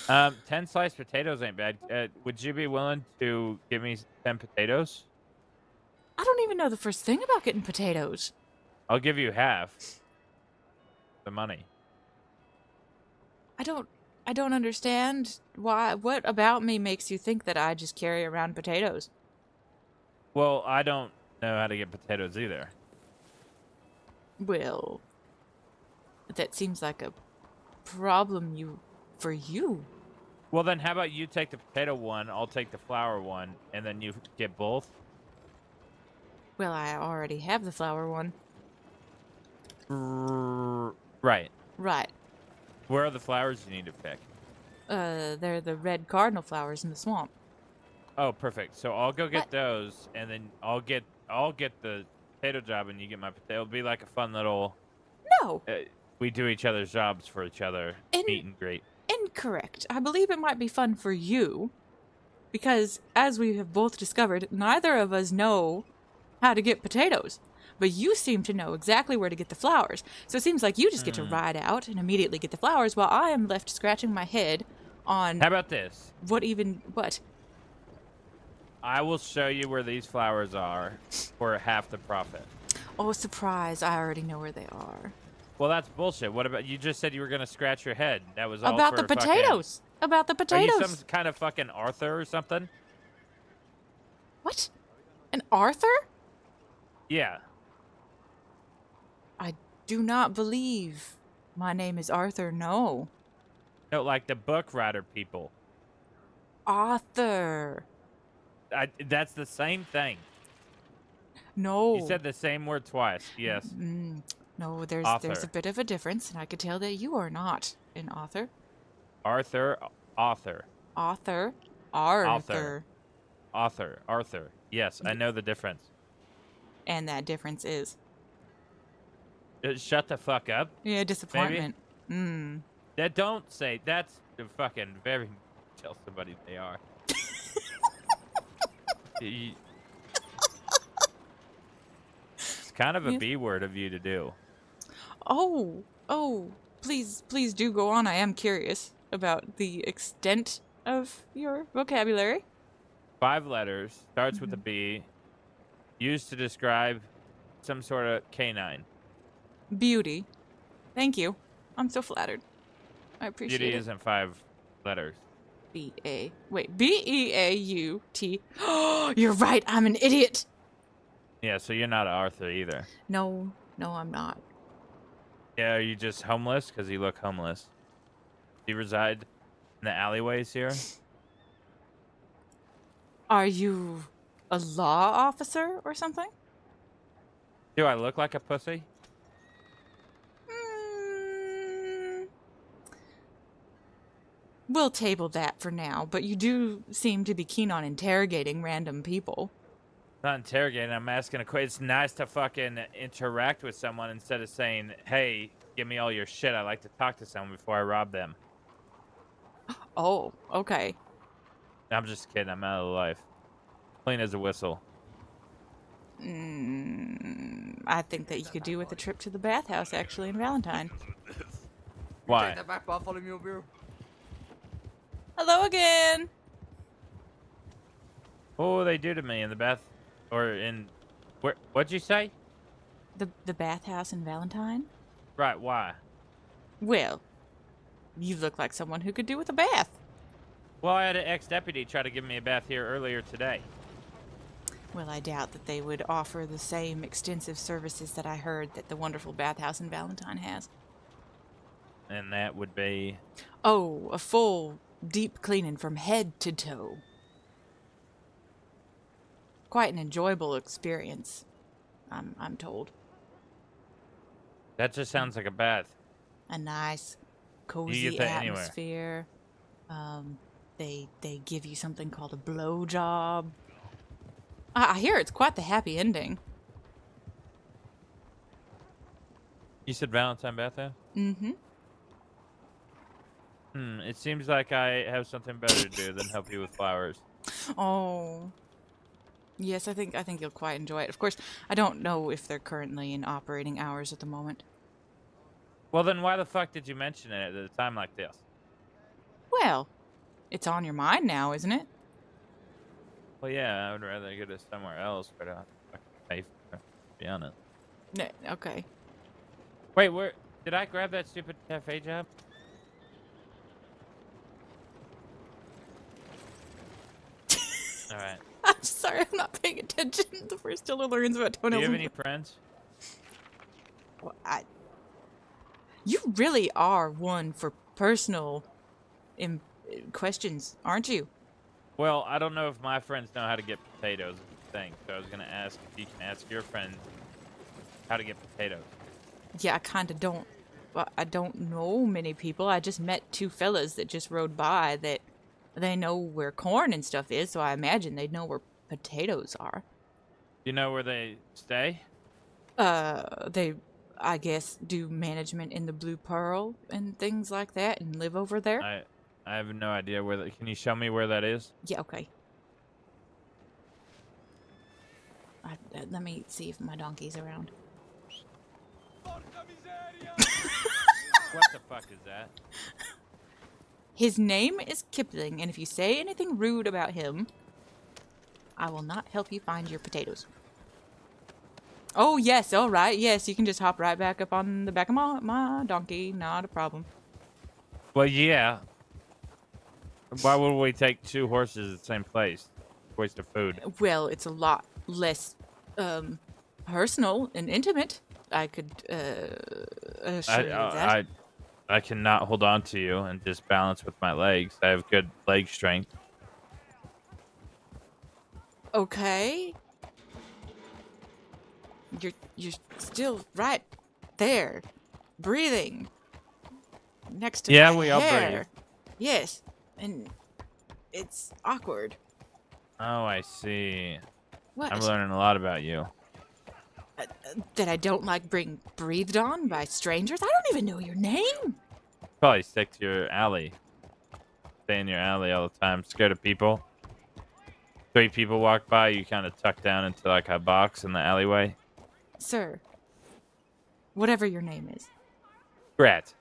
10 sliced potatoes ain't bad. Would you be willing to give me 10 potatoes?
I don't even know the first thing about getting potatoes.
I'll give you half the money.
I don't understand why. What about me makes you think that I just carry around potatoes?
Well, I don't know how to get potatoes either.
Well, that seems like a problem for you.
Well, then how about you take the potato one, I'll take the flour one, and then you get both?
Well, I already have the flour one.
Right.
Right.
Where are the flowers you need to pick?
They're the red cardinal flowers in the swamp.
Oh, perfect. So I'll go get those, and then I'll get the potato job, and you get my potato. It'll be like a fun little...
No.
We do each other's jobs for each other. Meet and greet.
In correct. I believe it might be fun for you, because as we have both discovered, neither of us know how to get potatoes. But you seem to know exactly where to get the flowers. So it seems like you just get to ride out and immediately get the flowers while I am left scratching my head on...
How about this?
What?
I will show you where these flowers are for half the profit.
Oh, surprise. I already know where they are.
Well, that's bullshit. What about... You just said you were going to scratch your head. That was all
About
for
the potatoes. About the
Are you
potatoes.
some kind of fucking Arthur or something?
What? An Arthur?
Yeah.
I do not believe my name is Arthur, no.
No, like the book writer people.
Arthur.
That's the same thing.
No.
You said the same word twice. Yes.
No, there's a bit of a difference, and I could tell that you are not an author.
Arthur.
Arthur.
Yes, I know the difference.
And that difference is?
Shut the fuck up.
Yeah, disappointment.
That don't say. That's the fucking very... Tell somebody they are. It's kind of a B word of you to do.
Oh, please do go on. I am curious about the extent of your vocabulary.
5 letters, starts with a B, used to describe some sort of canine.
Beauty. Thank you. I'm so flattered. I appreciate
Beauty
it.
isn't 5 letters.
B-E-A-U-T. Oh, you're right. I'm an idiot.
Yeah, so you're not Arthur either.
No, I'm not.
Yeah, are you just homeless? Because you look homeless. Do you reside in the alleyways here?
Are you a law officer or something?
Do I look like a pussy?
We'll table that for now, but you do seem to be keen on interrogating random people.
Not interrogating, I'm asking a question. It's nice to fucking interact with someone instead of saying, hey, give me all your shit. I like to talk to someone before I rob them.
Oh, okay.
I'm just kidding. I'm out of life. Clean as a whistle.
I think that you could do with a trip to the bathhouse, actually, in Valentine.
Why?
Take that back, but follow me over here.
Hello again!
What will they do to me in the bath? Or in... What'd you say?
The bathhouse in Valentine?
Right, why?
Well, you look like someone who could do with a bath.
Well, I had an ex-deputy try to give me a bath here earlier today.
Well, I doubt that they would offer the same extensive services that I heard that the wonderful bathhouse in Valentine has.
And that would be...
Oh, a full, deep cleaning from head to toe. Quite an enjoyable experience, I'm told.
That just sounds like a bath.
A nice, cozy
You get that anywhere.
atmosphere. They give you something called a blowjob. I hear it's quite the happy ending.
You said Valentine bathhouse?
Mm-hmm.
It seems like I have something better to do than help you with flowers.
Oh. Yes, I think you'll quite enjoy it. Of course, I don't know if they're currently in operating hours at the moment.
Well, then why the fuck did you mention it at a time like this?
Well, it's on your mind now, isn't it?
Well, yeah, I would rather go to somewhere else, but I don't have to fucking pay for it, to be honest.
No, okay.
Wait, where... Did I grab that stupid cafe job? Alright.
I'm sorry, I'm not paying attention. The first Tilda learns about
Do
toenails.
you have any friends?
Well, you really are one for personal questions, aren't you?
Well, I don't know if my friends know how to get potatoes is the thing, so I was going to ask if you can ask your friends how to get potatoes.
Yeah, I kind of don't. Well, I don't know many people. I just met 2 fellas that just rode by that they know where corn and stuff is, so I imagine they'd know where potatoes are.
You know where they stay?
They, I guess, do management in the Blue Pearl and things like that and live over there.
I have no idea where that. Can you show me where that is?
Yeah, okay. Let me see if my donkey's around.
What the fuck is that?
His name is Kipling, and if you say anything rude about him, I will not help you find your potatoes. Oh, yes, all right. Yes, you can just hop right back up on the back of my donkey. Not a problem.
Well, yeah. Why would we take 2 horses at the same place? Waste of food.
Well, it's a lot less personal and intimate. I could assure you that.
I cannot hold on to you and just balance with my legs. I have good leg strength.
Okay. You're still right there, breathing next to
Yeah,
my
we all
hair.
breathe.
Yes, and it's awkward.
Oh, I see.
What?
I'm learning a lot about you.
That I don't like being breathed on by strangers? I don't even know your name.
Probably stick to your alley. Stay in your alley all the time. Scared of people. 3 people walk by, you kind of tuck down into like a box in the alleyway.
Sir, whatever your name is.
Grat.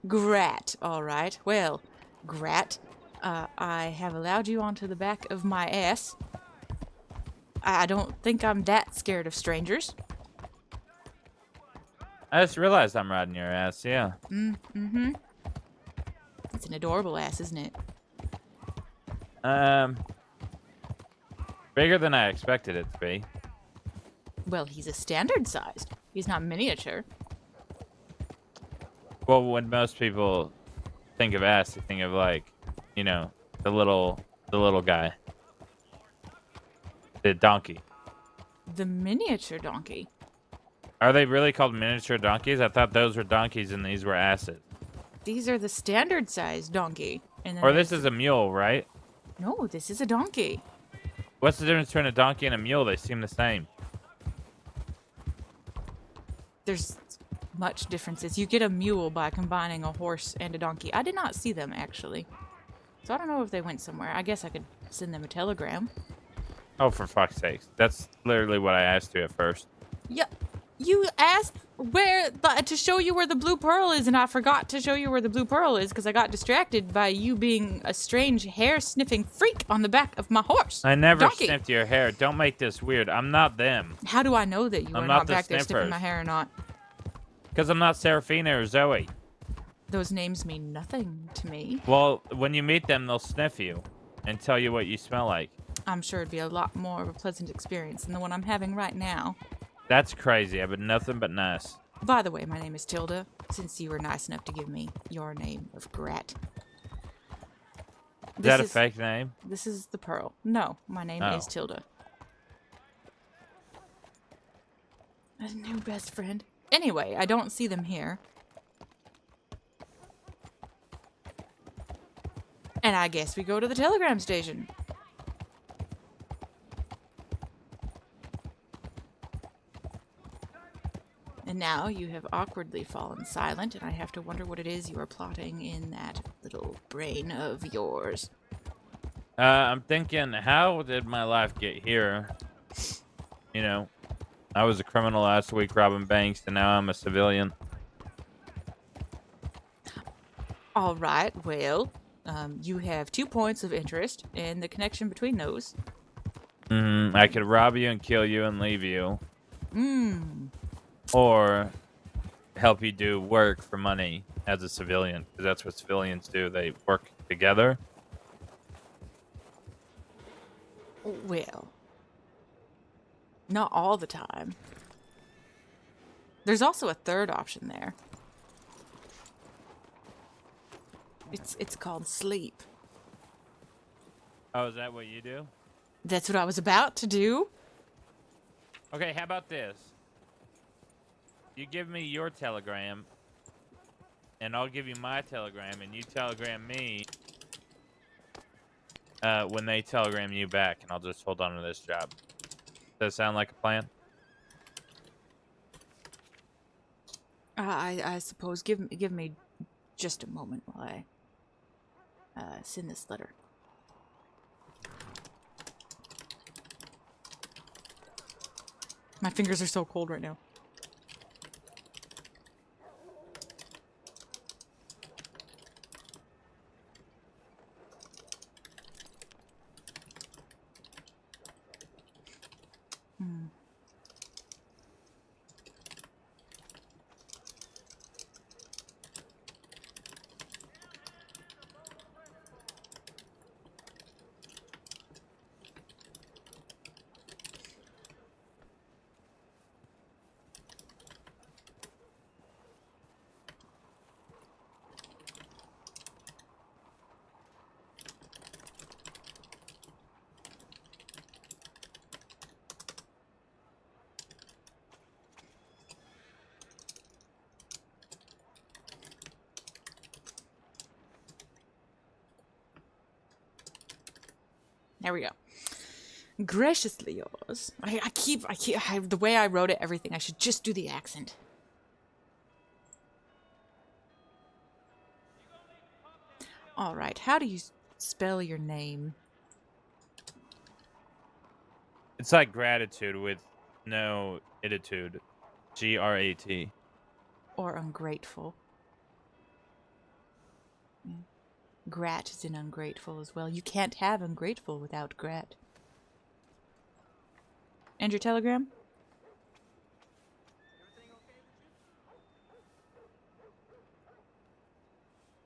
Grat, all right. Well, Grat, I have allowed you onto the back of my ass. I don't think I'm that scared of strangers.
I just realized I'm riding your ass, yeah.
Mm-hmm. It's an adorable ass, isn't it?
Bigger than I expected it to be.
Well, he's a standard sized. He's not miniature.
Well, when most people think of ass, they think of like, you know, the little guy. The donkey.
The miniature donkey.
Are they really called miniature donkeys? I thought those were donkeys and these were asses.
These are the standard sized donkey. And then
Or this
there's
is a mule, right?
No, this is a donkey.
What's the difference between a donkey and a mule? They seem the same.
There's much differences. You get a mule by combining a horse and a donkey. I did not see them, actually. So I don't know if they went somewhere. I guess I could send them a telegram.
Oh, for fuck's sakes. That's literally what I asked you at first.
Yeah, you asked to show you where the blue pearl is, and I forgot to show you where the blue pearl is because I got distracted by you being a strange hair-sniffing freak on the back of my horse.
I never
donkey.
sniffed your hair. Don't make this weird. I'm not them.
How do I know that you
I'm
are
not
not
the
back there sniffing
sniffers.
my hair or not?
Because I'm not Serafina or Zoe.
Those names mean nothing to me.
Well, when you meet them, they'll sniff you and tell you what you smell like.
I'm sure it'd be a lot more of a pleasant experience than the one I'm having right now.
That's crazy. I've been nothing but nice.
By the way, my name is Tilda, since you were nice enough to give me your name of Grat.
Is that a fake name?
This is the Pearl. No, my name is Tilda. A new best friend. Anyway, I don't see them here. And I guess we go to the telegram station. And now you have awkwardly fallen silent, and I have to wonder what it is you are plotting in that little brain of yours.
I'm thinking, how did my life get here? You know, I was a criminal last week robbing banks, and now I'm a civilian.
All right, well, you have 2 points of interest, and the connection between those.
I could rob you and kill you and leave you. Or help you do work for money as a civilian, because that's what civilians do. They work together.
Well, not all the time. There's also a third option there. It's called sleep.
Oh, is that what you do?
That's what I was about to do.
Okay, how about this? You give me your telegram, and I'll give you my telegram, and you telegram me when they telegram you back, and I'll just hold on to this job. Does that sound like a plan?
I suppose. Give me just a moment while I send this letter. My fingers are so cold right now. There we go. Graciously yours. The way I wrote it, everything. I should just do the accent. All right. How do you spell your name?
It's like gratitude with no attitude. G-R-A-T.
Or ungrateful. Grat is in ungrateful as well. You can't have ungrateful without grat. And your telegram?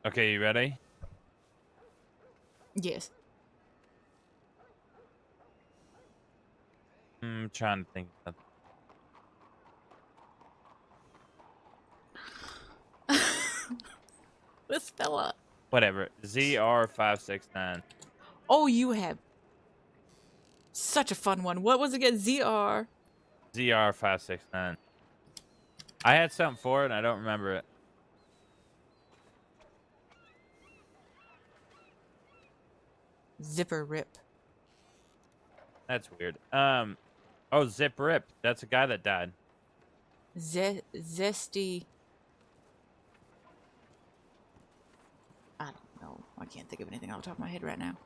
Okay, you ready?
Yes.
I'm trying to think of something.
This fella.
Whatever. ZR569.
Oh, you have such a fun one. What was it again? ZR?
ZR569. I had something for it and I don't remember it.
Zipper rip.
That's weird. Oh, Zip Rip. That's a guy that died.
Zesty. I don't know. I can't think of anything off the top of my head right now.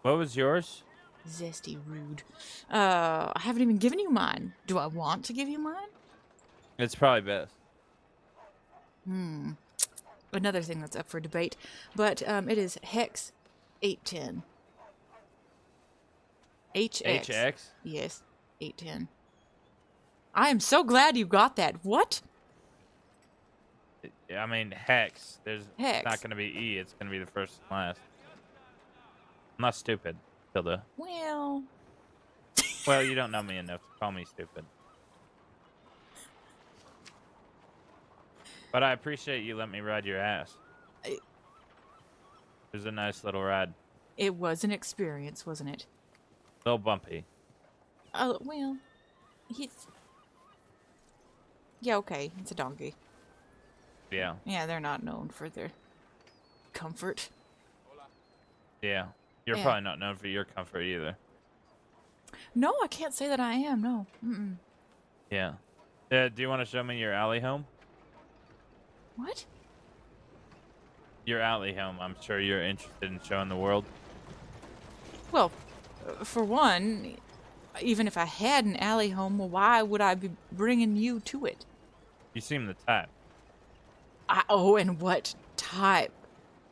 What was yours?
Zesty rude. I haven't even given you mine. Do I want to give you mine?
It's probably best.
Another thing that's up for debate. But it is Hex 810. HX.
HX?
Yes, 810. I am so glad you got that. What?
I mean, Hex. There's
Hex.
not going to be E. It's going to be the first and last. I'm not stupid, Tilda.
Well.
Well, you don't know me enough to call me stupid. But I appreciate you letting me ride your ass. It was a nice little ride.
It was an experience, wasn't it?
A little bumpy.
Oh, well. Yeah, okay. It's a donkey.
Yeah.
Yeah, they're not known for their comfort.
Yeah. You're
Yeah.
probably not known for your comfort either.
No, I can't say that I am, no. Mm-mm.
Yeah. Do you want to show me your alley home?
What?
Your alley home. I'm sure you're interested in showing the world.
Well, for one, even if I had an alley home, well, why would I be bringing you to it?
You seem the type.
And what type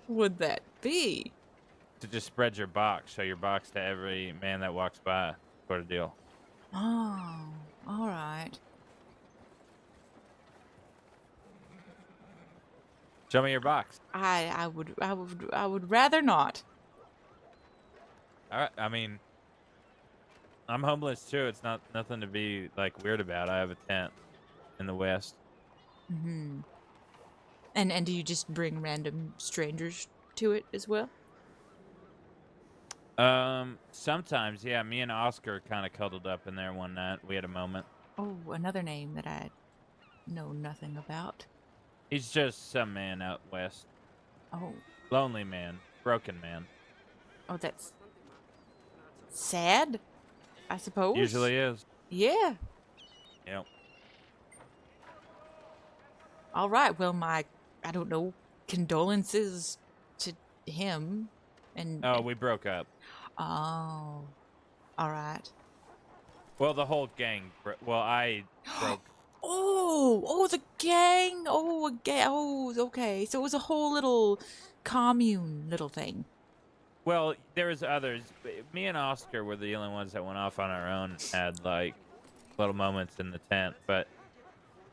would that be?
To just spread your box, show your box to every man that walks by, sort of deal.
Oh, all right.
Show me your box.
I would rather not.
All right. I mean, I'm homeless too. It's not nothing to be like weird about. I have a tent in the West.
Mm-hmm. And do you just bring random strangers to it as well?
Sometimes, yeah. Me and Oscar kind of cuddled up in there one night. We had a moment.
Oh, another name that I know nothing about.
He's just some man out west.
Oh.
Lonely man. Broken man.
Oh, that's sad, I suppose.
Usually is.
Yeah.
Yep.
All right. Well, I don't know, condolences to him. And
Oh, we broke up.
oh, all right.
Well, the whole gang. Well, I broke.
Oh, the gang. Oh, a gang. Oh, okay. So it was a whole little commune little thing.
Well, there was others. Me and Oscar were the only ones that went off on our own. Had like little moments in the tent, but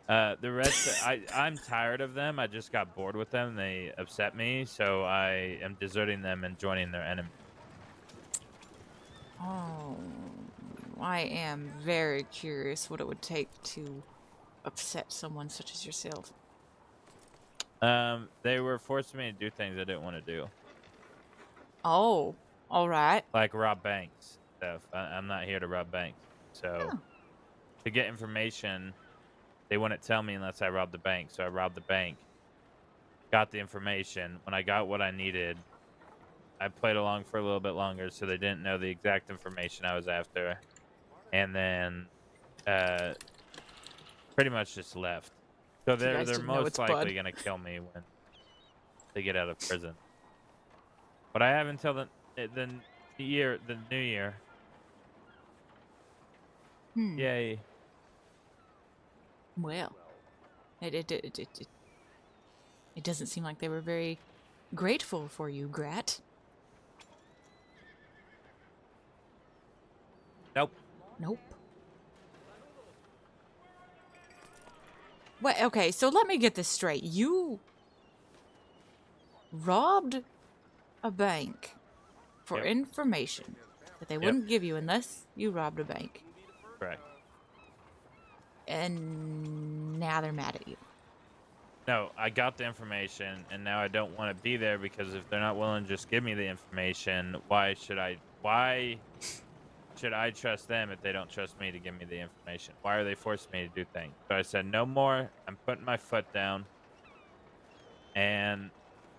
the rest, I'm tired of them. I just got bored with them. They upset me, so I am deserting them and joining their enemy.
Oh, I am very curious what it would take to upset someone such as yourself.
They were forcing me to do things I didn't want to do.
Oh, all right.
Like rob banks stuff. I'm not here to rob banks. So to get information, they wouldn't tell me unless I robbed the bank. So I robbed the bank, got the information. When I got what I needed, I played along for a little bit longer, so they didn't know the exact information I was after. And then pretty much just left. So they're most likely going to kill me when they get out of prison. But I have until the new year. Yay.
Well, it doesn't seem like they were very grateful for you, Grat. Nope. Wait, okay, so let me get this straight. You robbed a bank for information that they wouldn't give you unless you robbed a bank.
Correct.
And now they're mad at you.
No, I got the information, and now I don't want to be there because if they're not willing to just give me the information, why should I trust them if they don't trust me to give me the information? Why are they forcing me to do things? So I said, no more. I'm putting my foot down. And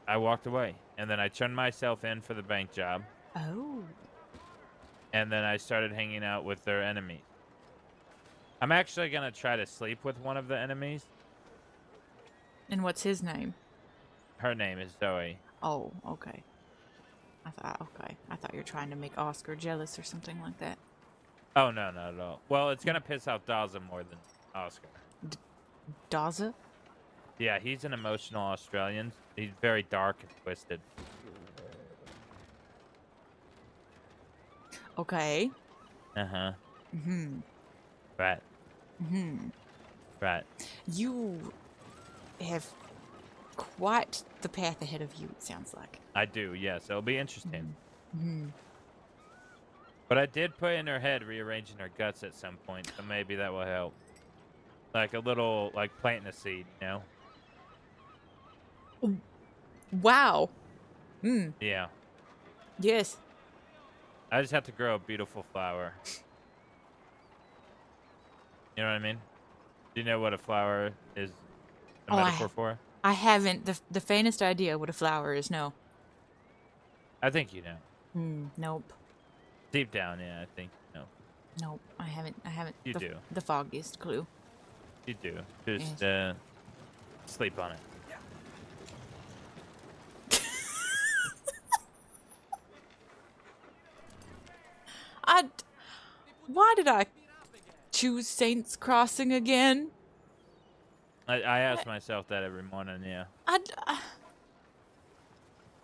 I walked away. And then I turned myself in for the bank job.
Oh.
And then I started hanging out with their enemies. I'm actually going to try to sleep with one of the enemies.
And what's his name?
Her name is Zoe.
Oh, okay. I thought you were trying to make Oscar jealous or something like that.
Oh, no, not at all. Well, it's going to piss off Daza more than Oscar.
Daza?
Yeah, he's an emotional Australian. He's very dark and twisted.
Okay.
Uh-huh.
Mm-hmm.
Right.
Mm-hmm.
Right.
You have quite the path ahead of you, it sounds like.
I do, yes. It'll be interesting.
Mm-hmm.
But I did put in her head rearranging her guts at some point, so maybe that will help. Like a little, like planting a seed, you know?
Wow.
Yeah.
Yes.
I just have to grow a beautiful flower. You know what I mean? Do you know what a flower is a metaphor for?
I haven't the faintest idea what a flower is, no.
I think you know.
Nope.
Deep down, yeah, I think you know.
Nope, I haven't.
You do.
The foggiest clue.
You do. Just sleep on it.
Why did I choose Saints Crossing again?
I ask myself that every morning, yeah.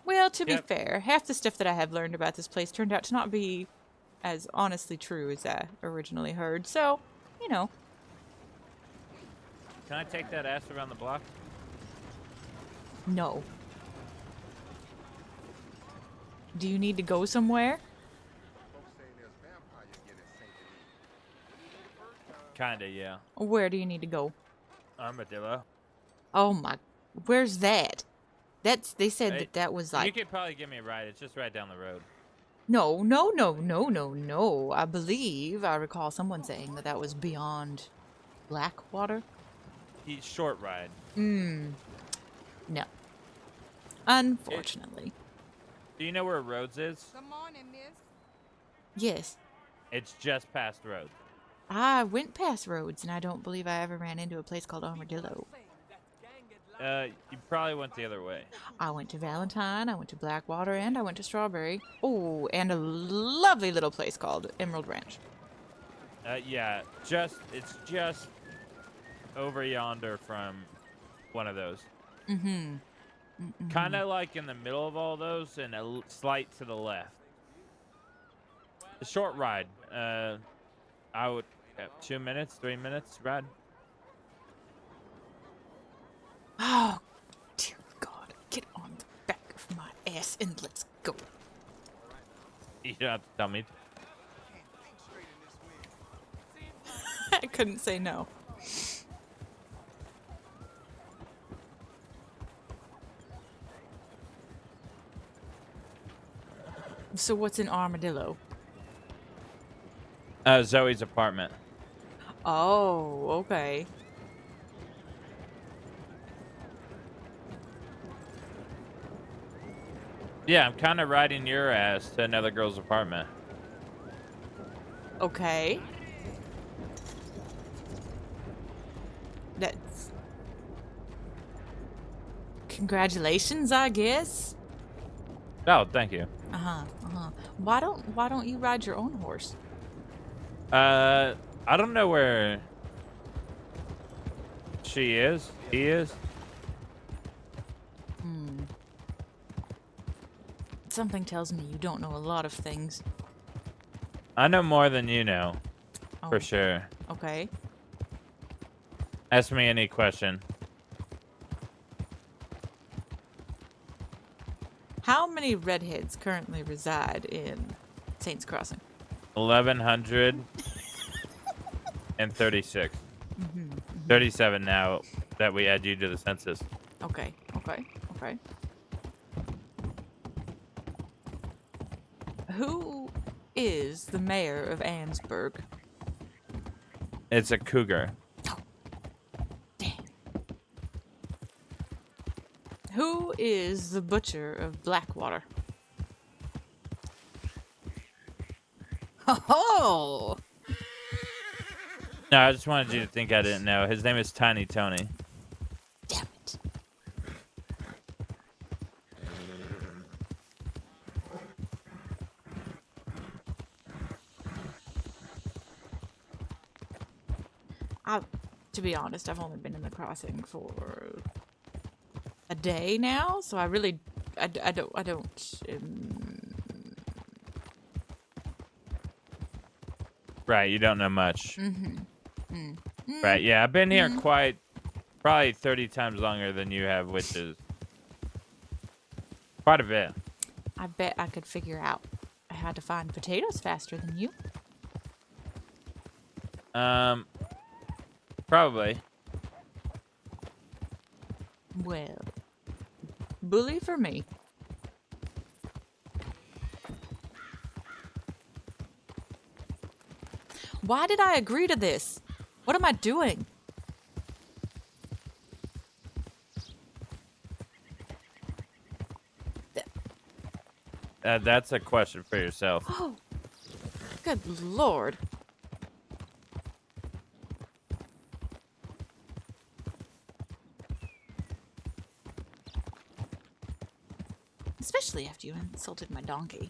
Well, to be fair, half the stuff that I have learned about this place turned out to not be as honestly true as I originally heard. So, you know.
Can I take that ass around the block?
No. Do you need to go somewhere?
Kinda, yeah.
Where do you need to go?
Armadillo.
Oh my, where's that? They said that was like...
You could probably give me a ride. It's just right down the road.
No. I believe I recall someone saying that was beyond Blackwater.
Short ride.
No. Unfortunately.
Do you know where Rhodes is?
Good morning, miss.
Yes.
It's just past Rhodes.
I went past Rhodes, and I don't believe I ever ran into a place called Armadillo.
You probably went the other way.
I went to Valentine, I went to Blackwater, and I went to Strawberry. Oh, and a lovely little place called Emerald Ranch.
Yeah, it's just over yonder from one of those.
Mm-hmm.
Kind of like in the middle of all those and a slight to the left. A short ride. I would 2 minutes, 3 minutes ride.
Oh, dear God. Get on the back of my ass and let's go.
You don't have to tell me.
I couldn't say no. So what's in Armadillo?
Zoe's apartment.
Oh, okay.
Yeah, I'm kind of riding your ass to another girl's apartment.
Okay. That's... Congratulations, I guess.
Oh, thank you.
Why don't you ride your own horse?
I don't know where she is. He is.
Something tells me you don't know a lot of things.
I know more than you know,
Oh,
for sure.
okay.
Ask me any question.
How many redheads currently reside in Saints Crossing?
1,136. 37 now that we add you to the census.
Okay. Who is the mayor of Ansburg?
It's a cougar.
Who is the butcher of Blackwater? Oh!
No, I just wanted you to think I didn't know. His name is Tiny Tony.
Damn it. To be honest, I've only been in the crossing for a day now, so I don't.
Right, you don't know much. Right, yeah, I've been here probably 30 times longer than you have, which is quite a bit.
I bet I could figure out how to find potatoes faster than you.
Probably.
Well, bully for me. Why did I agree to this? What am I doing?
That's a question for yourself.
Oh, good Lord. Especially after you insulted my donkey.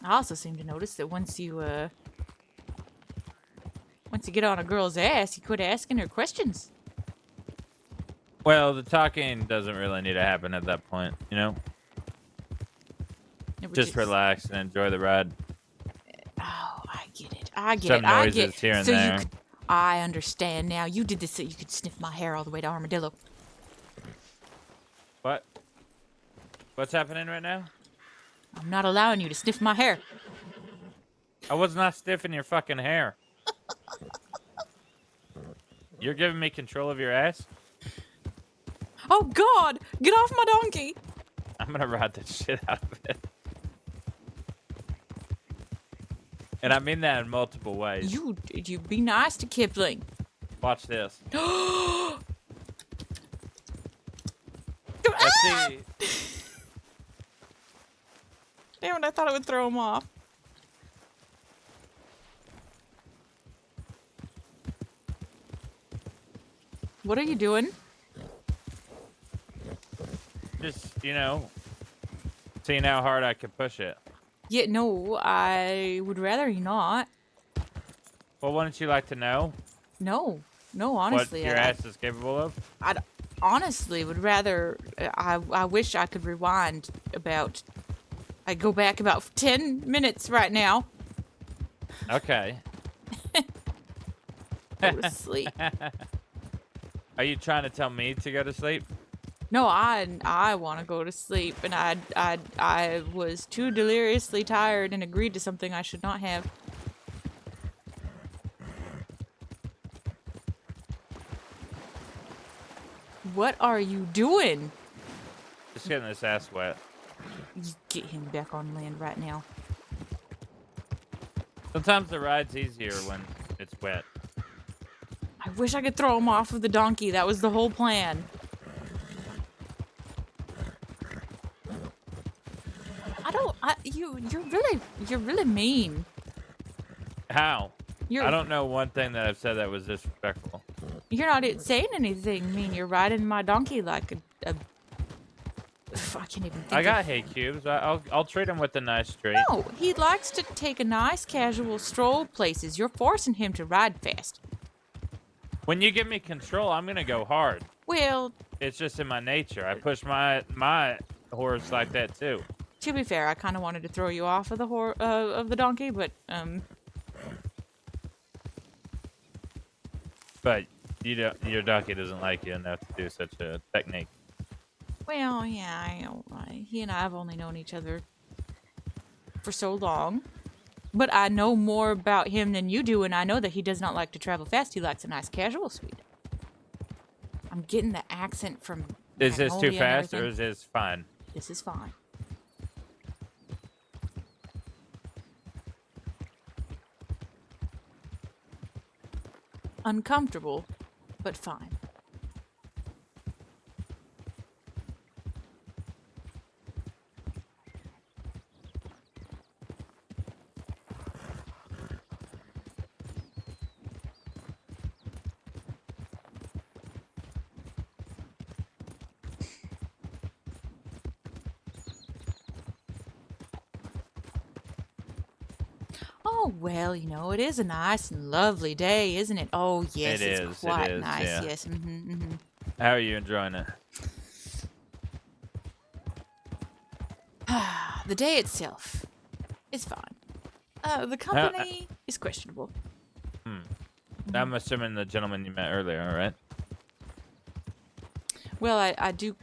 I also seem to notice that once you get on a girl's ass, you quit asking her questions.
Well, the talking doesn't really need to happen at that point, you know? Just relax and enjoy the ride.
Oh, I get it. I get
Some
it. I
noises
get
here and
so
there.
you could, I understand now. You did this so you could sniff my hair all the way to Armadillo.
What? What's happening right now?
I'm not allowing you to sniff my hair.
I was not stiffing your fucking hair. You're giving me control of your ass?
Oh God! Get off my donkey!
I'm gonna ride the shit out of it. And I mean that in multiple ways.
You be nice to Kipling.
Watch this.
Ah!
Let's see.
and I thought it would throw him off. What are you doing?
Just, you know, seeing how hard I can push it.
Yeah, no, I would rather you not.
Well, wouldn't you like to know
No, honestly.
what your ass is capable of?
I honestly would rather. I wish I could rewind about. I go back about 10 minutes right now.
Okay.
Go to sleep.
Are you trying to tell me to go to sleep?
No, I want to go to sleep, and I was too deliriously tired and agreed to something I should not have. What are you doing?
Just getting this ass wet.
You get him back on land right now.
Sometimes the ride's easier when it's wet.
I wish I could throw him off of the donkey. That was the whole plan. You're really mean.
How? I don't know one thing that I've said that was disrespectful.
You're not saying anything mean. You're riding my donkey like a I can't even think.
I got hay cubes. I'll treat him with a nice treat.
No, he likes to take a nice casual stroll places. You're forcing him to ride fast.
When you give me control, I'm gonna go hard.
Well,
it's just in my nature. I push my horse like that too.
To be fair, I kind of wanted to throw you off of the donkey, but
But your donkey doesn't like you enough to do such a technique.
Well, yeah, I know. He and I have only known each other for so long. But I know more about him than you do, and I know that he does not like to travel fast. He likes a nice casual suite. I'm getting the accent from
Is this too
Magnolia
fast,
and
or is this fine?
This is fine. Uncomfortable, but fine. Oh, well, you know, it is a nice and lovely day, isn't it? Oh, yes, it's quite nice.
Yeah.
Yes.
How are you enjoying it?
The day itself is fine. The company is questionable.
I'm assuming the gentleman you met earlier, all right?
Well, I do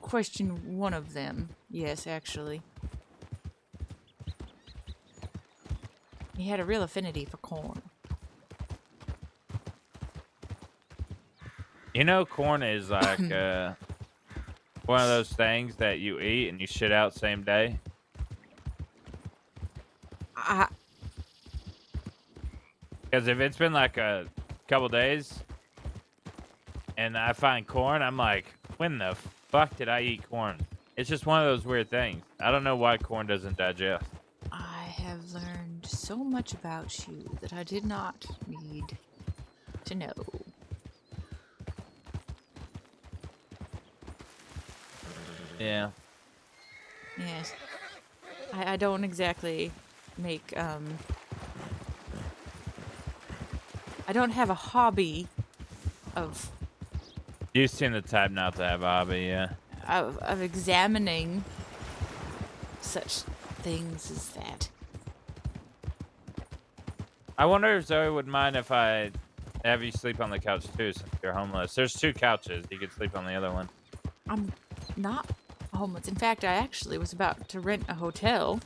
question one of them. Yes, actually. He had a real affinity for corn.
You know, corn is like one of those things that you eat and you shit out same day. Because if it's been like a couple days and I find corn, I'm like, when the fuck did I eat corn? It's just one of those weird things. I don't know why corn doesn't digest.
I have learned so much about you that I did not need to know.
Yeah.
Yes. I don't exactly make, I don't have a hobby of...
You seem the type not to have a hobby, yeah.
Of examining such things as that.
I wonder if Zoe would mind if I have you sleep on the couch too, since you're homeless. There's 2 couches. You could sleep on the other one.
I'm not homeless. In fact, I actually was about to rent a hotel.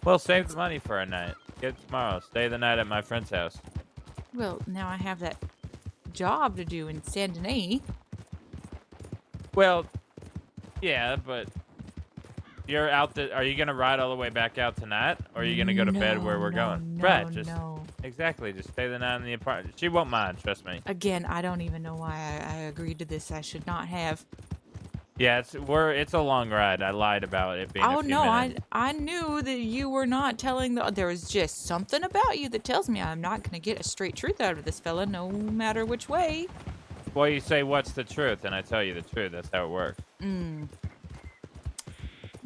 Well, save the money for a night. Get it tomorrow. Stay the night at my friend's house.
Well, now I have that job to do in Saint Denis.
Well, yeah, but you're out there. Are you going to ride all the way back out tonight? Or are you going to go to bed where we're going? Right, just exactly. Just stay the night in the apartment. She won't mind, trust me.
Again, I don't even know why I agreed to this. I should not have.
Yeah, it's a long ride. I lied about it being a
Oh
few
no,
minutes.
I knew that you were not telling there was just something about you that tells me I'm not gonna get a straight truth out of this fella, no matter which way.
Well, you say, what's the truth? And I tell you the truth. That's how it works.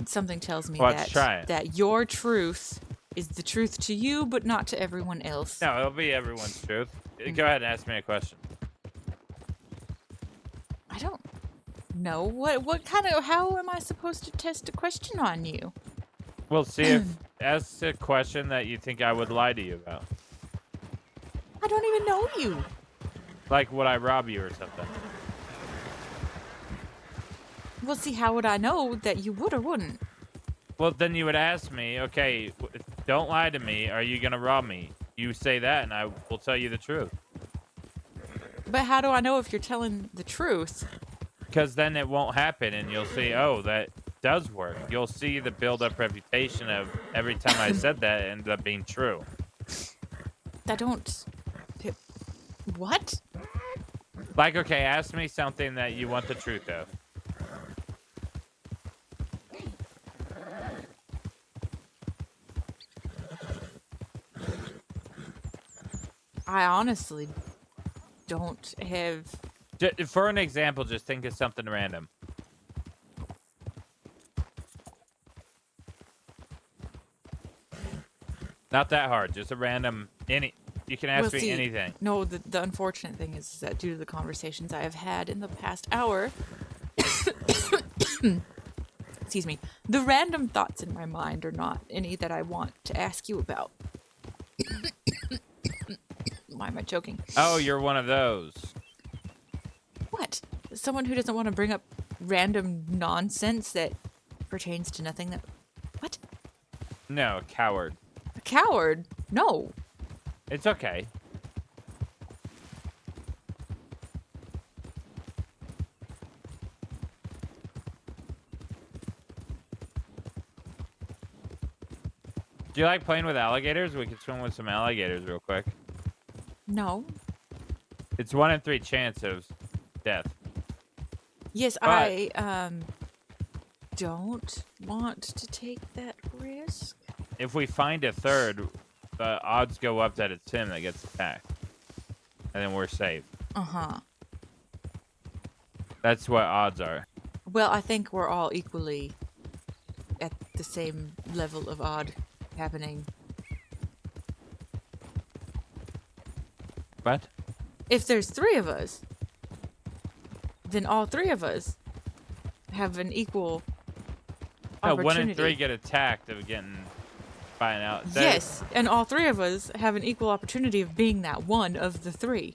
Something tells me
Well, let's try it.
that your truth is the truth to you, but not to everyone else.
No, it'll be everyone's truth. Go ahead and ask me a question.
I don't know. How am I supposed to test a question on you?
We'll see if ask a question that you think I would lie to you about.
I don't even know you.
Like, would I rob you or something?
Well, see, how would I know that you would or wouldn't?
Well, then you would ask me, okay, don't lie to me. Are you going to rob me? You say that, and I will tell you the truth.
But how do I know if you're telling the truth?
Because then it won't happen, and you'll see, oh, that does work. You'll see the build-up reputation of every time I said that, it ended up being true.
I don't... What?
Like, okay, ask me something that you want the truth of.
I honestly don't have...
For an example, just think of something random. Not that hard, just a random... You can ask me anything.
No, the unfortunate thing is that due to the conversations I have had in the past hour... excuse me. The random thoughts in my mind are not any that I want to ask you about. Why am I choking?
Oh, you're one of those.
What? Someone who doesn't want to bring up random nonsense that pertains to nothing that... What?
No, a coward.
A coward? No.
It's okay. Do you like playing with alligators? We could swim with some alligators real quick.
No.
It's 1 in 3 chance of death.
Yes,
But
I don't want to take that risk.
if we find a third, the odds go up that it's him that gets attacked. And then we're safe.
Uh-huh.
That's what odds are.
Well, I think we're all equally at the same level of odd happening.
What?
If there's 3 of us, then all 3 of us have an equal
No,
opportunity.
1 in 3 get attacked of getting by an out.
Yes, and all 3 of us have an equal opportunity of being that one of the 3.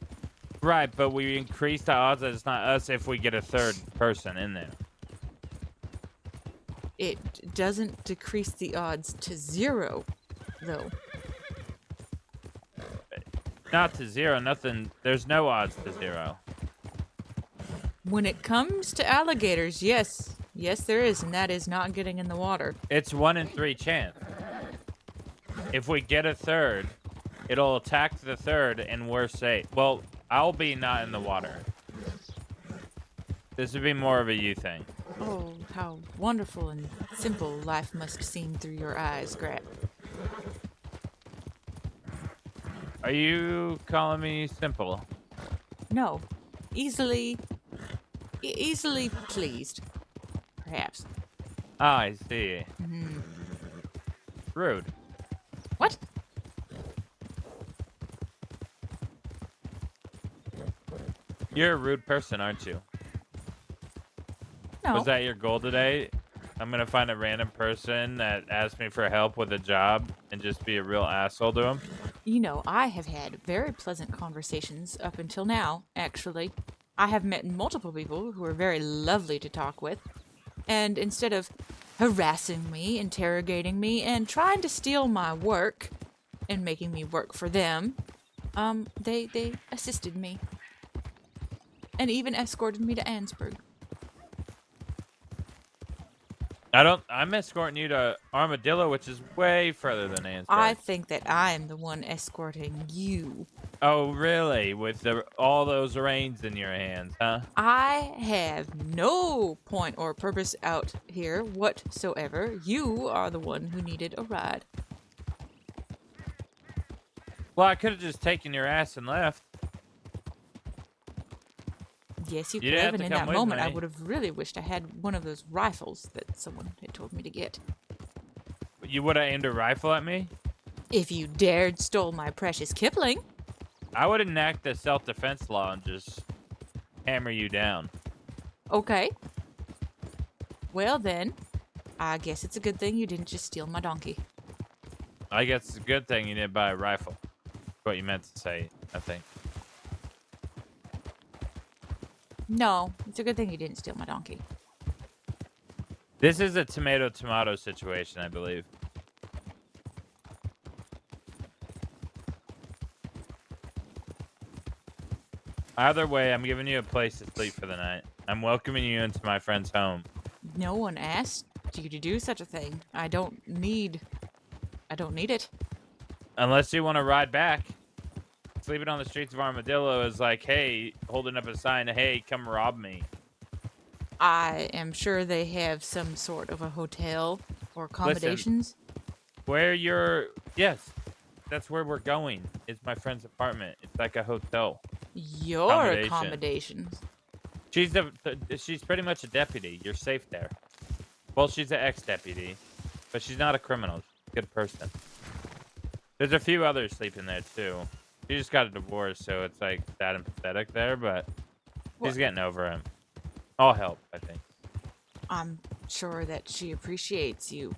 Right, but we increase the odds that it's not us if we get a third person in there.
It doesn't decrease the odds to 0, though.
Not to 0, nothing. There's no odds to 0.
When it comes to alligators, yes. Yes, there is, and that is not getting in the water.
It's 1 in 3 chance. If we get a third, it'll attack the third and we're safe. Well, I'll be not in the water. This would be more of a you thing.
Oh, how wonderful and simple life must seem through your eyes, Grat.
Are you calling me simple?
No. Easily pleased. Perhaps.
Ah, I see.
Mm-hmm.
Rude.
What?
You're a rude person, aren't you?
No.
Was that your goal today? I'm gonna find a random person that asks me for help with a job and just be a real asshole to him?
You know, I have had very pleasant conversations up until now, actually. I have met multiple people who are very lovely to talk with. And instead of harassing me, interrogating me, and trying to steal my work and making me work for them, they assisted me. And even escorted me to Ansburg.
I'm escorting you to Armadillo, which is way further than
I
Ansburg.
think that I'm the one escorting you.
Oh, really? With all those reins in your hands, huh?
I have no point or purpose out here whatsoever. You are the one who needed a ride.
Well, I could have just taken your ass and left.
Yes, you
You
could
didn't
have,
have
and
to
in
come
that
with
moment I
me.
would have really wished I had one of those rifles that someone had told me to get.
You would have aimed a rifle at me?
If you dared stole my precious Kipling.
I would enact the self-defense law and just hammer you down.
Okay. Well then, I guess it's a good thing you didn't just steal my donkey.
I guess it's a good thing you didn't buy a rifle. That's what you meant to say, I think.
No, it's a good thing you didn't steal my donkey.
This is a tomato-tomato situation, I believe. Either way, I'm giving you a place to sleep for the night. I'm welcoming you into my friend's home.
No one asked you to do such a thing. I don't need it.
Unless you want to ride back. Sleeping on the streets of Armadillo is like, hey, holding up a sign, hey, come rob me.
I am sure they have some sort of a hotel or accommodations.
Yes, that's where we're going. It's my friend's apartment. It's like a hotel.
Your accommodations.
She's pretty much a deputy. You're safe there. Well, she's an ex-deputy, but she's not a criminal. She's a good person. There's a few others sleeping there too. She just got a divorce, so it's like sad and pathetic there, but she's getting over him. All help, I think.
I'm sure that she appreciates you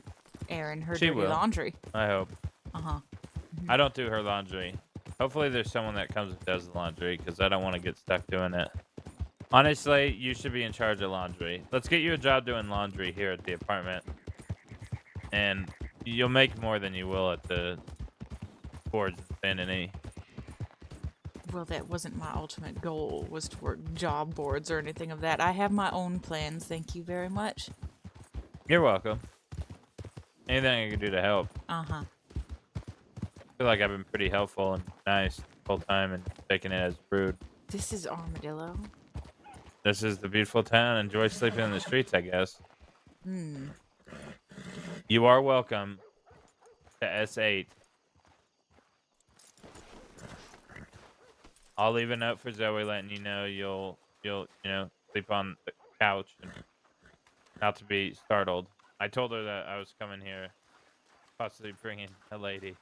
airing her
She
dirty
will.
laundry.
I hope.
Uh-huh.
I don't do her laundry. Hopefully there's someone that comes and does the laundry, because I don't want to get stuck doing it. Honestly, you should be in charge of laundry. Let's get you a job doing laundry here at the apartment. And you'll make more than you will at the Forge Infinity.
Well, that wasn't my ultimate goal, was to work job boards or anything of that. I have my own plans, thank you very much.
You're welcome. Anything I can do to help.
Uh-huh.
I feel like I've been pretty helpful and nice the whole time and taking it as rude.
This is Armadillo.
This is the beautiful town. Enjoy sleeping in the streets, I guess.
Hmm.
You are welcome to S8. I'll leave a note for Zoe letting you know you'll sleep on the couch and not to be startled. I told her that I was coming here, possibly bringing a lady.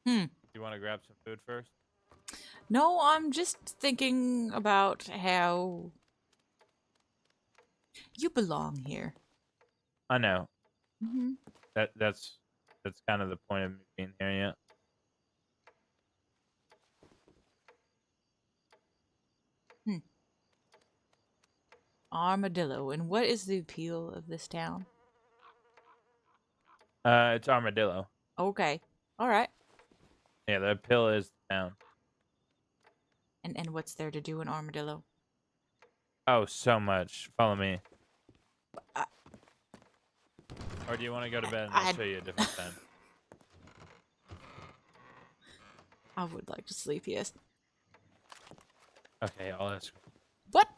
You want to grab some food first?
No, I'm just thinking about how you belong here.
I know.
Mm-hmm.
That's kind of the point of me being here, yeah.
Armadillo. And what is the appeal of this town?
It's Armadillo.
Okay. All right.
Yeah, the appeal is the town.
And what's there to do in Armadillo?
Oh, so much. Follow me. Or do you want to go to bed and I'll show you a different time?
I would like to sleep, yes.
Okay, I'll ask.
What?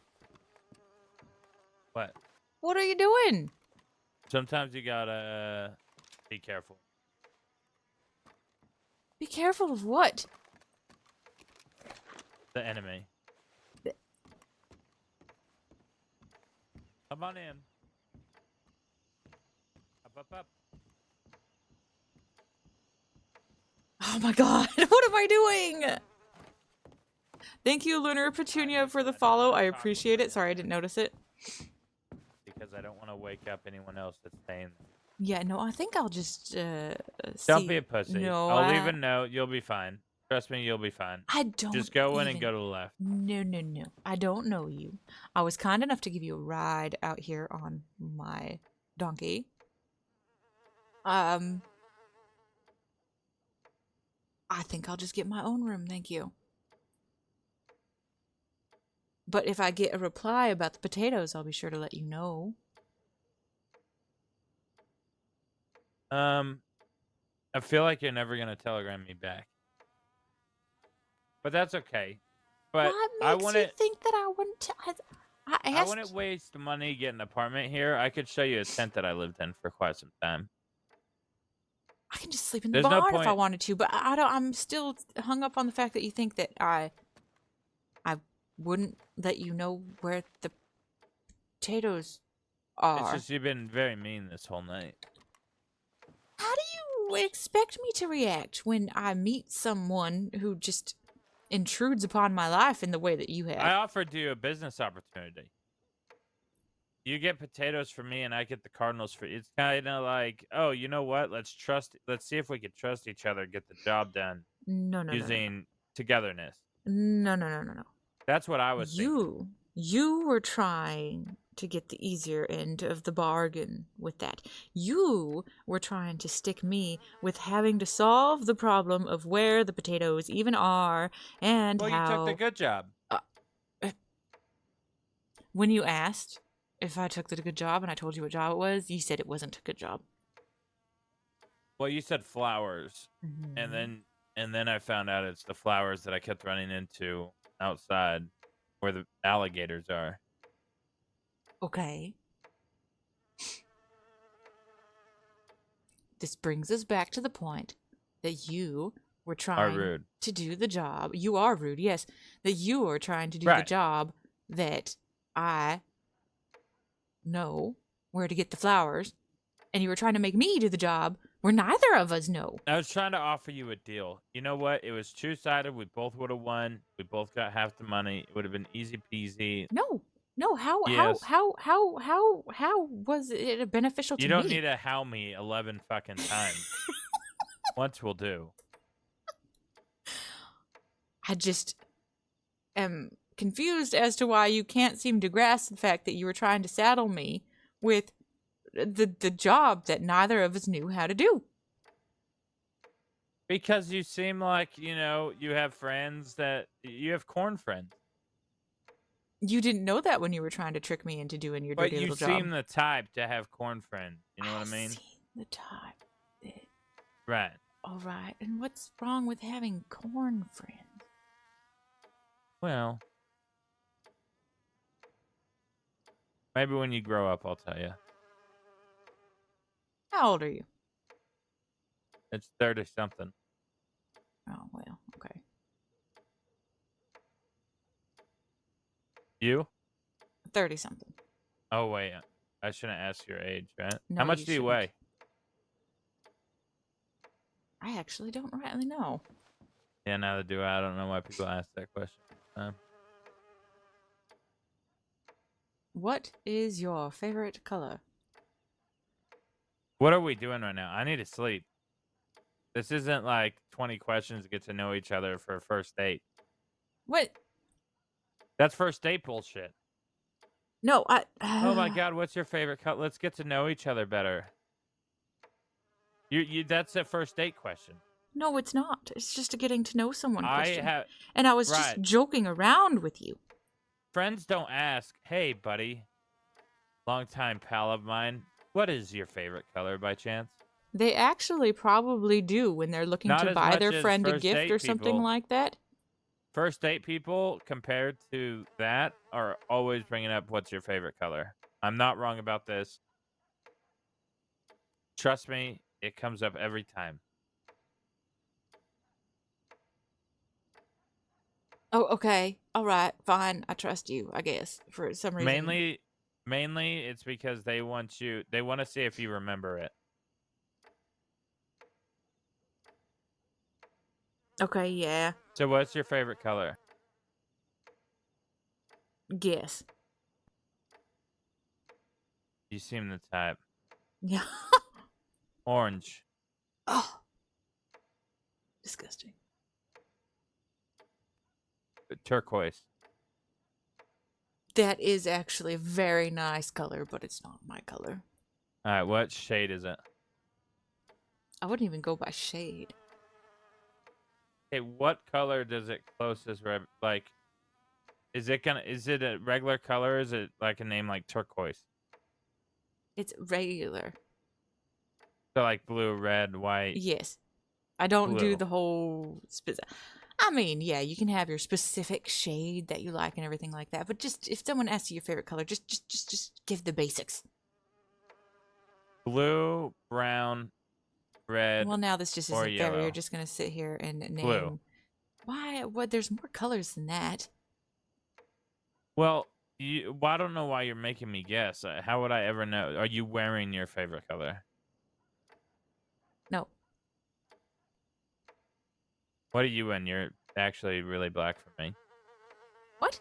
What?
What are you doing?
Sometimes you gotta be careful.
Be careful of what?
The enemy. Come on in. Up.
Oh my god, what am I doing? Thank you, Lunar Petunia, for the follow. I appreciate it. Sorry, I didn't notice it.
Because I don't want to wake up anyone else that's staying there.
Yeah, no, I think I'll just
Don't be a pussy.
No,
I'll leave a note. You'll be fine. Trust me, you'll be fine.
I don't
Just go in
even...
and go to the left.
No. I don't know you. I was kind enough to give you a ride out here on my donkey. I think I'll just get my own room, thank you. But if I get a reply about the potatoes, I'll be sure to let you know.
I feel like you're never gonna telegram me back, but that's okay. But
What
I
makes you
wouldn't.
think that I wouldn't? I
I
asked.
wouldn't waste money getting an apartment here. I could show you a tent that I lived in for quite some time.
I can just sleep in the
There's no
barn if I
point.
wanted to, but I don't. I'm still hung up on the fact that you think that I wouldn't let you know where the potatoes are.
It's just you've been very mean this whole night.
How do you expect me to react when I meet someone who just intrudes upon my life in the way that you have?
I offered you a business opportunity. You get potatoes for me, and I get the Cardinals for you. It's kind of like, oh, you know what? Let's see if we can trust each other, get the job done
No.
using togetherness.
No.
That's what I was thinking.
You were trying to get the easier end of the bargain with that. You were trying to stick me with having to solve the problem of where the potatoes even are and
Well,
how.
you took the good job.
When you asked if I took the good job and I told you what job it was, you said it wasn't a good job.
Well, you said flowers,
Mm-hmm.
and then I found out it's the flowers that I kept running into outside where the alligators are.
Okay. This brings us back to the point that you were trying
rude.
to do the job. You are rude, yes. That you are trying to do the
Right.
job that I know where to get the flowers. And you were trying to make me do the job where neither of us know.
I was trying to offer you a deal. You know what? It was two-sided. We both would have won. We both got half the money. It would have been easy peasy.
No,
Yes.
how was it beneficial to
You
me?
don't need to how me 11 fucking times. Once will do.
I just am confused as to why you can't seem to grasp the fact that you were trying to saddle me with the job that neither of us knew how to do.
Because you seem like, you have friends you have corn friends.
You didn't know that when you were trying to trick me into doing your
But
dirty
you
little job.
seem the type to have corn friends. You know what I mean?
Seem the type.
Right.
All right. And what's wrong with having corn friends?
Well, maybe when you grow up, I'll tell you.
How old are you?
It's 30-something.
Oh, well, okay.
You?
30-something.
Oh, wait. I shouldn't ask your age, right?
No,
How much
you
do you
shouldn't.
weigh?
I actually don't rightly know.
Yeah, neither do I. I don't know why people ask that question.
What is your favorite color?
What are we doing right now? I need to sleep. This isn't like 20 questions to get to know each other for a first date.
What?
That's first date bullshit.
No,
Oh my god, what's your favorite color? Let's get to know each other better. You that's a first date question.
No, it's not. It's just a getting to know someone question. And I was just
Right.
joking around with you.
Friends don't ask, "Hey, buddy, longtime pal of mine, what is your favorite color by chance?"
They actually probably do when they're looking
Not
to
as
buy
much
their
as
friend a
first
gift
date
or something
people.
like that.
First date people, compared to that, are always bringing up, "What's your favorite color?" I'm not wrong about this. Trust me, it comes up every time.
Oh, okay. All right. Fine. I trust you, I guess, for some reason.
Mainly, it's because they want to see if you remember it.
Okay, yeah.
So what's your favorite color?
Guess.
You seem the type.
Yeah.
Orange.
Oh. Disgusting.
Turquoise.
That is actually a very nice color, but it's not my color.
All right, what shade is it?
I wouldn't even go by shade.
Okay, what color does it closest like? Is it a regular color? Or is it like a name like turquoise?
It's regular.
So like blue, red, white,
Yes. I don't do
blue.
the whole I mean, yeah, you can have your specific shade that you like and everything like that, but just if someone asks you your favorite color, just give the basics.
Blue, brown, red,
Well, now this just
or
isn't fair. You're
yellow.
just gonna sit here and name
Blue.
why? What? There's more colors than that.
Well, I don't know why you're making me guess. How would I ever know? Are you wearing your favorite color?
No.
What are you in? You're actually really black for me.
What?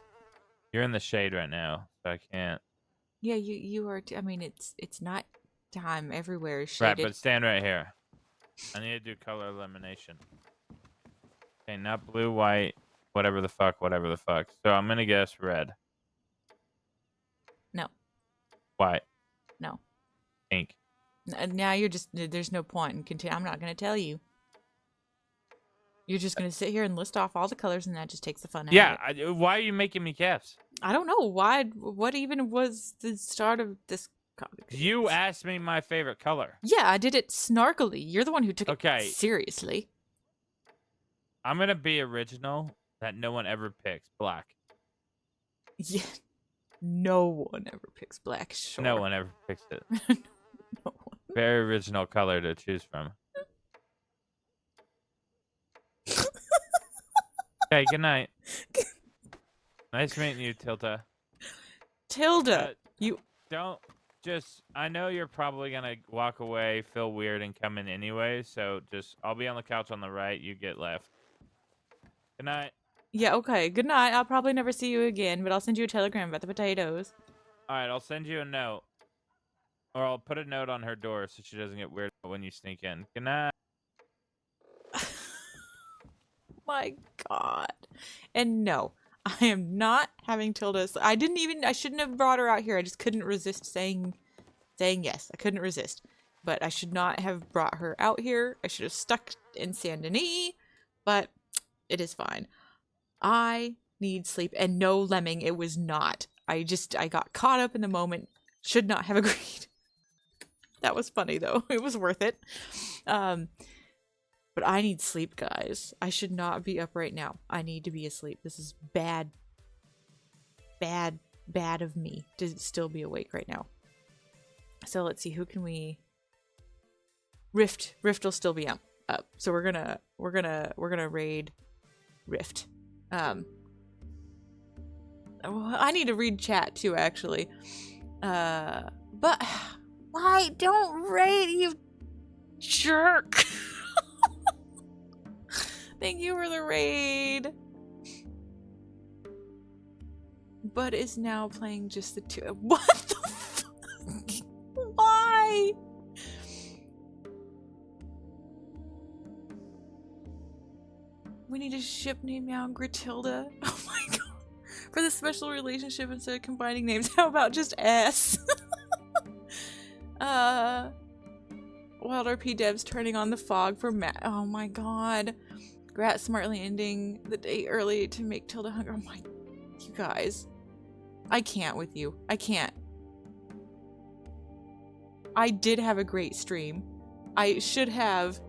You're in the shade right now, so I can't.
Yeah, you are. I mean, it's not time. Everywhere is
Right,
shaded.
but stand right here. I need to do color elimination. Okay, not blue, white, whatever the fuck. So I'm gonna guess red.
No.
White.
No.
Pink.
Now you're just. There's no point in continue. I'm not gonna tell you. You're just gonna sit here and list off all the colors, and that just takes the fun out of it.
Why are you making me guess?
I don't know why. What even was the start of this?
You asked me my favorite color.
Yeah, I did it snarkily. You're the one who took
Okay.
it seriously.
I'm gonna be original that no one ever picks black.
Yeah. No one ever picks black. Sure.
No one ever picks it.
No one.
Very original color to choose from. Okay, good night. Nice meeting you, Tilda.
Tilda, you
don't just. I know you're probably gonna walk away, feel weird, and come in anyway. So just, I'll be on the couch on the right. You get left. Good night.
Yeah, okay. Good night. I'll probably never see you again, but I'll send you a telegram about the potatoes.
All right, I'll send you a note, or I'll put a note on her door so she doesn't get weirded out when you sneak in. Good night.
My God. And no, I am not having Tilda. I shouldn't have brought her out here. I just couldn't resist saying yes. I couldn't resist. But I should not have brought her out here. I should have stuck in Saint Denis, but it is fine. I need sleep. And no, Lemming, it was not. I got caught up in the moment. Should not have agreed. That was funny, though. It was worth it. But I need sleep, guys. I should not be up right now. I need to be asleep. This is bad. Bad of me to still be awake right now. So let's see, who can we... Rift will still be up. So we're gonna raid Rift. I need to read chat too, actually. But why don't raid, you jerk? Thank you for the raid. Bud is now playing just the two. What the fuck? Why? We need a ship name now, Gratilda. Oh my god. For the special relationship instead of combining names, how about just S? WildRP devs turning on the fog for Matt. Oh my god. Grat smartly ending the day early to make Tilda hungry. Oh my, you guys. I can't with you. I can't. I did have a great stream. I should have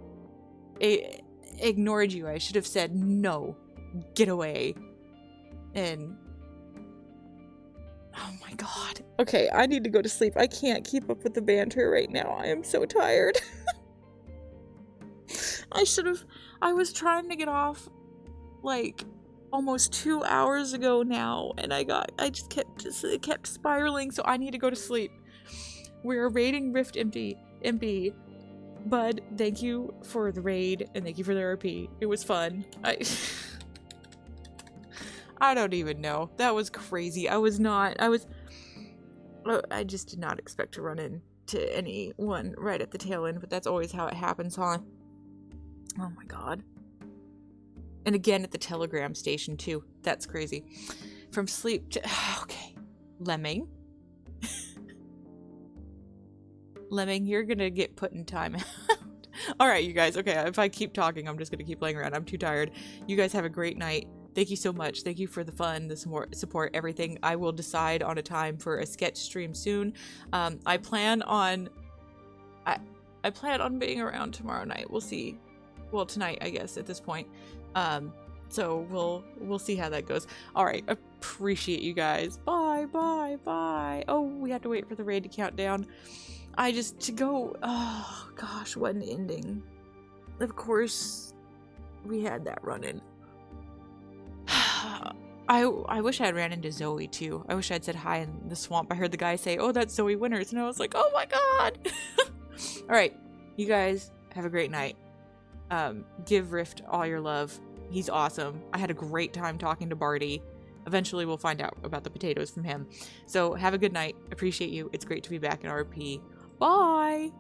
ignored you. I should have said, no, get away. And oh my god. Okay, I need to go to sleep. I can't keep up with the banter right now. I am so tired. I was trying to get off like almost 2 hours ago now, and it kept spiraling, so I need to go to sleep. We're raiding Rift MP. Bud, thank you for the raid, and thank you for the RP. It was fun. I don't even know. That was crazy. I just did not expect to run into anyone right at the tail end, but that's always how it happens, huh? Oh my god. And again at the telegram station, too. That's crazy. From sleep to... Okay. Lemming. Lemming, you're gonna get put in timeout. All right, you guys. Okay, if I keep talking, I'm just gonna keep playing around. I'm too tired. You guys have a great night. Thank you so much. Thank you for the fun, the support, everything. I will decide on a time for a sketch stream soon. I plan on being around tomorrow night. We'll see. Well, tonight, I guess, at this point. So we'll see how that goes. All right, appreciate you guys. Bye, bye, bye. Oh, we have to wait for the raid to count down. Oh gosh, what an ending. Of course, we had that run-in. I wish I had ran into Zoe too. I wish I'd said hi in the swamp. I heard the guy say, "Oh, that's Zoe Winters," and I was like, "Oh my god!" All right, you guys have a great night. Give Rift all your love. He's awesome. I had a great time talking to Barty. Eventually, we'll find out about the potatoes from him. So have a good night. Appreciate you. It's great to be back in RP. Bye.